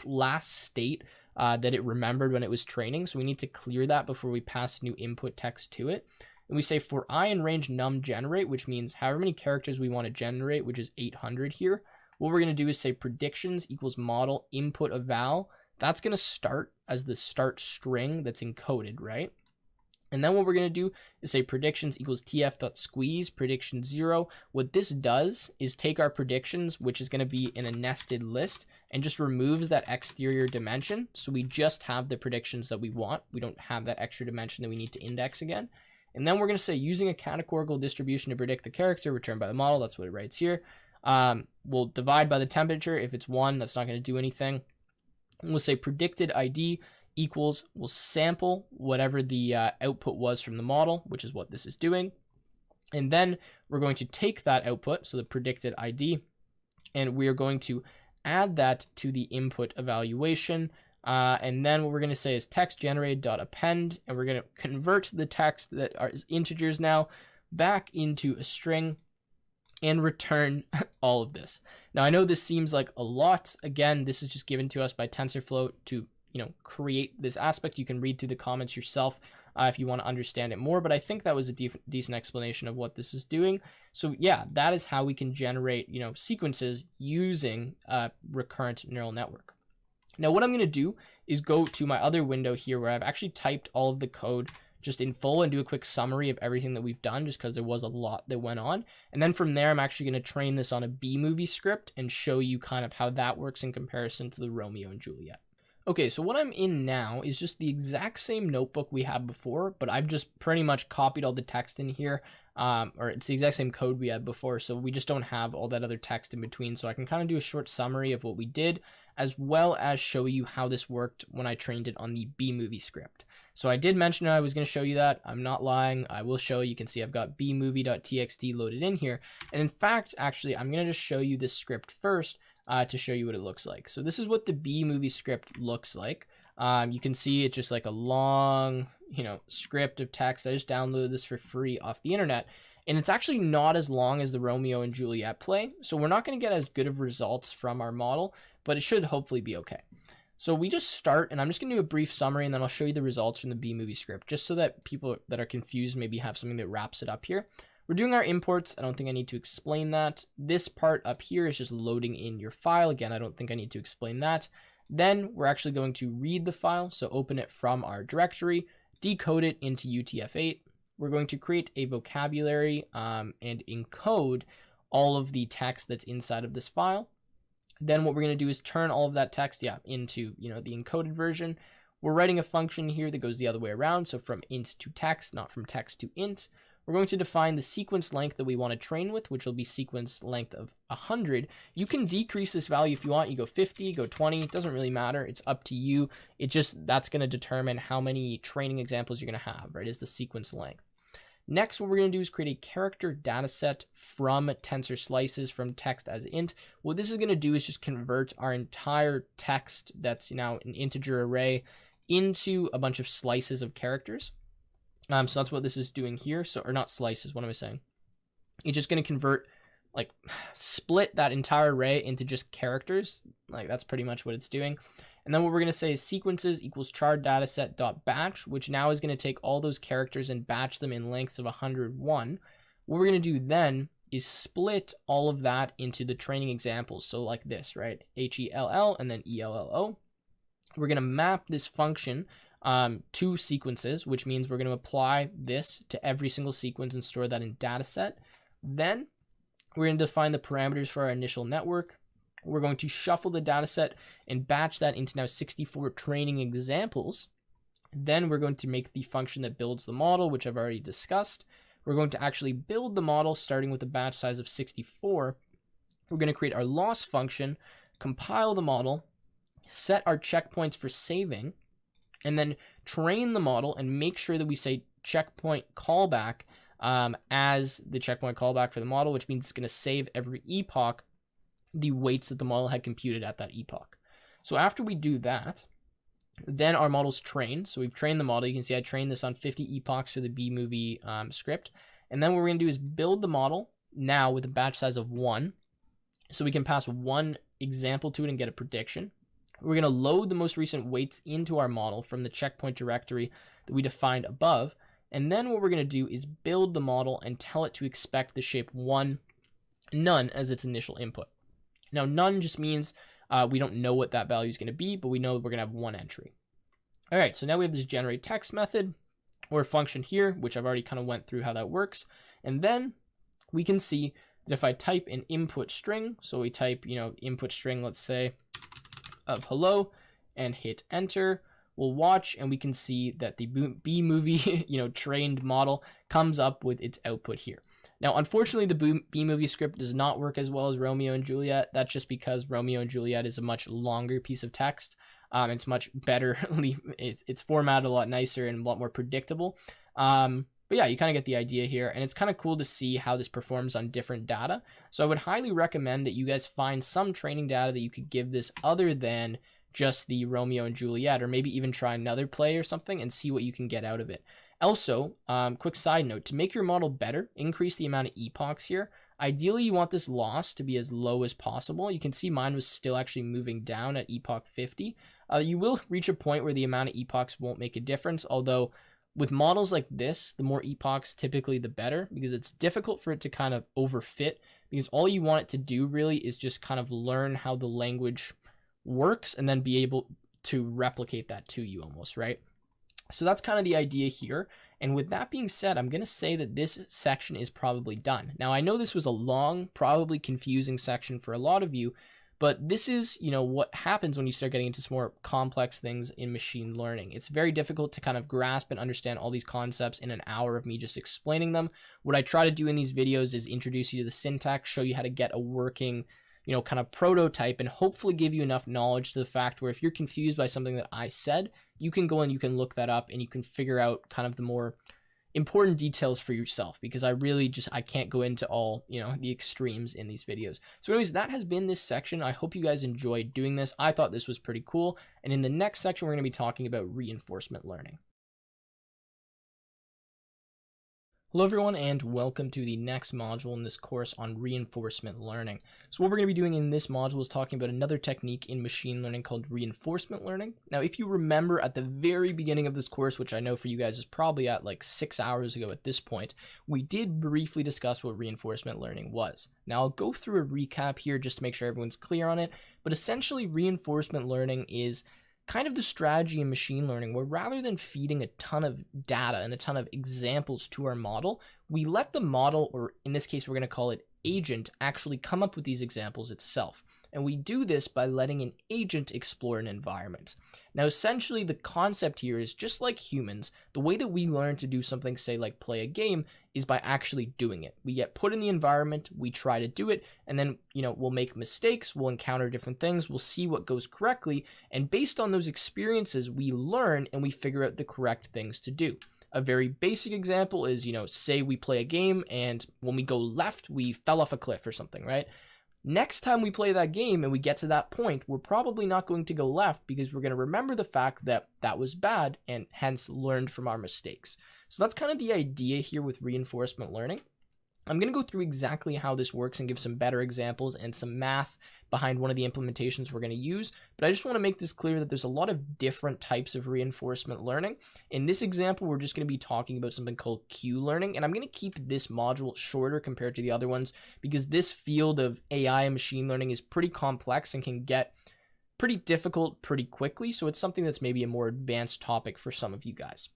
last state that it remembered when it was training. So we need to clear that before we pass new input text to it. And we say for I in range num generate, which means however many characters we want to generate, which is 800 here. What we're going to do is say predictions equals model input eval. That's going to start as the start string that's encoded, right? And then what we're going to do is say predictions equals tf.squeeze prediction 0. What this does is take our predictions, which is going to be in a nested list, and just removes that exterior dimension. So we just have the predictions that we want. We don't have that extra dimension that we need to index again. And then we're going to say using a categorical distribution to predict the character returned by the model. That's what it writes here. We'll divide by the temperature. If it's 1, that's not going to do anything. And we'll say predicted ID equals, we'll sample whatever the output was from the model, which is what this is doing. And then we're going to take that output, so the predicted ID, and we are going to add that to the input evaluation. And then what we're going to say is text generated.append, and we're going to convert the text that is integers now back into a string and return all of this. Now, I know this seems like a lot. Again, this is just given to us by TensorFlow to create this aspect. You can read through the comments yourself if you want to understand it more, but I think that was a decent explanation of what this is doing. So yeah, that is how we can generate, sequences using a recurrent neural network. Now, what I'm going to do is go to my other window here where I've actually typed all of the code just in full and do a quick summary of everything that we've done, just because there was a lot that went on. And then from there, I'm actually going to train this on a B-movie script and show you kind of how that works in comparison to the Romeo and Juliet. Okay, so what I'm in now is just the exact same notebook we had before, but I've just pretty much copied all the text in here, or it's the exact same code we had before, so we just don't have all that other text in between. So I can kind of do a short summary of what we did, as well as show you how this worked when I trained it on the B-movie script. So I did mention I was going to show you that. I'm not lying. I will show you. You can see I've got bmovie.txt loaded in here. And in fact, actually, I'm going to just show you this script first, to show you what it looks like. So this is what the B-movie script looks like. You can see it's just like a long, script of text. I just downloaded this for free off the internet, and it's actually not as long as the Romeo and Juliet play. So we're not going to get as good of results from our model, but it should hopefully be okay. So we just start, and I'm just going to do a brief summary, and then I'll show you the results from the B-movie script, just so that people that are confused maybe have something that wraps it up here. We're doing our imports. I don't think I need to explain that. This part up here is just loading in your file. Again, I don't think I need to explain that. Then we're actually going to read the file. So open it from our directory, decode it into UTF-8. We're going to create a vocabulary and encode all of the text that's inside of this file. Then what we're going to do is turn all of that text, into, the encoded version. We're writing a function here that goes the other way around. So from int to text, not from text to int. We're going to define the sequence length that we want to train with, which will be sequence length of 100. You can decrease this value if you want. You go 50, go 20. It doesn't really matter. It's up to you. That's going to determine how many training examples you're going to have, right? Is the sequence length. Next, what we're going to do is create a character data set from tensor slices from text as int. What this is going to do is just convert our entire text that's now an integer array into a bunch of slices of characters. So that's what this is doing here. So, or not slices, what am I saying? It's just going to convert, split that entire array into just characters. That's pretty much what it's doing. And then what we're going to say is sequences equals char dataset.batch, which now is going to take all those characters and batch them in lengths of 101. What we're going to do then is split all of that into the training examples. So like this, right? HELL and then ELLO. We're going to map this function to sequences, which means we're going to apply this to every single sequence and store that in dataset. Then we're going to define the parameters for our initial network. We're going to shuffle the dataset and batch that into now 64 training examples. Then we're going to make the function that builds the model, which I've already discussed. We're going to actually build the model starting with a batch size of 64. We're going to create our loss function, compile the model, set our checkpoints for saving, and then train the model and make sure that we say checkpoint callback as the checkpoint callback for the model, which means it's going to save every epoch the weights that the model had computed at that epoch. So after we do that, then our model's trained. So we've trained the model. You can see I trained this on 50 epochs for the B-movie script. And then what we're going to do is build the model now with a batch size of 1. So we can pass one example to it and get a prediction. We're going to load the most recent weights into our model from the checkpoint directory that we defined above. And then what we're going to do is build the model and tell it to expect the shape 1, none as its initial input. Now, none just means we don't know what that value is going to be, but we know we're going to have one entry. All right, so now we have this generate text method. or a function here, which I've already kind of went through how that works. And then we can see that if I type an input string, so we type, input string, let's say, of hello, and hit enter, we'll watch and we can see that the B movie, trained model comes up with its output here. Now, unfortunately, the B movie script does not work as well as Romeo and Juliet. That's just because Romeo and Juliet is a much longer piece of text. It's much better. It's formatted a lot nicer and a lot more predictable. But yeah, you kind of get the idea here, and it's kind of cool to see how this performs on different data. So I would highly recommend that you guys find some training data that you could give this other than just the Romeo and Juliet, or maybe even try another play or something and see what you can get out of it. Also, quick side note, to make your model better, increase the amount of epochs here. Ideally, you want this loss to be as low as possible. You can see mine was still actually moving down at epoch 50. You will reach a point where the amount of epochs won't make a difference, although with models like this, the more epochs typically the better, because it's difficult for it to kind of overfit, because all you want it to do really is just kind of learn how the language works and then be able to replicate that to you almost, right? So that's kind of the idea here. And with that being said, I'm going to say that this section is probably done. Now, I know this was a long, probably confusing section for a lot of you, but this is, what happens when you start getting into some more complex things in machine learning. It's very difficult to kind of grasp and understand all these concepts in an hour of me just explaining them. What I try to do in these videos is introduce you to the syntax, show you how to get a working, kind of prototype, and hopefully give you enough knowledge to the fact where if you're confused by something that I said, you can go and you can look that up and you can figure out kind of the more important details for yourself, because I can't go into all, the extremes in these videos. So anyways, that has been this section. I hope you guys enjoyed doing this. I thought this was pretty cool. And in the next section, we're going to be talking about reinforcement learning. Hello everyone, and welcome to the next module in this course on reinforcement learning. So what we're going to be doing in this module is talking about another technique in machine learning called reinforcement learning. Now, if you remember at the very beginning of this course, which I know for you guys is probably at like 6 hours ago at this point, we did briefly discuss what reinforcement learning was. Now, I'll go through a recap here just to make sure everyone's clear on it, but essentially reinforcement learning is kind of the strategy in machine learning where rather than feeding a ton of data and a ton of examples to our model, we let the model, or in this case, we're going to call it agent, actually come up with these examples itself. And we do this by letting an agent explore an environment. Now, essentially, the concept here is just like humans, the way that we learn to do something, say like play a game, is by actually doing it. We get put in the environment, we try to do it, and then, we'll make mistakes, we'll encounter different things, we'll see what goes correctly, and based on those experiences, we learn and we figure out the correct things to do. A very basic example is, say we play a game and when we go left, we fell off a cliff or something, right? Next time we play that game and we get to that point, we're probably not going to go left because we're going to remember the fact that that was bad and hence learned from our mistakes. So that's kind of the idea here with reinforcement learning. I'm going to go through exactly how this works and give some better examples and some math behind one of the implementations we're going to use. But I just want to make this clear that there's a lot of different types of reinforcement learning. In this example, we're just going to be talking about something called Q learning. And I'm going to keep this module shorter compared to the other ones because this field of AI and machine learning is pretty complex and can get pretty difficult pretty quickly. So it's something that's maybe a more advanced topic for some of you guys.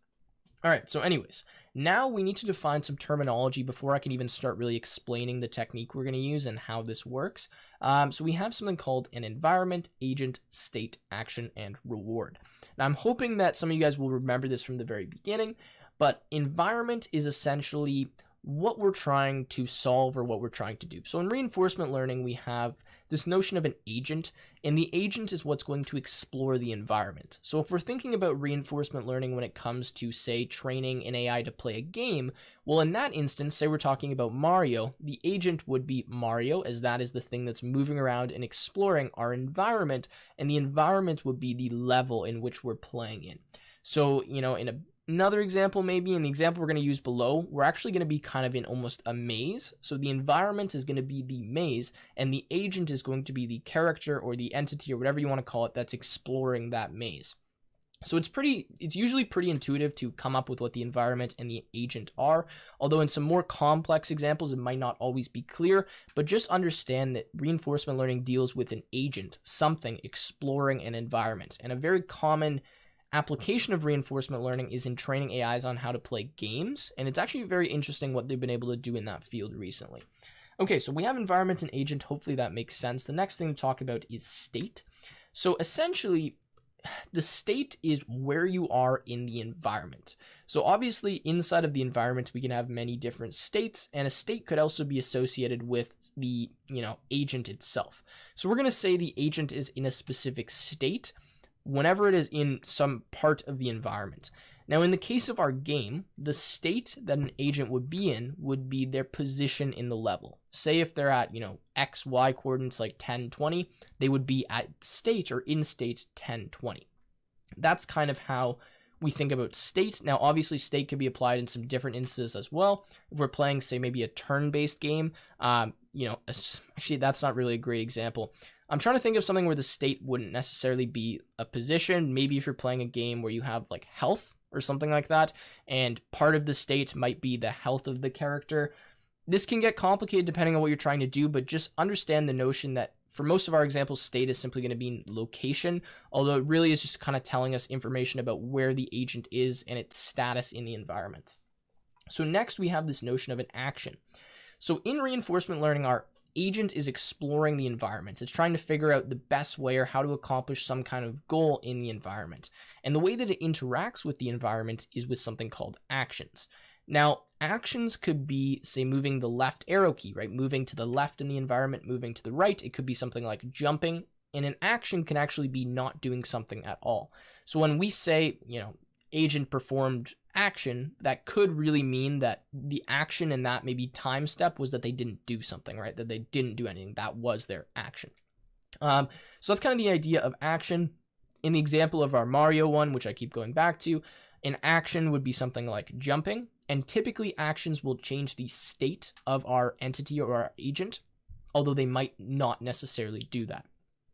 All right, so anyways, now we need to define some terminology before I can even start really explaining the technique we're going to use and how this works. So we have something called an environment, agent, state, action, and reward. Now I'm hoping that some of you guys will remember this from the very beginning, but environment is essentially what we're trying to solve or what we're trying to do. So in reinforcement learning, we have this notion of an agent, and the agent is what's going to explore the environment. So if we're thinking about reinforcement learning when it comes to, say, training an AI to play a game, well, in that instance, say we're talking about Mario, the agent would be Mario, as that is the thing that's moving around and exploring our environment, and the environment would be the level in which we're playing in. So, in another example, maybe in the example we're going to use below, we're actually going to be kind of in almost a maze. So the environment is going to be the maze and the agent is going to be the character or the entity or whatever you want to call it that's exploring that maze. So it's usually pretty intuitive to come up with what the environment and the agent are, although in some more complex examples, it might not always be clear, but just understand that reinforcement learning deals with an agent, something exploring an environment, and a very common application of reinforcement learning is in training AIs on how to play games, and it's actually very interesting what they've been able to do in that field recently. Okay, so we have environment and agent. Hopefully that makes sense. The next thing to talk about is state. So essentially, the state is where you are in the environment. So obviously inside of the environment, we can have many different states, and a state could also be associated with the, agent itself. So we're going to say the agent is in a specific state whenever it is in some part of the environment. Now, in the case of our game, the state that an agent would be in would be their position in the level. Say if they're at, X, Y coordinates like 10, 20, they would be at state or in state 10, 20. That's kind of how we think about state. Now, obviously, state can be applied in some different instances as well. If we're playing, say, maybe a turn-based game, actually, that's not really a great example. I'm trying to think of something where the state wouldn't necessarily be a position. Maybe if you're playing a game where you have like health or something like that, and part of the state might be the health of the character. This can get complicated depending on what you're trying to do, but just understand the notion that for most of our examples, state is simply going to be location, although it really is just kind of telling us information about where the agent is and its status in the environment. So next we have this notion of an action. So in reinforcement learning, our agent is exploring the environment. It's trying to figure out the best way or how to accomplish some kind of goal in the environment. And the way that it interacts with the environment is with something called actions. Now, actions could be, say, moving the left arrow key, right? Moving to the left in the environment, moving to the right. It could be something like jumping. And an action can actually be not doing something at all. So when we say, agent performed action, that could really mean that the action in that maybe time step was that they didn't do something, right? That they didn't do anything. That was their action. So that's kind of the idea of action. In the example of our Mario one, which I keep going back to, an action would be something like jumping. And typically actions will change the state of our entity or our agent, although they might not necessarily do that.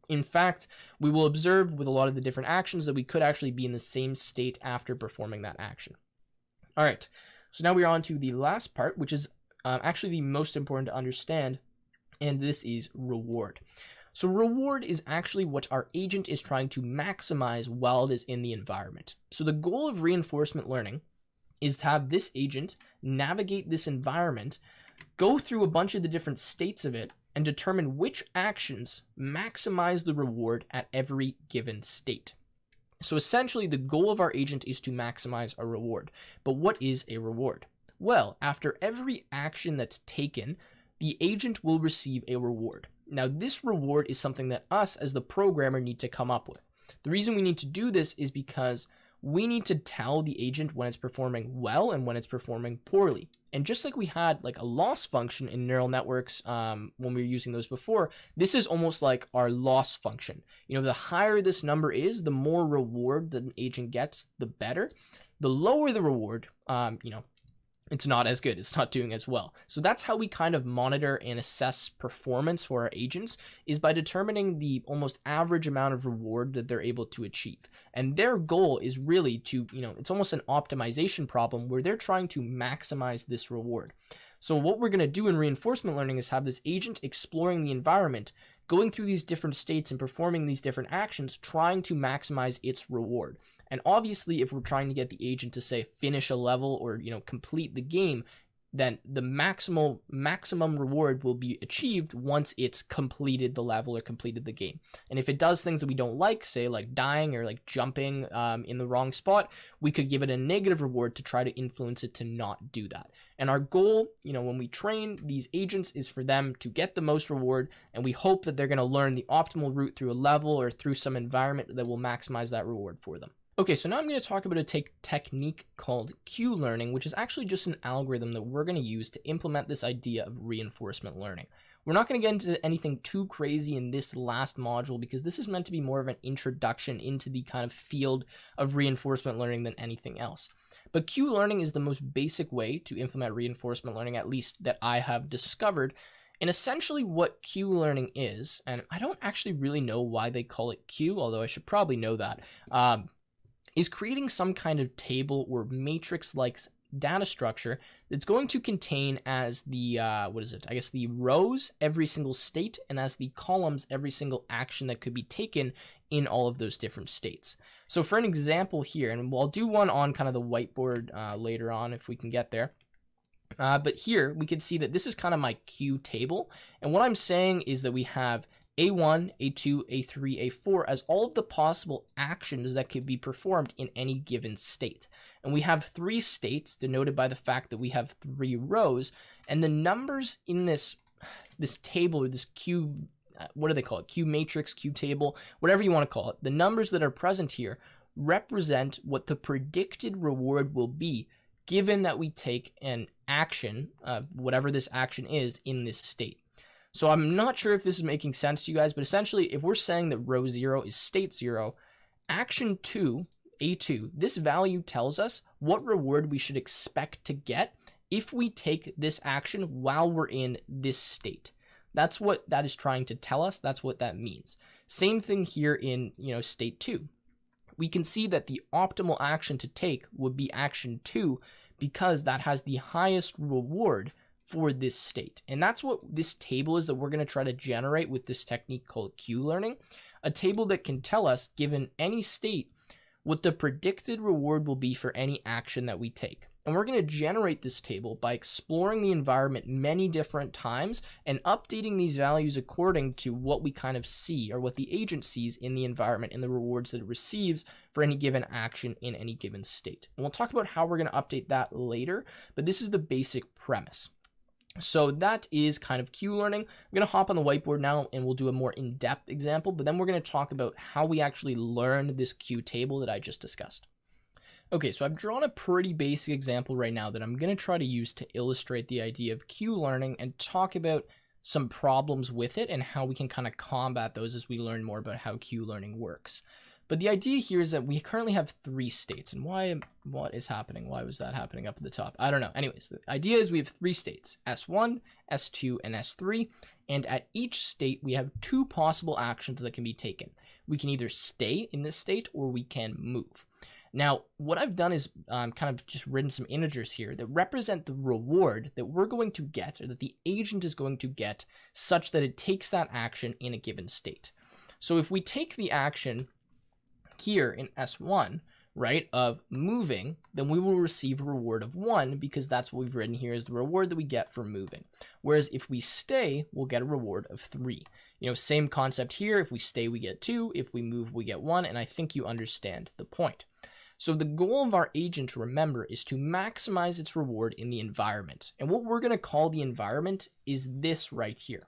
In fact, we will observe with a lot of the different actions that we could actually be in the same state after performing that action. All right, so now we're on to the last part, which is actually the most important to understand, and this is reward. So reward is actually what our agent is trying to maximize while it is in the environment. So the goal of reinforcement learning is to have this agent navigate this environment, go through a bunch of the different states of it, and determine which actions maximize the reward at every given state. So essentially, the goal of our agent is to maximize a reward. But what is a reward? Well, after every action that's taken, the agent will receive a reward. Now, this reward is something that us as the programmer need to come up with. The reason we need to do this is because we need to tell the agent when it's performing well and when it's performing poorly. And just like we had like a loss function in neural networks when we were using those before, this is almost like our loss function. The higher this number is, the more reward that an agent gets, the better. The lower the reward, it's not as good. It's not doing as well. So that's how we kind of monitor and assess performance for our agents, is by determining the almost average amount of reward that they're able to achieve. And their goal is really to, it's almost an optimization problem where they're trying to maximize this reward. So what we're going to do in reinforcement learning is have this agent exploring the environment, going through these different states and performing these different actions, trying to maximize its reward. And obviously, if we're trying to get the agent to, say, finish a level or, complete the game, then the maximum reward will be achieved once it's completed the level or completed the game. And if it does things that we don't like, say like dying or like jumping in the wrong spot, we could give it a negative reward to try to influence it to not do that. And our goal, when we train these agents, is for them to get the most reward, and we hope that they're going to learn the optimal route through a level or through some environment that will maximize that reward for them. Okay, so now I'm going to talk about a technique called Q learning, which is actually just an algorithm that we're going to use to implement this idea of reinforcement learning. We're not going to get into anything too crazy in this last module because this is meant to be more of an introduction into the kind of field of reinforcement learning than anything else. But Q learning is the most basic way to implement reinforcement learning, at least that I have discovered. And essentially what Q learning is, and I don't actually really know why they call it Q, although I should probably know that, is creating some kind of table or matrix-like data structure that's going to contain as the, the rows every single state, and as the columns every single action that could be taken in all of those different states. So for an example here, and I'll do one on kind of the whiteboard later on if we can get there. But here we can see that this is kind of my Q table. And what I'm saying is that we have A1, A2, A3, A4 as all of the possible actions that could be performed in any given state. And we have 3 states denoted by the fact that we have 3 rows, and the numbers in this table, or this Q, what do they call it? Q matrix, Q table, whatever you want to call it. The numbers that are present here represent what the predicted reward will be given that we take an action, whatever this action is, in this state. So I'm not sure if this is making sense to you guys, but essentially if we're saying that row 0 is state 0, action 2, A2, this value tells us what reward we should expect to get if we take this action while we're in this state. That's what that is trying to tell us. That's what that means. Same thing here in, state 2. We can see that the optimal action to take would be action 2 because that has the highest reward for this state. And that's what this table is that we're going to try to generate with this technique called Q learning. A table that can tell us, given any state, what the predicted reward will be for any action that we take. And we're going to generate this table by exploring the environment many different times and updating these values according to what we kind of see, or what the agent sees in the environment and the rewards that it receives for any given action in any given state. And we'll talk about how we're going to update that later, but this is the basic premise. So that is kind of Q learning. I'm going to hop on the whiteboard now and we'll do a more in-depth example, but then we're going to talk about how we actually learn this Q table that I just discussed. Okay, so I've drawn a pretty basic example right now that I'm going to try to use to illustrate the idea of Q learning and talk about some problems with it and how we can kind of combat those as we learn more about how Q learning works. But the idea here is that we currently have 3 states. And what is happening? Why was that happening up at the top? I don't know. Anyways, the idea is we have 3 states, S1, S2, and S3. And at each state, we have 2 possible actions that can be taken. We can either stay in this state or we can move. Now, what I've done is kind of just written some integers here that represent the reward that we're going to get, or that the agent is going to get, such that it takes that action in a given state. So if we take the action here in S1, right, of moving, then we will receive a reward of 1 because that's what we've written here as the reward that we get for moving. Whereas if we stay, we'll get a reward of 3. Same concept here. If we stay, we get 2. If we move, we get 1. And I think you understand the point. So the goal of our agent, remember, is to maximize its reward in the environment. And what we're going to call the environment is this right here.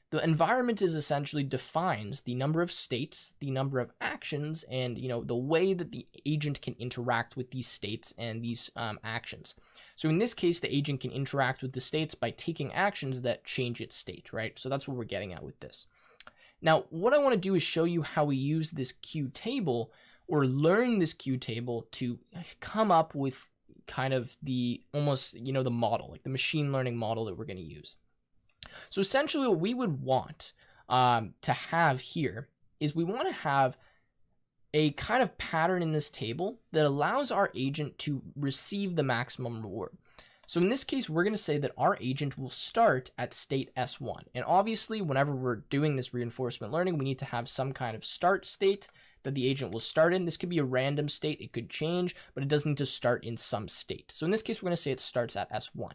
The environment is essentially defines the number of states, the number of actions, and the way that the agent can interact with these states and these actions. So in this case, the agent can interact with the states by taking actions that change its state, right? So that's what we're getting at with this. Now, what I want to do is show you how we use this Q table, or learn this Q table, to come up with kind of the the model, like the machine learning model that we're going to use. So essentially what we would want to have here is we want to have a kind of pattern in this table that allows our agent to receive the maximum reward. So in this case, we're going to say that our agent will start at state S1. And obviously, whenever we're doing this reinforcement learning, we need to have some kind of start state that the agent will start in. This could be a random state. It could change, but it does need to start in some state. So in this case, we're going to say it starts at S1.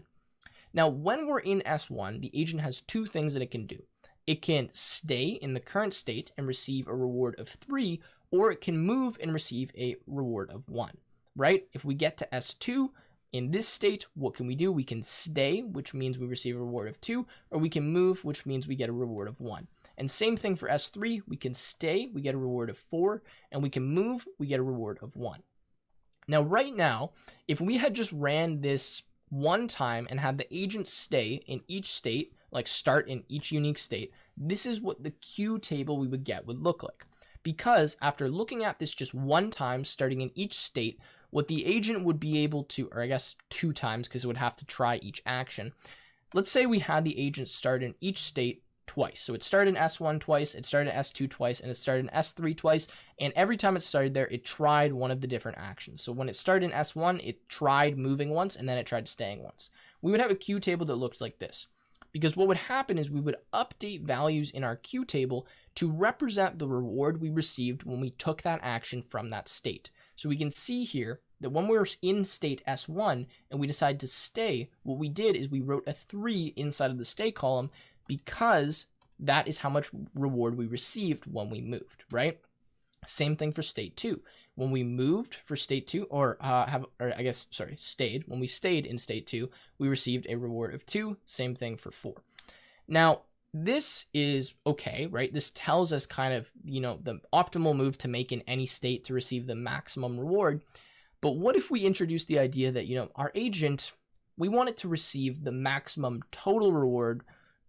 Now, when we're in S1, the agent has 2 things that it can do. It can stay in the current state and receive a reward of 3, or it can move and receive a reward of 1, right? If we get to S2, in this state, what can we do? We can stay, which means we receive a reward of 2, or we can move, which means we get a reward of 1. And same thing for S3, we can stay, we get a reward of 4, and we can move, we get a reward of 1. Now, right now, if we had just ran this one time and had the agent stay in each state, like start in each unique state, this is what the Q table we would get would look like. Because after looking at this just one time, starting in each state, what the agent would be able to, or I guess 2 times because it would have to try each action. Let's say we had the agent start in each state twice. So it started in S1 twice, it started in S2 twice, and it started in S3 twice. And every time it started there, it tried one of the different actions. So when it started in S1, it tried moving once, and then it tried staying once. We would have a Q table that looked like this. Because what would happen is we would update values in our Q table to represent the reward we received when we took that action from that state. So we can see here that when we were in state S1 and we decided to stay, what we did is we wrote a 3 inside of the stay column because that is how much reward we received when we moved, right? Same thing for state 2. When we moved for state 2, stayed, when we stayed in state 2, we received a reward of 2. Same thing for 4. Now, this is okay, right? This tells us kind of, the optimal move to make in any state to receive the maximum reward. But what if we introduce the idea that, our agent, we want it to receive the maximum total reward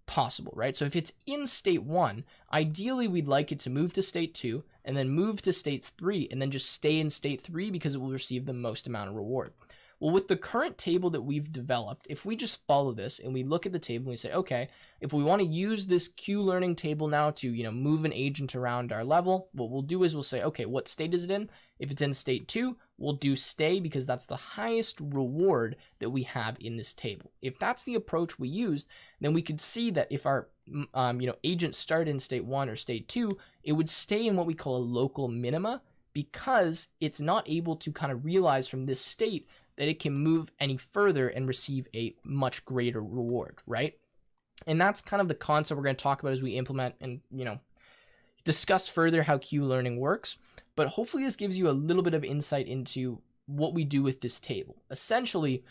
possible, right? So if it's in state 1, ideally we'd like it to move to state 2 and then move to state 3 and then just stay in state 3 because it will receive the most amount of reward. Well, with the current table that we've developed, if we just follow this and we look at the table and we say, okay, if we want to use this Q learning table now to, move an agent around our level, what we'll do is we'll say, okay, what state is it in? If it's in state 2, we'll do stay because that's the highest reward that we have in this table. If that's the approach we use, then we could see that if our agent started in state 1 or state 2, it would stay in what we call a local minima because it's not able to kind of realize from this state that it can move any further and receive a much greater reward, right? And that's kind of the concept we're going to talk about as we implement and, discuss further how Q learning works. But hopefully this gives you a little bit of insight into what we do with this table. Essentially,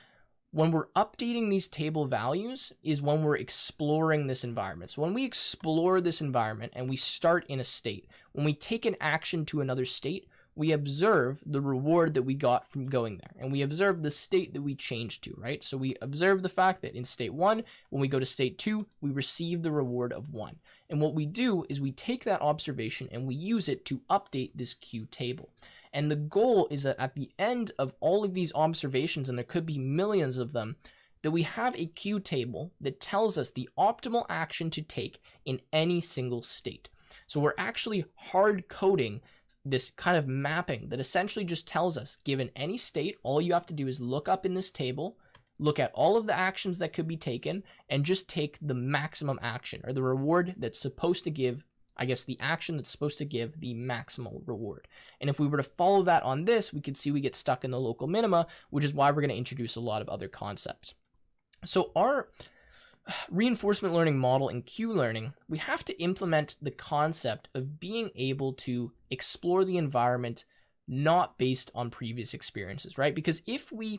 when we're updating these table values is when we're exploring this environment. So when we explore this environment and we start in a state, when we take an action to another state, we observe the reward that we got from going there. And we observe the state that we changed to, right? So we observe the fact that in state 1, when we go to state 2, we receive the reward of 1. And what we do is we take that observation and we use it to update this Q table. And the goal is that at the end of all of these observations, and there could be millions of them, that we have a Q table that tells us the optimal action to take in any single state. So we're actually hard coding this kind of mapping that essentially just tells us, given any state, all you have to do is look up in this table, look at all of the actions that could be taken, and just take the maximum action, or the reward that's supposed to give, the action that's supposed to give the maximal reward. And if we were to follow that on this, we could see we get stuck in the local minima, which is why we're going to introduce a lot of other concepts. So our reinforcement learning model in Q learning, we have to implement the concept of being able to explore the environment not based on previous experiences, right? Because if we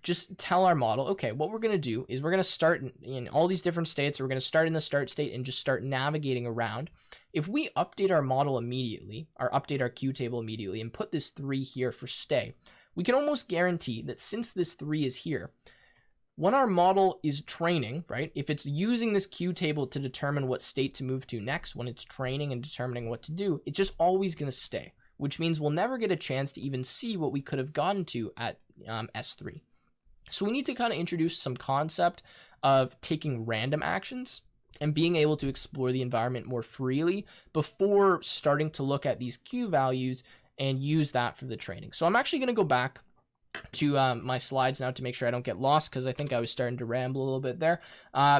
just tell our model, okay, what we're going to do is we're going to start in all these different states, or we're going to start in the start state and just start navigating around. If we update our model immediately, or update our Q table immediately and put this 3 here for stay, we can almost guarantee that since this 3 is here, when our model is training, right, if it's using this Q table to determine what state to move to next, when it's training and determining what to do, it's just always going to stay, which means we'll never get a chance to even see what we could have gotten to at S3. So we need to kind of introduce some concept of taking random actions and being able to explore the environment more freely before starting to look at these Q values and use that for the training. So I'm actually going to go back to my slides now to make sure I don't get lost, because I think I was starting to ramble a little bit there.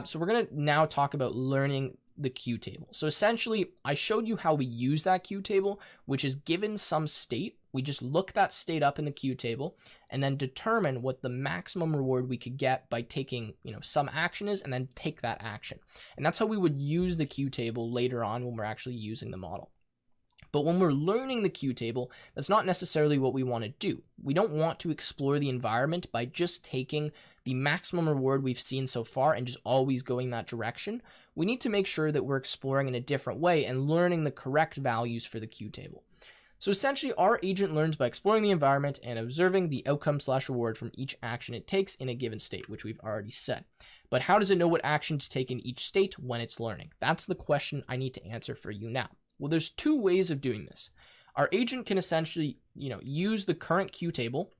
So we're going to now talk about learning the Q table. So essentially, I showed you how we use that Q table, which is given some state, we just look that state up in the Q table and then determine what the maximum reward we could get by taking, some action is, and then take that action. And that's how we would use the Q table later on when we're actually using the model. But when we're learning the Q table, that's not necessarily what we want to do. We don't want to explore the environment by just taking the maximum reward we've seen so far and just always going that direction. We need to make sure that we're exploring in a different way and learning the correct values for the Q table. So essentially, our agent learns by exploring the environment and observing the outcome/reward from each action it takes in a given state, which we've already said. But how does it know what action to take in each state when it's learning? That's the question I need to answer for you now. Well, there's 2 ways of doing this. Our agent can essentially, use the current Q table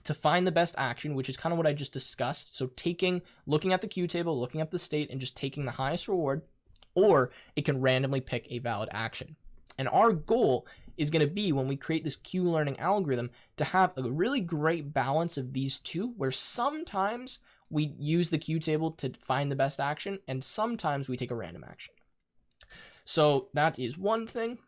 to find the best action, which is kind of what I just discussed. So looking at the Q table, looking up the state, and just taking the highest reward. or it can randomly pick a valid action. And our goal is going to be, when we create this Q learning algorithm, to have a really great balance of these two, where sometimes we use the Q table to find the best action, and sometimes we take a random action. So that is one thing.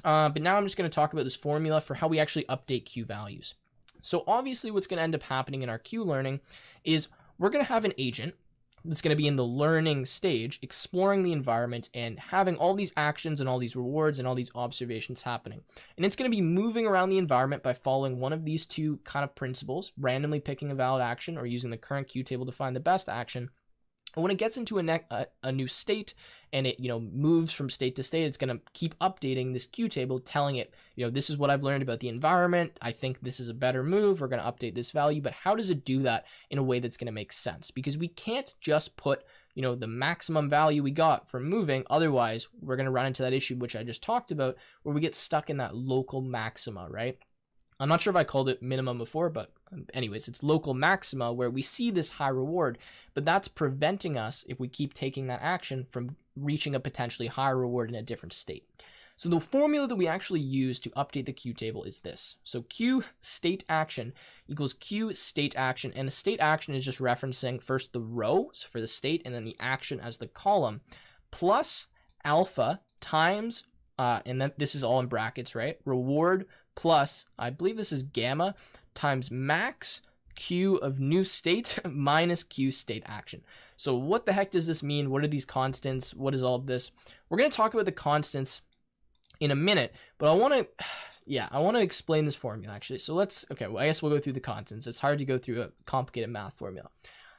But now I'm just going to talk about this formula for how we actually update Q values. So obviously what's going to end up happening in our Q learning is we're going to have an agent that's going to be in the learning stage, exploring the environment and having all these actions and all these rewards and all these observations happening. And it's going to be moving around the environment by following one of these two kind of principles, randomly picking a valid action or using the current Q table to find the best action. And when it gets into a new state and it, moves from state to state, it's going to keep updating this Q table, telling it, this is what I've learned about the environment. I think this is a better move. We're going to update this value. But how does it do that in a way that's going to make sense? Because we can't just put, the maximum value we got from moving. Otherwise, we're going to run into that issue, which I just talked about, where we get stuck in that local maxima, right? I'm not sure if I called it minimum before, but anyways, it's local maxima where we see this high reward, but that's preventing us, if we keep taking that action, from reaching a potentially higher reward in a different state. So the formula that we actually use to update the Q table is this. So Q state action equals Q state action, and a state action is just referencing first the row, so for the state, and then the action as the column, plus alpha times, and then this is all in brackets, right? Reward plus, I believe this is gamma, times max Q of new state minus Q state action. So what the heck does this mean? What are these constants? What is all of this? We're going to talk about the constants in a minute, but I want to explain this formula actually. So I guess we'll go through the constants. It's hard to go through a complicated math formula.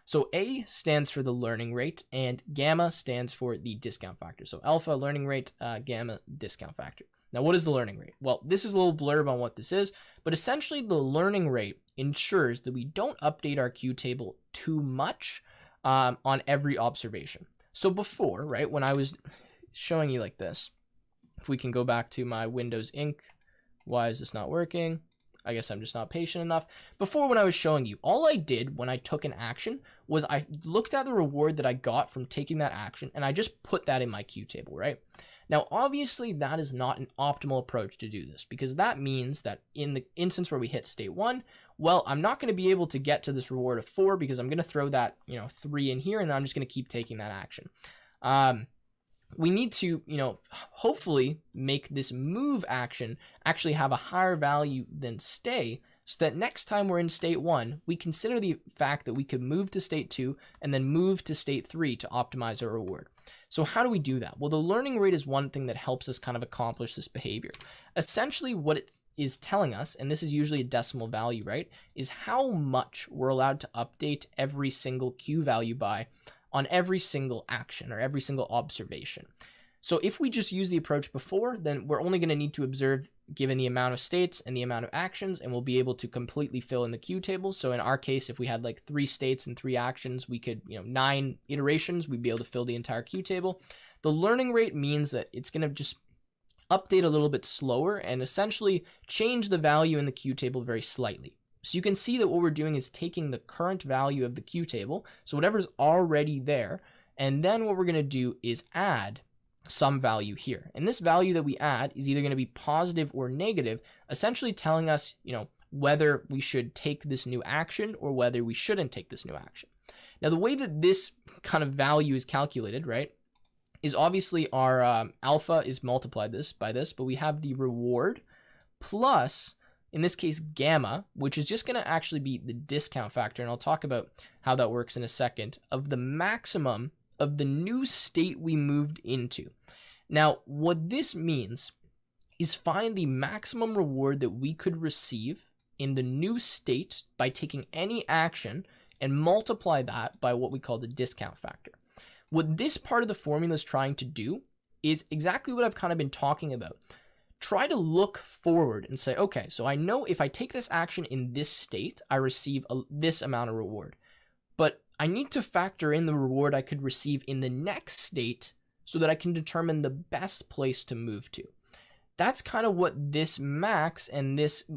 So A stands for the learning rate and gamma stands for the discount factor. So alpha learning rate, gamma discount factor. Now, what is the learning rate? Well, this is a little blurb on what this is, but essentially the learning rate ensures that we don't update our Q table too much on every observation. So before, right, when I was showing you like this, if we can go back to my Windows Ink, why is this not working? I guess I'm just not patient enough. Before, when I was showing you, all I did when I took an action was I looked at the reward that I got from taking that action and I just put that in my Q table, right? Now, obviously, that is not an optimal approach to do this, because that means that in the instance where we hit state 1, well, I'm not going to be able to get to this reward of 4 because I'm going to throw that 3 in here, and then I'm just going to keep taking that action. We need to hopefully make this move action actually have a higher value than stay, so that next time we're in state 1, we consider the fact that we could move to state 2 and then move to state 3 to optimize our reward. So how do we do that? Well, the learning rate is one thing that helps us kind of accomplish this behavior. Essentially, what it is telling us, and this is usually a decimal value, right, is how much we're allowed to update every single Q value by on every single action or every single observation. So if we just use the approach before, then we're only going to need to observe given the amount of states and the amount of actions, and we'll be able to completely fill in the Q table. So in our case, if we had like 3 states and 3 actions, we could, 9 iterations, we'd be able to fill the entire Q table. The learning rate means that it's going to just update a little bit slower and essentially change the value in the Q table very slightly. So you can see that what we're doing is taking the current value of the Q table, so whatever's already there, and then what we're going to do is add some value here. And this value that we add is either going to be positive or negative, essentially telling us, whether we should take this new action or whether we shouldn't take this new action. Now, the way that this kind of value is calculated, right, is obviously our alpha is multiplied by this, but we have the reward plus, in this case, gamma, which is just going to actually be the discount factor, and I'll talk about how that works in a second, of the maximum of the new state we moved into. Now, what this means is find the maximum reward that we could receive in the new state by taking any action and multiply that by what we call the discount factor. What this part of the formula is trying to do is exactly what I've kind of been talking about. Try to look forward and say, okay, so I know if I take this action in this state, I receive this amount of reward. But I need to factor in the reward I could receive in the next state so that I can determine the best place to move to. That's kind of what this max and this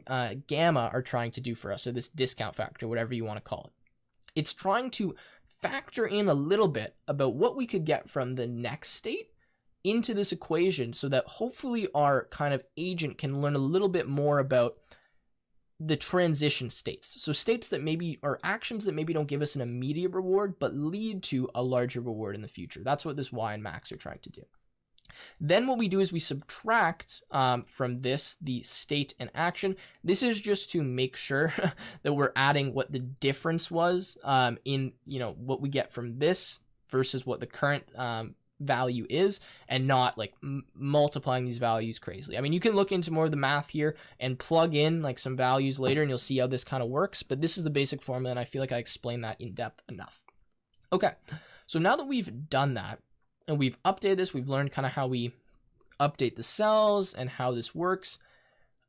gamma are trying to do for us, or this discount factor, whatever you want to call it. It's trying to factor in a little bit about what we could get from the next state into this equation so that hopefully our kind of agent can learn a little bit more about the transition states. So states that maybe are actions that maybe don't give us an immediate reward, but lead to a larger reward in the future. That's what this y and max are trying to do. Then what we do is we subtract from this the state and action. This is just to make sure that we're adding what the difference was in, you know, what we get from this versus what the current value is, and not like multiplying these values crazily. I mean, you can look into more of the math here and plug in like some values later and you'll see how this kind of works, but this is the basic formula and I feel like I explained that in depth enough. Okay, so now that we've done that and we've updated this, we've learned kind of how we update the cells and how this works.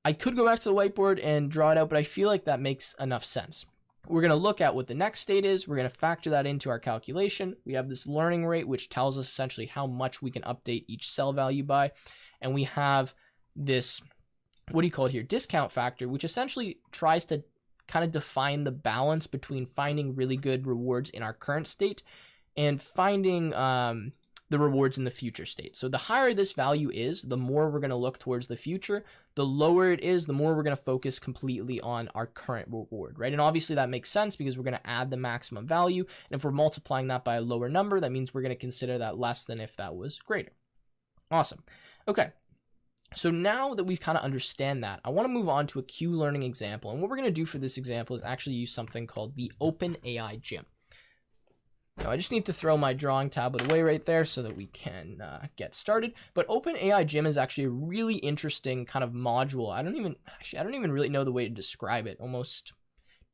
I could go back to the whiteboard and draw it out, but I feel like that makes enough sense. We're going to look at what the next state is. We're going to factor that into our calculation. We have this learning rate, which tells us essentially how much we can update each cell value by. And we have this, what do you call it here, discount factor, which essentially tries to kind of define the balance between finding really good rewards in our current state and finding the rewards in the future state. So the higher this value is, the more we're going to look towards the future. The lower it is, the more we're going to focus completely on our current reward, right? And obviously that makes sense because we're going to add the maximum value. And if we're multiplying that by a lower number, that means we're going to consider that less than if that was greater. Awesome. Okay. So now that we kind of understand that, I want to move on to a Q learning example. And what we're going to do for this example is actually use something called the OpenAI Gym. Now, I just need to throw my drawing tablet away right there so that we can get started. But OpenAI Gym is actually a really interesting kind of module. I don't even really know the way to describe it. Almost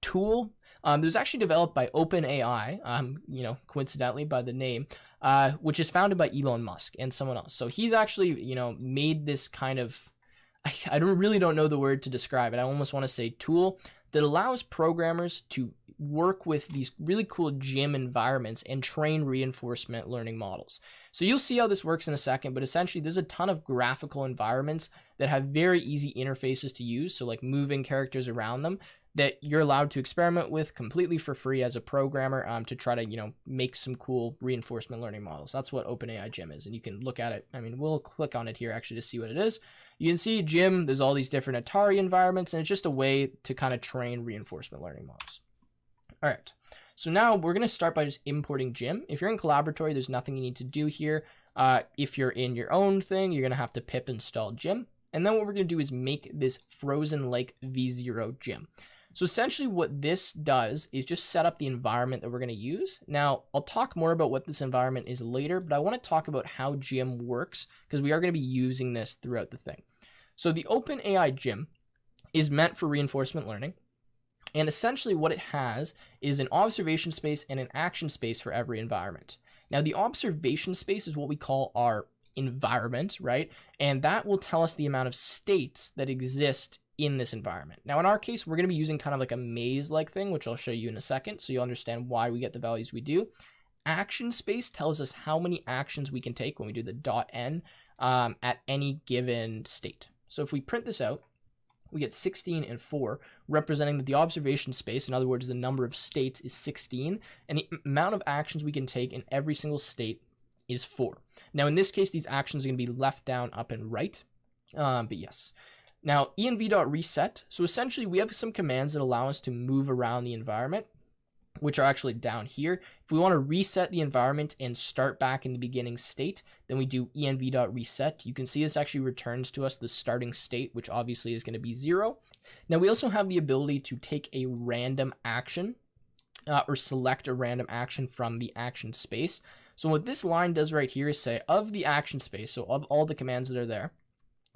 tool. It was actually developed by OpenAI, you know, coincidentally by the name, which is founded by Elon Musk and someone else. So he's actually, you know, made this kind of, I really don't know the word to describe it. I almost want to say tool that allows programmers to work with these really cool gym environments and train reinforcement learning models. So you'll see how this works in a second, but essentially there's a ton of graphical environments that have very easy interfaces to use. So like moving characters around them that you're allowed to experiment with completely for free as a programmer to try to, you know, make some cool reinforcement learning models. That's what OpenAI Gym is. And you can look at it. I mean, we'll click on it here actually to see what it is. You can see Gym, there's all these different Atari environments, and it's just a way to kind of train reinforcement learning models. All right, so now we're going to start by just importing Gym. If you're in Collaboratory, there's nothing you need to do here. If you're in your own thing, you're going to have to pip install Gym. And then what we're going to do is make this Frozen Lake V0 Gym. So essentially what this does is just set up the environment that we're going to use. Now, I'll talk more about what this environment is later, but I want to talk about how Gym works because we are going to be using this throughout the thing. So the OpenAI Gym is meant for reinforcement learning. And essentially what it has is an observation space and an action space for every environment. Now the observation space is what we call our environment, right? And that will tell us the amount of states that exist in this environment. Now in our case, we're going to be using kind of like a maze-like thing, which I'll show you in a second, so you'll understand why we get the values we do. Action space tells us how many actions we can take when we do the .n at any given state. So if we print this out, we get 16 and 4, representing that the observation space, in other words, the number of states is 16, and the amount of actions we can take in every single state is 4. Now, in this case, these actions are going to be left, down, up, and right, but yes. Now, env.reset, so essentially we have some commands that allow us to move around the environment, which are actually down here. If we want to reset the environment and start back in the beginning state, then we do env.reset. You can see this actually returns to us the starting state, which obviously is going to be 0. Now we also have the ability to take a random action or select a random action from the action space. So what this line does right here is say of the action space, so of all the commands that are there,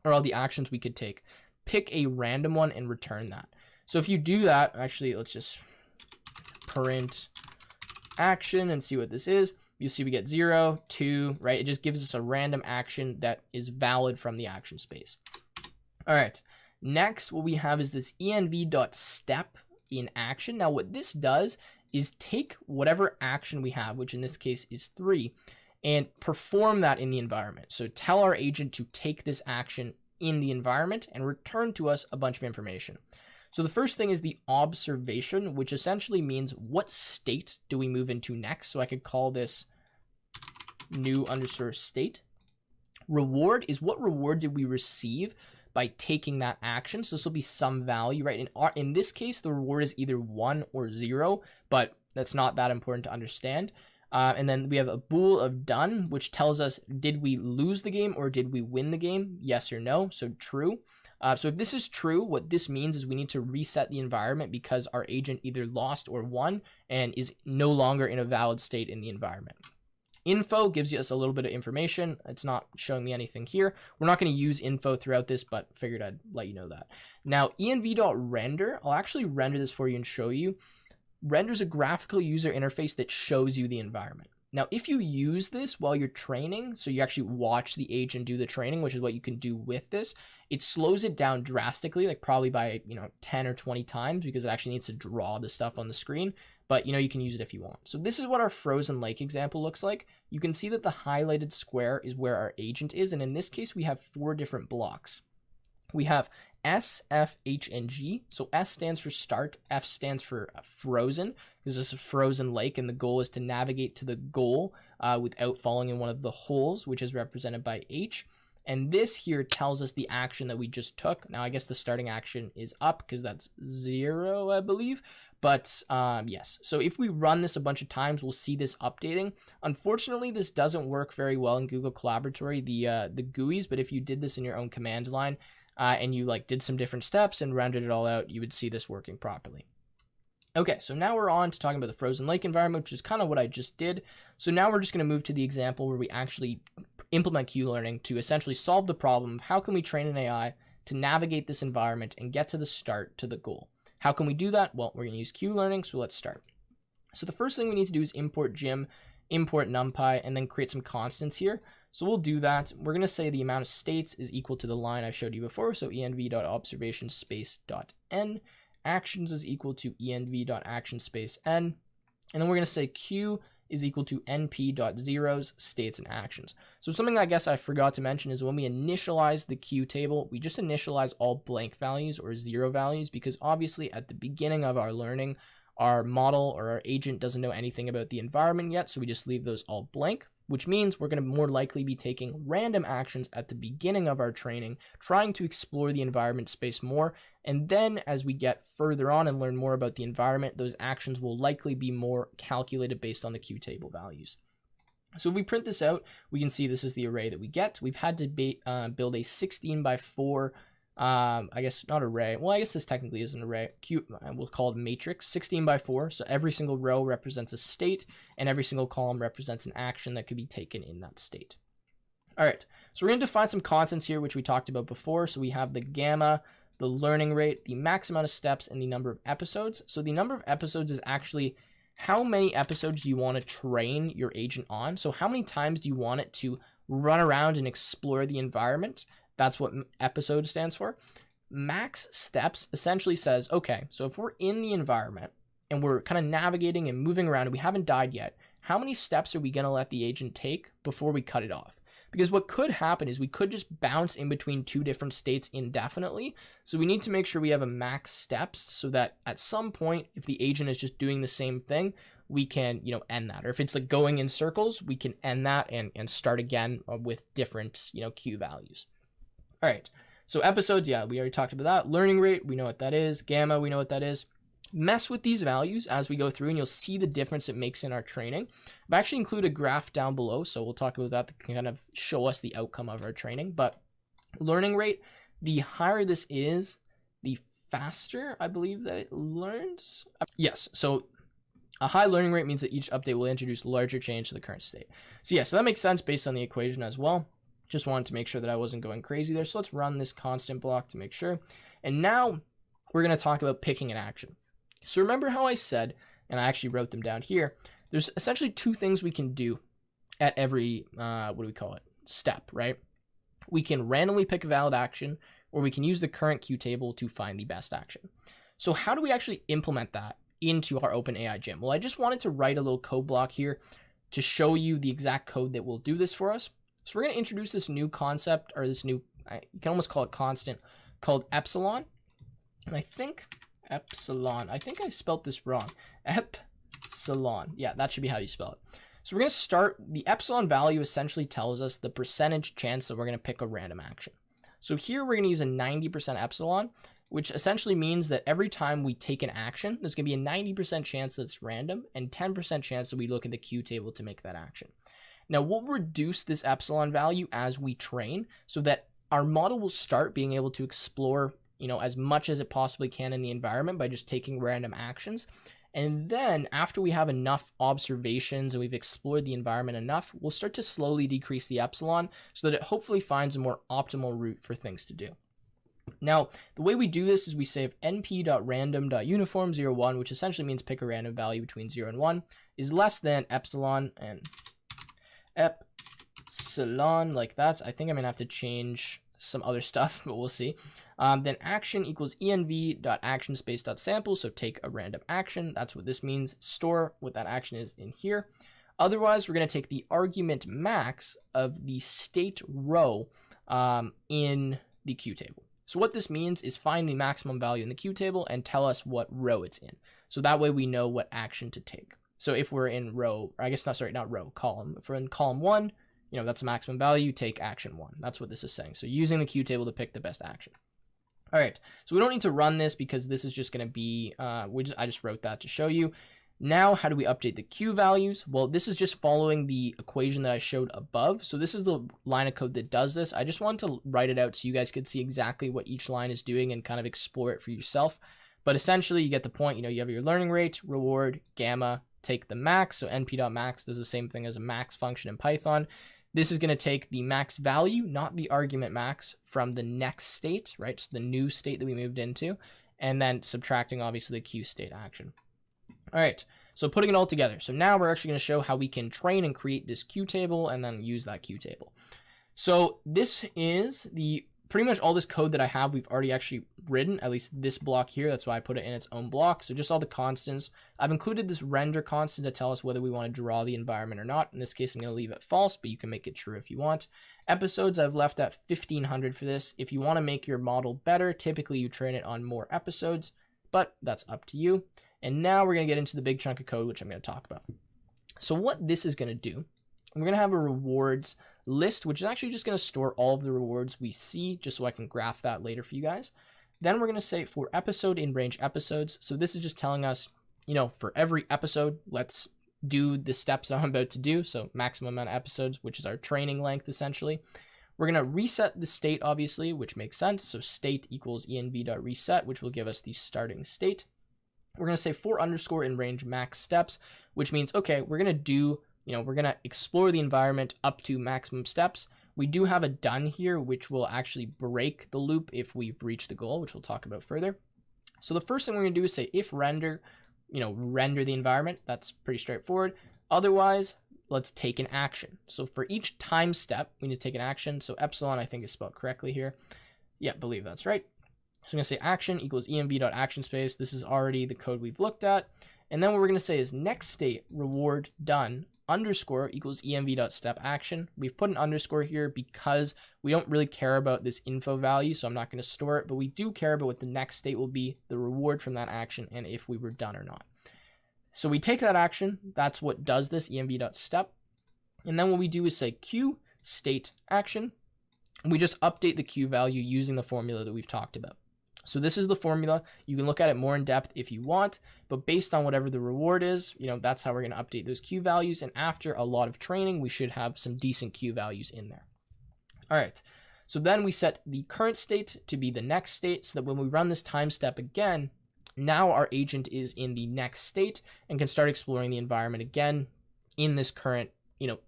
or all the actions we could take, pick a random one and return that. So if you do that, actually, let's just print action and see what this is. You see we get 0, 2, right? It just gives us a random action that is valid from the action space. All right, next what we have is this env.step in action. Now what this does is take whatever action we have, which in this case is 3, and perform that in the environment. So tell our agent to take this action in the environment and return to us a bunch of information. So the first thing is the observation, which essentially means what state do we move into next. So I could call this new_state, Reward is what reward did we receive by taking that action. So this will be some value, right? In this case, the reward is either 1 or 0, but that's not that important to understand. And then we have a bool of done, which tells us, did we lose the game or did we win the game? Yes or no, so true. So if this is true, what this means is we need to reset the environment because our agent either lost or won and is no longer in a valid state in the environment. Info gives us a little bit of information. It's not showing me anything here. We're not going to use info throughout this, but figured I'd let you know that. Now, env.render, I'll actually render this for you and show you. Renders a graphical user interface that shows you the environment. Now, if you use this while you're training, so you actually watch the agent do the training, which is what you can do with this, it slows it down drastically, like probably by 10 or 20 times, because it actually needs to draw the stuff on the screen. But you can use it if you want. So this is what our frozen lake example looks like. You can see that the highlighted square is where our agent is, and in this case we have 4 different blocks. We have S, F, H, and G. So S stands for start, F stands for frozen, because this is a frozen lake, and the goal is to navigate to the goal without falling in one of the holes, which is represented by H. And this here tells us the action that we just took. Now, I guess the starting action is up because that's 0, I believe. But yes, so if we run this a bunch of times, we'll see this updating. Unfortunately, this doesn't work very well in Google Colaboratory, the GUIs, but if you did this in your own command line and you did some different steps and rendered it all out, you would see this working properly. Okay, so now we're on to talking about the frozen lake environment, which is kind of what I just did. So now we're just going to move to the example where we actually implement Q-learning to essentially solve the problem of how can we train an AI to navigate this environment and get to the start to the goal. How can we do that? Well, we're going to use Q-learning, so let's start. So the first thing we need to do is import gym, import numpy, and then create some constants here. So we'll do that. We're going to say the amount of states is equal to the line I showed you before, so env.observation space.n. Actions is equal to env.action space n. And then we're going to say Q is equal to np.zeros, states and actions. So something I guess I forgot to mention is when we initialize the Q table, we just initialize all blank values or 0 values, because obviously at the beginning of our learning, our model or our agent doesn't know anything about the environment yet, so we just leave those all blank, which means we're going to more likely be taking random actions at the beginning of our training, trying to explore the environment space more. And then as we get further on and learn more about the environment, those actions will likely be more calculated based on the Q table values. So if we print this out, we can see this is the array that we get. We've had to build a 16 by 4, I guess not array. Well, I guess this technically is an array. We'll call it matrix, 16 by 4. So every single row represents a state, and every single column represents an action that could be taken in that state. All right, so we're going to define some constants here, which we talked about before. So we have the gamma, the learning rate, the max amount of steps, and the number of episodes. So the number of episodes is actually how many episodes do you want to train your agent on? So how many times do you want it to run around and explore the environment? That's what episode stands for. Max steps essentially says, okay, so if we're in the environment and we're kind of navigating and moving around and we haven't died yet, how many steps are we going to let the agent take before we cut it off? Because what could happen is we could just bounce in between 2 different states indefinitely. So we need to make sure we have a max steps so that at some point, if the agent is just doing the same thing, we can, end that. Or if it's going in circles, we can end that and start again with different, Q values. All right, so episodes, yeah, we already talked about that. Learning rate, we know what that is. Gamma, we know what that is. Mess with these values as we go through, and you'll see the difference it makes in our training. I've actually included a graph down below, so we'll talk about that to kind of show us the outcome of our training. But learning rate, the higher this is, the faster I believe that it learns. Yes, so a high learning rate means that each update will introduce larger change to the current state. So yeah, so that makes sense based on the equation as well. Just wanted to make sure that I wasn't going crazy there. So let's run this constant block to make sure. And now we're going to talk about picking an action. So remember how I said, and I actually wrote them down here, there's essentially 2 things we can do at every, step, right? We can randomly pick a valid action, or we can use the current Q table to find the best action. So how do we actually implement that into our OpenAI gym? Well, I just wanted to write a little code block here to show you the exact code that will do this for us. So we're going to introduce this new concept, or this new, you can almost call it constant, called epsilon. And I think I spelled this wrong. Epsilon. Yeah, that should be how you spell it. So we're going to start, the epsilon value essentially tells us the percentage chance that we're going to pick a random action. So here we're going to use a 90% epsilon, which essentially means that every time we take an action, there's going to be a 90% chance that it's random and 10% chance that we look at the Q table to make that action. Now we'll reduce this epsilon value as we train so that our model will start being able to explore, as much as it possibly can in the environment by just taking random actions. And then after we have enough observations and we've explored the environment enough, we'll start to slowly decrease the epsilon so that it hopefully finds a more optimal route for things to do. Now, the way we do this is we say if np.random.uniform01, which essentially means pick a random value between 0 and 1, is less than epsilon and epsilon like that. I think I'm going to have to change some other stuff, but we'll see. Then action equals env.actionspace.sample. So take a random action. That's what this means. Store what that action is in here. Otherwise, we're going to take the argument max of the state row in the Q table. So what this means is find the maximum value in the Q table and tell us what row it's in. So that way we know what action to take. So if we're in row, or I guess not row, column. If we're in column 1, that's the maximum value, take action 1. That's what this is saying. So using the Q table to pick the best action. All right, so we don't need to run this because this is just going to be, I just wrote that to show you. Now, how do we update the Q values? Well, this is just following the equation that I showed above. So this is the line of code that does this. I just wanted to write it out so you guys could see exactly what each line is doing and kind of explore it for yourself. But essentially, you get the point. You have your learning rate, reward, gamma, take the max. So np.max does the same thing as a max function in Python. This is going to take the max value, not the argument max, from the next state, right? So the new state that we moved into, and then subtracting, obviously, the Q state action. All right, so putting it all together. So now we're actually going to show how we can train and create this Q table and then use that Q table. So this is pretty much all this code that I have, we've already actually written, at least this block here. That's why I put it in its own block. So just all the constants. I've included this render constant to tell us whether we want to draw the environment or not. In this case, I'm going to leave it false, but you can make it true if you want. Episodes, I've left at 1500 for this. If you want to make your model better, typically you train it on more episodes, but that's up to you. And now we're going to get into the big chunk of code, which I'm going to talk about. So what this is going to do, we're going to have a rewards list, which is actually just going to store all of the rewards we see, just so I can graph that later for you guys. Then we're going to say for episode in range episodes. So this is just telling us, for every episode, let's do the steps I'm about to do. So maximum amount of episodes, which is our training length, essentially. We're going to reset the state, obviously, which makes sense. So state equals env.reset, which will give us the starting state. We're going to say for underscore in range max steps, which means, okay, we're going to do, we're going to explore the environment up to maximum steps. We do have a done here, which will actually break the loop if we've reached the goal, which we'll talk about further. So the first thing we're going to do is say if render, render the environment. That's pretty straightforward. Otherwise, let's take an action. So for each time step, we need to take an action. So epsilon, I think, is spelled correctly here. Yeah, I believe that's right. So I'm going to say action equals env.actionspace. This is already the code we've looked at. And then what we're going to say is next state reward done underscore equals env.step action. We've put an underscore here because we don't really care about this info value, so I'm not going to store it, but we do care about what the next state will be, the reward from that action, and if we were done or not. So we take that action. That's what does this, env.step. And then what we do is say Q state action. We just update the Q value using the formula that we've talked about. So this is the formula. You can look at it more in depth if you want, but based on whatever the reward is, that's how we're going to update those Q values. And after a lot of training, we should have some decent Q values in there. All right. So then we set the current state to be the next state so that when we run this time step again, now our agent is in the next state and can start exploring the environment again in this current,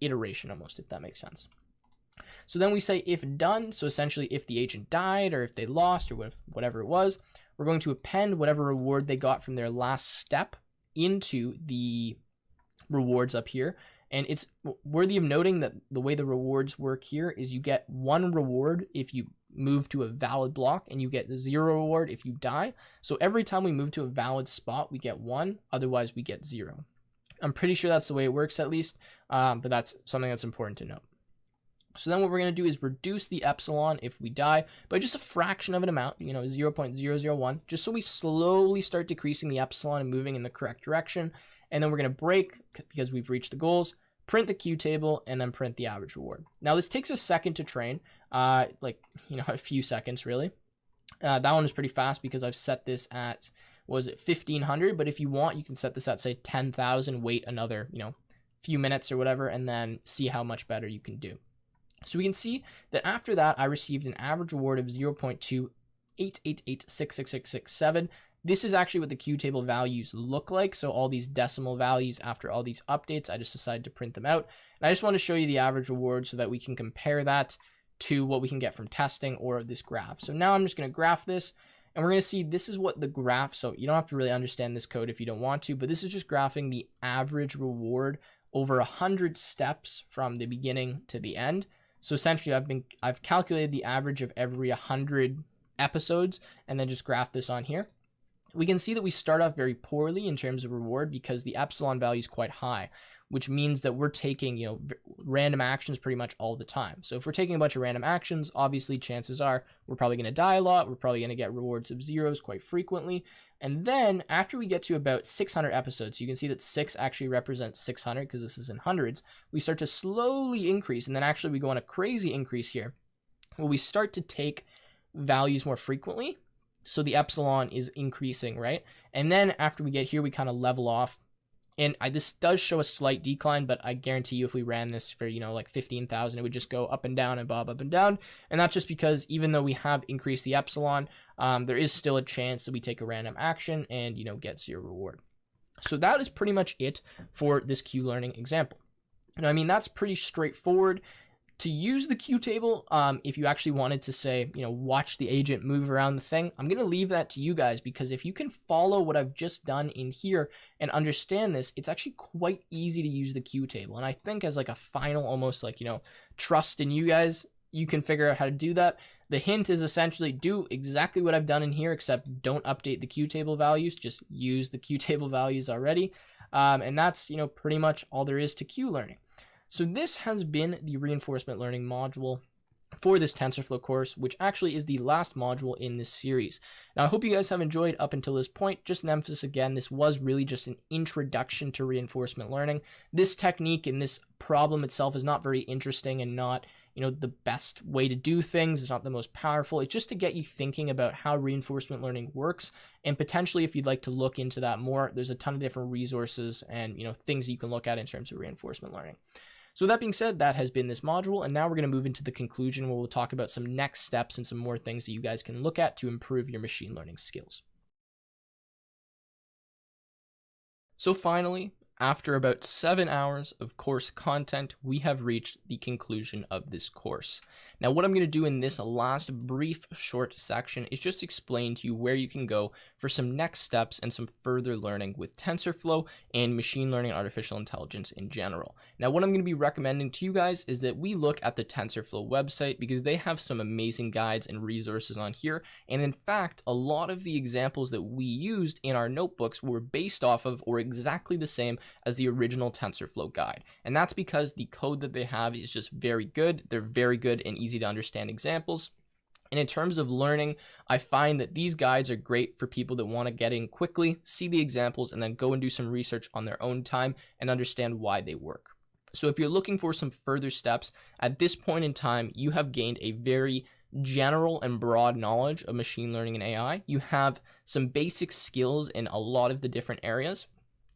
iteration almost, if that makes sense. So then we say if done, so essentially if the agent died or if they lost or whatever it was, we're going to append whatever reward they got from their last step into the rewards up here. And it's worthy of noting that the way the rewards work here is you get 1 reward if you move to a valid block and you get 0 reward if you die. So every time we move to a valid spot, we get 1, otherwise we get 0. I'm pretty sure that's the way it works at least, but that's something that's important to note. So then what we're going to do is reduce the epsilon if we die by just a fraction of an amount, 0.001, just so we slowly start decreasing the epsilon and moving in the correct direction. And then we're going to break, because we've reached the goals, print the Q table, and then print the average reward. Now this takes a second to train, a few seconds really. That one is pretty fast because I've set this at, was it 1500? But if you want, you can set this at say 10,000, wait another, few minutes or whatever, and then see how much better you can do. So we can see that after that, I received an average reward of 0.2888666667. This is actually what the Q table values look like. So all these decimal values after all these updates, I just decided to print them out. And I just want to show you the average reward so that we can compare that to what we can get from testing or this graph. So now I'm just going to graph this, and we're going to see this is what the graph, so you don't have to really understand this code if you don't want to, but this is just graphing the average reward over 100 steps from the beginning to the end. So essentially I've calculated the average of every 100 episodes and then just graph this on here. We can see that we start off very poorly in terms of reward because the epsilon value is quite high, which means that we're taking, random actions pretty much all the time. So if we're taking a bunch of random actions, obviously chances are we're probably going to die a lot. We're probably going to get rewards of zeros quite frequently. And then after we get to about 600 episodes, you can see that 6 actually represents 600 because this is in hundreds. We start to slowly increase, and then actually we go on a crazy increase here where we start to take values more frequently. So the epsilon is increasing, right? And then after we get here, we kind of level off. And this does show a slight decline, but I guarantee you if we ran this for, like 15,000, it would just go up and down and bob up and down. And that's just because even though we have increased the epsilon, there is still a chance that we take a random action and, get 0 reward. So that is pretty much it for this Q learning example. And that's pretty straightforward. To use the Q table, if you actually wanted to say, watch the agent move around the thing, I'm going to leave that to you guys, because if you can follow what I've just done in here and understand this, it's actually quite easy to use the Q table. And I think as like a final, almost like, trust in you guys, you can figure out how to do that. The hint is essentially do exactly what I've done in here, except don't update the Q table values, just use the Q table values already. And that's, pretty much all there is to Q learning. So this has been the reinforcement learning module for this TensorFlow course, which actually is the last module in this series. Now, I hope you guys have enjoyed up until this point. Just an emphasis again, this was really just an introduction to reinforcement learning. This technique and this problem itself is not very interesting and not, the best way to do things. It's not the most powerful. It's just to get you thinking about how reinforcement learning works. And potentially, if you'd like to look into that more, there's a ton of different resources and, things that you can look at in terms of reinforcement learning. So that being said, that has been this module, and now we're going to move into the conclusion where we'll talk about some next steps and some more things that you guys can look at to improve your machine learning skills. So finally, after about 7 hours of course content, we have reached the conclusion of this course. Now, what I'm going to do in this last brief short section is just explain to you where you can go for some next steps and some further learning with TensorFlow and machine learning and artificial intelligence in general. Now, what I'm going to be recommending to you guys is that we look at the TensorFlow website, because they have some amazing guides and resources on here. And in fact, a lot of the examples that we used in our notebooks were based off of or exactly the same as the original TensorFlow guide. And that's because the code that they have is just very good. They're very good and easy to understand examples. And in terms of learning, I find that these guides are great for people that want to get in quickly, see the examples, and then go and do some research on their own time and understand why they work. So if you're looking for some further steps, at this point in time, you have gained a very general and broad knowledge of machine learning and AI. You have some basic skills in a lot of the different areas.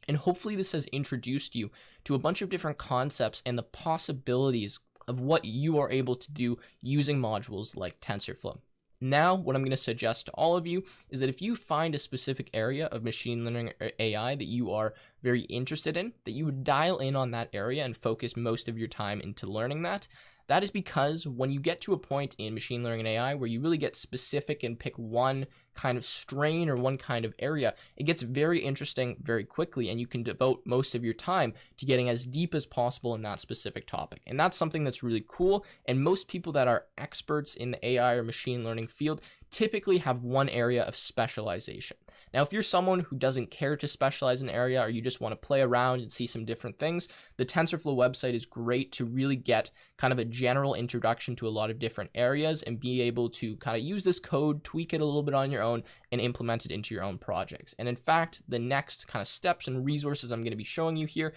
And hopefully this has introduced you to a bunch of different concepts and the possibilities of what you are able to do using modules like TensorFlow. Now, what I'm going to suggest to all of you is that if you find a specific area of machine learning or AI that you are very interested in, that you would dial in on that area and focus most of your time into learning that. That is because when you get to a point in machine learning and AI where you really get specific and pick one kind of strain or one kind of area, it gets very interesting very quickly, and you can devote most of your time to getting as deep as possible in that specific topic. And that's something that's really cool. And most people that are experts in the AI or machine learning field typically have one area of specialization. Now, if you're someone who doesn't care to specialize in an area, or you just want to play around and see some different things, the TensorFlow website is great to really get kind of a general introduction to a lot of different areas and be able to kind of use this code, tweak it a little bit on your own, and implement it into your own projects. And in fact, the next kind of steps and resources I'm going to be showing you here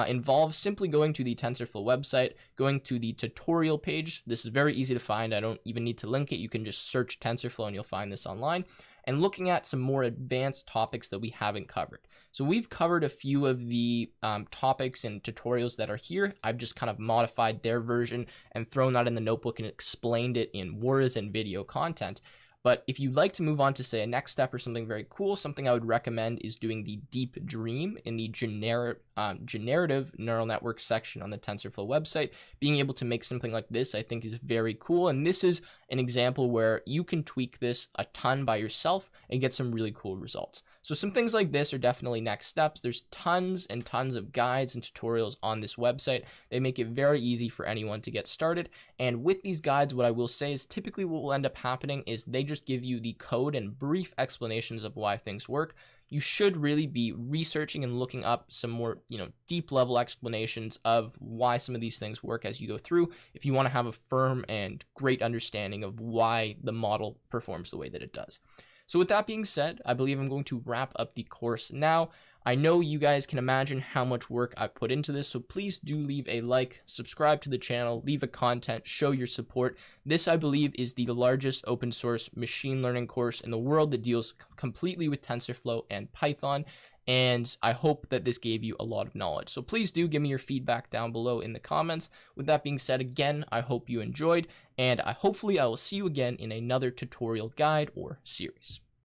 involves simply going to the TensorFlow website, going to the tutorial page. This is very easy to find. I don't even need to link it. You can just search TensorFlow and you'll find this online, and looking at some more advanced topics that we haven't covered. So we've covered a few of the topics and tutorials that are here. I've just kind of modified their version and thrown that in the notebook and explained it in words and video content. But if you'd like to move on to, say, a next step or something very cool, something I would recommend is doing the deep dream in the generative neural network section on the TensorFlow website. Being able to make something like this, I think, is very cool. And this is an example where you can tweak this a ton by yourself and get some really cool results. So some things like this are definitely next steps. There's tons and tons of guides and tutorials on this website. They make it very easy for anyone to get started. And with these guides, what I will say is typically what will end up happening is they just give you the code and brief explanations of why things work. You should really be researching and looking up some more, deep level explanations of why some of these things work as you go through, if you want to have a firm and great understanding of why the model performs the way that it does. So with that being said, I believe I'm going to wrap up the course now. I know you guys can imagine how much work I put into this, so please do leave a like, subscribe to the channel, leave a comment, show your support. This, I believe, is the largest open source machine learning course in the world that deals completely with TensorFlow and Python, and I hope that this gave you a lot of knowledge. So please do give me your feedback down below in the comments. With that being said, again, I hope you enjoyed, and hopefully I will see you again in another tutorial guide or series.